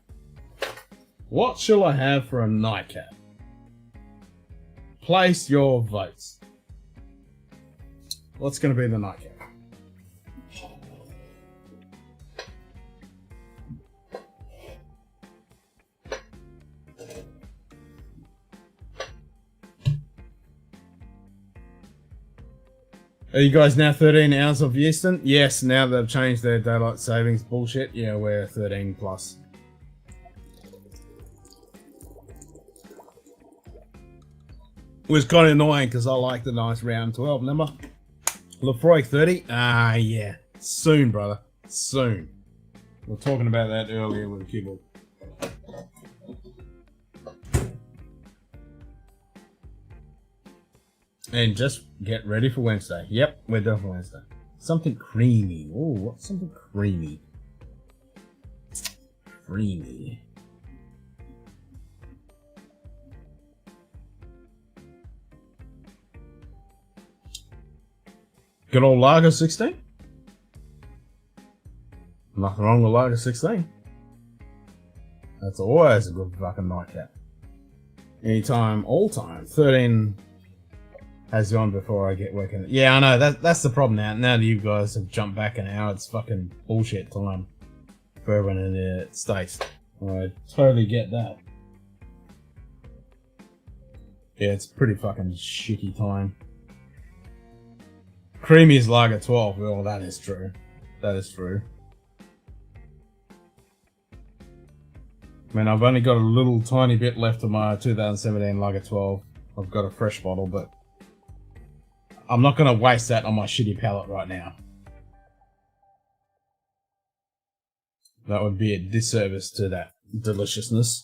What shall I have for a nightcap? Place your votes. What's going to be the nightcap? Are you guys now 13 hours of Eastern? Yes, now they've changed their daylight savings bullshit. Yeah, we're 13 plus. It was kind of annoying because I like the nice round 12 number. Lefroy 30? Ah, yeah. Soon, brother. Soon. We were talking about that earlier with the keyboard. And just get ready for Wednesday. Yep, we're done for Wednesday. Something creamy. Oh, what's something creamy? Creamy. Good old Lager 16. Nothing wrong with Lager 16. That's always a good fucking nightcap. Anytime, all time. 13 has gone before I get working. Yeah, I know, that's the problem now. Now that you guys have jumped back an hour, it's fucking bullshit time for everyone in the States. I totally get that. Yeah, it's pretty fucking shitty time. Creamy's Lager 12. Well, that is true. That is true. I mean, I've only got a little tiny bit left of my 2017 Lager 12. I've got a fresh bottle, but I'm not going to waste that on my shitty palate right now. That would be a disservice to that deliciousness.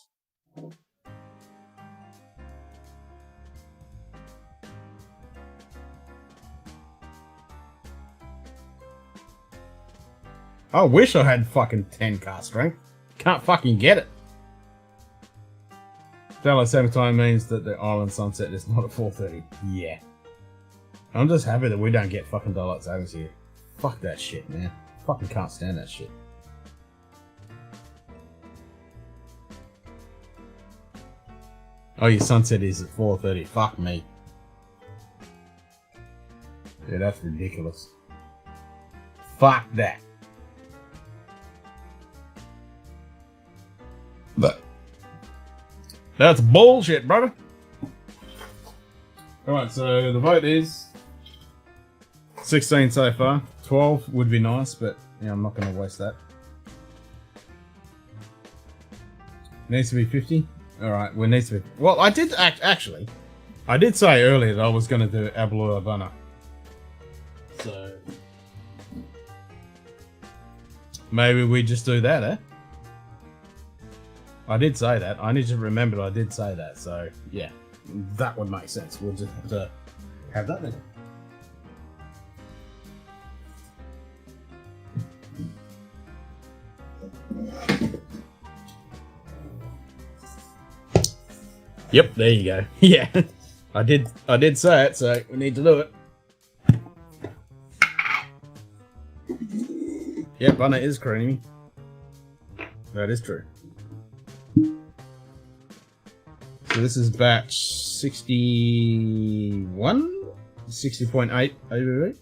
I wish I had fucking 10 cast strength. Can't fucking get it. Daylight saving time means that the island sunset is not at 4:30. Yeah. I'm just happy that we don't get fucking daylight savings here. Fuck that shit, man. Fucking can't stand that shit. Oh, your sunset is at 4:30. Fuck me. Yeah, that's ridiculous. Fuck that. But that's bullshit, brother. Alright, so the vote is 16 so far. 12 would be nice, but yeah, I'm not going to waste that. Needs to be 50. Alright, we need to be... Well, I did actually. I did say earlier that I was going to do Abloy Havana. So... maybe we just do that, eh? I did say that. I need to remember I did say that, so yeah. That would make sense. We'll just have to have that then. Yep, there you go. Yeah. I did say it, so we need to do it. Yep, Bunny is creamy. That is true. So this is batch 61? 60.8 ABV.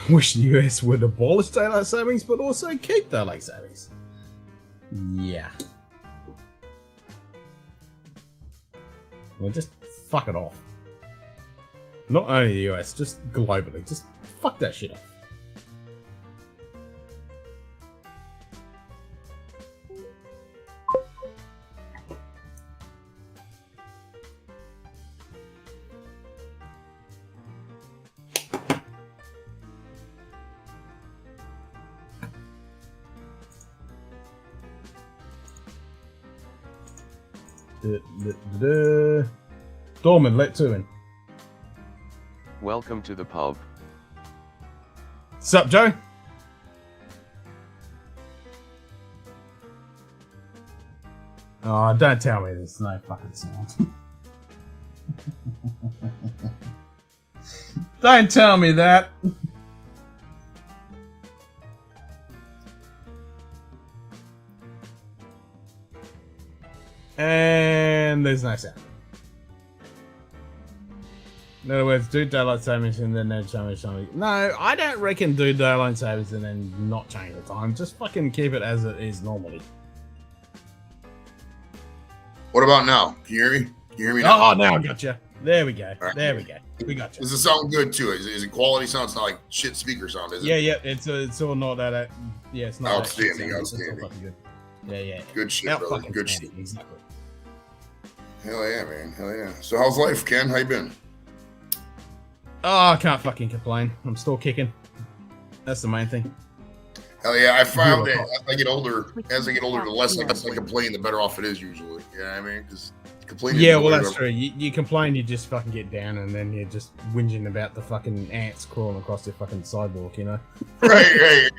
Wish the US would abolish daylight savings, but also keep daylight savings. Yeah. Well, just fuck it off. Not only the US, just globally. Just fuck that shit off. Dorman, let two in. Welcome to the pub. Sup, Joe? Oh, don't tell me there's no fucking sound. Don't tell me that. And there's no sound. In other words, do daylight savings and then change something. No, I don't reckon do daylight savings and then not change the time. Just fucking keep it as it is normally. What about now? Can you hear me? Can you hear me now? Oh, now I got you. There we go. Right. There we go. We got you. Does it sound good too? Is it quality sound? It's not like shit speaker sound, is it? Yeah, yeah. It's all not that. Yeah, it's not outstanding. That outstanding. Good. Yeah, yeah. Good shit, brother. Good shit. Exactly. Hell yeah, man. Hell yeah. So how's life, Ken? How you been? Oh, I can't fucking complain. I'm still kicking. That's the main thing. Hell yeah, I found that as I get older, the less I guess I complain, the better off it is usually. You know what I mean? Because complaining. Yeah, well, that's true. You complain, you just fucking get down, and then you're just whinging about the fucking ants crawling across your fucking sidewalk, you know? Right.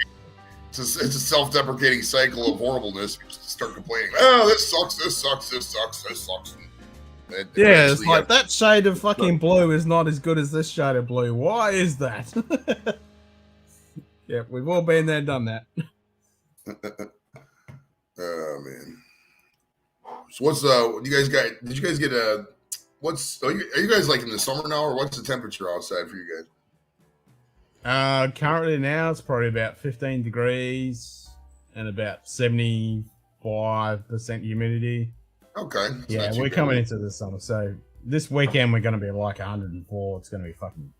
it's a self-deprecating cycle of horribleness. You just start complaining. Oh, this sucks. This sucks. This sucks. This sucks. And Yeah, it's like that shade of fucking blue is not as good as this shade of blue. Why is that? Yeah, we've all been there, done that. Oh man. So what's you guys got? Did you guys get a? What's are you guys like in the summer now, or what's the temperature outside for you guys? Currently now it's probably about 15 degrees and about 75% humidity. Okay. Yeah, we're coming into the summer, so this weekend we're going to be like 104. It's going to be fucking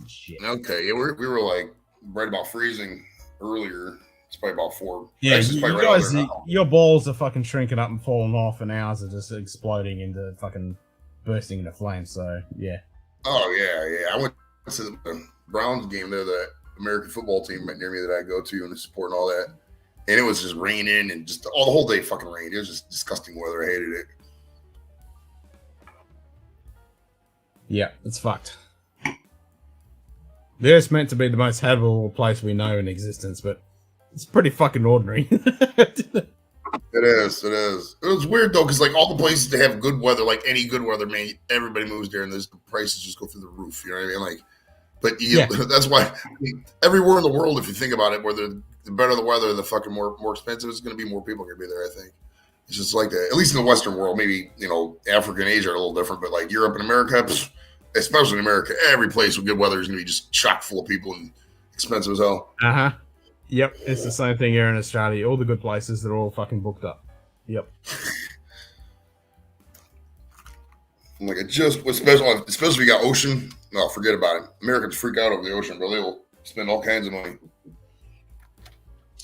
shit. Okay, yeah, we were like right about freezing earlier. It's probably about 4. Yeah, Actually, you guys, your balls are fucking shrinking up and falling off, and ours are just exploding into fucking bursting into flames. So yeah. Oh yeah. I went to the Browns game there, the American football team right near me that I go to and support and all that. And it was just raining and just the whole day fucking rained. It was just disgusting weather. I hated it. Yeah, it's fucked. It's meant to be the most habitable place we know in existence, but it's pretty fucking ordinary. It is. It was weird though, because like all the places that have good weather, like any good weather, man, everybody moves there and the prices just go through the roof. You know what I mean? Like, but that's why everywhere in the world, if you think about it, where the better the weather, the fucking more expensive it's going to be. More people are going to be there. I think it's just like that. At least in the Western world, maybe Africa and Asia are a little different, but like Europe and America, especially in America, every place with good weather is going to be just chock full of people and expensive as hell. Yep, it's the same thing here in Australia. All the good places, they're all fucking booked up. Yep. Like especially if you got ocean. No, forget about it. Americans freak out over the ocean, bro. They will spend all kinds of money.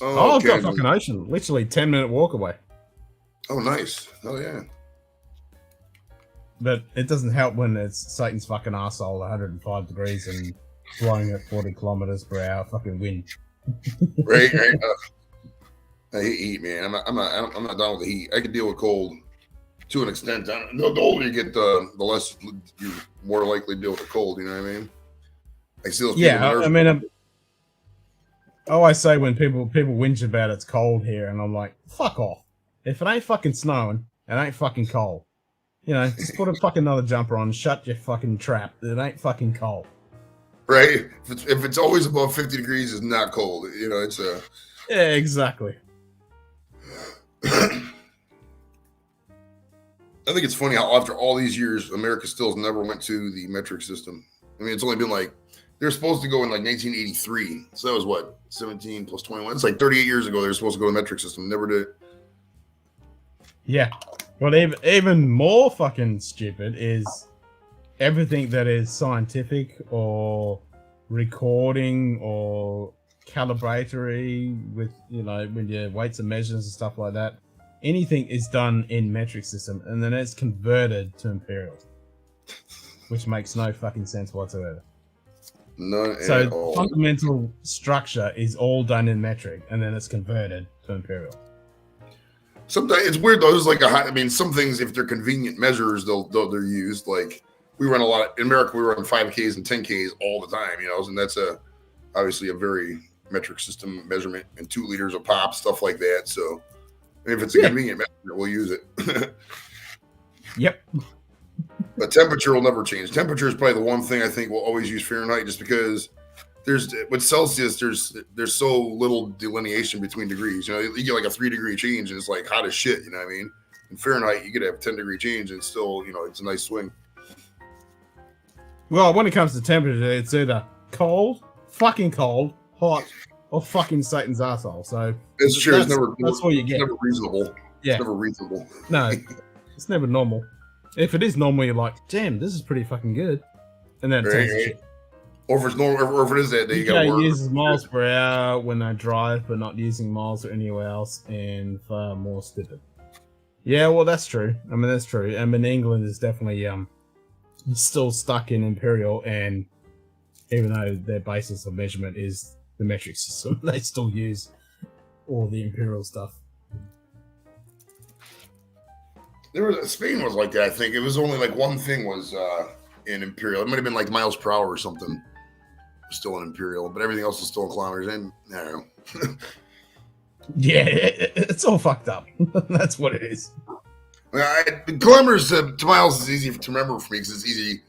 Oh, I've got fucking ocean. Literally 10-minute walk away. Oh, nice. Oh, yeah. But it doesn't help when it's Satan's fucking arsehole, 105 degrees and blowing at 40 kilometers per hour fucking wind. Right. I hate heat, man. I'm not down with the heat. I can deal with cold to an extent. The older you get, the less you're more likely to deal with the cold. You know what I mean? I see those people. I mean, I always say when people whinge about it's cold here, and I'm like, fuck off. If it ain't fucking snowing, it ain't fucking cold. Just put a fucking another jumper on, shut your fucking trap. It ain't fucking cold. Right? If it's always above 50 degrees, it's not cold. It's a... Yeah, exactly. I think it's funny how after all these years, America still has never went to the metric system. I mean, it's only been like, they're supposed to go in like 1983. So that was what, 17 plus 21? It's like 38 years ago they were supposed to go to the metric system. Never did. Yeah. Well, even more fucking stupid is everything that is scientific or recording or calibratory with, with your weights and measures and stuff like that. Anything is done in metric system and then it's converted to imperial, which makes no fucking sense whatsoever. None so at all. Fundamental structure is all done in metric and then it's converted to imperial. Sometimes it's weird though. There's like some things, if they're convenient measures, they're used. Like we run a lot in America. We run 5Ks and 10Ks all the time, and that's obviously a very metric system measurement, and 2 liters of pop, stuff like that. So if it's a convenient measurement, we'll use it. Yep. But temperature will never change. Temperature is probably the one thing I think we'll always use Fahrenheit, just because with Celsius, there's so little delineation between degrees. You get like a 3-degree change and it's like hot as shit. You know what I mean? In Fahrenheit, you could have a 10-degree change and still, it's a nice swing. Well, when it comes to temperature, it's either cold, fucking cold, hot, or fucking Satan's asshole. So it's true. That's all you get. It's never reasonable. Yeah. It's never reasonable. No, it's never normal. If it is normal, you're like, damn, this is pretty fucking good. And then it tastes shit. Or if it's normal, or if it is that day, you got to work. Uses miles per hour when I drive, but not using miles or anywhere else, and far more stupid. Yeah, well, that's true. I mean, that's true. I mean, England is definitely still stuck in imperial, and even though their basis of measurement is the metric system, they still use all the imperial stuff. Spain was like that. I think it was only like one thing was in imperial. It might have been like miles per hour or something. Still in imperial, but everything else is still in kilometers. And I don't know. Yeah, it's all fucked up. That's what it is. Kilometers to miles is easy to remember for me because it's easy,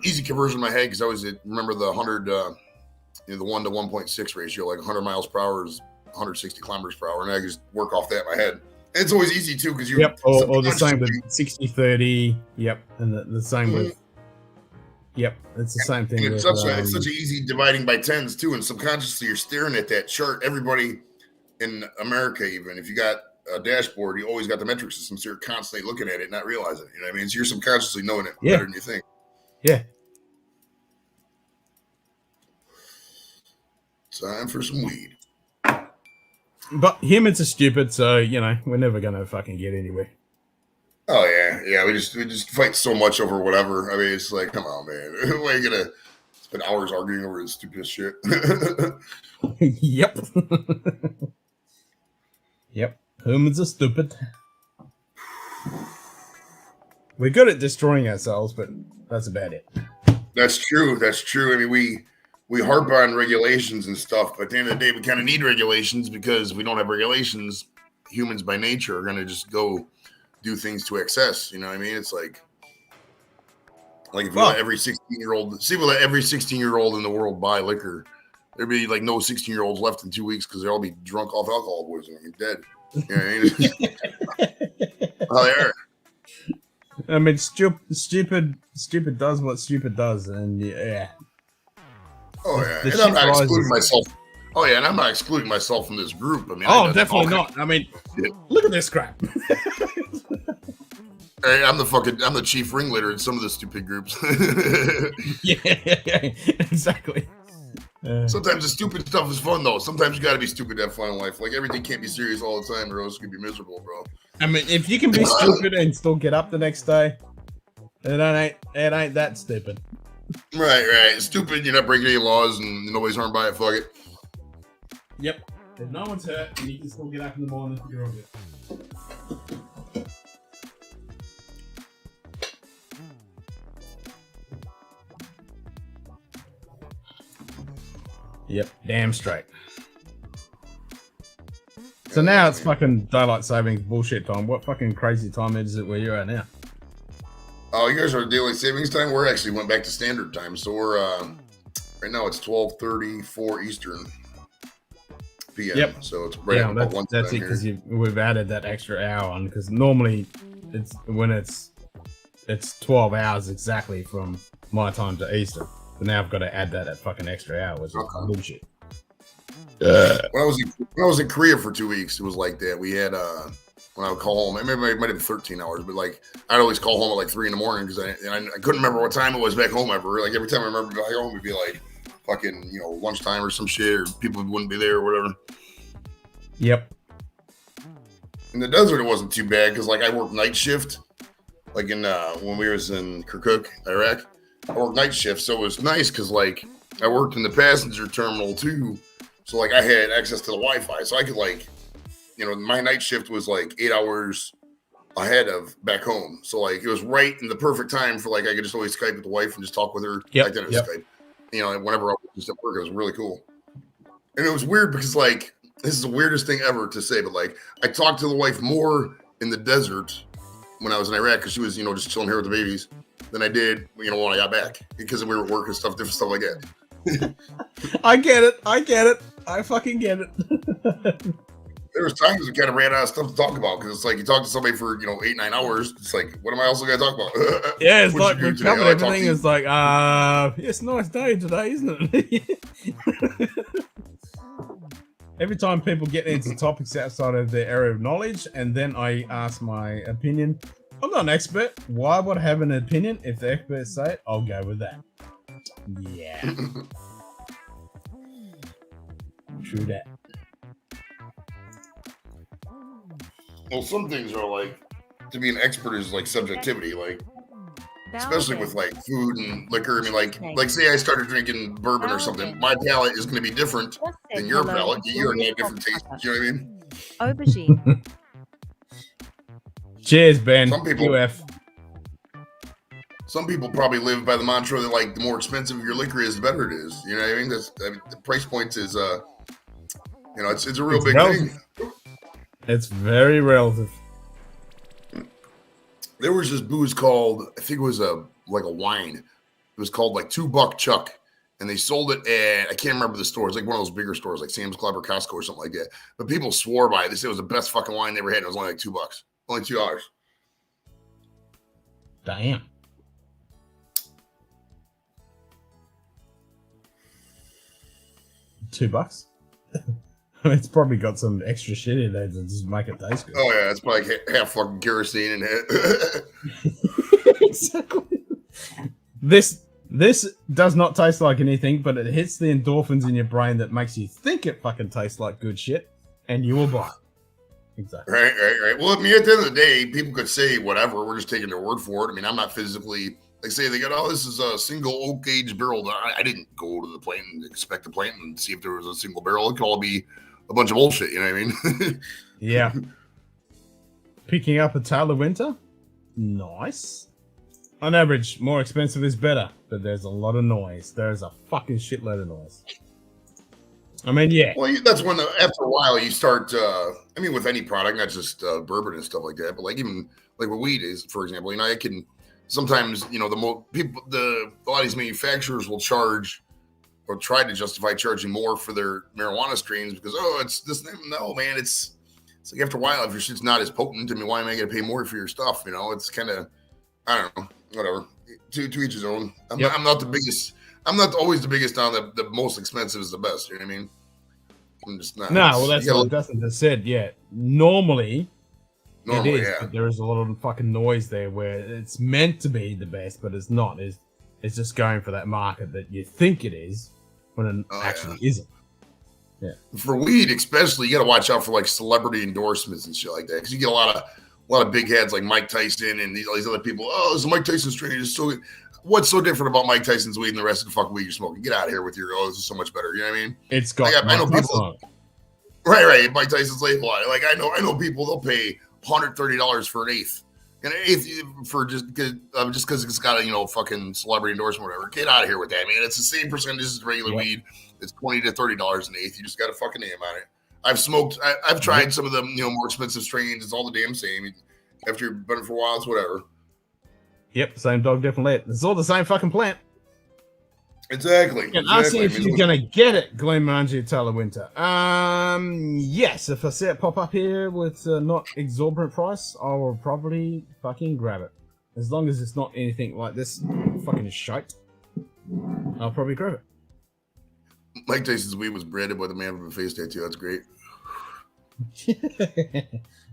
easy conversion in my head because I always remember the 100, the 1 to 1.6 ratio, like 100 miles per hour is 160 kilometers per hour, and I just work off that in my head. And it's always easy too because you. Yep, or the same with 60-30. Yep, and the same with. Yep, it's the same thing. It's such an easy dividing by tens too, and subconsciously you're staring at that chart. Everybody in America, even if you got a dashboard, you always got the metric system, so you're constantly looking at it, not realizing it. You know what I mean? So you're subconsciously knowing it better than you think. Yeah. Time for some weed. But humans are stupid, so we're never gonna fucking get anywhere. Oh yeah. We just fight so much over whatever. I mean, it's like, come on, man. Why are you gonna spend hours arguing over the stupidest shit? Yep. Yep. Humans are stupid. We're good at destroying ourselves, but that's about it. That's true. I mean, we harp on regulations and stuff, but at the end of the day, we kind of need regulations because if we don't have regulations, humans by nature are going to just go do things to excess. You know what I mean? It's like if we let every 16-year-old, let every 16-year-old in the world buy liquor, there'd be like no 16-year-olds left in 2 weeks because they'll all be drunk off alcohol poisoning and dead. You know what I mean? Oh, they are. I mean, stupid does what stupid does, and yeah. Oh yeah, and I'm not excluding myself. Oh yeah, and I'm not excluding myself from this group. I mean, definitely not. I mean, look at this crap. Hey, I'm the chief ringleader in some of the stupid groups. yeah, exactly. Sometimes the stupid stuff is fun though. Sometimes you got to be stupid to have fun in life. Like everything can't be serious all the time, or else you can be miserable, bro. I mean, if you can be stupid and still get up the next day, it ain't that stupid. Right. Stupid, you're not breaking any laws and nobody's harmed by it. Fuck it. Yep. If no one's hurt and you can still get up in the morning, you're all good. Yep. Damn straight. So now it's fucking daylight savings bullshit time. What fucking crazy time is it where you're at now? Oh, you guys are daylight savings time? We're actually went back to standard time. So we're right now it's 12:34 Eastern PM. Yep. So it's right at one. That's it because we've added that extra hour on because normally it's 12 hours exactly from my time to Eastern. But now I've got to add that fucking extra hour, which is bullshit. When I was in Korea for 2 weeks, it was like that. We had when I would call home, maybe it might have been 13 hours, but like I'd always call home at like 3 a.m. because I couldn't remember what time it was back home ever. Like every time I remember back home, it'd be like fucking lunchtime or some shit, or people wouldn't be there or whatever. Yep. In the desert, it wasn't too bad because like I worked night shift, like in when we was in Kirkuk, Iraq. I worked night shift, so it was nice because like I worked in the passenger terminal too. So like I had access to the Wi-Fi, so I could like, my night shift was like 8 hours ahead of back home. So like it was right in the perfect time for like I could just always Skype with the wife and just talk with her. Yep. Like that Skype. Whenever I was just at work, it was really cool. And it was weird because like this is the weirdest thing ever to say, but like I talked to the wife more in the desert when I was in Iraq because she was just chilling here with the babies than I did when I got back because we were working stuff, different stuff like that. I get it. I fucking get it. There was times we kind of ran out of stuff to talk about because it's like you talk to somebody for 8-9 hours. It's like, what am I also going to talk about? Yeah, it's like we covered everything. It's like, it's a nice day today, isn't it? Every time people get into topics outside of their area of knowledge, and then I ask my opinion. I'm not an expert. Why would I have an opinion? If the experts say it, I'll go with that. Yeah. True that. Well, some things are like, to be an expert is like subjectivity, like especially with like food and liquor. I mean, like say I started drinking bourbon or something, my palate is going to be different than your palate. You're going to have different tastes. You know what I mean? Aubergine. Cheers, Ben. Some people probably live by the mantra that like the more expensive your liquor is, the better it is. You know what I mean? The price point is You know, it's a real It's big relative. thing. It's very relative. There was this booze called, I think it was like a wine. It was called like $2 Chuck. And they sold it at, I can't remember the store. It's like one of those bigger stores, like Sam's Club or Costco or something like that. But people swore by it. They said it was the best fucking wine they ever had. It was only like $2. Only $2. Damn. $2. It's probably got some extra shit in there to just make it taste good. Oh yeah, it's probably like half fucking kerosene in it. Exactly. This does not taste like anything, but it hits the endorphins in your brain that makes you think it fucking tastes like good shit, and you will buy it. Exactly. Right. Well, I mean, at the end of the day, people could say whatever. We're just taking their word for it. I mean, I'm not physically, like, say they got, oh, this is a single oak age barrel. I didn't go to the plant and expect the plant and see if there was a single barrel. It could all be a bunch of bullshit. You know what I mean? Yeah. Picking up a tail of winter? Nice. On average, more expensive is better, but there's a lot of noise. There's a fucking shitload of noise. I mean, yeah. Well, that's when after a while you start. I mean, with any product, not just bourbon and stuff like that, but like even like with weed is, for example. You know, I can sometimes, you know, a lot of these manufacturers will charge or try to justify charging more for their marijuana strains because it's this. No, man, it's like after a while, if your shit's not as potent, I mean, why am I going to pay more for your stuff? You know, it's kind of, I don't know, whatever. To each his own. I'm not the biggest. I'm not always the biggest on the most expensive is the best. You know what I mean? I'm just not. No, well, that's what Dustin just said. Yeah, normally it is, yeah. but there is a lot of fucking noise there where it's meant to be the best, but it's not. It's just going for that market that you think it is when it actually isn't. Yeah. For weed, especially, you got to watch out for like celebrity endorsements and shit like that because you get a lot of big heads like Mike Tyson and all these other people. Oh, this is Mike Tyson strain. It's so good. What's so different about Mike Tyson's weed and the rest of the fucking weed you're smoking? Get out of here with your, this is so much better. You know what I mean? It's got I know people. Right. Mike Tyson's label on it. Like I know people, they'll pay $130 for an eighth. And an eighth for just because it's got a, fucking celebrity endorsement or whatever. Get out of here with that, man. It's the same percentage as regular weed. It's $20 to $30 an eighth. You just got a fucking name on it. I've tried some of the, more expensive strains. It's all the damn same. After you've been it for a while, it's whatever. Yep, same dog, different leg. It's all the same fucking plant. Exactly. And I'll see if you're gonna get it, Glenmorangie Tail of Winter. Yes, if I see it pop up here with not exorbitant price, I will probably fucking grab it. As long as it's not anything like this fucking shite, I'll probably grab it. Mike Tyson's weed was branded by the man with a face tattoo. That's great.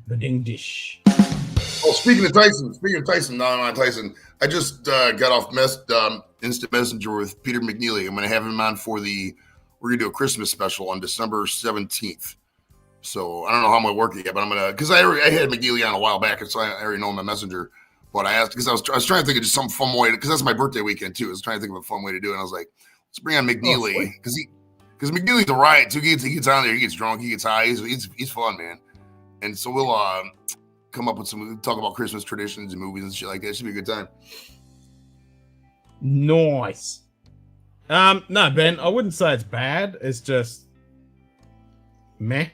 The ding dish. Oh, speaking of Tyson, I just got off instant messenger with Peter McNeely. I'm going to have him on we're going to do a Christmas special on December 17th. So I don't know how I'm going to work it yet, but I'm going to, because I had McNeely on a while back, so I already know him on Messenger. But I asked, because I was trying to think of just some fun way, because that's my birthday weekend too. I was trying to think of a fun way to do it. And I was like, let's bring on McNeely, because McNeely's a riot too. He gets on there, he gets drunk, he gets high. He's fun, man. And so we'll come up with talk about Christmas traditions and movies and shit like that. It should be a good time. Nice. No, Ben, I wouldn't say it's bad. It's just meh.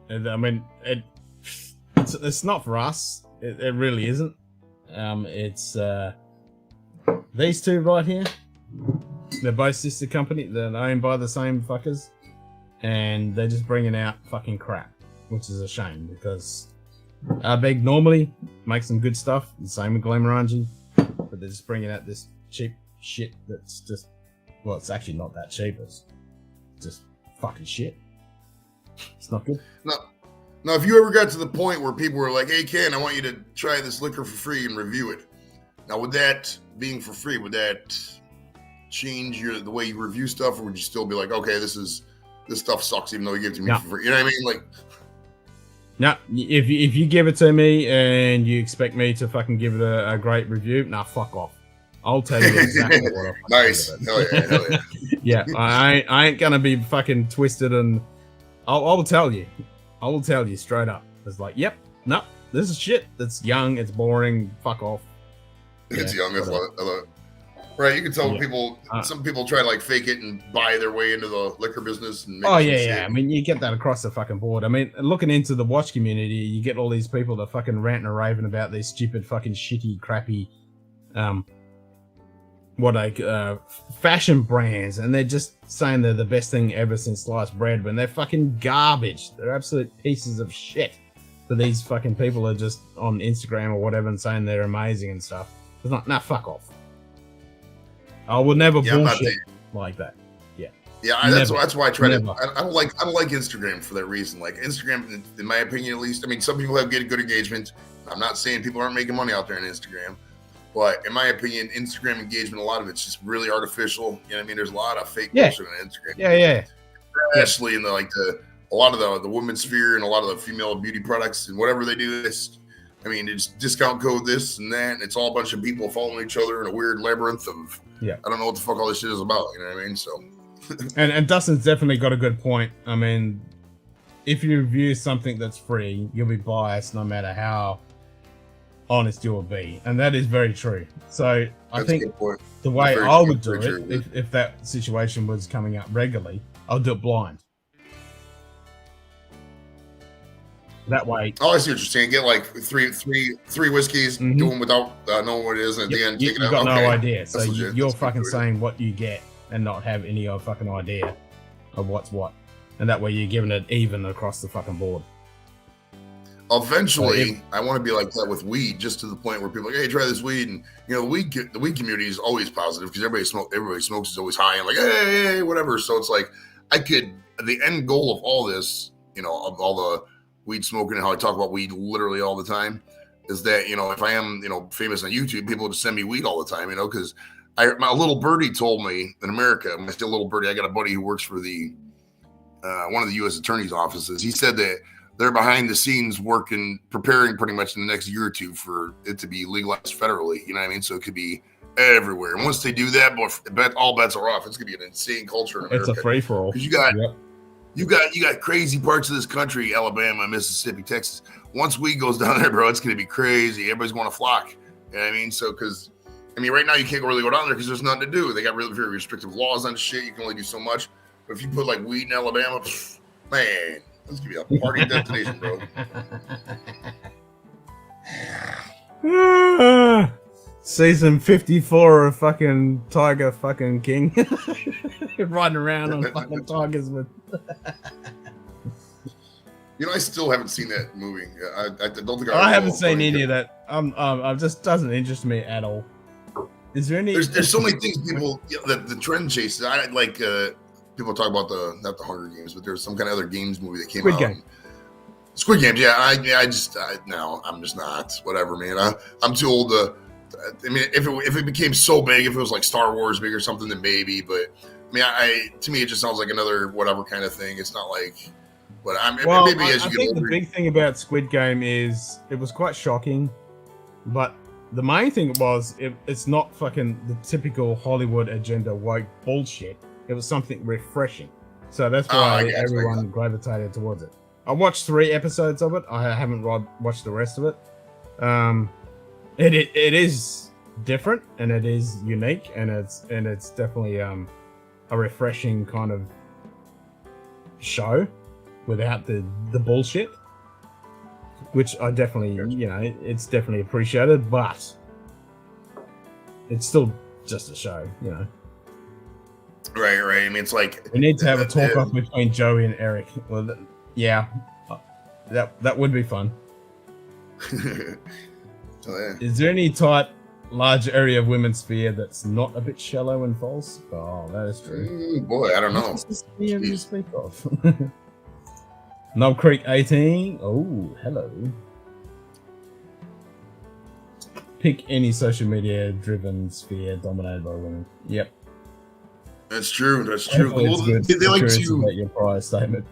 And, I mean, it's not for us. It really isn't. It's these two right here. They're both sister company. They're owned by the same fuckers, and they're just bringing out fucking crap, which is a shame because Beg normally makes some good stuff. The same with Glenmorangie, but they're just bringing out this cheap shit that's just, well, it's actually not that cheap. It's just fucking shit. It's not good. Now, if you ever got to the point where people were like, "Hey, Ken, I want you to try this liquor for free and review it," now with that being for free, would that change the way you review stuff, or would you still be like, "Okay, this stuff sucks," even though you give it to me for free? You know what I mean? Like, no, if you give it to me and you expect me to fucking give it a great review, nah, fuck off. I'll tell you exactly what I nice. Hell yeah. Yeah, I ain't gonna be fucking twisted, and I'll tell you. I will tell you straight up. It's like, yep, no, this is shit. It's young. It's boring. Fuck off. It's young. I love it. Right, you can tell people. Some people try to like fake it and buy their way into the liquor business. And Oh yeah. I mean, you get that across the fucking board. I mean, looking into the watch community, you get all these people that fucking ranting and raving about these stupid, fucking shitty, crappy, fashion brands, and they're just saying they're the best thing ever since sliced bread, when they're fucking garbage. They're absolute pieces of shit. But these fucking people are just on Instagram or whatever and saying they're amazing and stuff. It's not. Nah, fuck off. I will never bullshit like that. Yeah. Yeah, that's why I try to. I don't like Instagram for that reason. Like Instagram, in my opinion, at least. I mean, some people have good engagement. I'm not saying people aren't making money out there on Instagram, but in my opinion, Instagram engagement, a lot of it's just really artificial. You know what I mean? There's a lot of fake bullshit on Instagram. Yeah. Especially in a lot of the women's sphere and a lot of the female beauty products and whatever they do. It's discount code this and that, and it's all a bunch of people following each other in a weird labyrinth of. Yeah. I don't know what the fuck all this shit is about. You know what I mean? So. and Dustin's definitely got a good point. I mean, if you review something that's free, you'll be biased no matter how honest you will be, and that is very true. So I think the way I would do it, if that situation was coming up regularly, I'll do it blind. That way. Oh, I see what you're saying. Get like three whiskeys, do them without knowing what it is, and at the end, you've got no idea. So you're fucking saying what you get and not have any fucking idea of what's what, and that way you're giving it even across the fucking board. Eventually, I want to be like that with weed, just to the point where people are like, hey, try this weed, and you know, the weed community is always positive because everybody smokes is always high and like, hey, whatever. So it's like the end goal of all this, you know, of all the weed smoking and how I talk about weed literally all the time, is that, you know, if I am, you know, famous on YouTube, people just send me weed all the time, you know, because my little birdie told me in America, my still little birdie, I got a buddy who works for the one of the U.S. attorney's offices. He said that they're behind the scenes working, preparing pretty much in the next year or two for it to be legalized federally. You know what I mean? So it could be everywhere. And once they do that, all bets are off. It's gonna be an insane culture in America. It's a free for all. Because you got crazy parts of this country, Alabama, Mississippi, Texas. Once weed goes down there, bro, it's gonna be crazy. Everybody's going to flock. You know what I mean? So because right now you can't really go down there because there's nothing to do. They got really very restrictive laws on shit. You can only do so much. But if you put like weed in Alabama, man, it's gonna be a party destination, bro. Season 54 of fucking Tiger fucking King. Riding around on fucking tigers with. You know, I still haven't seen that movie. I don't think I haven't seen any of that. It just doesn't interest me at all. Is there any? There's so many things people the trend chases. I like people talk about not the Hunger Games, but there's some kind of other games movie that came out. Squid Games, yeah. No, I'm just not. Whatever, man. I'm too old to. If it became so big, if it was like Star Wars big or something, then maybe. But to me, it just sounds like another whatever kind of thing. It's not like. But maybe as you get older. The big thing about Squid Game is it was quite shocking, but the main thing was it's not fucking the typical Hollywood agenda woke bullshit. It was something refreshing, so that's why everyone gravitated towards it. I watched 3 episodes of it. I haven't watched the rest of it. It is different and it is unique and it's definitely a refreshing kind of show without the bullshit, which I definitely it's definitely appreciated, but it's still just a show, you know. Right. I mean, it's like we need to have a talk off between Joey and Eric. Well, that would be fun. Is there any tight, large area of women's sphere that's not a bit shallow and false? Oh, that is true. Boy, I don't know. What's the sphere you speak of? Knob Creek 18. Oh, hello. Pick any social media driven sphere dominated by women. Yep. That's true. Well, they like to your prior statement.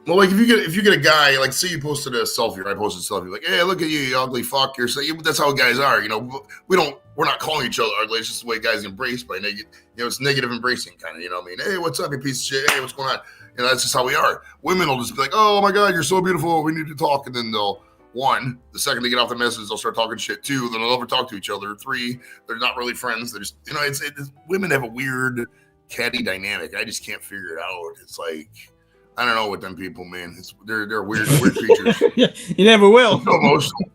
Well, like if you get a guy, like say you posted a selfie, or I posted a selfie, like, hey, look at you ugly fuck. That's how guys are, you know. We're not calling each other ugly. It's just the way guys embrace by negative. You know, it's negative embracing kind of. You know what I mean? Hey, what's up, you piece of shit? Hey, what's going on? You know, that's just how we are. Women will just be like, oh my god, you're so beautiful. We need to talk, and then they'll 1, the second they get off the message, they'll start talking shit. 2, then they'll never talk to each other. 3, they're not really friends. They're just, you know, it's women have a weird catty dynamic. I just can't figure it out. It's like, I don't know what them people, man. They're weird creatures. You never will. They're so emotional.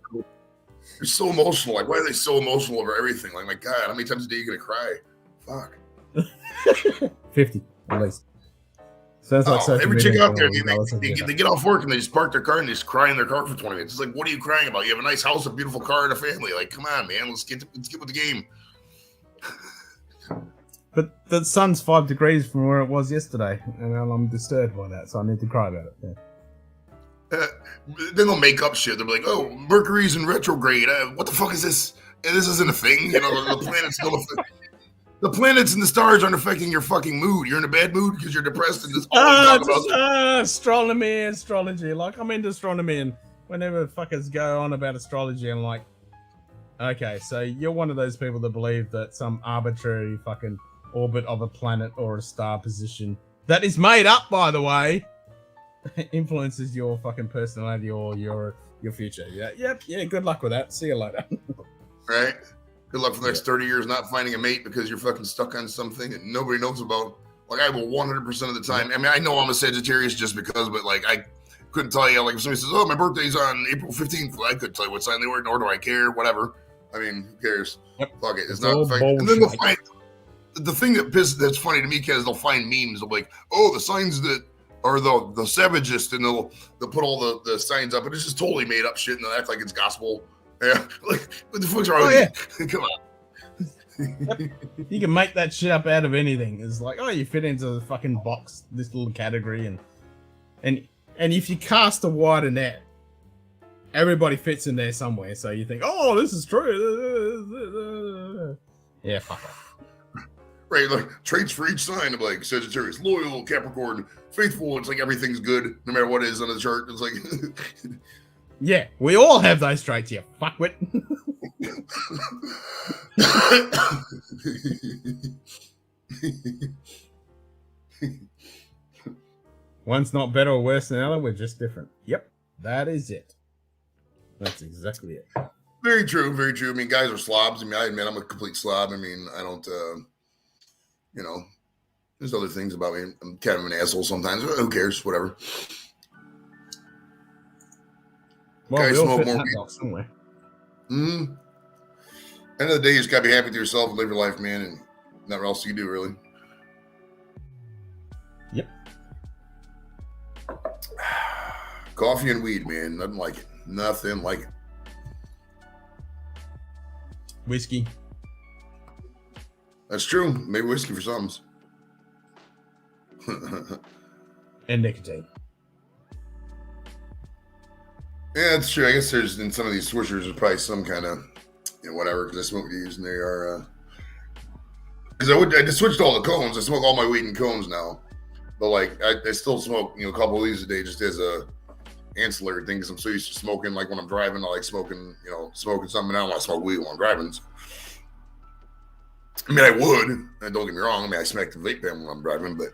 They're so emotional. Like, why are they so emotional over everything? Like, my God, how many times a day are you gonna cry? Fuck. 50 at least. Sounds like every chick out there, they get off work and they just park their car and they just cry in their car for 20 minutes. It's like, what are you crying about? You have a nice house, a beautiful car, and a family. Like, come on, man. Let's get with the game. But the sun's 5 degrees from where it was yesterday, and I'm disturbed by that, so I need to cry about it. Yeah. Then they'll make up shit. They'll be like, "Oh, Mercury's in retrograde. What the fuck is this? This isn't a thing. You know, the planet's still a thing." The planets and the stars aren't affecting your fucking mood. You're in a bad mood because you're depressed and this all you talk about. Astrology. Like, I'm into astronomy, and whenever fuckers go on about astrology, I'm like, okay, so you're one of those people that believe that some arbitrary fucking orbit of a planet or a star position that is made up, by the way, influences your fucking personality or your future. Yeah, good luck with that. See you later. Right? Good luck for the next 30 years not finding a mate because you're fucking stuck on something that nobody knows about. Like, I will 100% of the time. I mean, I know I'm a Sagittarius just because, but like, I couldn't tell you. Like, if somebody says, "Oh, my birthday's on April 15th," well, I couldn't tell you what sign they were, nor do I care. Whatever. I mean, who cares? Yep. Fuck it. It's not. And then they'll find the thing that's funny to me, because they'll find memes of like, "Oh, the signs that are the savagest," and they'll put all the signs up, and it's just totally made up shit, and they'll act like it's gospel. Yeah, like, what the fuck's wrong with you? Come on. Yep. You can make that shit up out of anything. It's like, oh, you fit into the fucking box, this little category, and if you cast a wider net, everybody fits in there somewhere. So you think, oh, this is true. Yeah, fuck off. Right, like traits for each sign of like Sagittarius, loyal, Capricorn, faithful. It's like everything's good no matter what it is on the chart. It's like. Yeah, we all have those traits, you fuckwit. One's not better or worse than the other, we're just different. Yep, that is it. That's exactly it. Very true, very true. I mean, guys are slobs. I mean, I admit I'm a complete slob. I mean, I don't, you know, there's other things about me. I'm kind of an asshole sometimes. Who cares? Whatever. Well, guys we all smoke fit more that weed. box somewhere. End of the day, you just gotta be happy with yourself and live your life, man, and nothing else you can do, really. Yep. Coffee and weed, man. Nothing like it. Nothing like it. Whiskey. That's true. Maybe whiskey for some. And nicotine. Yeah, that's true. I guess there's in some of these swishers, there's probably some kind of, you know, whatever, because I smoke these and they are, because I just switched all the cones. I smoke all my weed in cones now. But like, I still smoke, you know, a couple of these a day just as a ancillary thing, because I'm so used to smoking. Like when I'm driving, I like smoking, you know, smoking something. I don't want to smoke weed while I'm driving. I mean, I would. And don't get me wrong. I mean, I smack the vape pen when I'm driving, but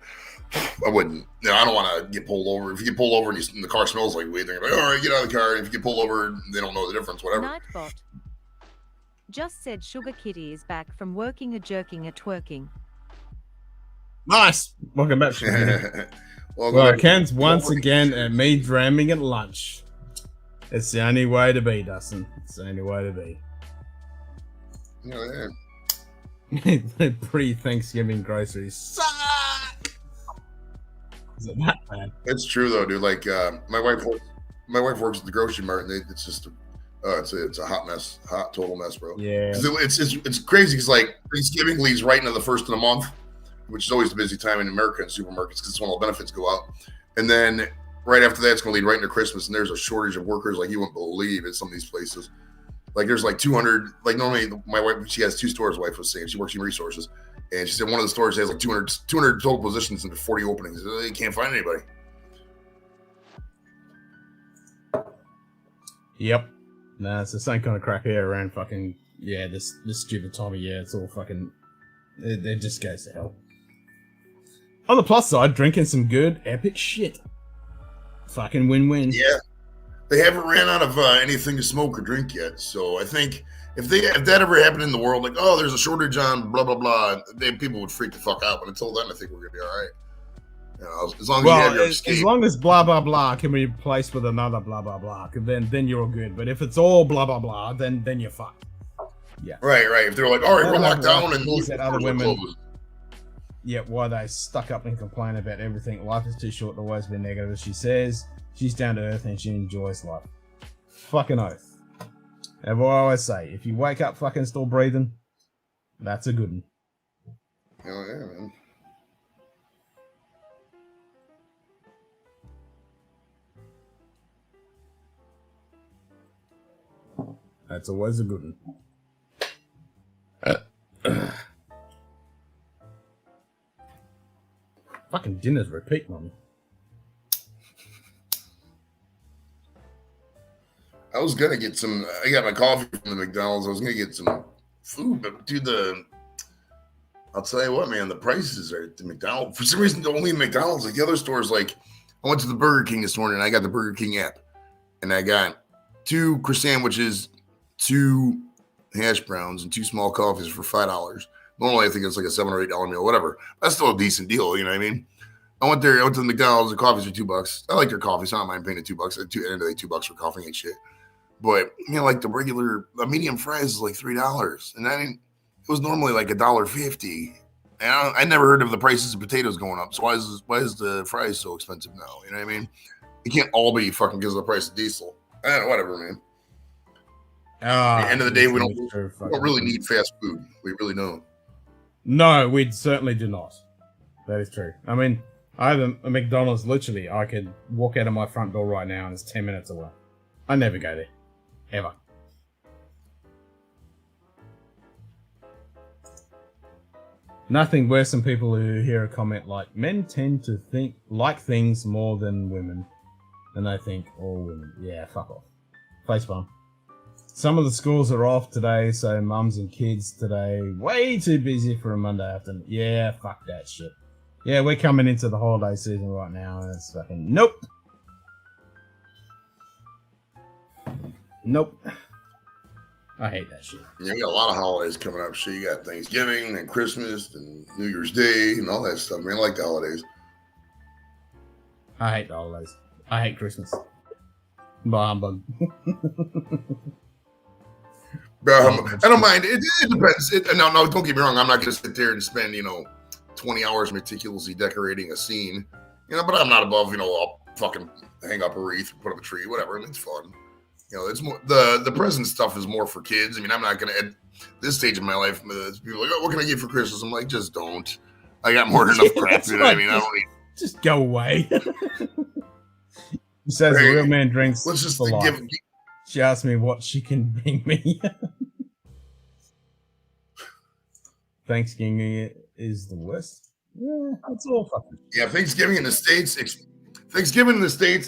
I wouldn't. You know, I don't want to get pulled over. If you get pulled over and the car smells like weed, they're like, all right, get out of the car. And if you get pulled over, they don't know the difference, whatever. Nightbot. Just said Sugar Kitty is back from working a jerking a twerking. Nice. Welcome back. Well, Ken's once again at me dramming at lunch. It's the only way to be, Dustin. It's the only way to be. Yeah. The pre-Thanksgiving groceries suck. Is it that bad? It's true though, dude. Like my wife works at the grocery mart, and it's just it's a hot mess, hot total mess, bro. Yeah, it's crazy because like Thanksgiving leads right into the first of the month, which is always the busy time in America in supermarkets because it's when all the benefits go out, and then right after that it's going to lead right into Christmas, and there's a shortage of workers like you wouldn't believe at some of these places. Like there's like 200. Like normally my wife, she has 2 stores. Wife was saying she works in resources, and she said one of the stores has like 200 total positions and 40 openings. They can't find anybody. Yep. Nah, it's the same kind of crap here around fucking this stupid time of year. It's all fucking it just goes to hell. On the plus side, drinking some good epic shit. Fucking win-win. Yeah. they haven't ran out of anything to smoke or drink yet. So I think if that ever happened in the world, like, oh, there's a shortage on blah blah blah, then people would freak the fuck out. But until then, I think we're gonna be all right. You know, as long as you have your escape. As long as blah blah blah can be replaced with another blah blah blah, then you're all good. But if it's all blah blah blah, then you're fucked. Yeah. Right. If they're like, all right, we're locked down and that other women. Yeah, why they stuck up and complain about everything. Life is too short to always be negative. She says she's down to earth and she enjoys life. Fucking oath. And what I always say, if you wake up fucking still breathing, that's a good one. Oh yeah, man. That's always a good one. Fucking dinner's repeat, mummy. I was gonna get some. I got my coffee from the McDonald's. I was gonna get some food, but dude, I'll tell you what, man, the prices are at the McDonald's. For some reason, only McDonald's. Like the other stores, like I went to the Burger King this morning and I got the Burger King app, and I got 2 croissant sandwiches, 2 hash browns, and 2 small coffees for $5. Normally, I think it's like a $7 or $8 meal, whatever. That's still a decent deal, you know what I mean? I went to the McDonald's. The coffees are $2. I like their coffee, so I don't mind paying the $2. At the end of the day, $2 for coffee ain't shit. But you know, like the medium fries is like $3, and it was normally like $1.50. And I never heard of the prices of potatoes going up. So why is the fries so expensive now? You know what I mean? It can't all be fucking because of the price of diesel. Whatever, man. At the end of the day, we don't really need fast food. We really don't. No, we certainly do not. That is true. I mean, I have a McDonald's, literally, I could walk out of my front door right now and it's 10 minutes away. I never go there. Ever. Nothing worse than people who hear a comment like, men tend to like things more than women. And they think all women. Yeah, fuck off. Facepalm. Some of the schools are off today, so mums and kids today way too busy for a Monday afternoon. Yeah, fuck that shit. Yeah, we're coming into the holiday season right now, and it's fucking nope. I hate that shit. Yeah, we got a lot of holidays coming up. So you got Thanksgiving and Christmas and New Year's Day and all that stuff. Man, I like the holidays. I hate the holidays. I hate Christmas. Bah humbug. I don't mind. It depends. No, don't get me wrong. I'm not going to sit there and spend, 20 hours meticulously decorating a scene. But I'm not above, I'll fucking hang up a wreath, put up a tree, whatever. And it's fun. It's more the present stuff is more for kids. I mean, I'm not going to, at this stage of my life, people are like, oh, what can I get for Christmas? I'm like, just don't. I got more than enough crap. You know what I mean? I don't need. Just go away. He says, the real man drinks. Let's just give. She asked me what she can bring me. Thanksgiving is the worst. Yeah, it's all fucking. Yeah, Thanksgiving in the States,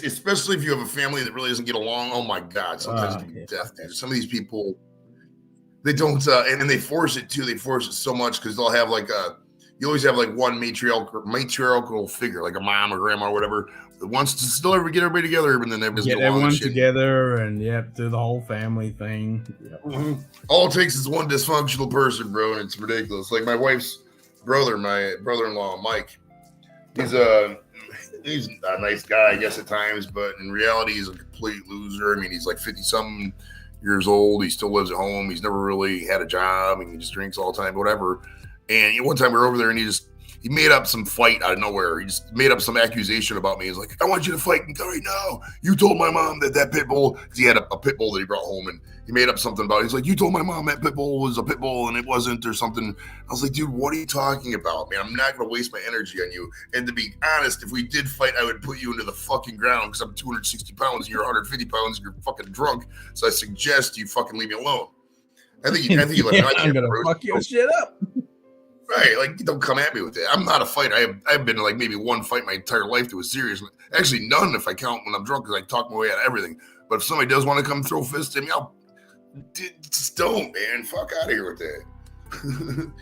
especially if you have a family that really doesn't get along. Oh my God, sometimes it can be death, dude. Some of these people, they don't, and they force it too. They force it so much because they'll have you always have one matriarchal figure, like a mom or grandma or whatever, that wants to still get everybody together, and then they just get everyone together and do the whole family thing. Yep. Mm-hmm. All it takes is one dysfunctional person, bro, and it's ridiculous. Like my wife's brother, my brother-in-law, Mike. He's a nice guy, I guess, at times, but in reality, he's a complete loser. I mean, he's like 50-something years old. He still lives at home. He's never really had a job, and he just drinks all the time, whatever. And one time we were over there, and he made up some fight out of nowhere. He just made up some accusation about me. He's like, I want you to fight right now. You told my mom that pit bull, because he had a pit bull that he brought home, and he made up something about it. He's like, you told my mom that pit bull was a pit bull and it wasn't, or something. I was like, dude, what are you talking about, man? I'm not going to waste my energy on you. And to be honest, if we did fight, I would put you into the fucking ground because I'm 260 pounds and you're 150 pounds and you're fucking drunk. So I suggest you fucking leave me alone. I think you I'm going to fuck your shit up. Right, don't come at me with that. I'm not a fighter. I've been to maybe one fight my entire life that was serious. Actually, none if I count when I'm drunk because I talk my way out of everything. But if somebody does want to come throw fists at me, just don't, man. Fuck out of here with that.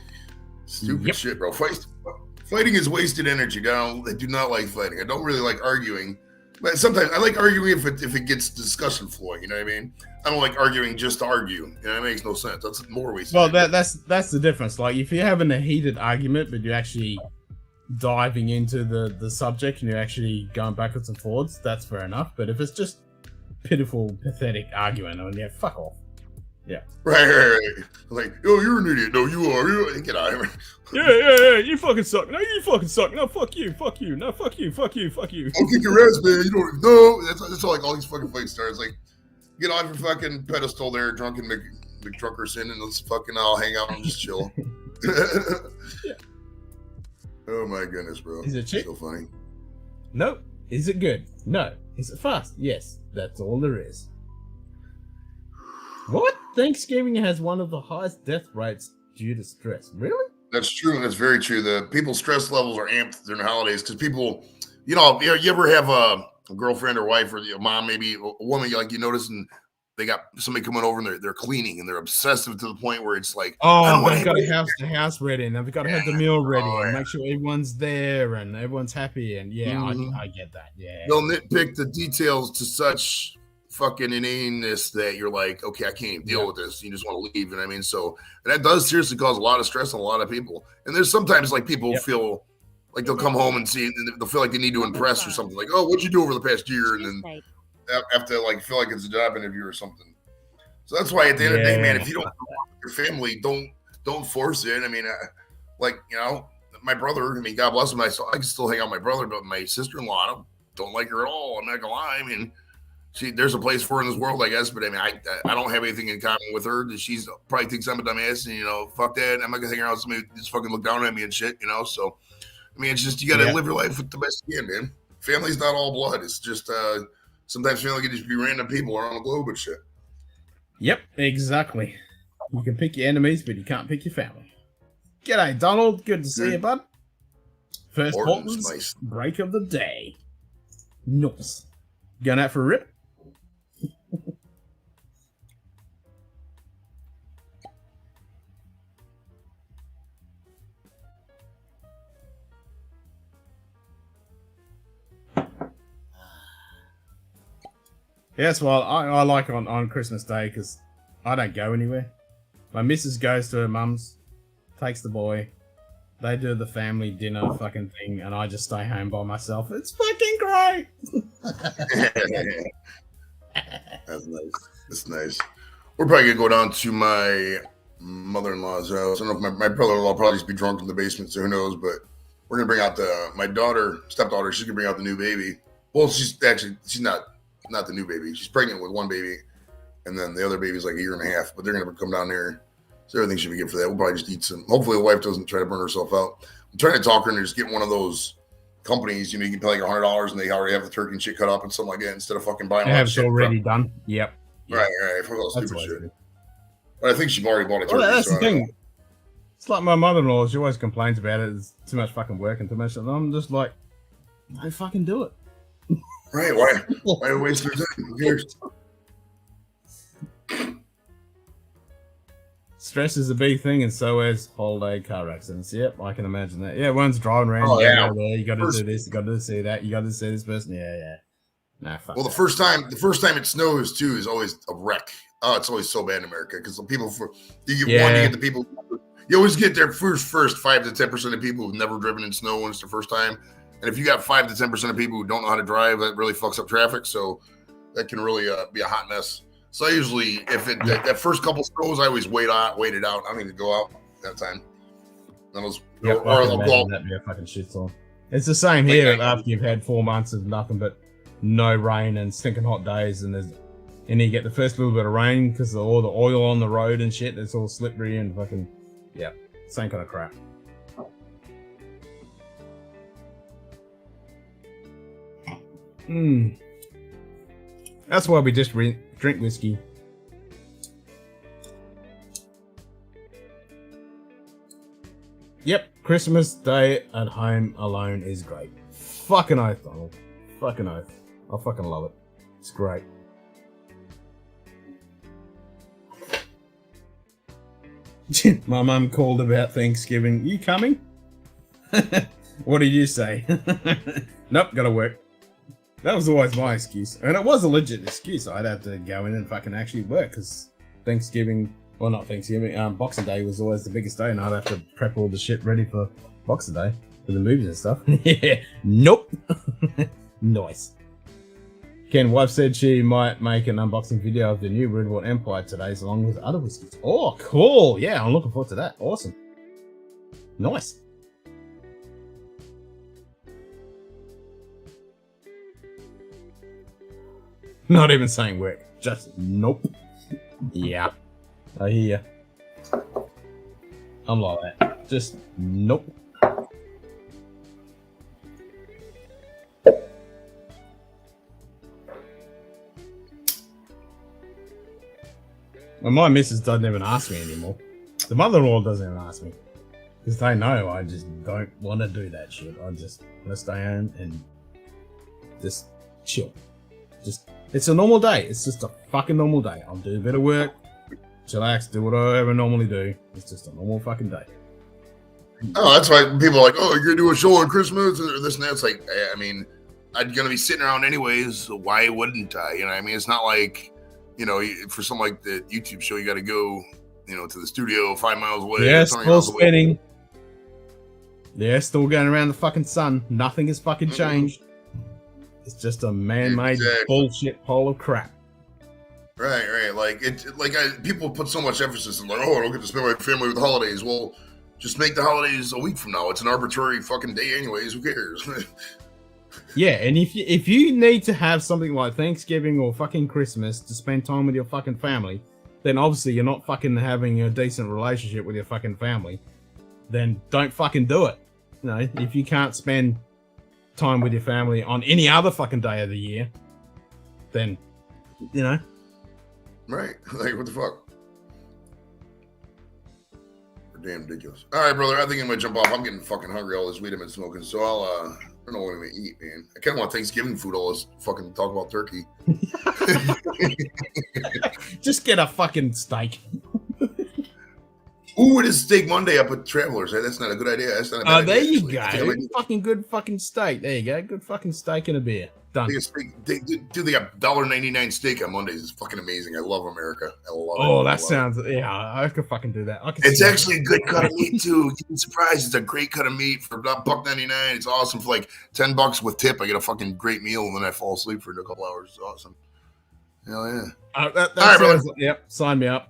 Stupid shit, bro. Fighting is wasted energy. I do not like fighting. I don't really like arguing. But sometimes I like arguing if it gets discussion flowing. You know what I mean? I don't like arguing just to argue. You know, it makes no sense. That's more ways. Well, that's the difference. Like if you're having a heated argument, but you're actually diving into the subject and you're actually going backwards and forwards, that's fair enough. But if it's just pitiful, pathetic argument, I mean, yeah, fuck off. Yeah. Right. Like, oh, you're an idiot. No, you are. Get out of here. Yeah. You fucking suck. No, you fucking suck. No, fuck you. No, fuck you. Fuck you. I'll kick your ass, man. You don't even know. That's all, like all these fucking fights start. It's like, get off your fucking pedestal there, drunken McDrunkerson, and let's fucking all hang out and just chill. Yeah. Oh my goodness, bro. Is it cheap? So funny. No. Is it good? No. Is it fast? Yes. That's all there is. What? Thanksgiving has one of the highest death rates due to stress. Really? That's true. That's very true. The people's stress levels are amped during the holidays because people, you ever have a girlfriend or wife or a mom, maybe a woman, you notice, and they got somebody coming over and they're cleaning and they're obsessive to the point where it's like, oh, they've got to have the house ready and they've got to have the meal ready and make sure everyone's there and everyone's happy. And I get that. Yeah. They'll nitpick the details to such fucking inaneness that you're like, okay, I can't even deal with this. You just want to leave. You know what I mean? So that does seriously cause a lot of stress on a lot of people. And there's sometimes like people feel like they'll come home and see, and they'll feel like they need to impress or something. Like, oh, what'd you do over the past year? And then have to like feel like it's a job interview or something. So that's why at the end of the day, man, if you don't your family, don't force it. I mean, my brother, God bless him, I can still hang out with my brother, but my sister-in-law, I don't like her at all. I'm not gonna lie. I mean, there's a place for her in this world, I guess, but I mean, I don't have anything in common with her. She's probably thinks I'm a dumbass, and fuck that. I'm not gonna hang around with somebody who just fucking look down at me and shit, So, I mean, it's just you gotta live your life with the best you can, man. Family's not all blood. It's just sometimes family can just be random people around the globe and shit. Yep, exactly. You can pick your enemies, but you can't pick your family. G'day, Donald. Good to see you, bud. First Horton's break of the day. Nice. Going out for a rip? Yes, well, I like on Christmas Day because I don't go anywhere. My missus goes to her mum's, takes the boy, they do the family dinner fucking thing, and I just stay home by myself. It's fucking great! That's nice. That's nice. We're probably going to go down to my mother-in-law's house. I don't know if my brother-in-law will probably just be drunk in the basement, so who knows, but we're going to bring out my stepdaughter, she's going to bring out the new baby. Well, she's not the new baby. She's pregnant with one baby, and then the other baby's like a year and a half. But they're gonna come down there, so everything should be good for that. We'll probably just eat some. Hopefully, the wife doesn't try to burn herself out. I'm trying to talk her into just getting one of those companies. You can pay like $100, and they already have the turkey and shit cut up and something like that instead of fucking buying. They have it already done. Yep. Right. For all stupid shit. But I think she already bought a turkey. Well, that's the thing. It's like my mother-in-law. She always complains about it. It's too much fucking work and too much. And I'm just like, don't fucking do it. Right, why waste your time? Who cares? Stress is a big thing, and so is holiday car accidents. Yep, I can imagine that. Yeah, one's driving around. You got to do this. You got to see that. You got to see this person. Yeah. Nah, fuck. Well, the first time it snows too is always a wreck. Oh, it's always so bad in America because the people you get the people. You always get their first 5 to 10% of people who've never driven in snow when it's their first time. And if you got 5 to 10% of people who don't know how to drive, that really fucks up traffic. So that can really be a hot mess. So I usually, if that first couple snows, I always wait it out. I don't even go out that time. Or I'll go. That'd be a fucking shitstorm. It's the same here after you've had 4 months of nothing but no rain and stinking hot days, and you get the first little bit of rain because of all the oil on the road and shit. It's all slippery and fucking same kind of crap. That's why we just drink whiskey. Yep, Christmas Day at home alone is great. Fucking oath, Donald. Fucking oath. I fucking love it. It's great. My mum called about Thanksgiving. You coming? What did you say? Nope, gotta work. That was always my excuse. And it was a legit excuse. I'd have to go in and fucking actually work because Thanksgiving, well, not Thanksgiving, Boxing Day was always the biggest day, and I'd have to prep all the shit ready for Boxing Day for the movies and stuff. Yeah. Nope. Nice. Ken, wife said she might make an unboxing video of the new Redwood Empire today, along with other whiskeys. Oh, cool. Yeah, I'm looking forward to that. Awesome. Nice. Not even saying work. Just nope. Yeah. I hear ya. I'm like that. Just nope. Well, my missus doesn't even ask me anymore. The mother-in-law doesn't even ask me. Because they know I just don't want to do that shit. I just want to stay home and just chill. It's a normal day. It's just a fucking normal day. I'll do a bit of work, chillax, do what I ever normally do. It's just a normal fucking day. Oh, that's why people are like, oh, you're gonna do a show on Christmas or this and that. It's like, I mean, I'm gonna be sitting around anyways, so why wouldn't I? You know what I mean? It's not like, you know, for something like the YouTube show, you got to go, you know, to the studio 5 miles away. Yeah, still spinning. Yeah, still going around the fucking sun. Nothing has fucking changed. It's just a man-made bullshit pile of crap. Right. Like people put so much emphasis on like, oh, I don't get to spend my family with the holidays. Well, just make the holidays a week from now. It's an arbitrary fucking day, anyways. Who cares? Yeah, and if you need to have something like Thanksgiving or fucking Christmas to spend time with your fucking family, then obviously you're not fucking having a decent relationship with your fucking family. Then don't fucking do it. You know, if you can't spend time with your family on any other fucking day of the year, then, you know. Right. Like, what the fuck? Damn ridiculous. All right, brother. I think I'm going to jump off. I'm getting fucking hungry, all this weed I've been smoking. So I don't know what I'm going to eat, man. I kind of want Thanksgiving food, all this fucking talk about turkey. Just get a fucking steak. Ooh, it is Steak Monday up at Travelers. That's not a good idea. That's not a bad there idea, you actually. go. Fucking good fucking steak. There you go. Good fucking steak and a beer. Done. They got $1.99 steak on Mondays. It's fucking amazing. I love America. I love it. Oh, that sounds... Yeah, I could fucking do that. It's actually a good cut of meat, too. You'd be surprised. It's a great cut of meat for $1.99. It's awesome. For like $10 with tip, I get a fucking great meal, and then I fall asleep for a couple hours. It's awesome. Hell yeah. That all right, brother. Yep, sign me up.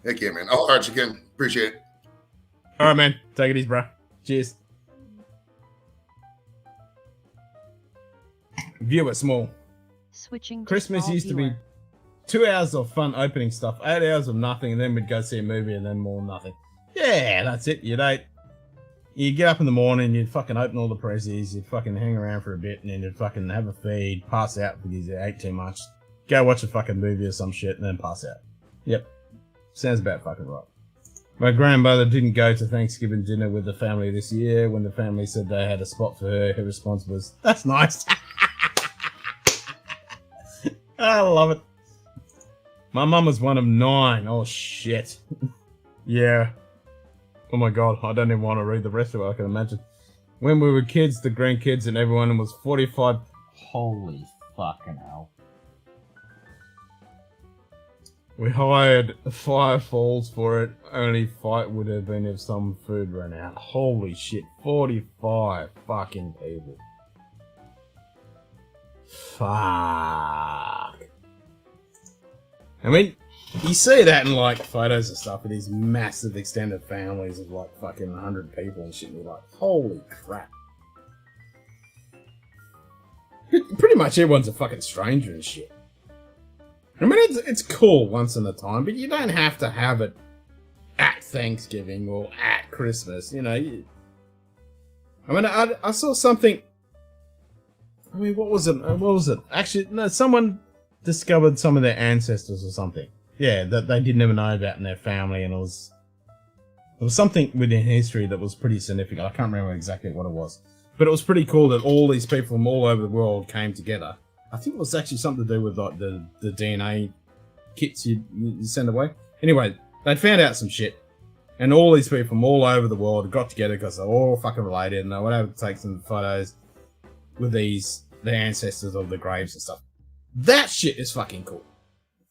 Heck yeah, man. All right, you can. Appreciate it. All right, man. Take it easy, bro. Cheers. View it small. Switching to Christmas used to be 2 hours of fun opening stuff, 8 hours of nothing, and then we'd go see a movie and then more nothing. Yeah, that's it. You'd get up in the morning, you'd fucking open all the prezzies, you'd fucking hang around for a bit, and then you'd fucking have a feed, pass out because you ate too much, go watch a fucking movie or some shit, and then pass out. Yep. Sounds about fucking right. My grandmother didn't go to Thanksgiving dinner with the family this year. When the family said they had a spot for her, her response was, "That's nice." I love it. My mum was one of 9. Oh, shit. Yeah. Oh, my God. I don't even want to read the rest of it. I can imagine. When we were kids, the grandkids and everyone was 45. Holy fucking hell. We hired Firefalls for it. Only fight would have been if some food ran out. Holy shit. 45 fucking people. Fuck. I mean, you see that in like photos and stuff of these massive extended families of like fucking 100 people and shit. And you're like, holy crap. Pretty much everyone's a fucking stranger and shit. I mean, it's cool once in a time, but you don't have to have it at Thanksgiving or at Christmas, you know. I mean, I saw something. I mean, what was it? Actually, no, someone discovered some of their ancestors or something. Yeah, that they didn't even know about in their family, and it was something within history that was pretty significant. I can't remember exactly what it was, but it was pretty cool that all these people from all over the world came together. I think it was actually something to do with like the DNA kits you send away. Anyway, they found out some shit, and all these people from all over the world got together because they're all fucking related, and they were able to take some photos with these their ancestors of the graves and stuff. That shit is fucking cool.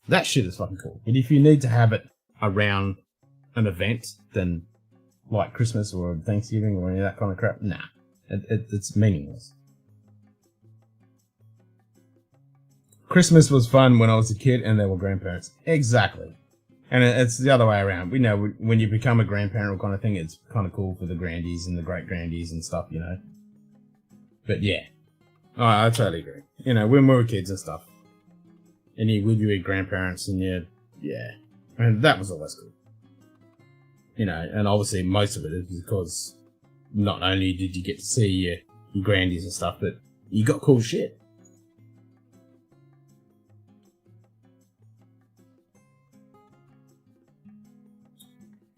That shit is fucking cool. But if you need to have it around an event, then like Christmas or Thanksgiving or any of that kind of crap, nah. It's meaningless. Christmas was fun when I was a kid and there were grandparents. Exactly. And it's the other way around. We know when you become a grandparent kind of thing, it's kind of cool for the grandies and the great-grandies and stuff, you know. But yeah. Oh, I totally agree. You know, when we were kids and stuff. And you with your grandparents and yeah. And that was always cool. You know, and obviously most of it is because not only did you get to see your grandies and stuff, but you got cool shit.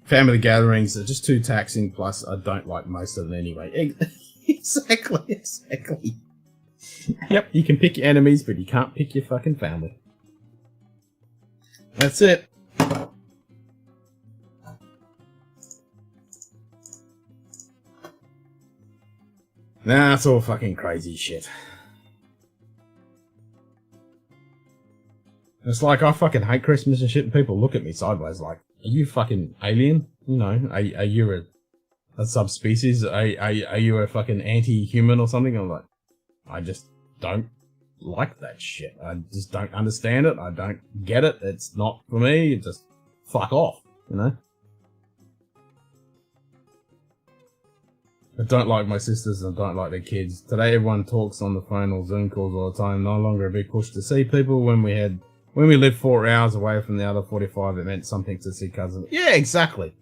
Family gatherings are just too taxing, plus I don't like most of them anyway. Exactly. Yep, you can pick your enemies, but you can't pick your fucking family. That's it. Nah, it's all fucking crazy shit. It's like, I fucking hate Christmas and shit, and people look at me sideways like, are you fucking alien? You know, are you a subspecies? Are you a fucking anti-human or something? I'm like, I just don't like that shit. I just don't understand it. I don't get it. It's not for me. Just fuck off, you know? I don't like my sisters and I don't like their kids. Today everyone talks on the phone or Zoom calls all the time. No longer a big push to see people. When we lived 4 hours away from the other 45, it meant something to see cousins. Yeah, exactly.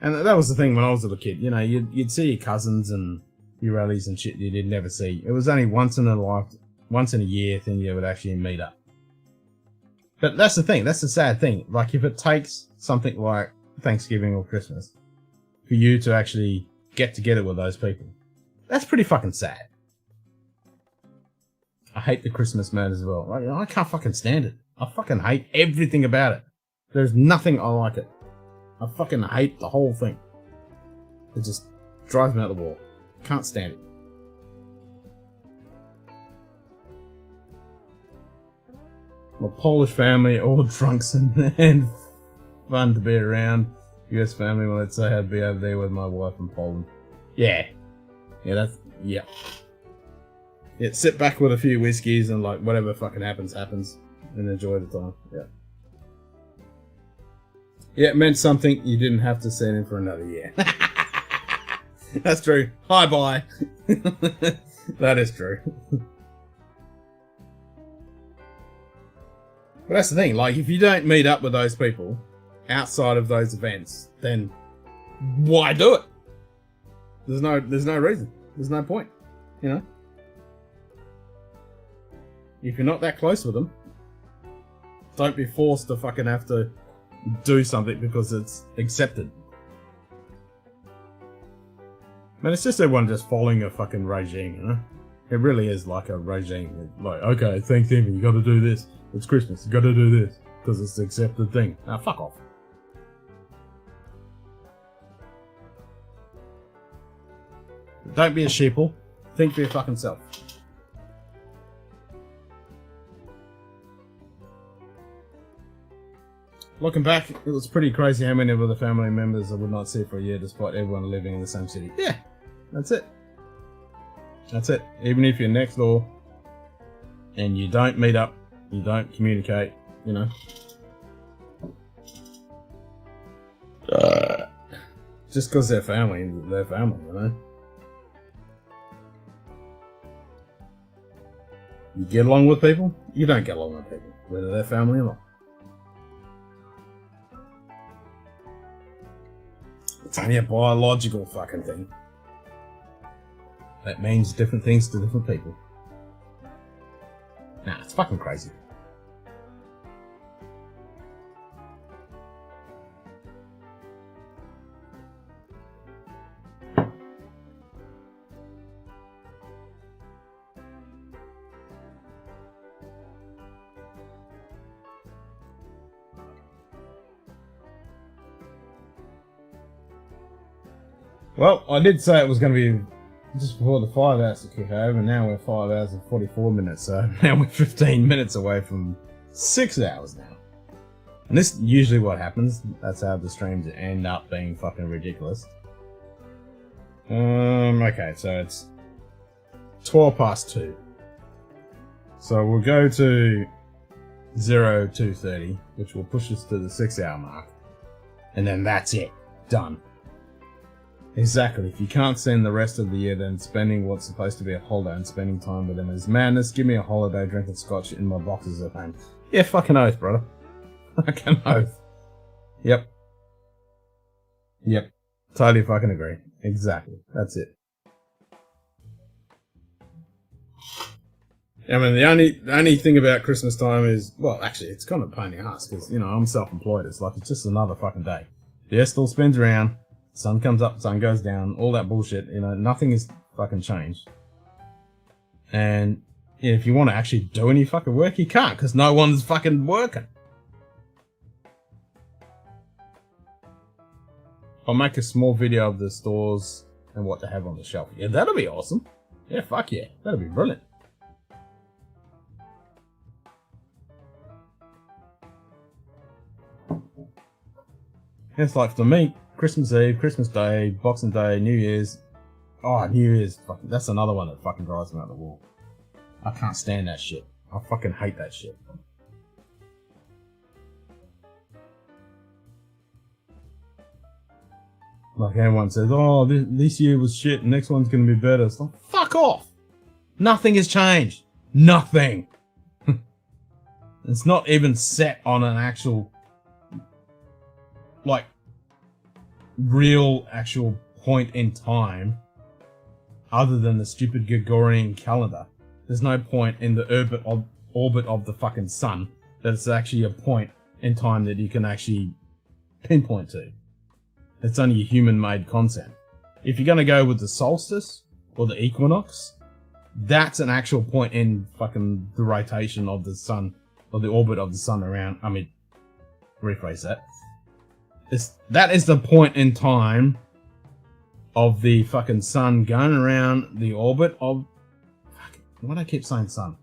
And that was the thing when I was a little kid. You know, you'd see your cousins and your rallies and shit you'd never see. It was only once in a year thing you would actually meet up. But that's the thing. That's the sad thing. Like, if it takes something like Thanksgiving or Christmas for you to actually get together with those people, that's pretty fucking sad. I hate the Christmas mode as well. Like, I can't fucking stand it. I fucking hate everything about it. There's nothing I like it. I fucking hate the whole thing. It just drives me out the wall. Can't stand it. My Polish family, all drunks and fun to be around. US family, well, let's say I'd be over there with my wife in Poland. Yeah. Yeah, yeah. Yeah, sit back with a few whiskeys and like whatever fucking happens, and enjoy the time. Yeah. Yeah, it meant something. You didn't have to send in for another year. That's true. Hi, bye. That is true. But that's the thing, like, if you don't meet up with those people outside of those events, then why do it? There's no reason. There's no point, you know? If you're not that close with them, don't be forced to fucking have to do something because it's accepted. Man, it's just everyone just following a fucking regime, you know? It really is like a regime. Like, okay, Thanksgiving, you gotta do this. It's Christmas, you gotta do this. Because it's the accepted thing. Now, fuck off. Don't be a sheeple. Think for your fucking self. Looking back, it was pretty crazy how many of the family members I would not see for a year despite everyone living in the same city. Yeah, that's it. That's it. Even if you're next door and you don't meet up, you don't communicate, you know. Just because they're family, you know. You get along with people, you don't get along with people, whether they're family or not. It's only a biological fucking thing. That means different things to different people. Nah, it's fucking crazy. Well, I did say it was going to be just before the 5 hours to kick over, and now we're 5 hours and 44 minutes, so now we're 15 minutes away from 6 hours now. And this is usually what happens. That's how the streams end up being fucking ridiculous. Okay, so it's 12 past 2. So we'll go to 0230, which will push us to the 6 hour mark. And then that's it. Done. Exactly. If you can't spend the rest of the year, then spending what's supposed to be a holiday and spending time with them is madness. Give me a holiday drinking scotch in my boxes at home. Yeah, fucking oath, brother. Fucking oath. Yep. Yep. Totally fucking agree. Exactly. That's it. I mean, the only thing about Christmas time is, well, actually, it's kind of a pain in the ass because, you know, I'm self-employed. It's like, it's just another fucking day. The year still spins around. Sun comes up, sun goes down, all that bullshit, you know, nothing is fucking changed. And if you want to actually do any fucking work, you can't, because no one's fucking working. I'll make a small video of the stores and what they have on the shelf. Yeah, that'll be awesome. Yeah, fuck yeah, that'll be brilliant. It's like, for me, Christmas Eve, Christmas Day, Boxing Day, New Year's. Oh, New Year's, fucking, that's another one that fucking drives me out the wall. I can't stand that shit. I fucking hate that shit. Like everyone says, oh, this year was shit, next one's gonna be better. It's like, fuck off! Nothing has changed. Nothing! It's not even set on an actual, like, real actual point in time other than the stupid Gregorian calendar. There's no point in the orbit of the fucking sun that it's actually a point in time that you can actually pinpoint to. It's only a human-made concept. If you're going to go with the solstice or the equinox, that's an actual point in fucking the rotation of the sun or the orbit of the sun around. I mean, rephrase that. That is the point in time of the fucking sun going around the orbit of... Why do I keep saying sun?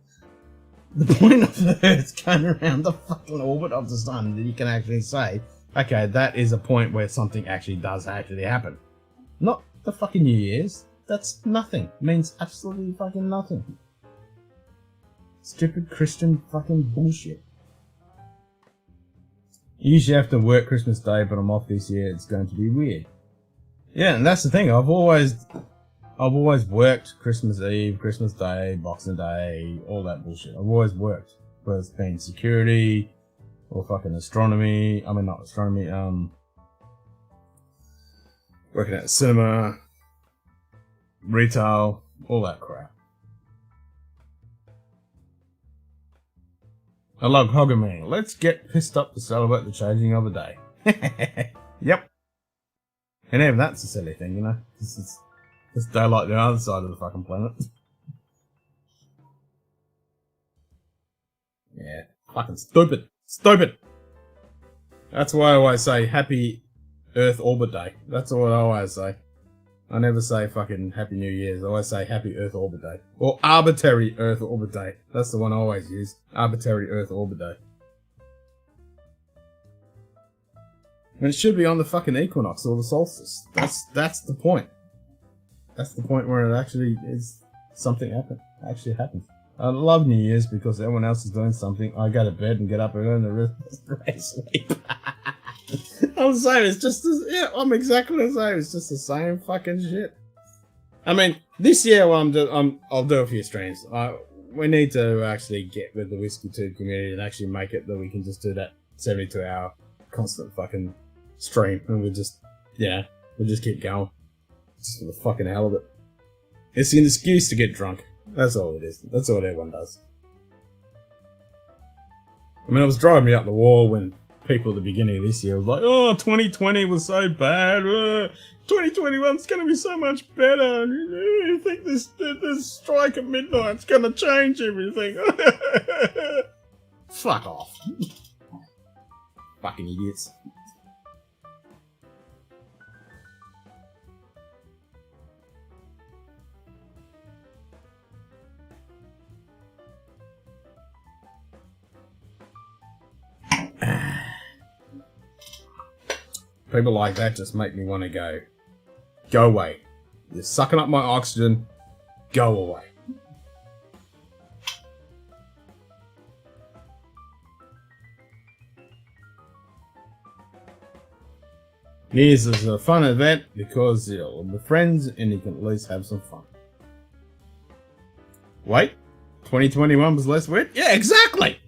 The point of the Earth going around the fucking orbit of the sun that you can actually say, okay, that is a point where something actually does actually happen. Not the fucking New Year's. That's nothing. It means absolutely fucking nothing. Stupid Christian fucking bullshit. You usually have to work Christmas Day, but I'm off this year. It's going to be weird. Yeah, and that's the thing. I've always worked Christmas Eve, Christmas Day, Boxing Day, all that bullshit. I've always worked. Whether it's been security or fucking astronomy. I mean, not astronomy. Working at the cinema, retail, all that crap. I love Hoggerman. Let's get pissed up to celebrate the changing of a day. Yep. And even that's a silly thing, you know? It's daylight the other side of the fucking planet. Yeah. Fucking stupid. Stupid! That's why I always say Happy Earth Orbit Day. That's what I always say. I never say fucking Happy New Year's. I always say Happy Earth Orbit Day. Or Arbitrary Earth Orbit Day. That's the one I always use. Arbitrary Earth Orbit Day. And it should be on the fucking equinox or the solstice. That's the point. That's the point where it actually is something actually happens. I love New Year's because everyone else is doing something. I go to bed and get up early and the rest of the day sleep. I'm the same. It's just, yeah, I'm exactly the same. It's just the same fucking shit. I mean, this year I'll do a few streams. We need to actually get with the Whiskey 2 community and actually make it that we can just do that 72-hour constant fucking stream, and we'll just keep going. Just for the fucking hell of it. It's an excuse to get drunk. That's all it is. That's all everyone does. I mean, it was driving me up the wall when people at the beginning of this year was like, oh, 2020 was so bad. 2021's going to be so much better. You think this strike at midnight's going to change everything. Fuck off. Fucking idiots. People like that just make me want to go away. You're sucking up my oxygen, go away. New Year's is a fun event because you're with friends and you can at least have some fun. Wait, 2021 was less weird? Yeah, exactly!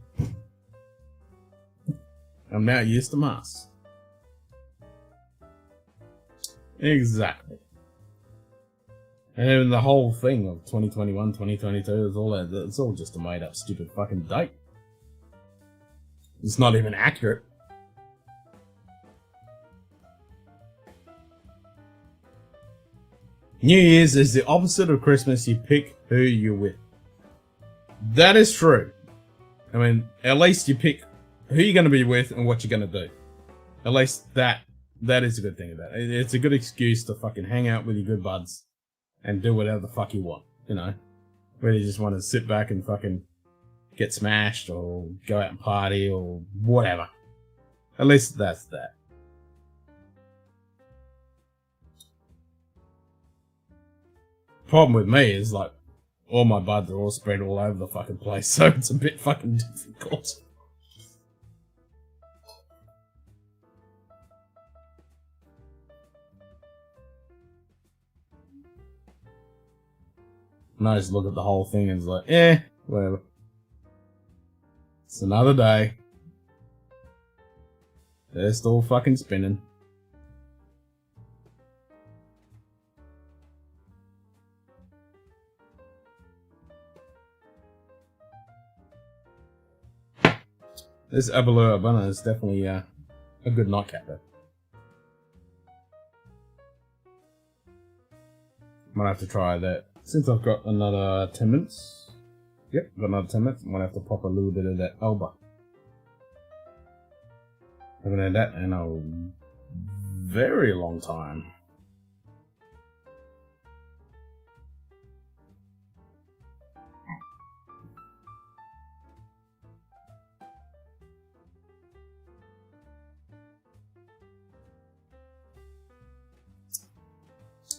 I'm now used to masks. Exactly. And even the whole thing of 2021, 2022 is all that. It's all just a made up stupid fucking date. It's not even accurate. New Year's is the opposite of Christmas. You pick who you're with. That is true. I mean, at least you pick who you're going to be with and what you're going to do. At least that is a good thing about it. It's a good excuse to fucking hang out with your good buds and do whatever the fuck you want, you know? Whether you just want to sit back and fucking get smashed or go out and party or whatever. At least that's that. Problem with me is, like, all my buds are all spread all over the fucking place, so it's a bit fucking difficult. And I just look at the whole thing and it's like, whatever. It's another day. They're still fucking spinning. This Abalur Abana is definitely a good nightcap though. Might have to try that. Since I've got another 10 minutes. Yep, got another 10 minutes. I might have to pop a little bit of that Alba. Haven't had that in a very long time.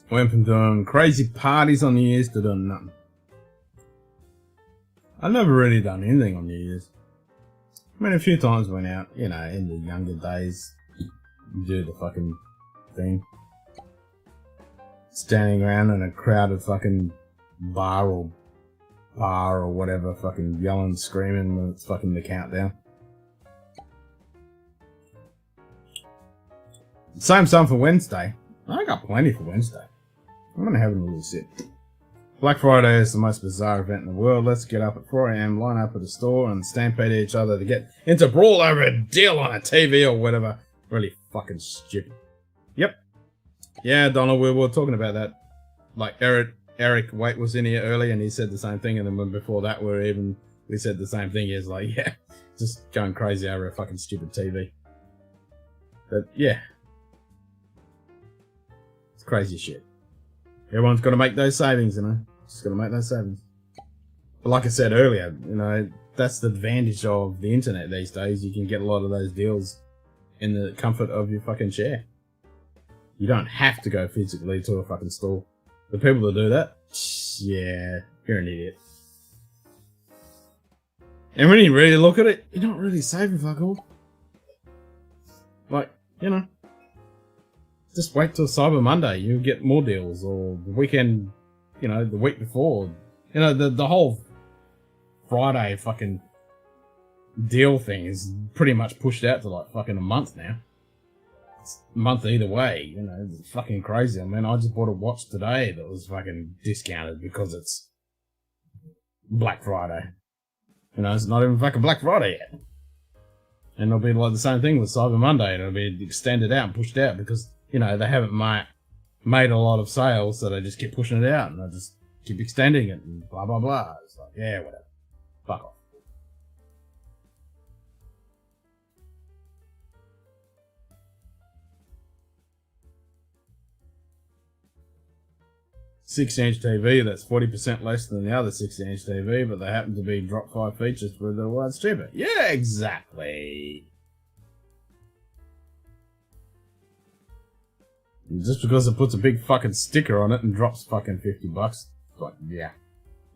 Went from doing crazy parties on New Year's to doing nothing. I've never really done anything on New Year's. I mean, a few times went out, you know, in the younger days, do the fucking thing. Standing around in a crowded fucking bar or whatever, fucking yelling, screaming when it's fucking the countdown. Same for Wednesday. I got plenty for Wednesday. I'm gonna have a little sit. Black Friday is the most bizarre event in the world. Let's get up at 4 AM, line up at a store and stampede each other to get into brawl over a deal on a TV or whatever. Really fucking stupid. Yep. Yeah, Donald, we were talking about that. Like Eric Waite was in here early and he said the same thing, and then before that we said the same thing. He's like, yeah, just going crazy over a fucking stupid TV. But yeah. It's crazy shit. Everyone's got to make those savings, you know. Just got to make those savings. But like I said earlier, you know, that's the advantage of the internet these days. You can get a lot of those deals in the comfort of your fucking chair. You don't have to go physically to a fucking store. The people that do that, yeah, you're an idiot. And when you really look at it, you're not really saving fuck all. Like, you know. Just wait till Cyber Monday, you'll get more deals, or the weekend, you know, the week before. You know, the whole Friday fucking deal thing is pretty much pushed out to like fucking a month now. It's a month either way, you know, it's fucking crazy. I mean, I just bought a watch today that was fucking discounted because it's Black Friday. You know, it's not even fucking Black Friday yet. And it'll be like the same thing with Cyber Monday, and it'll be extended out and pushed out because, you know, they haven't made a lot of sales, so they just keep pushing it out and they just keep extending it and blah, blah, blah. It's like, yeah, whatever. Fuck off. "6-inch TV, that's 40% less than the other 60-inch TV, but they happen to be drop 5 features for the ones cheaper." Yeah, exactly. Just because it puts a big fucking sticker on it and drops fucking $50. Like, yeah.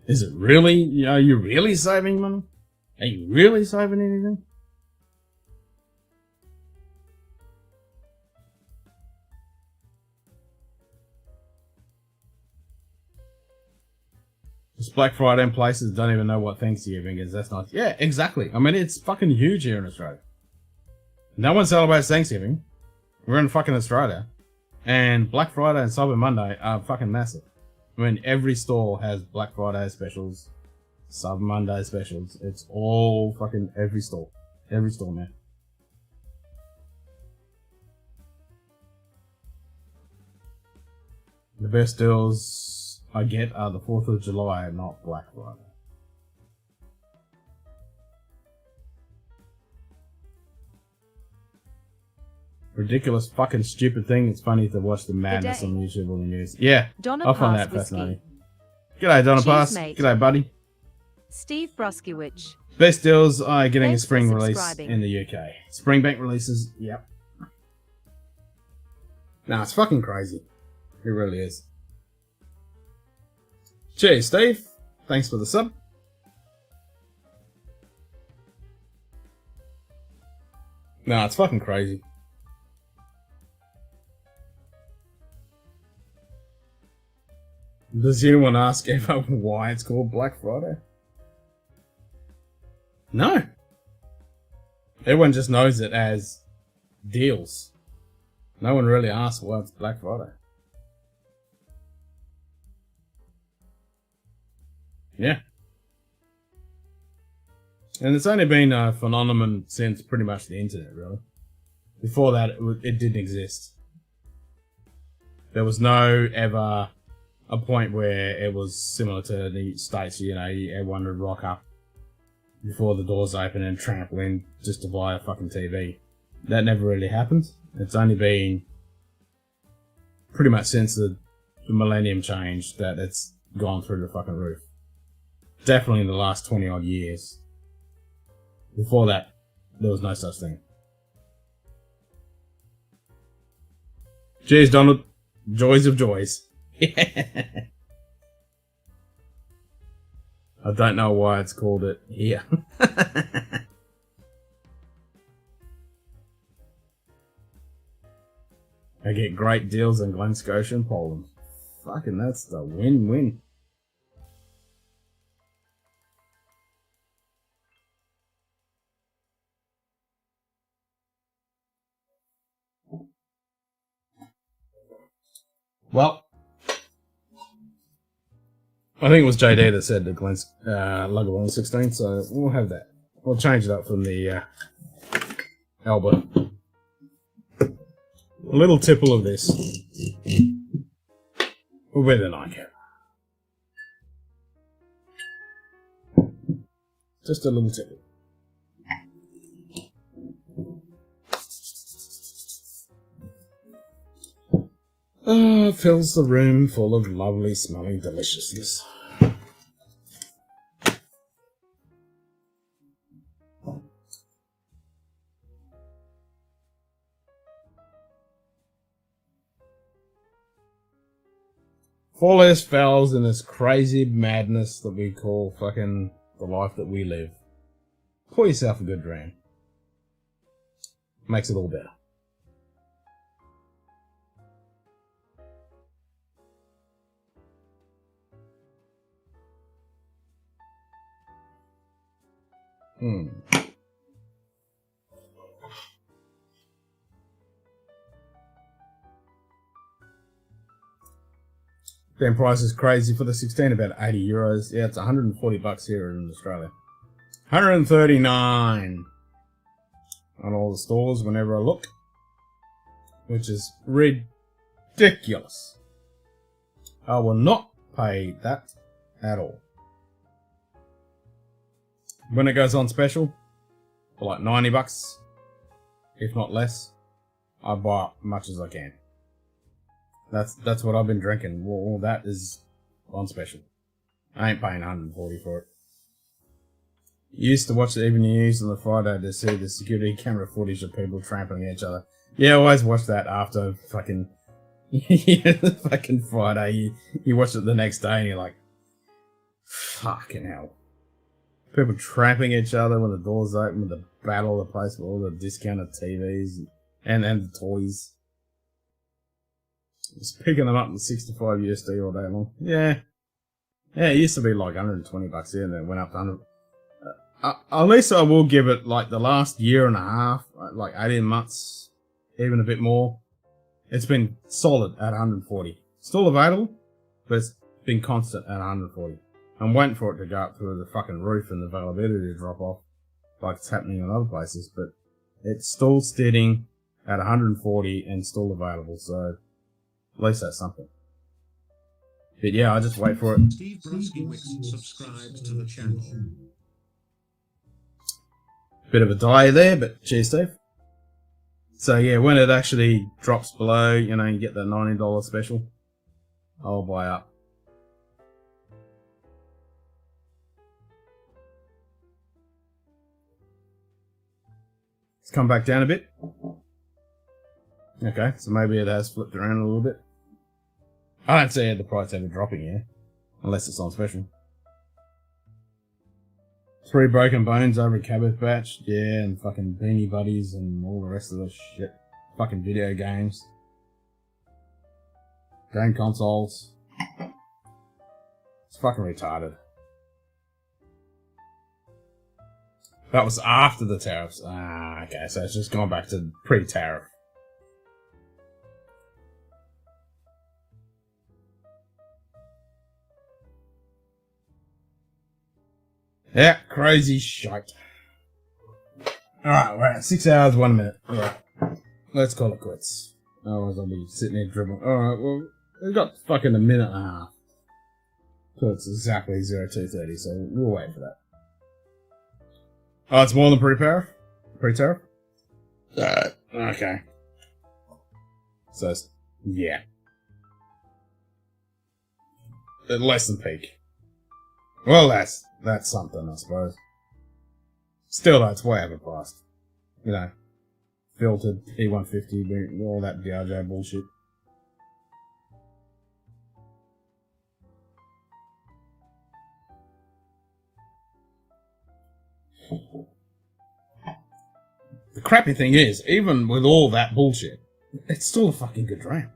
Is it really? Are you really saving money? Are you really saving anything? It's Black Friday and places don't even know what Thanksgiving is. That's not... Yeah, exactly. I mean, it's fucking huge here in Australia. No one celebrates Thanksgiving. We're in fucking Australia. And Black Friday and Cyber Monday are fucking massive. I mean, every store has Black Friday specials, Cyber Monday specials. It's all fucking every store. Every store, man. The best deals I get are the 4th of July, not Black Friday. Ridiculous fucking stupid thing. It's funny to watch the madness on YouTube on the news. Yeah, I find that fascinating. G'day, Donna Pass. G'day, buddy. Steve Broskiewicz. Best deals are getting a spring release in the UK. Spring bank releases, yep. Nah, it's fucking crazy. It really is. Cheers, Steve. Thanks for the sub. Nah, it's fucking crazy. Does anyone ask ever why it's called Black Friday? No. Everyone just knows it as deals. No one really asks why it's Black Friday. Yeah. And it's only been a phenomenon since pretty much the internet, really. Before that, it didn't exist. There was no ever a point where it was similar to the States, you know, everyone would rock up before the doors open and trample in just to buy a fucking TV. That never really happened. It's only been pretty much since the millennium change that it's gone through the fucking roof. Definitely in the last 20 odd years. Before that, there was no such thing. Cheers, Donald. Joys of joys. I don't know why it's called it here. I get great deals in Glen Scotia and Poland. Fucking that's the win-win. Well, I think it was JD that said the Glenn's Lugger 16, so we'll have that. We'll change it up from the Albert. A little tipple of this will be the nightcap. Just a little tipple. Fills the room full of lovely smelling deliciousness. Four less fouls in this crazy madness that we call fucking the life that we live. Pour yourself a good dram. Makes it all better. Damn price is crazy for the 16, about 80 euros. Yeah, it's 140 bucks here in Australia. 139 on all the stores whenever I look, which is ridiculous. I will not pay that at all. When it goes on special, for like 90 bucks, if not less, I buy as much as I can. That's what I've been drinking. Well, that is on special. I ain't paying 140 for it. Used to watch the evening news on the Friday to see the security camera footage of people trampling each other. Yeah, I always watch that after fucking Yeah, fucking Friday. You watch it the next day and you're like, fucking hell. People trapping each other when the doors open with the battle of the place with all the discounted TVs and the toys. Just picking them up in 65 USD all day long. Yeah. Yeah, it used to be like 120 bucks here and then it went up to 100. At least I will give it like the last year and a half, like 18 months, even a bit more. It's been solid at 140. Still available, but it's been constant at 140. I'm waiting for it to go up through the fucking roof and the availability to drop off, like it's happening in other places, but it's still sitting at 140 and still available, so at least that's something. But yeah, I just wait for it. Steve Bruskiewicz subscribes to the channel. Bit of a die there, but cheers, Steve. So yeah, when it actually drops below, you know, you get the $90 special, I'll buy up. Come back down a bit. Okay, so maybe it has flipped around a little bit. I don't see the price ever dropping here, unless it's on special. 3 broken bones over a Cabbath batch, yeah, and fucking Beanie Buddies and all the rest of the shit. Fucking video games. Game consoles. It's fucking retarded. That was after the tariffs. Ah, okay, so it's just gone back to pre-tariff. Yeah, crazy shite. Alright, we're at 6 hours, 1 minute. Alright, let's call it quits. Otherwise I'll be sitting here dribbling. Alright, well, we've got fucking a minute and a half. So it's exactly 0230, so we'll wait for that. Oh, it's more than pre-tariff? Pre-tariff? Okay. So, yeah. Less than peak. Well, that's something, I suppose. Still, that's way overpriced. You know, filtered E150, all that Diageo bullshit. The crappy thing is, even with all that bullshit, it's still a fucking good dram.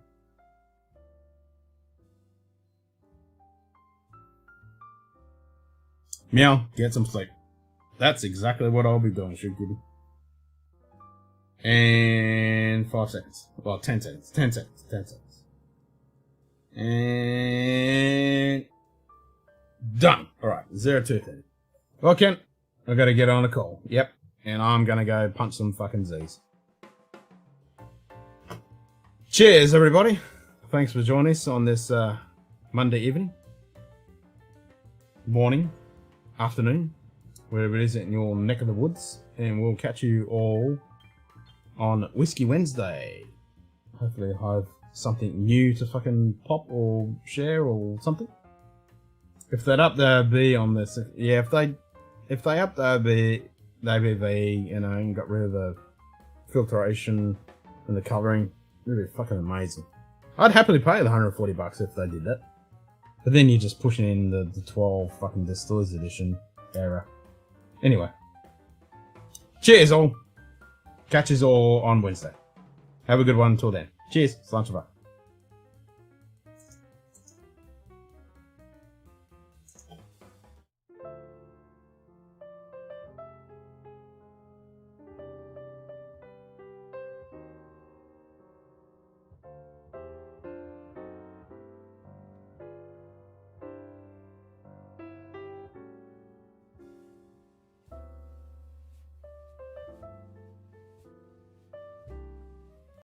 Meow, get some sleep. That's exactly what I'll be doing, Shoot Kitty. And 5 seconds. Well, 10 seconds. 10 seconds. 10 seconds. And done. Alright, 0230. Well, Kent, I gotta get on a call. Yep. And I'm gonna go punch some fucking Z's. Cheers, everybody. Thanks for joining us on this Monday evening. Morning. Afternoon. Wherever it is in your neck of the woods. And we'll catch you all on Whiskey Wednesday. Hopefully I have something new to fucking pop or share or something. If they'd up the ABV on this, yeah, if they up the ABV, you know, and got rid of the filtration and the colouring, it'd be fucking amazing. I'd happily pay the 140 bucks if they did that. But then you're just pushing in the 12 fucking Distillers Edition era. Anyway. Cheers all. Catch us all on Wednesday. Have a good one until then. Cheers. Slancha.